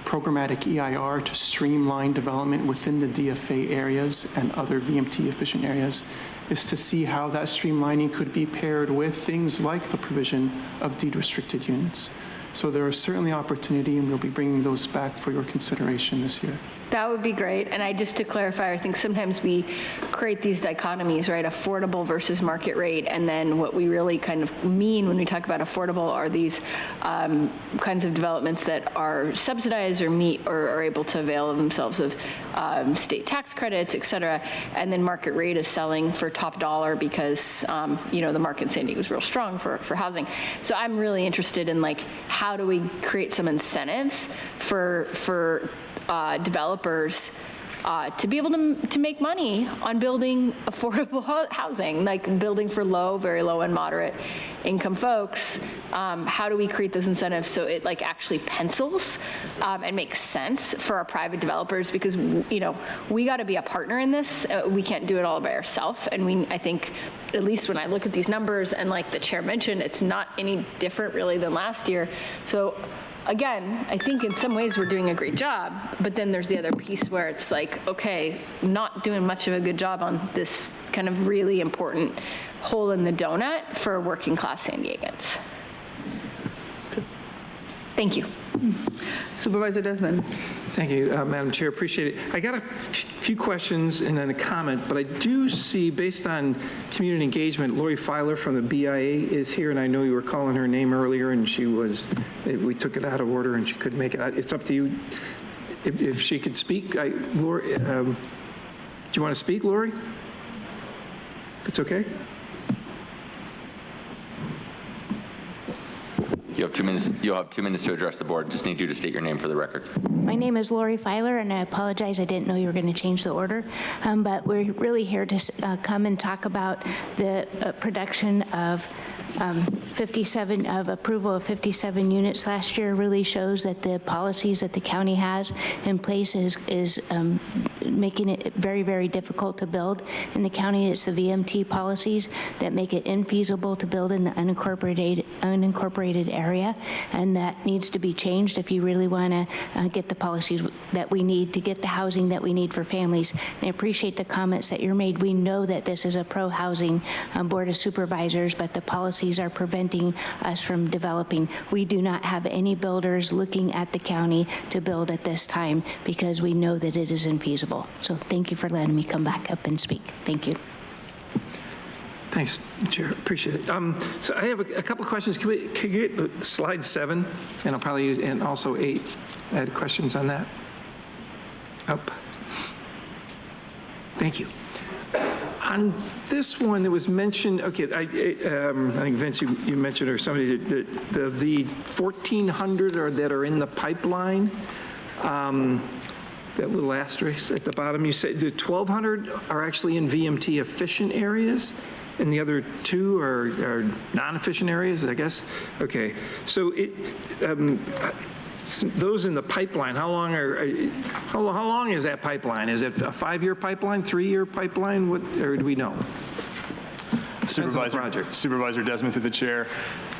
programmatic EIR to streamline development within the DFA areas and other VMT efficient areas, is to see how that streamlining could be paired with things like the provision of deed restricted units. So there is certainly opportunity, and we'll be bringing those back for your consideration this year. That would be great. And just to clarify, I think sometimes we create these dichotomies, right? Affordable versus market rate. And then what we really kind of mean when we talk about affordable are these kinds of developments that are subsidized or meet or are able to avail themselves of state tax credits, et cetera. And then market rate is selling for top dollar because, the market in San Diego is real strong for housing. So I'm really interested in, like, how do we create some incentives for developers to be able to make money on building affordable housing, like building for very low and moderate income folks. How do we create those incentives so it actually pencils and makes sense for our private developers? Because we got to be a partner in this. We can't do it all by ourselves. And I think, at least when I look at these numbers, and like the chair mentioned, it's not any different really than last year. So again, I think in some ways we're doing a great job, but then there's the other piece where it's like, okay, not doing much of a good job on this kind of really important hole in the donut for working class San Diegans. Thank you. Supervisor Desmond. Thank you, Madam Chair. Appreciate it. I got a few questions and then a comment, but I do see, based on community engagement, Lori Filer from the BIA is here, and I know you were calling her name earlier, and we took it out of order, and she couldn't make it. It's up to you if she could speak. Lori, do you want to speak, Lori? If it's okay. You have 2 minutes. You'll have 2 minutes to address the board. Just need you to state your name for the record. My name is Lori Filer, and I apologize. I didn't know you were going to change the order. But we're really here to come and talk about the production of 57 of approval of 57 units last year. Really shows that the policies that the county has in place is making it very, very difficult to build in the county. It's the VMT policies that make it infeasible to build in the unincorporated area, and that needs to be changed if you really want to get the policies that we need to get the housing that we need for families. And I appreciate the comments that you made. We know that this is a pro-housing board of supervisors, but the policies are preventing us from developing. We do not have any builders looking at the county to build at this time because we know that it is infeasible. So thank you for letting me come back up and speak. Thank you. Thanks, Chair. Appreciate it. So I have a couple of questions. Can you get slide 7, and I'll probably use, and also 8. I had questions on that. Up. Thank you. On this one, there was mentioned, okay, I think Vince, you mentioned, or somebody, the 1,400 that are in the pipeline, that little asterisk at the bottom, you said the 1,200 are actually in VMT efficient areas, and the other 2 are non-efficient areas, I guess? Okay, so those in the pipeline, how long is that pipeline? Is it a 5-year pipeline, 3-year pipeline? Or do we know? Supervisor Desmond, through the chair.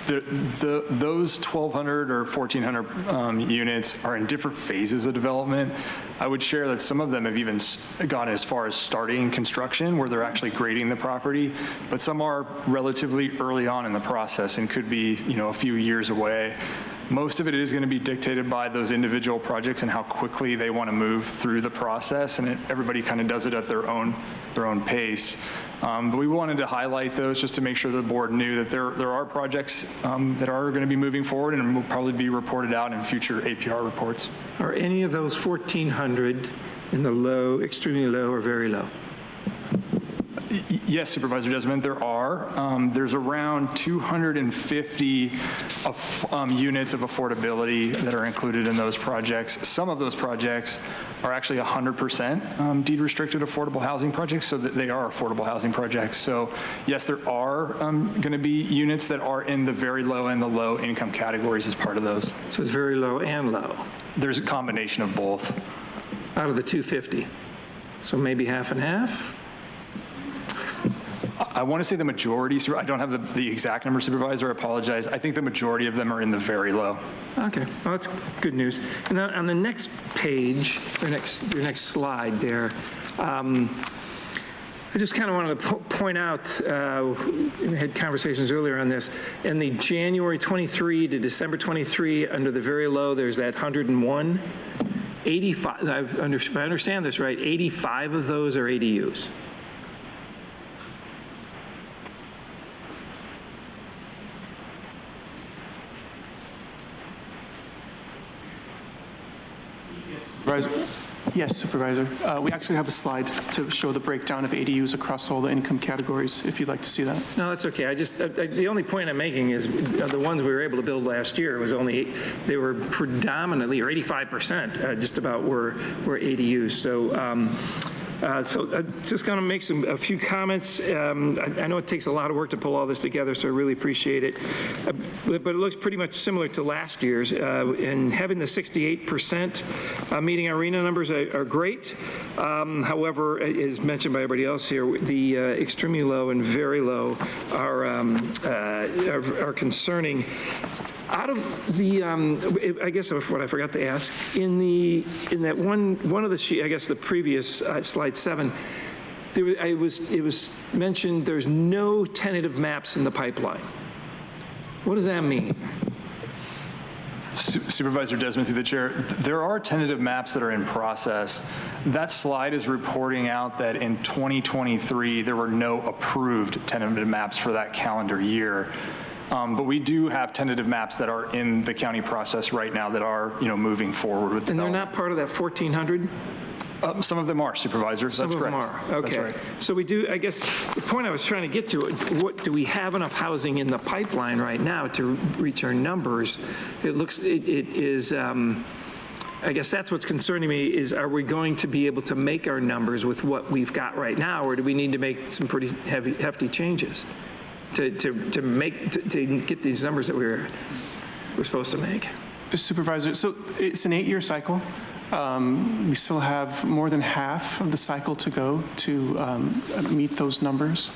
Those 1,200 or 1,400 units are in different phases of development. I would share that some of them have even gone as far as starting construction, where they're actually grading the property, but some are relatively early on in the process and could be, a few years away. Most of it is going to be dictated by those individual projects and how quickly they want to move through the process, and everybody kind of does it at their own pace. But we wanted to highlight those just to make sure the board knew that there are projects that are going to be moving forward and will probably be reported out in future APR reports. Are any of those 1,400 in the low, extremely low, or very low? Yes, Supervisor Desmond, there are. There's around 250 units of affordability that are included in those projects. Some of those projects are actually 100% deed-restricted affordable housing projects, so that they are affordable housing projects. So yes, there are going to be units that are in the very low and the low income categories as part of those. So it's very low and low? There's a combination of both. Out of the 250? So maybe half and half? I want to say the majority, I don't have the exact number, Supervisor, I apologize. I think the majority of them are in the very low. Okay, well, that's good news. And then on the next page, your next slide there, I just kind of wanted to point out, we had conversations earlier on this, in the January 23 to December 23, under the very low, there's that 101. 85, if I understand this right, 85 of those are ADUs. Yes, Supervisor. We actually have a slide to show the breakdown of ADUs across all the income categories, if you'd like to see that. No, that's okay. The only point I'm making is the ones we were able to build last year was they were predominantly, or 85%, just about were ADUs. So just going to make a few comments. I know it takes a lot of work to pull all this together, so I really appreciate it. But it looks pretty much similar to last year's. And having the 68% meeting arena numbers are great. However, as mentioned by everybody else here, the extremely low and very low are concerning. Out of the, I guess what I forgot to ask, in that one of the sheet, I guess the previous slide 7, it was mentioned there's no tentative maps in the pipeline. What does that mean? Supervisor Desmond, through the chair, there are tentative maps that are in process. That slide is reporting out that in 2023, there were no approved tentative maps for that calendar year. But we do have tentative maps that are in the county process right now that are, moving forward with development. And they're not part of that 1,400? Some of them are, Supervisors. That's correct. Some of them are. Okay. That's right. So we do, I guess, the point I was trying to get to, do we have enough housing in the pipeline right now to reach our numbers? It is, I guess that's what's concerning me is, are we going to be able to make our numbers with what we've got right now, or do we need to make some pretty hefty changes to get these numbers that we're supposed to make? Supervisor, so it's an 8-year cycle. We still have more than half of the cycle to go to meet those numbers.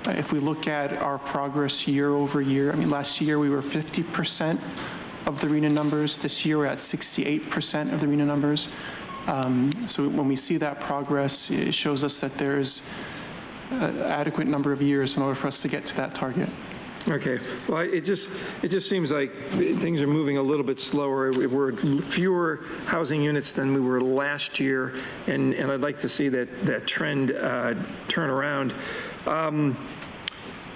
If we look at our progress year over year, I mean, last year we were 50% of the RHNA numbers. This year we're at 68% of the RHNA numbers. So when we see that progress, it shows us that there's an adequate number of years in order for us to get to that target. Okay. Well, it just seems like things are moving a little bit slower. We're fewer housing units than we were last year, and I'd like to see that trend turn around.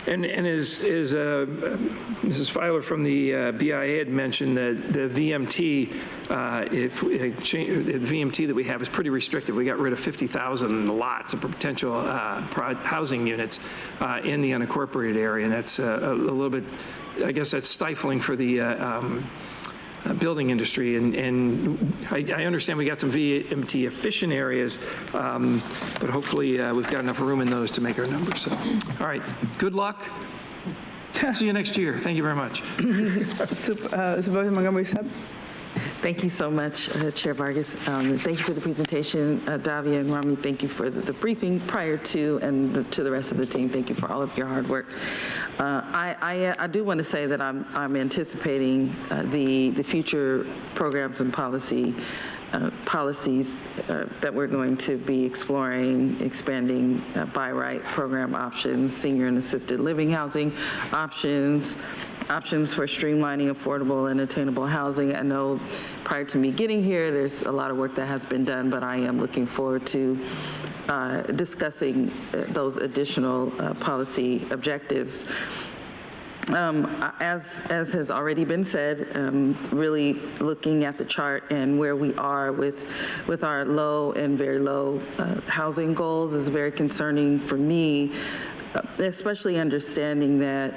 And as Mrs. Filer from the BIA had mentioned, that the VMT, the VMT that we have is pretty restrictive. We got rid of 50,000 lots of potential housing units in the unincorporated area, and that's a little bit, I guess that's stifling for the building industry, and I understand we got some VMT efficient areas, but hopefully we've got enough room in those to make our numbers. So, all right, good luck. See you next year. Thank you very much. Supervisor Montgomery-Seb. Thank you so much, Chair Vargas. Thank you for the presentation. Davia and Rami, thank you for the briefing prior to, and to the rest of the team, thank you for all of your hard work. I do want to say that I'm anticipating the future programs and policies that we're going to be exploring, expanding by right program options, senior and assisted living housing options for streamlining affordable and attainable housing. I know prior to me getting here, there's a lot of work that has been done, but I am looking forward to discussing those additional policy objectives. As has already been said, really looking at the chart and where we are with our low and very low housing goals is very concerning for me, especially understanding that,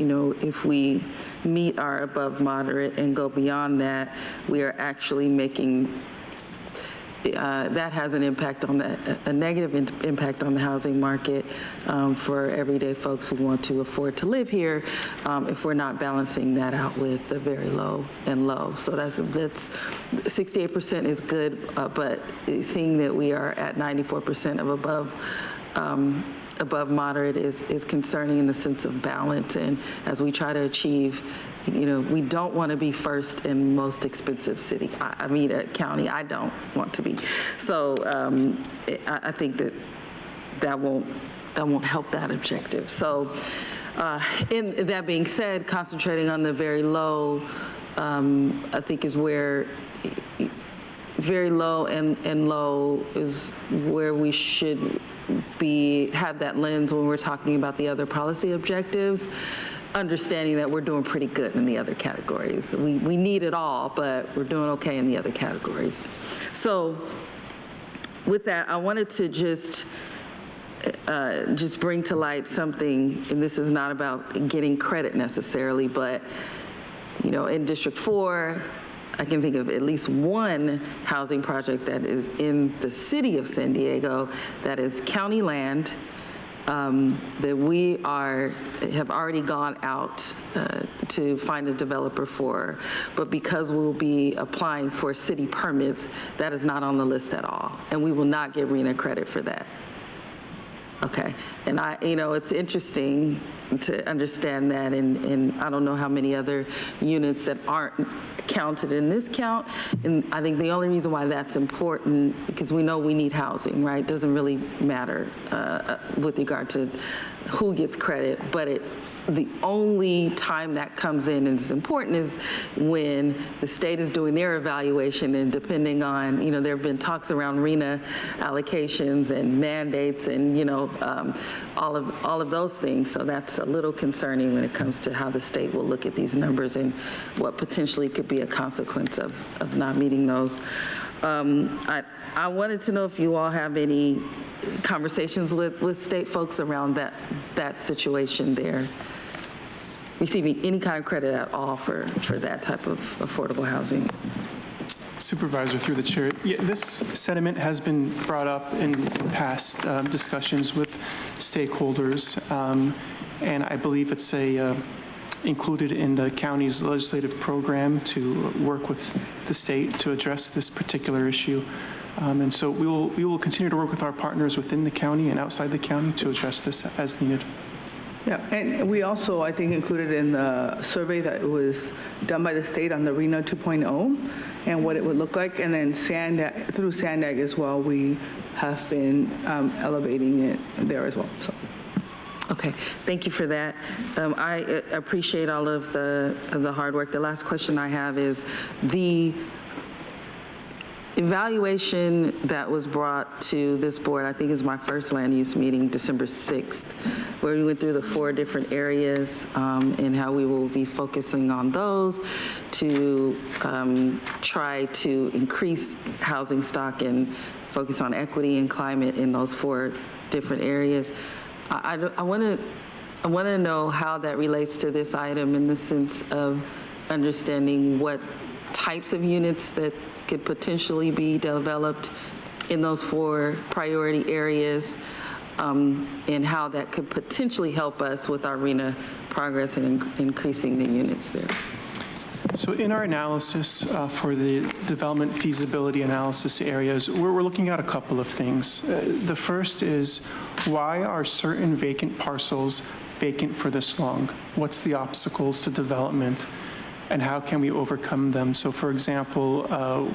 if we meet our above moderate and go beyond that, we are actually making that has an impact on a negative impact on the housing market for everyday folks who want to afford to live here if we're not balancing that out with the very low and low. So that's 68% is good, but seeing that we are at 94% of above moderate is concerning in the sense of balance. And as we try to achieve, we don't want to be first in most expensive city. County, I don't want to be. So I think that won't help that objective. So in that being said, concentrating on the very low, I think is where very low and low is where we should have that lens when we're talking about the other policy objectives, understanding that we're doing pretty good in the other categories. We need it all, but we're doing okay in the other categories. So with that, I wanted to just bring to light something, and this is not about getting credit necessarily, but in District 4, I can think of at least one housing project that is in the city of San Diego that is county land that we have already gone out to find a developer for, but because we'll be applying for city permits, that is not on the list at all, and we will not get RHNA credit for that. Okay, and it's interesting to understand that, and I don't know how many other units that aren't counted in this count, and I think the only reason why that's important, because we know we need housing, right? Doesn't really matter with regard to who gets credit, but the only time that comes in and is important is when the state is doing their evaluation, and depending on, there have been talks around RENA allocations and mandates and, all of those things. So that's a little concerning when it comes to how the state will look at these numbers and what potentially could be a consequence of not meeting those. I wanted to know if you all have any conversations with state folks around that situation there, receiving any kind of credit at all for that type of affordable housing. Supervisor, through the chair, this sentiment has been brought up in past discussions with stakeholders, and I believe it's included in the county's legislative program to work with the state to address this particular issue. And so we will continue to work with our partners within the county and outside the county to address this as needed. Yeah, and we also, I think, included in the survey that was done by the state on the RENA 2.0 and what it would look like. And then through SANDAG as well, we have been elevating it there as well. So. Okay, thank you for that. I appreciate all of the hard work. The last question I have is the evaluation that was brought to this board, I think is my first land use meeting, December 6th, where we went through the 4 different areas and how we will be focusing on those to try to increase housing stock and focus on equity and climate in those 4 different areas. I want to know how that relates to this item in the sense of understanding what types of units that could potentially be developed in those 4 priority areas, and how that could potentially help us with our RENA progress and increasing the units there. So in our analysis for the development feasibility analysis areas, we're looking at a couple of things. The first is, why are certain vacant parcels vacant for this long? What's the obstacles to development? And how can we overcome them? So for example,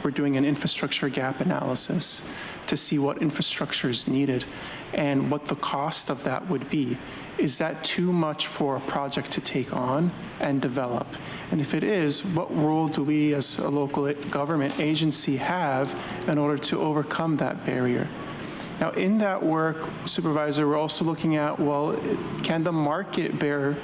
we're doing an infrastructure gap analysis to see what infrastructure is needed and what the cost of that would be. Is that too much for a project to take on and develop? And if it is, what role do we as a local government agency have in order to overcome that barrier? Now in that work, Supervisor, we're also looking at, well, can the market bear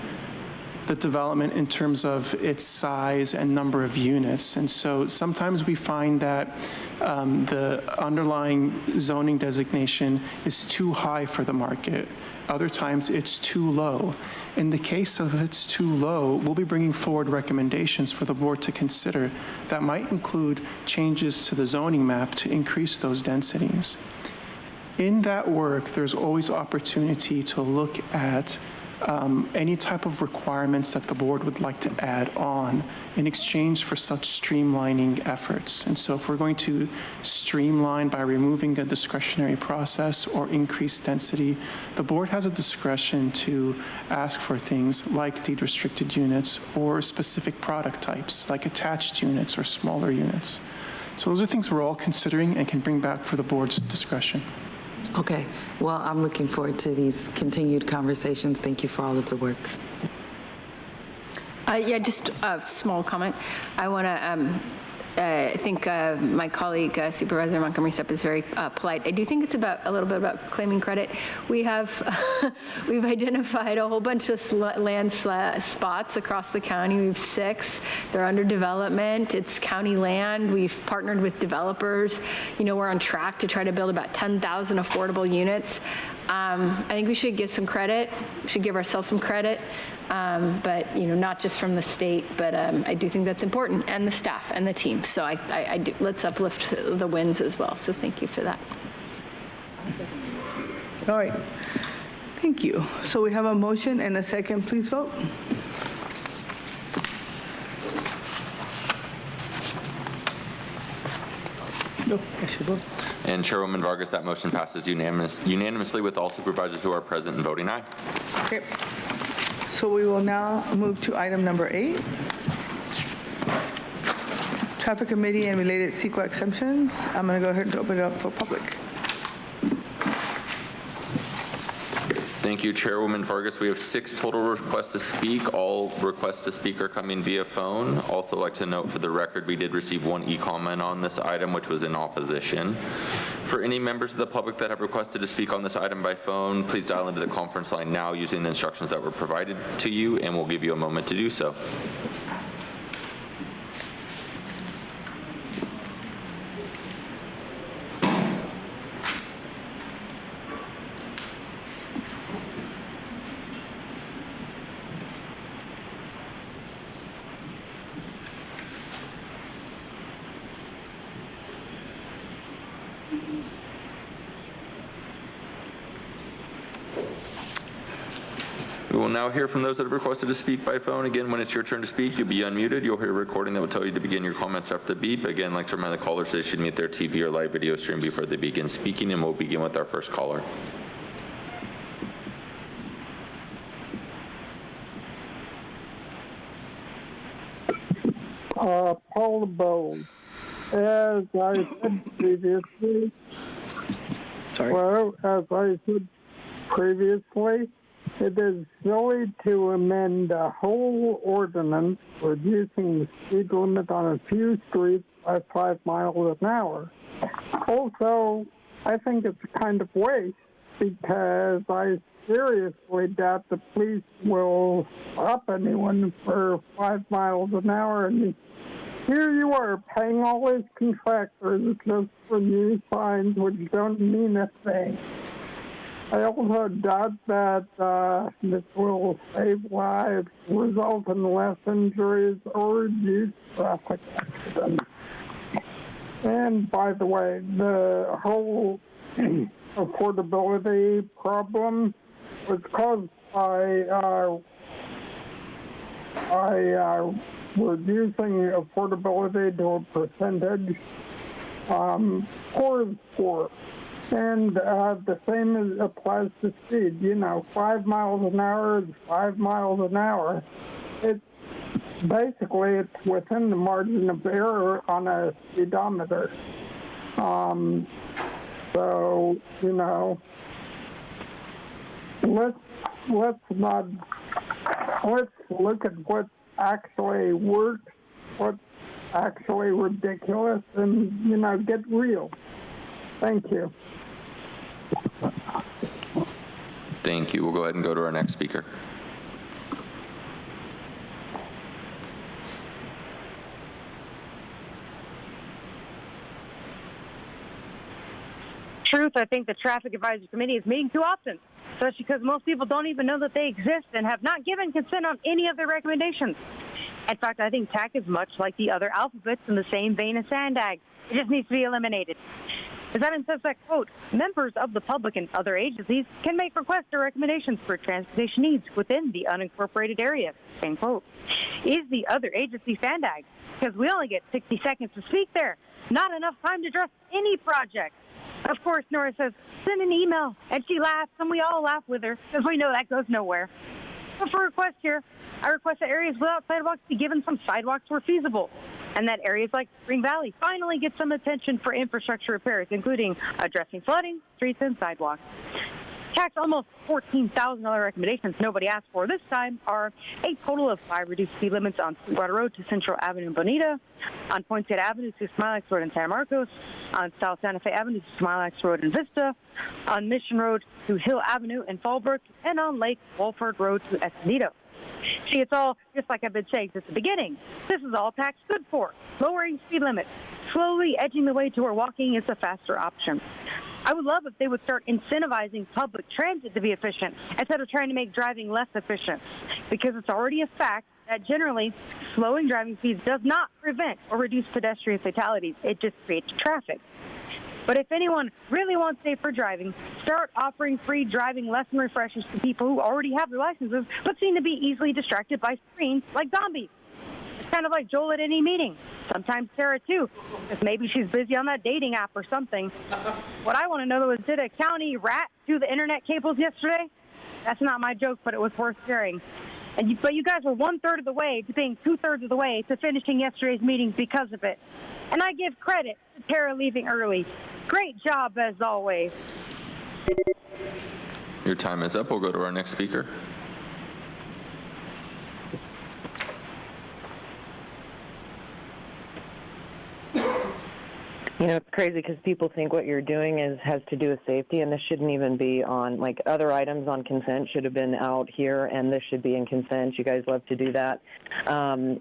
the development in terms of its size and number of units? And so sometimes we find that the underlying zoning designation is too high for the market. Other times it's too low. In the case of it's too low, we'll be bringing forward recommendations for the board to consider that might include changes to the zoning map to increase those densities. In that work, there's always opportunity to look at any type of requirements that the board would like to add on in exchange for such streamlining efforts. And so if we're going to streamline by removing a discretionary process or increase density, the board has a discretion to ask for things like deed restricted units or specific product types like attached units or smaller units. So those are things we're all considering and can bring back for the board's discretion. Okay, well, I'm looking forward to these continued conversations. Thank you for all of the work. Yeah, just a small comment. I want to I think my colleague, Supervisor Montgomery Stepp, is very polite. I do think it's a little bit about claiming credit. We have, we've identified a whole bunch of land spots across the county. We have 6. They're under development. It's county land. We've partnered with developers. We're on track to try to build about 10,000 affordable units. I think we should get some credit. We should give ourselves some credit, but not just from the state. But I do think that's important, and the staff and the team. So I do, let's uplift the wins as well. So thank you for that. All right, thank you. So we have a motion and a second. Please vote. No, I should vote. And Chairwoman Vargas, that motion passes unanimously with all supervisors who are present and voting aye. Okay. So we will now move to item number 8. Traffic Committee and related CEQA exemptions. I'm going to go ahead and open it up for public. Thank you, Chairwoman Vargas. We have 6 total requests to speak. All requests to speak are coming via phone. Also like to note for the record, we did receive 1 e-comment on this item, which was in opposition. For any members of the public that have requested to speak on this item by phone, please dial into the conference line now using the instructions that were provided to you, and we'll give you a moment to do so. We will now hear from those that have requested to speak by phone. Again, when it's your turn to speak, you'll be unmuted. You'll hear a recording that will tell you to begin your comments after the beep. Again, I'd like to remind the callers they should mute their TV or live video stream before they begin speaking, and we'll begin with our first caller. Paul Bowles. As I said previously, it is silly to amend a whole ordinance reducing the speed limit on a few streets by 5 miles an hour. Also, I think it's a kind of waste because I seriously doubt the police will stop anyone for 5 miles an hour. And here you are paying all these contractors just for new signs which don't mean a thing. I also doubt that this will save lives, result in less injuries, or reduce traffic accidents. And by the way, the whole affordability problem was caused by reducing affordability to a percentage. Poor is poor. And the same applies to speed. 5 miles an hour is 5 miles an hour. It's within the margin of error on a speedometer. Let's look at what actually works, what's actually ridiculous, and get real. Thank you. Thank you. We'll go ahead and go to our next speaker. Truth, I think the Traffic Advisory Committee is meeting too often, especially because most people don't even know that they exist and have not given consent on any of their recommendations. In fact, I think TAC is much like the other alphabets in the same vein as SANDAG. It just needs to be eliminated. As Evan says that, quote, members of the public and other agencies can make requests or recommendations for transportation needs within the unincorporated area, end quote. Is the other agency SANDAG? Because we only get 60 seconds to speak there. Not enough time to address any project. Of course, Nora says, send an email, and she laughs, and we all laugh with her, because we know that goes nowhere. But for a request here, I request that areas without sidewalks be given some sidewalks where feasible, and that areas like Spring Valley finally get some attention for infrastructure repairs, including addressing flooding, streets, and sidewalks. TAC's almost $14,000 recommendations nobody asked for this time are a total of 5 reduced speed limits on Sweetwater Road to Central Avenue in Bonita, on Poinsett Avenue to Smilax Road in San Marcos, on South Santa Fe Avenue to Smilax Road in Vista, on Mission Road to Hill Avenue in Fallbrook, and on Lake Wolford Road to Escondido. See, it's all just like I've been saying since the beginning. This is all TAC's good for, lowering speed limits, slowly edging the way to where walking is a faster option. I would love if they would start incentivizing public transit to be efficient instead of trying to make driving less efficient, because it's already a fact that generally slowing driving speeds does not prevent or reduce pedestrian fatalities. It just creates traffic. But if anyone really wants safer driving, start offering free driving lesson refreshers to people who already have their licenses but seem to be easily distracted by screens like zombies. kind of like Joel at any meeting. Sometimes Sarah too, because maybe she's busy on that dating app or something. What I want to know is, did a county rat through the internet cables yesterday? That's not my joke, but it was worth sharing. But you guys were 1/3 of the way to being 2/3 of the way to finishing yesterday's meeting because of it. And I give credit to Tara leaving early. Great job as always. Your time is up. We'll go to our next speaker. You know, it's crazy because people think what you're doing has to do with safety, and this shouldn't even be on, like, other items on consent should have been out here, and this should be in consent. You guys love to do that.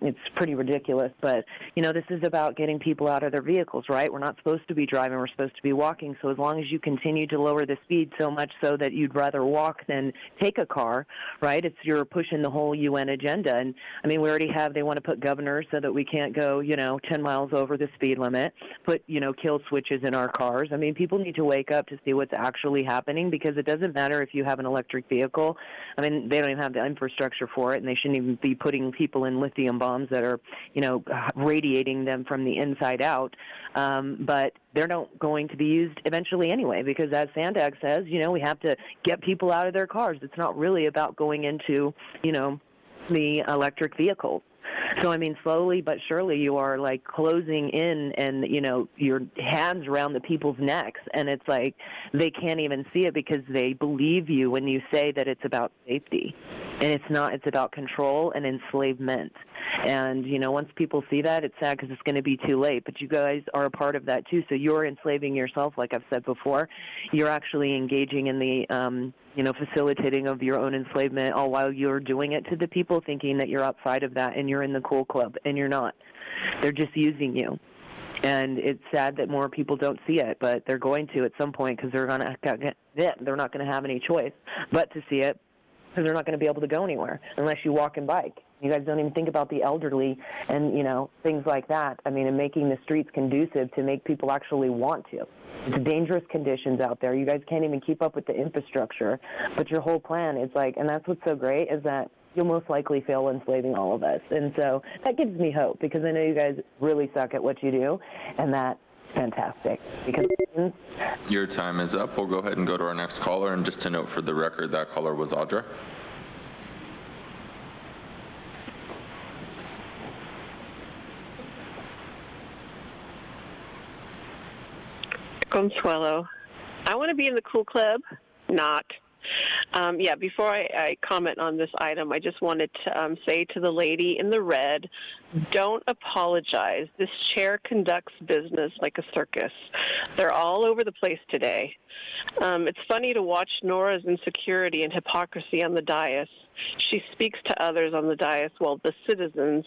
It's pretty ridiculous, but, you know, this is about getting people out of their vehicles, right? We're not supposed to be driving. We're supposed to be walking, so as long as you continue to lower the speed so much so that you'd rather walk than take a car, right, you're pushing the whole UN agenda. And, I mean, we already have, they want to put governors so that we can't go, 10 miles over the speed limit, put, kill switches in our cars. I mean, people need to wake up to see what's actually happening, because it doesn't matter if you have an electric vehicle. I mean, they don't even have the infrastructure for it, and they shouldn't even be putting people in lithium bombs that are, radiating them from the inside out. But they're not going to be used eventually anyway, because as Sandag says, we have to get people out of their cars. It's not really about going into, the electric vehicles. So, I mean, slowly but surely you are, like, closing in and, your hands around the people's necks. And it's like they can't even see it because they believe you when you say that it's about safety. And it's not. It's about control and enslavement. And, once people see that, it's sad because it's going to be too late. But you guys are a part of that, too. So you're enslaving yourself, like I've said before. You're actually engaging in the facilitating of your own enslavement, all while you're doing it to the people, thinking that you're outside of that and you're in the cool club, and you're not. They're just using you. And it's sad that more people don't see it, but they're going to at some point, because they're not going to have any choice but to see it, because they're not going to be able to go anywhere unless you walk and bike. You guys don't even think about the elderly and, things like that. I mean, and making the streets conducive to make people actually want to. It's dangerous conditions out there. You guys can't even keep up with the infrastructure. But your whole plan is like, and that's what's so great, is that you'll most likely fail enslaving all of us. And so that gives me hope, because I know you guys really suck at what you do, and that's fantastic. Because your time is up. We'll go ahead and go to our next caller. And just to note for the record, that caller was Audra. Consuelo. I want to be in the cool club. Not. Before I comment on this item, I just wanted to say to the lady in the red, don't apologize. This chair conducts business like a circus. They're all over the place today. It's funny to watch Nora's insecurity and hypocrisy on the dais. She speaks to others on the dais while the citizens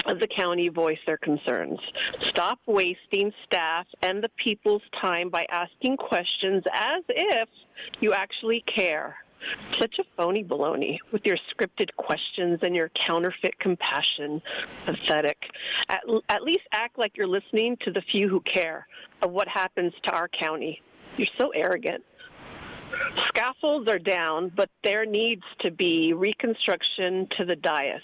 of the county voice their concerns. Stop wasting staff and the people's time by asking questions as if you actually care. Such a phony baloney with your scripted questions and your counterfeit compassion. Pathetic. At least act like you're listening to the few who care of what happens to our county. You're so arrogant. Scaffolds are down, but there needs to be reconstruction to the dais.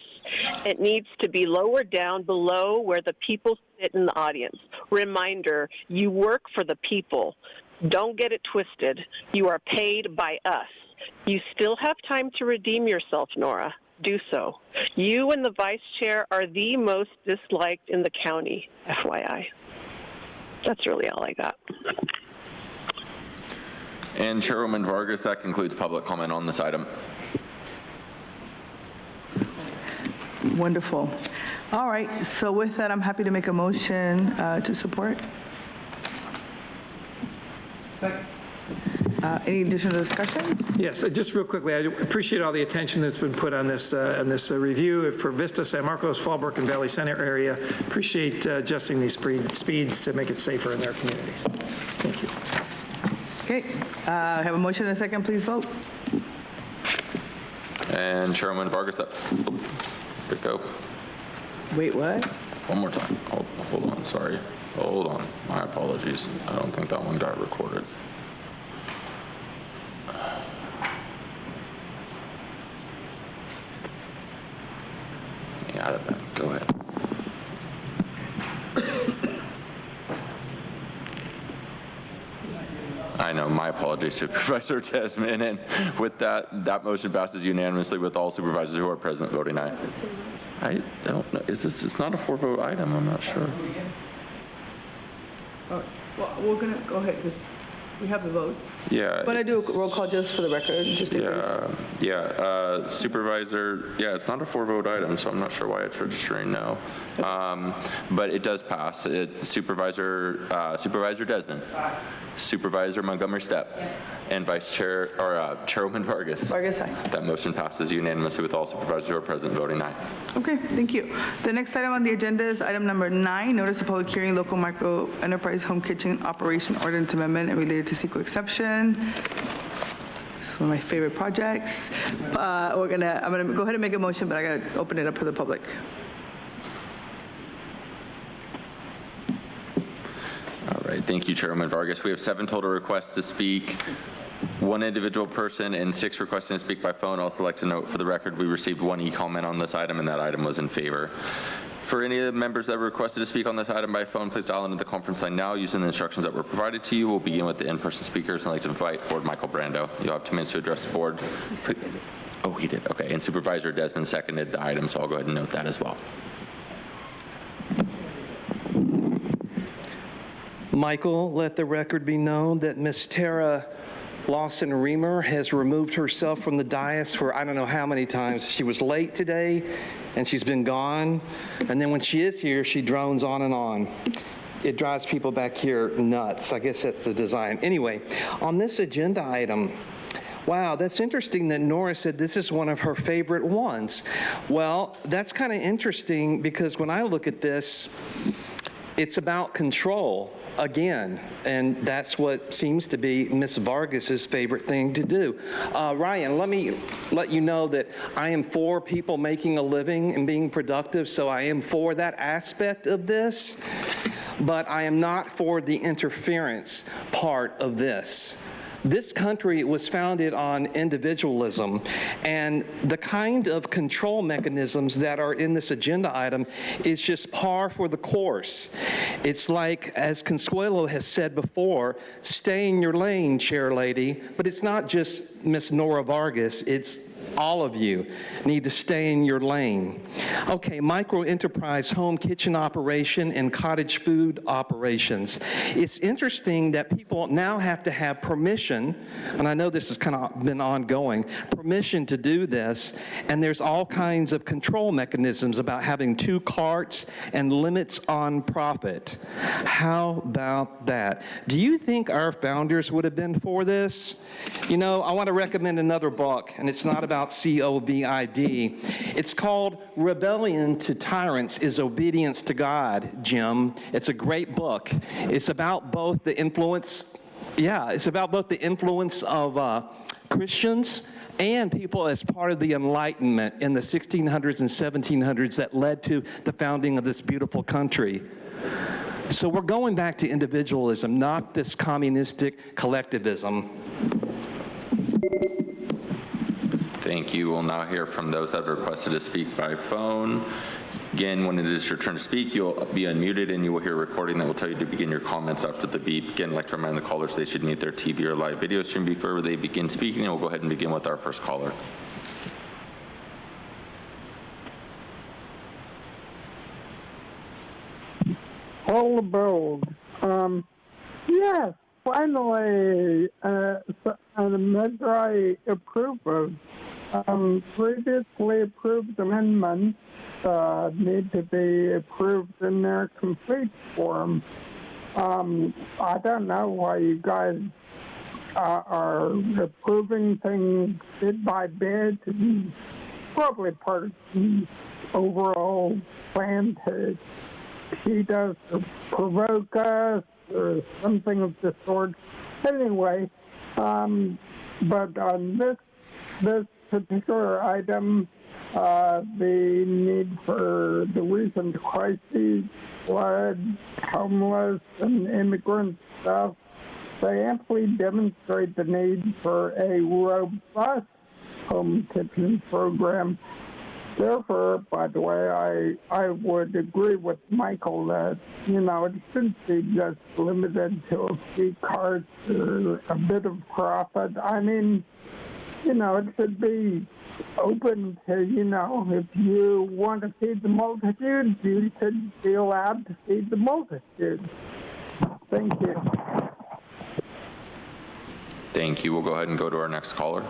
It needs to be lowered down below where the people sit in the audience. Reminder, you work for the people. Don't get it twisted. You are paid by us. You still have time to redeem yourself, Nora. Do so. You and the vice chair are the most disliked in the county, FYI. That's really all I got. And Chairwoman Vargas, that concludes public comment on this item. Wonderful. All right, so with that, I'm happy to make a motion to support. Second. Any additional discussion? Yes, just real quickly, I appreciate all the attention that's been put on this review for Vista, San Marcos, Fallbrook, and Valley Center area. Appreciate adjusting these speeds to make it safer in their communities. Thank you. Okay, I have a motion and a second. Please vote. And Chairwoman Vargas, up. Good go. Wait, what? One more time. Hold on, sorry. Hold on. My apologies. I don't think that one got recorded. Let me out of that. Go ahead. I know, my apologies, Supervisor Desmond. And with that, that motion passes unanimously with all supervisors who are present voting aye. I don't know, it's not a 4-vote item, I'm not sure. Well, we're going to go ahead, because we have the votes. Yeah. But I do a roll call just for the record, just in case. Yeah, Supervisor, yeah, it's not a 4-vote item, so I'm not sure why it's registering no. But it does pass. Supervisor Desmond, Supervisor Montgomery Stepp, and Chairwoman Vargas. Vargas, aye. That motion passes unanimously with all supervisors who are present voting aye. Okay, thank you. The next item on the agenda is item number 9, notice of public hearing, local micro enterprise home kitchen operation ordinance amendment and related to CEQA exception. This is one of my favorite projects. I'm gonna go ahead and make a motion, but I gotta open it up for the public. All right, thank you, Chairwoman Vargas. We have 7 total requests to speak. 1 individual person and 6 requesting to speak by phone. Also like to note for the record, we received 1 e-comment on this item, and that item was in favor. For any of the members that requested to speak on this item by phone, please dial into the conference line now using the instructions that were provided to you. We'll begin with the in-person speakers, and I'd like to invite forward Michael Brando. You'll have 2 minutes to address the board. Oh, he did. Okay, and Supervisor Desmond seconded the item, so I'll go ahead and note that as well. Michael, let the record be known that Ms. Tara Lawson-Reamer has removed herself from the dais for I don't know how many times. She was late today, and she's been gone. And then when she is here, she drones on and on. It drives people back here nuts. I guess that's the design. Anyway, on this agenda item, wow, that's interesting that Nora said this is one of her favorite ones. Well, that's kind of interesting because when I look at this, it's about control. Again, and that's what seems to be Ms. Vargas's favorite thing to do. Ryan, let me let you know that I am for people making a living and being productive, so I am for that aspect of this, but I am not for the interference part of this. This country was founded on individualism, and the kind of control mechanisms that are in this agenda item is just par for the course. It's like, as Consuelo has said before, stay in your lane, chair lady, but it's not just Miss Nora Vargas, it's all of you need to stay in your lane. Okay, micro enterprise home kitchen operation and cottage food operations. It's interesting that people now have to have permission, and I know this has kind of been ongoing, permission to do this, and there's all kinds of control mechanisms about having 2 carts and limits on profit. How about that? Do you think our founders would have been for this? You know, I want to recommend another book, and it's not about COVID. It's called Rebellion to Tyrants is Obedience to God, Jim. It's a great book. It's about both the influence, of Christians and people as part of the Enlightenment in the 1600s and 1700s that led to the founding of this beautiful country. So we're going back to individualism, not this communistic collectivism. Thank you. We'll now hear from those that have requested to speak by phone. Again, when it is your turn to speak, you'll be unmuted and you will hear a recording that will tell you to begin your comments after the beep. Again, I'd like to remind the callers they should mute their TV or live video stream before they begin speaking, and we'll go ahead and begin with our first caller. Hold the build. Yes, finally, a measure I approve of. Previously approved amendments need to be approved in their complete form. I don't know why you guys are approving things bid by bid. Probably part of the overall plan to provoke us or something of the sort. Anyway, but on this particular item, the need for the recent crises, flood, homeless, and immigrant stuff, they amply demonstrate the need for a robust home kitchen program. Therefore, by the way, I would agree with Michael that, it shouldn't be just limited to a few carts or a bit of profit. I mean, it should be open to, if you want to feed the multitude, you should be allowed to feed the multitude. Thank you. Thank you. We'll go ahead and go to our next caller.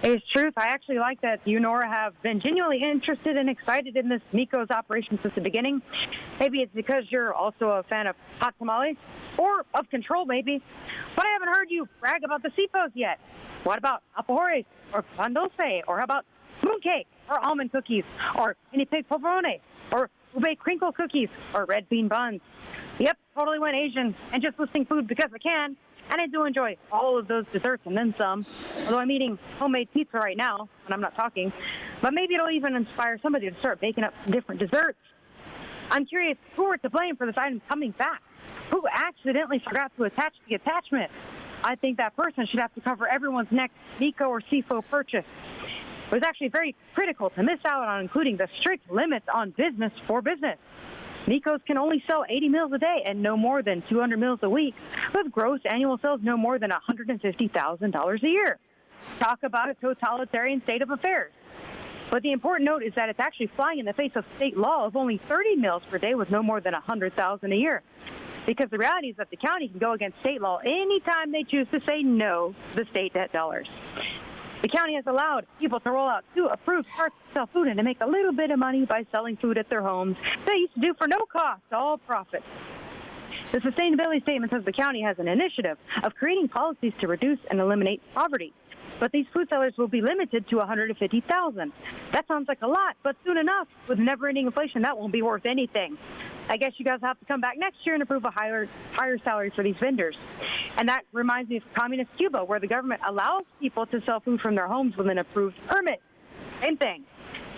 It's truth. I actually like that you, Nora, have been genuinely interested and excited in this Miko's operation since the beginning. Maybe it's because you're also a fan of hot tamales or of control, maybe. But I haven't heard you brag about the CFOs yet. What about alfajores or pan dulce? Or how about mooncake or almond cookies or guinea pig polvorone or ube crinkle cookies or red bean buns? Yep, totally went Asian and just listing food because I can. And I do enjoy all of those desserts and then some, although I'm eating homemade pizza right now, and I'm not talking. But maybe it'll even inspire somebody to start baking up some different desserts. I'm curious, who are to blame for this item coming back? Who accidentally forgot to attach the attachment? I think that person should have to cover everyone's next Miko or CFO purchase. It was actually very critical to miss out on including the strict limits on business for business. Miko's can only sell 80 meals a day and no more than 200 meals a week, with gross annual sales no more than $150,000 a year. Talk about a totalitarian state of affairs. But the important note is that it's actually flying in the face of state law of only 30 meals per day with no more than $100,000 a year. Because the reality is that the county can go against state law anytime they choose to say no to the state debt dollars. The county has allowed people to roll out 2 approved carts to sell food and to make a little bit of money by selling food at their homes they used to do for no cost, all profit. The sustainability statement says the county has an initiative of creating policies to reduce and eliminate poverty. But these food sellers will be limited to $150,000. That sounds like a lot, but soon enough, with never-ending inflation, that won't be worth anything. I guess you guys have to come back next year and approve a higher salary for these vendors. And that reminds me of communist Cuba, where the government allows people to sell food from their homes with an approved permit. Same thing.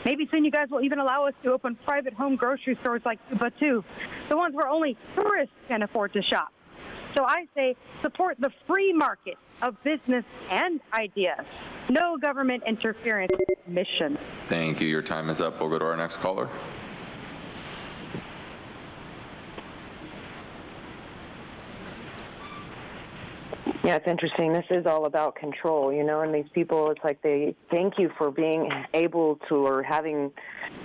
Maybe soon you guys will even allow us to open private home grocery stores like Cuba, too, the ones where only tourists can afford to shop. So I say support the free market of business and ideas. No government interference mission. Thank you. Your time is up. We'll go to our next caller. Yeah, it's interesting. This is all about control, and these people, it's like they thank you for being able to or having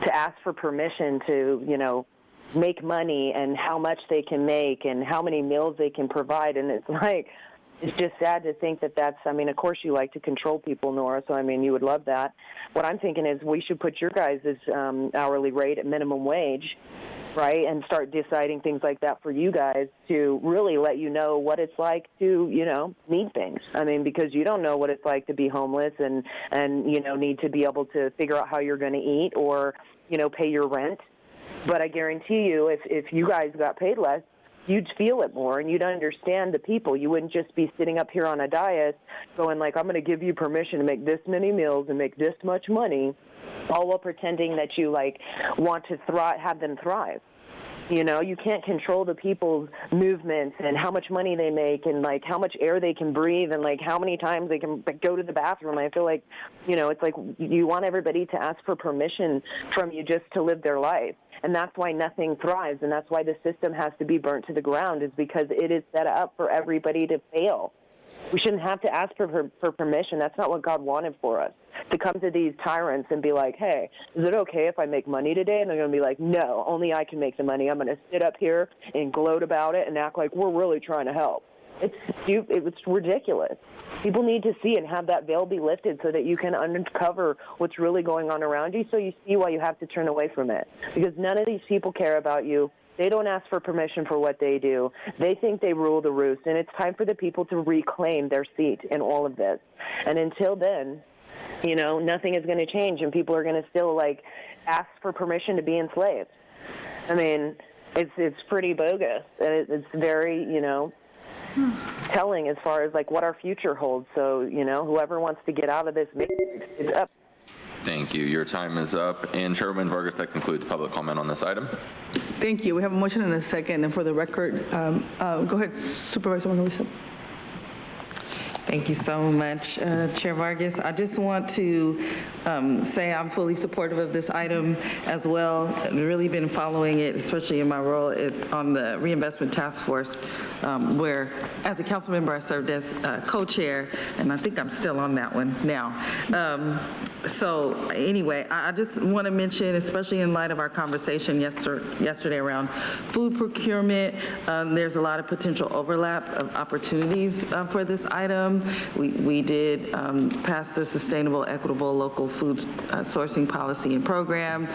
to ask for permission to, make money and how much they can make and how many meals they can provide. And it's like, it's just sad to think that that's, of course you like to control people, Nora, so, you would love that. What I'm thinking is we should put your guys' hourly rate at minimum wage, right, and start deciding things like that for you guys to really let you know what it's like to, need things. Because you don't know what it's like to be homeless and need to be able to figure out how you're going to eat or, pay your rent. But I guarantee you, if you guys got paid less, you'd feel it more and you'd understand the people. You wouldn't just be sitting up here on a dais going like, I'm going to give you permission to make this many meals and make this much money, all while pretending that you want to have them thrive. You can't control the people's movements and how much money they make and how much air they can breathe and how many times they can go to the bathroom. I feel like, it's like you want everybody to ask for permission from you just to live their life. And that's why nothing thrives, and that's why the system has to be burnt to the ground, is because it is set up for everybody to fail. We shouldn't have to ask for permission. That's not what God wanted for us, to come to these tyrants and be like, hey, is it okay if I make money today? And they're going to be like, no, only I can make the money. I'm going to sit up here and gloat about it and act like we're really trying to help. It's stupid. It's ridiculous. People need to see and have that veil be lifted so that you can uncover what's really going on around you, so you see why you have to turn away from it. Because none of these people care about you. They don't ask for permission for what they do. They think they rule the roost, and it's time for the people to reclaim their seat in all of this. And until then, nothing is going to change, and people are going to still, ask for permission to be enslaved. It's pretty bogus. It's very, telling as far as, what our future holds. So, whoever wants to get out of this, it's up. Thank you. Your time is up. And Chairwoman Vargas, that concludes public comment on this item. Thank you. We have a motion and a second, and for the record, go ahead, Supervisor Margarita. Thank you so much, Chair Vargas. I just want to say I'm fully supportive of this item as well. I've really been following it, especially in my role is on the Reinvestment Task Force, where as a council member I served as co-chair, and I think I'm still on that one now. So anyway, I just want to mention, especially in light of our conversation yesterday around food procurement, there's a lot of potential overlap of opportunities for this item. We did pass the Sustainable, Equitable Local Food Sourcing Policy and Program.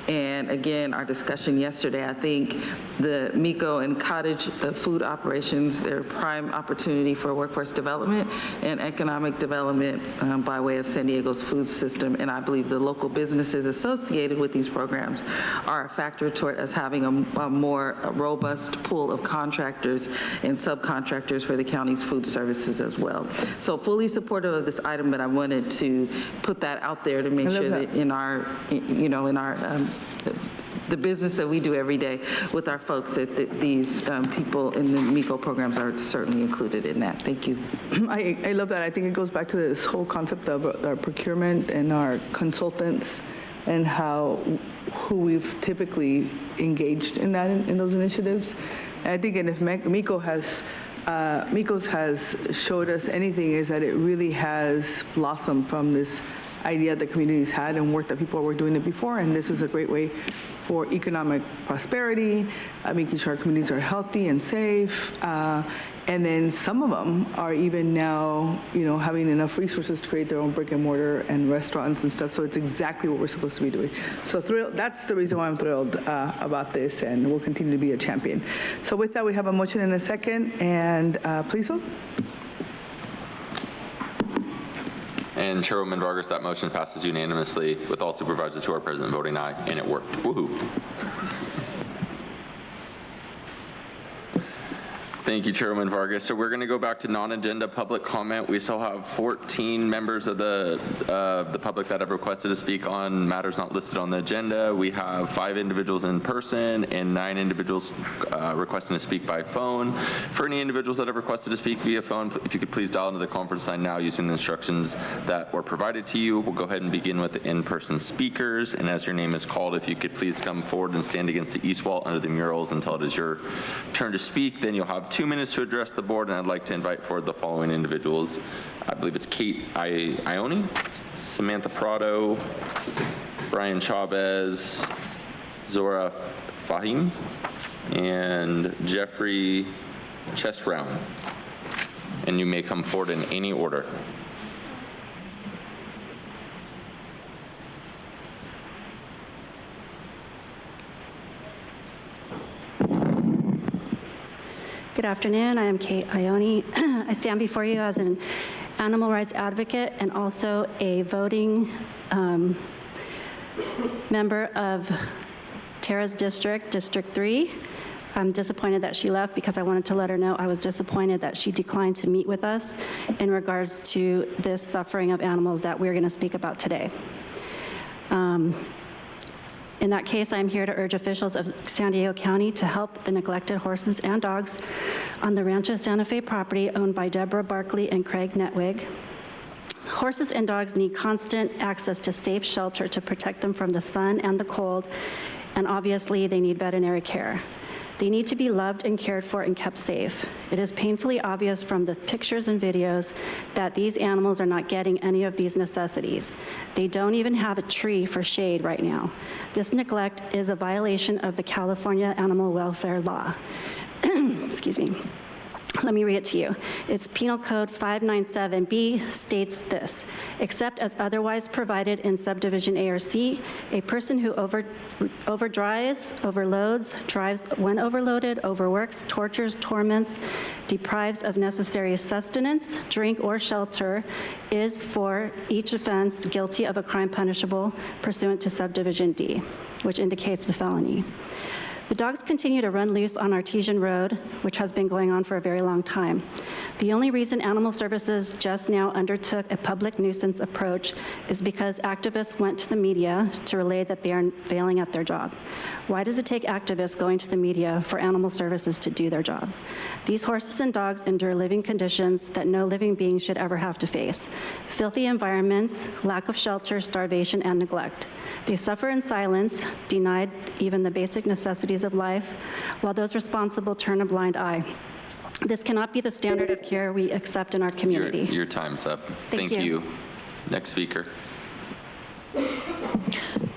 And again, our discussion yesterday, I think the MECO and cottage food operations, they're a prime opportunity for workforce development and economic development by way of San Diego's food system. And I believe the local businesses associated with these programs are a factor toward us having a more robust pool of contractors and subcontractors for the county's food services as well. So fully supportive of this item, but I wanted to put that out there to make sure that in our, the business that we do every day with our folks, that these people in the MECO programs are certainly included in that. Thank you. I love that. I think it goes back to this whole concept of our procurement and our consultants and who we've typically engaged in that, in those initiatives. And I think, and if MECO's has showed us anything, is that it really has blossomed from this idea that communities had and work that people were doing it before, and this is a great way for economic prosperity, making sure our communities are healthy and safe, and then some of them are even now, having enough resources to create their own brick and mortar and restaurants and stuff, so it's exactly what we're supposed to be doing. So that's the reason why I'm thrilled about this, and we'll continue to be a champion. So with that, we have a motion and a second, and please vote. And Chairwoman Vargas, that motion passes unanimously with all supervisors who are present voting aye, and it worked. Woohoo. Thank you, Chairwoman Vargas. So we're going to go back to non-agenda public comment. We still have 14 members of the public that have requested to speak on matters not listed on the agenda. We have 5 individuals in person and 9 individuals requesting to speak by phone. For any individuals that have requested to speak via phone, if you could please dial into the conference line now using the instructions that were provided to you. We'll go ahead and begin with the in-person speakers. And as your name is called, if you could please come forward and stand against the east wall under the murals until it is your turn to speak. Then you'll have 2 minutes to address the board, and I'd like to invite forward the following individuals. I believe it's Kate Ione, Samantha Prado, Brian Chavez, Zora Fahim, and Jeffrey Chesrown. And you may come forward in any order. Good afternoon. I am Kate Ione. I stand before you as an animal rights advocate and also a voting member of Tara's district, District 3. I'm disappointed that she left because I wanted to let her know I was disappointed that she declined to meet with us in regards to this suffering of animals that we're going to speak about today. In that case, I'm here to urge officials of San Diego County to help the neglected horses and dogs on the Rancho Santa Fe property owned by Deborah Barkley and Craig Netwig. Horses and dogs need constant access to safe shelter to protect them from the sun and the cold, and obviously they need veterinary care. They need to be loved and cared for and kept safe. It is painfully obvious from the pictures and videos that these animals are not getting any of these necessities. They don't even have a tree for shade right now. This neglect is a violation of the California Animal Welfare Law. Excuse me. Let me read it to you. It's Penal Code 597B states this: except as otherwise provided in subdivision A or C, a person who overdrives, overloads, drives when overloaded, overworks, tortures, torments, deprives of necessary sustenance, drink, or shelter is for each offense guilty of a crime punishable pursuant to subdivision D, which indicates the felony. The dogs continue to run loose on Artesian Road, which has been going on for a very long time. The only reason Animal Services just now undertook a public nuisance approach is because activists went to the media to relay that they are failing at their job. Why does it take activists going to the media for Animal Services to do their job? These horses and dogs endure living conditions that no living being should ever have to face. Filthy environments, lack of shelter, starvation, and neglect. They suffer in silence, denied even the basic necessities of life, while those responsible turn a blind eye. This cannot be the standard of care we accept in our community. Your time's up. Thank you. Next speaker.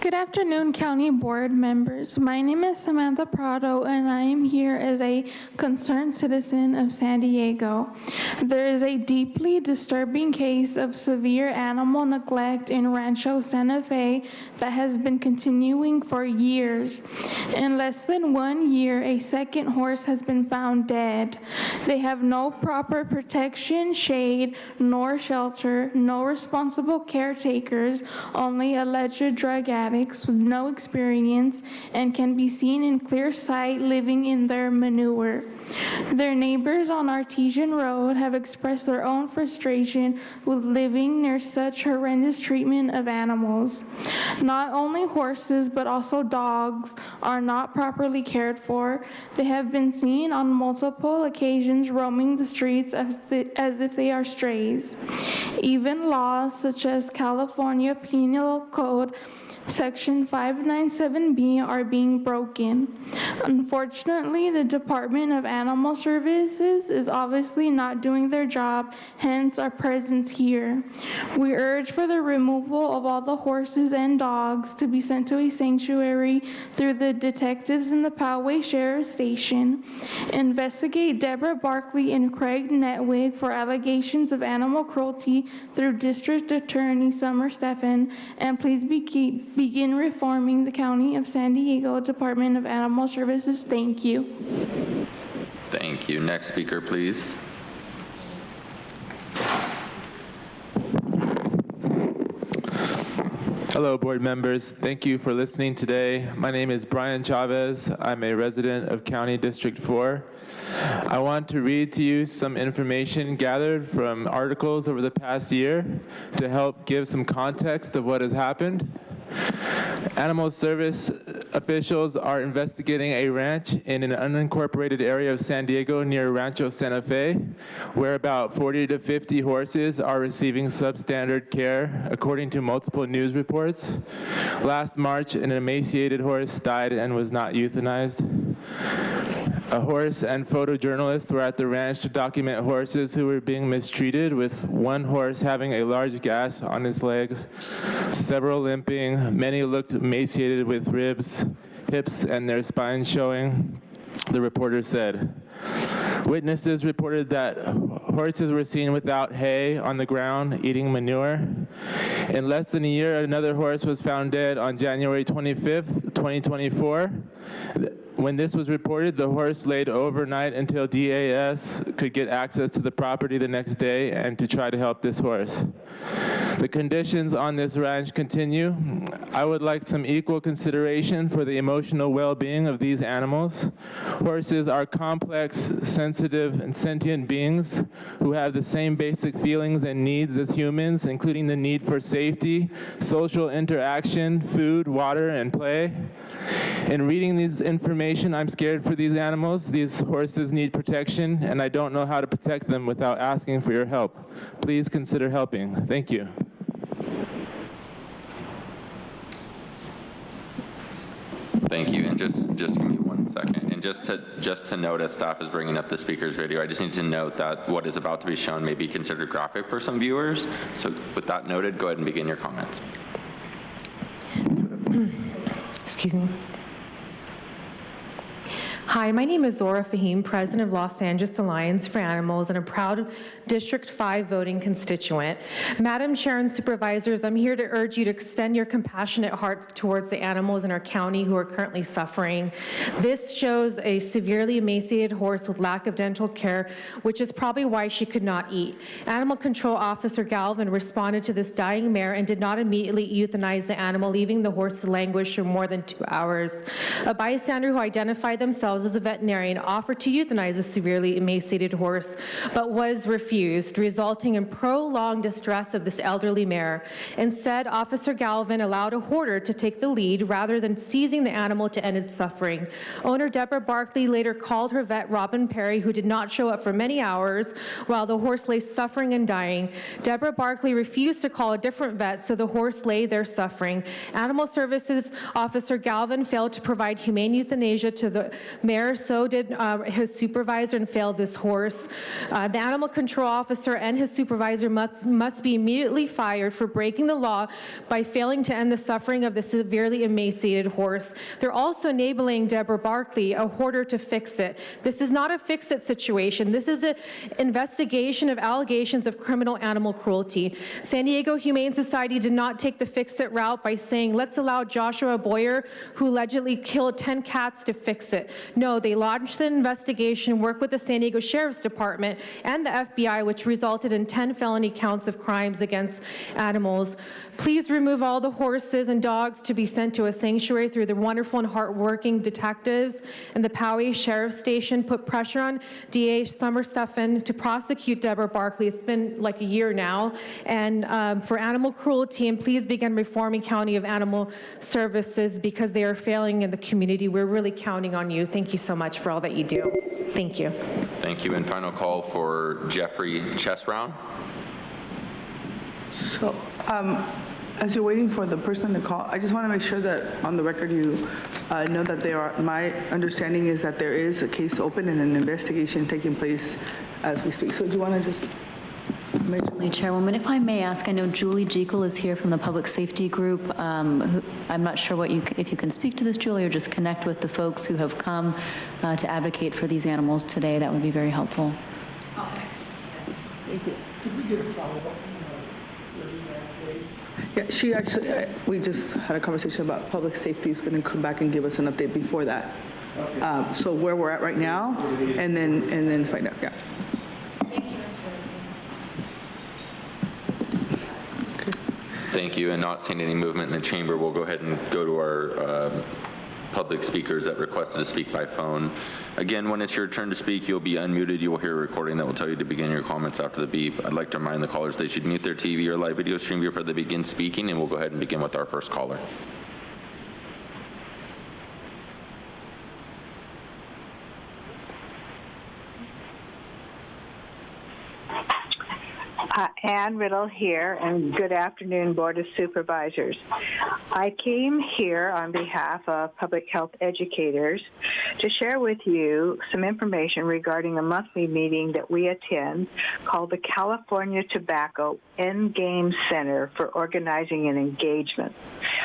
Good afternoon, County Board members. My name is Samantha Prado, and I am here as a concerned citizen of San Diego. There is a deeply disturbing case of severe animal neglect in Rancho Santa Fe that has been continuing for years. In less than 1 year, a second horse has been found dead. They have no proper protection, shade, nor shelter, no responsible caretakers, only alleged drug addicts with no experience and can be seen in clear sight living in their manure. Their neighbors on Artesian Road have expressed their own frustration with living near such horrendous treatment of animals. Not only horses, but also dogs are not properly cared for. They have been seen on multiple occasions roaming the streets as if they are strays. Even laws such as California Penal Code Section 597B are being broken. Unfortunately, the Department of Animal Services is obviously not doing their job, hence our presence here. We urge for the removal of all the horses and dogs to be sent to a sanctuary through the detectives in the Poway Sheriff Station. Investigate Deborah Barkley and Craig Netwig for allegations of animal cruelty through District Attorney Summer Steffen, and please begin reforming the County of San Diego Department of Animal Services. Thank you. Thank you. Next speaker, please. Hello, board members. Thank you for listening today. My name is Brian Chavez. I'm a resident of County District 4. I want to read to you some information gathered from articles over the past year to help give some context of what has happened. Animal Service officials are investigating a ranch in an unincorporated area of San Diego near Rancho Santa Fe, where about 40 to 50 horses are receiving substandard care, according to multiple news reports. Last March, an emaciated horse died and was not euthanized. A horse and photojournalists were at the ranch to document horses who were being mistreated, with one horse having a large gash on his legs, several limping, many looked emaciated with ribs, hips, and their spines showing, the reporter said. Witnesses reported that horses were seen without hay on the ground, eating manure. In less than a year, another horse was found dead on January 25th, 2024. When this was reported, the horse laid overnight until DAS could get access to the property the next day and to try to help this horse. The conditions on this ranch continue. I would like some equal consideration for the emotional well-being of these animals. Horses are complex, sensitive, and sentient beings who have the same basic feelings and needs as humans, including the need for safety, social interaction, food, water, and play. In reading this information, I'm scared for these animals. These horses need protection, and I don't know how to protect them without asking for your help. Please consider helping. Thank you. Thank you, and just give me 1 second. And just to note, as staff is bringing up the speaker's video, I just need to note that what is about to be shown may be considered graphic for some viewers. So with that noted, go ahead and begin your comments. Excuse me. Hi, my name is Zora Fahim, President of Los Angeles Alliance for Animals and a proud District 5 voting constituent. Madam Chair and Supervisors, I'm here to urge you to extend your compassionate heart towards the animals in our county who are currently suffering. This shows a severely emaciated horse with lack of dental care, which is probably why she could not eat. Animal Control Officer Galvin responded to this dying mare and did not immediately euthanize the animal, leaving the horse to languish for more than 2 hours. A bystander who identified themselves as a veterinarian offered to euthanize a severely emaciated horse, but was refused, resulting in prolonged distress of this elderly mare. Instead, Officer Galvin allowed a hoarder to take the lead rather than seizing the animal to end its suffering. Owner Deborah Barkley later called her vet, Robin Perry, who did not show up for many hours while the horse lay suffering and dying. Deborah Barkley refused to call a different vet, so the horse lay there suffering. Animal Services Officer Galvin failed to provide humane euthanasia to the mare, so did his supervisor, and failed this horse. The Animal Control Officer and his supervisor must be immediately fired for breaking the law by failing to end the suffering of the severely emaciated horse. They're also enabling Deborah Barkley, a hoarder, to fix it. This is not a fix-it situation. This is an investigation of allegations of criminal animal cruelty. San Diego Humane Society did not take the fix-it route by saying, let's allow Joshua Boyer, who allegedly killed 10 cats, to fix it. No, they launched an investigation, worked with the San Diego Sheriff's Department and the FBI, which resulted in 10 felony counts of crimes against animals. Please remove all the horses and dogs to be sent to a sanctuary through the wonderful and hardworking detectives and the Poway Sheriff's Station. Put pressure on DA Summer Steffen to prosecute Deborah Barkley. It's been like a year now, and for animal cruelty, and please begin reforming County of Animal Services because they are failing in the community. We're really counting on you. Thank you so much for all that you do. Thank you. Thank you. And final call for Jeffrey Chesrown. So, as you're waiting for the person to call, I just want to make sure that on the record you know that my understanding is that there is a case open and an investigation taking place as we speak. So do you want to just... Certainly, Chairwoman. If I may ask, I know Julie Jekyll is here from the Public Safety Group. I'm not sure if you can speak to this, Julie, or just connect with the folks who have come to advocate for these animals today. That would be very helpful. Thank you. Could we get a follow-up? Yeah, she actually, we just had a conversation about public safety is going to come back and give us an update before that. Okay. So where we're at right now, and then find out. Yeah. Thank you. And not seeing any movement in the chamber, we'll go ahead and go to our public speakers that requested to speak by phone. Again, when it's your turn to speak, you'll be unmuted. You will hear a recording that will tell you to begin your comments after the beep. I'd like to remind the callers they should mute their TV or live video stream before they begin speaking, and we'll go ahead and begin with our first caller. Ann Riddle here, and good afternoon, Board of Supervisors. I came here on behalf of public health educators to share with you some information regarding a monthly meeting that we attend called the California Tobacco Endgame Center for Organizing and Engagement.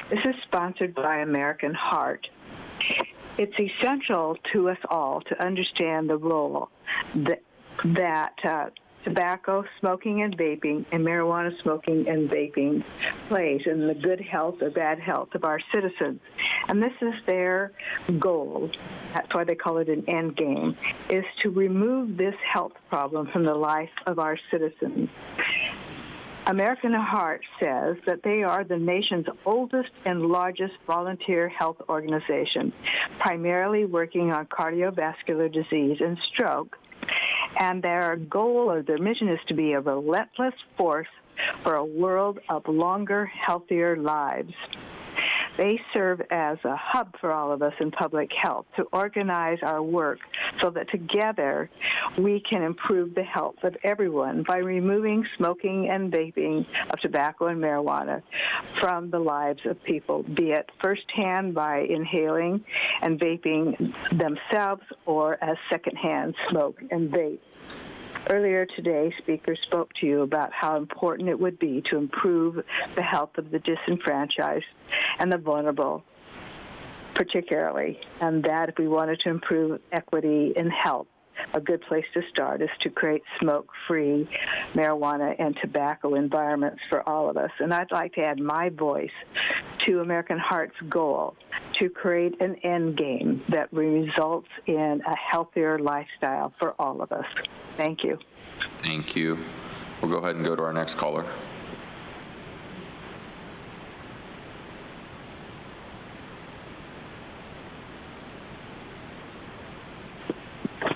This is sponsored by American Heart. It's essential to us all to understand the role that tobacco, smoking and vaping, and marijuana smoking and vaping plays in the good health or bad health of our citizens. And this is their goal. That's why they call it an end game, is to remove this health problem from the life of our citizens. American Heart says that they are the nation's oldest and largest volunteer health organization, primarily working on cardiovascular disease and stroke. And their goal or their mission is to be a relentless force for a world of longer, healthier lives. They serve as a hub for all of us in public health to organize our work so that together we can improve the health of everyone by removing smoking and vaping of tobacco and marijuana from the lives of people, be it firsthand by inhaling and vaping themselves or as secondhand smoke and vape. Earlier today, speakers spoke to you about how important it would be to improve the health of the disenfranchised and the vulnerable. particularly, and that if we wanted to improve equity in health, a good place to start is to create smoke-free marijuana and tobacco environments for all of us. And I'd like to add my voice to American Heart's goal to create an end game that results in a healthier lifestyle for all of us. Thank you. Thank you. We'll go ahead and go to our next caller.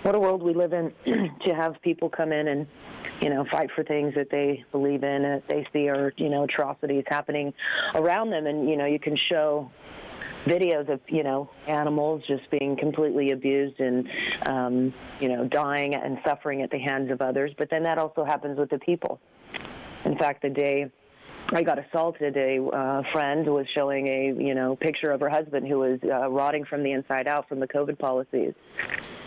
What a world we live in to have people come in and, fight for things that they believe in, that they see are, atrocities happening around them. And, you can show videos of, animals just being completely abused and, dying and suffering at the hands of others. But then that also happens with the people. In fact, the day I got assaulted, a friend was showing a, picture of her husband who was rotting from the inside out from the COVID policies.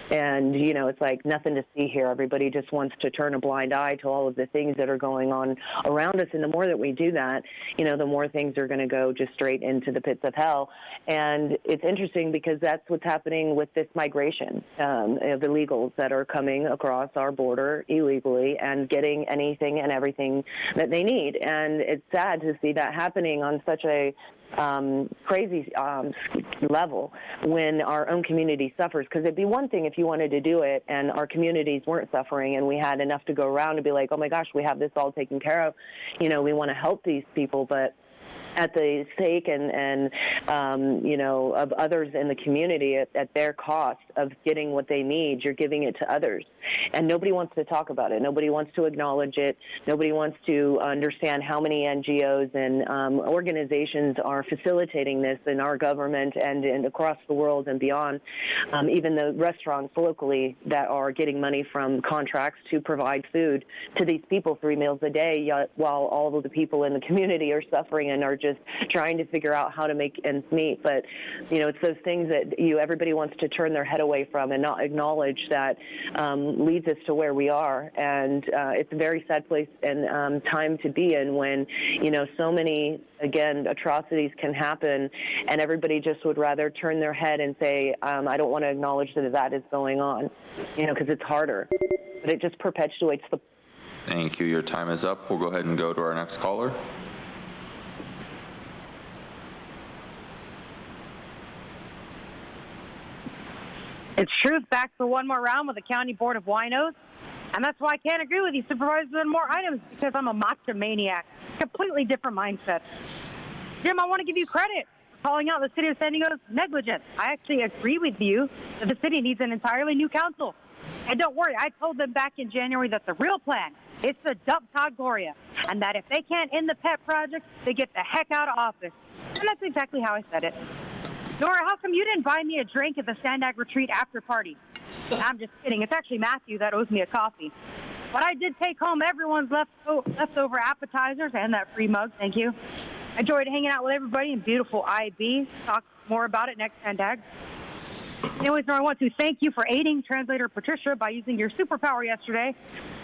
And, it's like nothing to see here. Everybody just wants to turn a blind eye to all of the things that are going on around us. And the more that we do that, the more things are going to go just straight into the pits of hell. And it's interesting because that's what's happening with this migration of illegals that are coming across our border illegally and getting anything and everything that they need. And it's sad to see that happening on such a crazy level when our own community suffers, because it'd be one thing if you wanted to do it and our communities weren't suffering and we had enough to go around to be like, oh my gosh, we have this all taken care of, we want to help these people, but at the sake and of others in the community at their cost of getting what they need, you're giving it to others. And nobody wants to talk about it. Nobody wants to acknowledge it. Nobody wants to understand how many NGOs and organizations are facilitating this in our government and across the world and beyond. Even the restaurants locally that are getting money from contracts to provide food to these people 3 meals a day, yet while all of the people in the community are suffering and are just trying to figure out how to make ends meet. But, it's those things that everybody wants to turn their head away from and not acknowledge that leads us to where we are. And it's a very sad place and time to be in when, so many, again, atrocities can happen and everybody just would rather turn their head and say, I don't want to acknowledge that that is going on, because it's harder. But it just perpetuates the... Thank you. Your time is up. We'll go ahead and go to our next caller. It's truth back for one more round with the County Board of Winos. And that's why I can't agree with you, Supervisors, on more items, because I'm a macho maniac. Completely different mindset. Jim, I want to give you credit for calling out the city of San Diego's negligence. I actually agree with you that the city needs an entirely new council. And don't worry, I told them back in January that the real plan is to dump Todd Gloria, and that if they can't end the pet project, they get the heck out of office. And that's exactly how I said it. Nora, how come you didn't buy me a drink at the Sandag Retreat after party? I'm just kidding. It's actually Matthew that owes me a coffee. But I did take home everyone's leftover appetizers and that free mug. Thank you. I enjoyed hanging out with everybody in beautiful IB. Talk more about it next Sandag. Anyways, Nora, I want to thank you for aiding translator Patricia by using your superpower yesterday.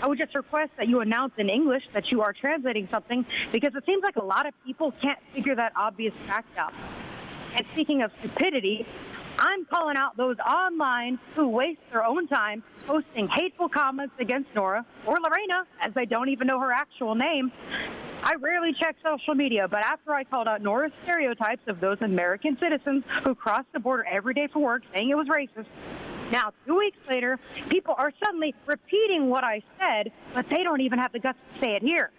I would just request that you announce in English that you are translating something, because it seems like a lot of people can't figure that obvious fact out. And speaking of stupidity, I'm calling out those online who waste their own time posting hateful comments against Nora or Lorena, as they don't even know her actual name. I rarely check social media, but after I called out Nora's stereotypes of those American citizens who cross the border every day for work, saying it was racist, now 2 weeks later, people are suddenly repeating what I said, but they don't even have the guts to say it here.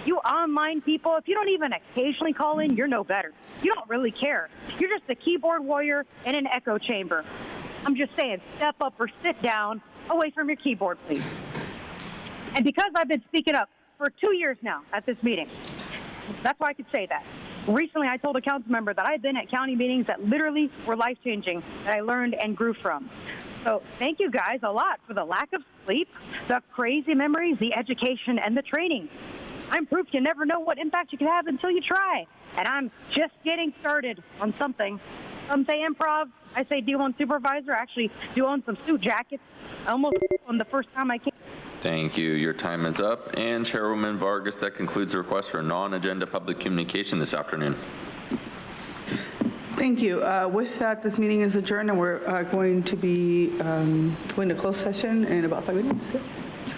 You online people, if you don't even occasionally call in, you're no better. You don't really care. You're just a keyboard warrior in an echo chamber. I'm just saying, step up or sit down away from your keyboard, please. And because I've been speaking up for 2 years now at this meeting, that's why I could say that. Recently, I told a council member that I had been at county meetings that literally were life-changing, that I learned and grew from. So thank you guys a lot for the lack of sleep, the crazy memories, the education, and the training. I'm proof you never know what impact you can have until you try. And I'm just getting started on something. Some say improv. I say do on Supervisor. Actually, do on some suit jackets. I almost on the first time I came. Thank you. Your time is up. And Chairwoman Vargas, that concludes the request for non-agenda public communication this afternoon. Thank you. With that, this meeting is adjourned, and we're going to be going to closed session in about 5 minutes.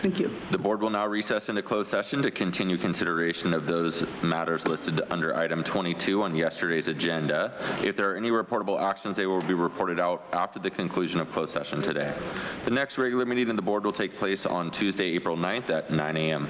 Thank you. The board will now recess into closed session to continue consideration of those matters listed under item 22 on yesterday's agenda. If there are any reportable actions, they will be reported out after the conclusion of closed session today. The next regular meeting of the board will take place on Tuesday, April 9th at 9 a.m.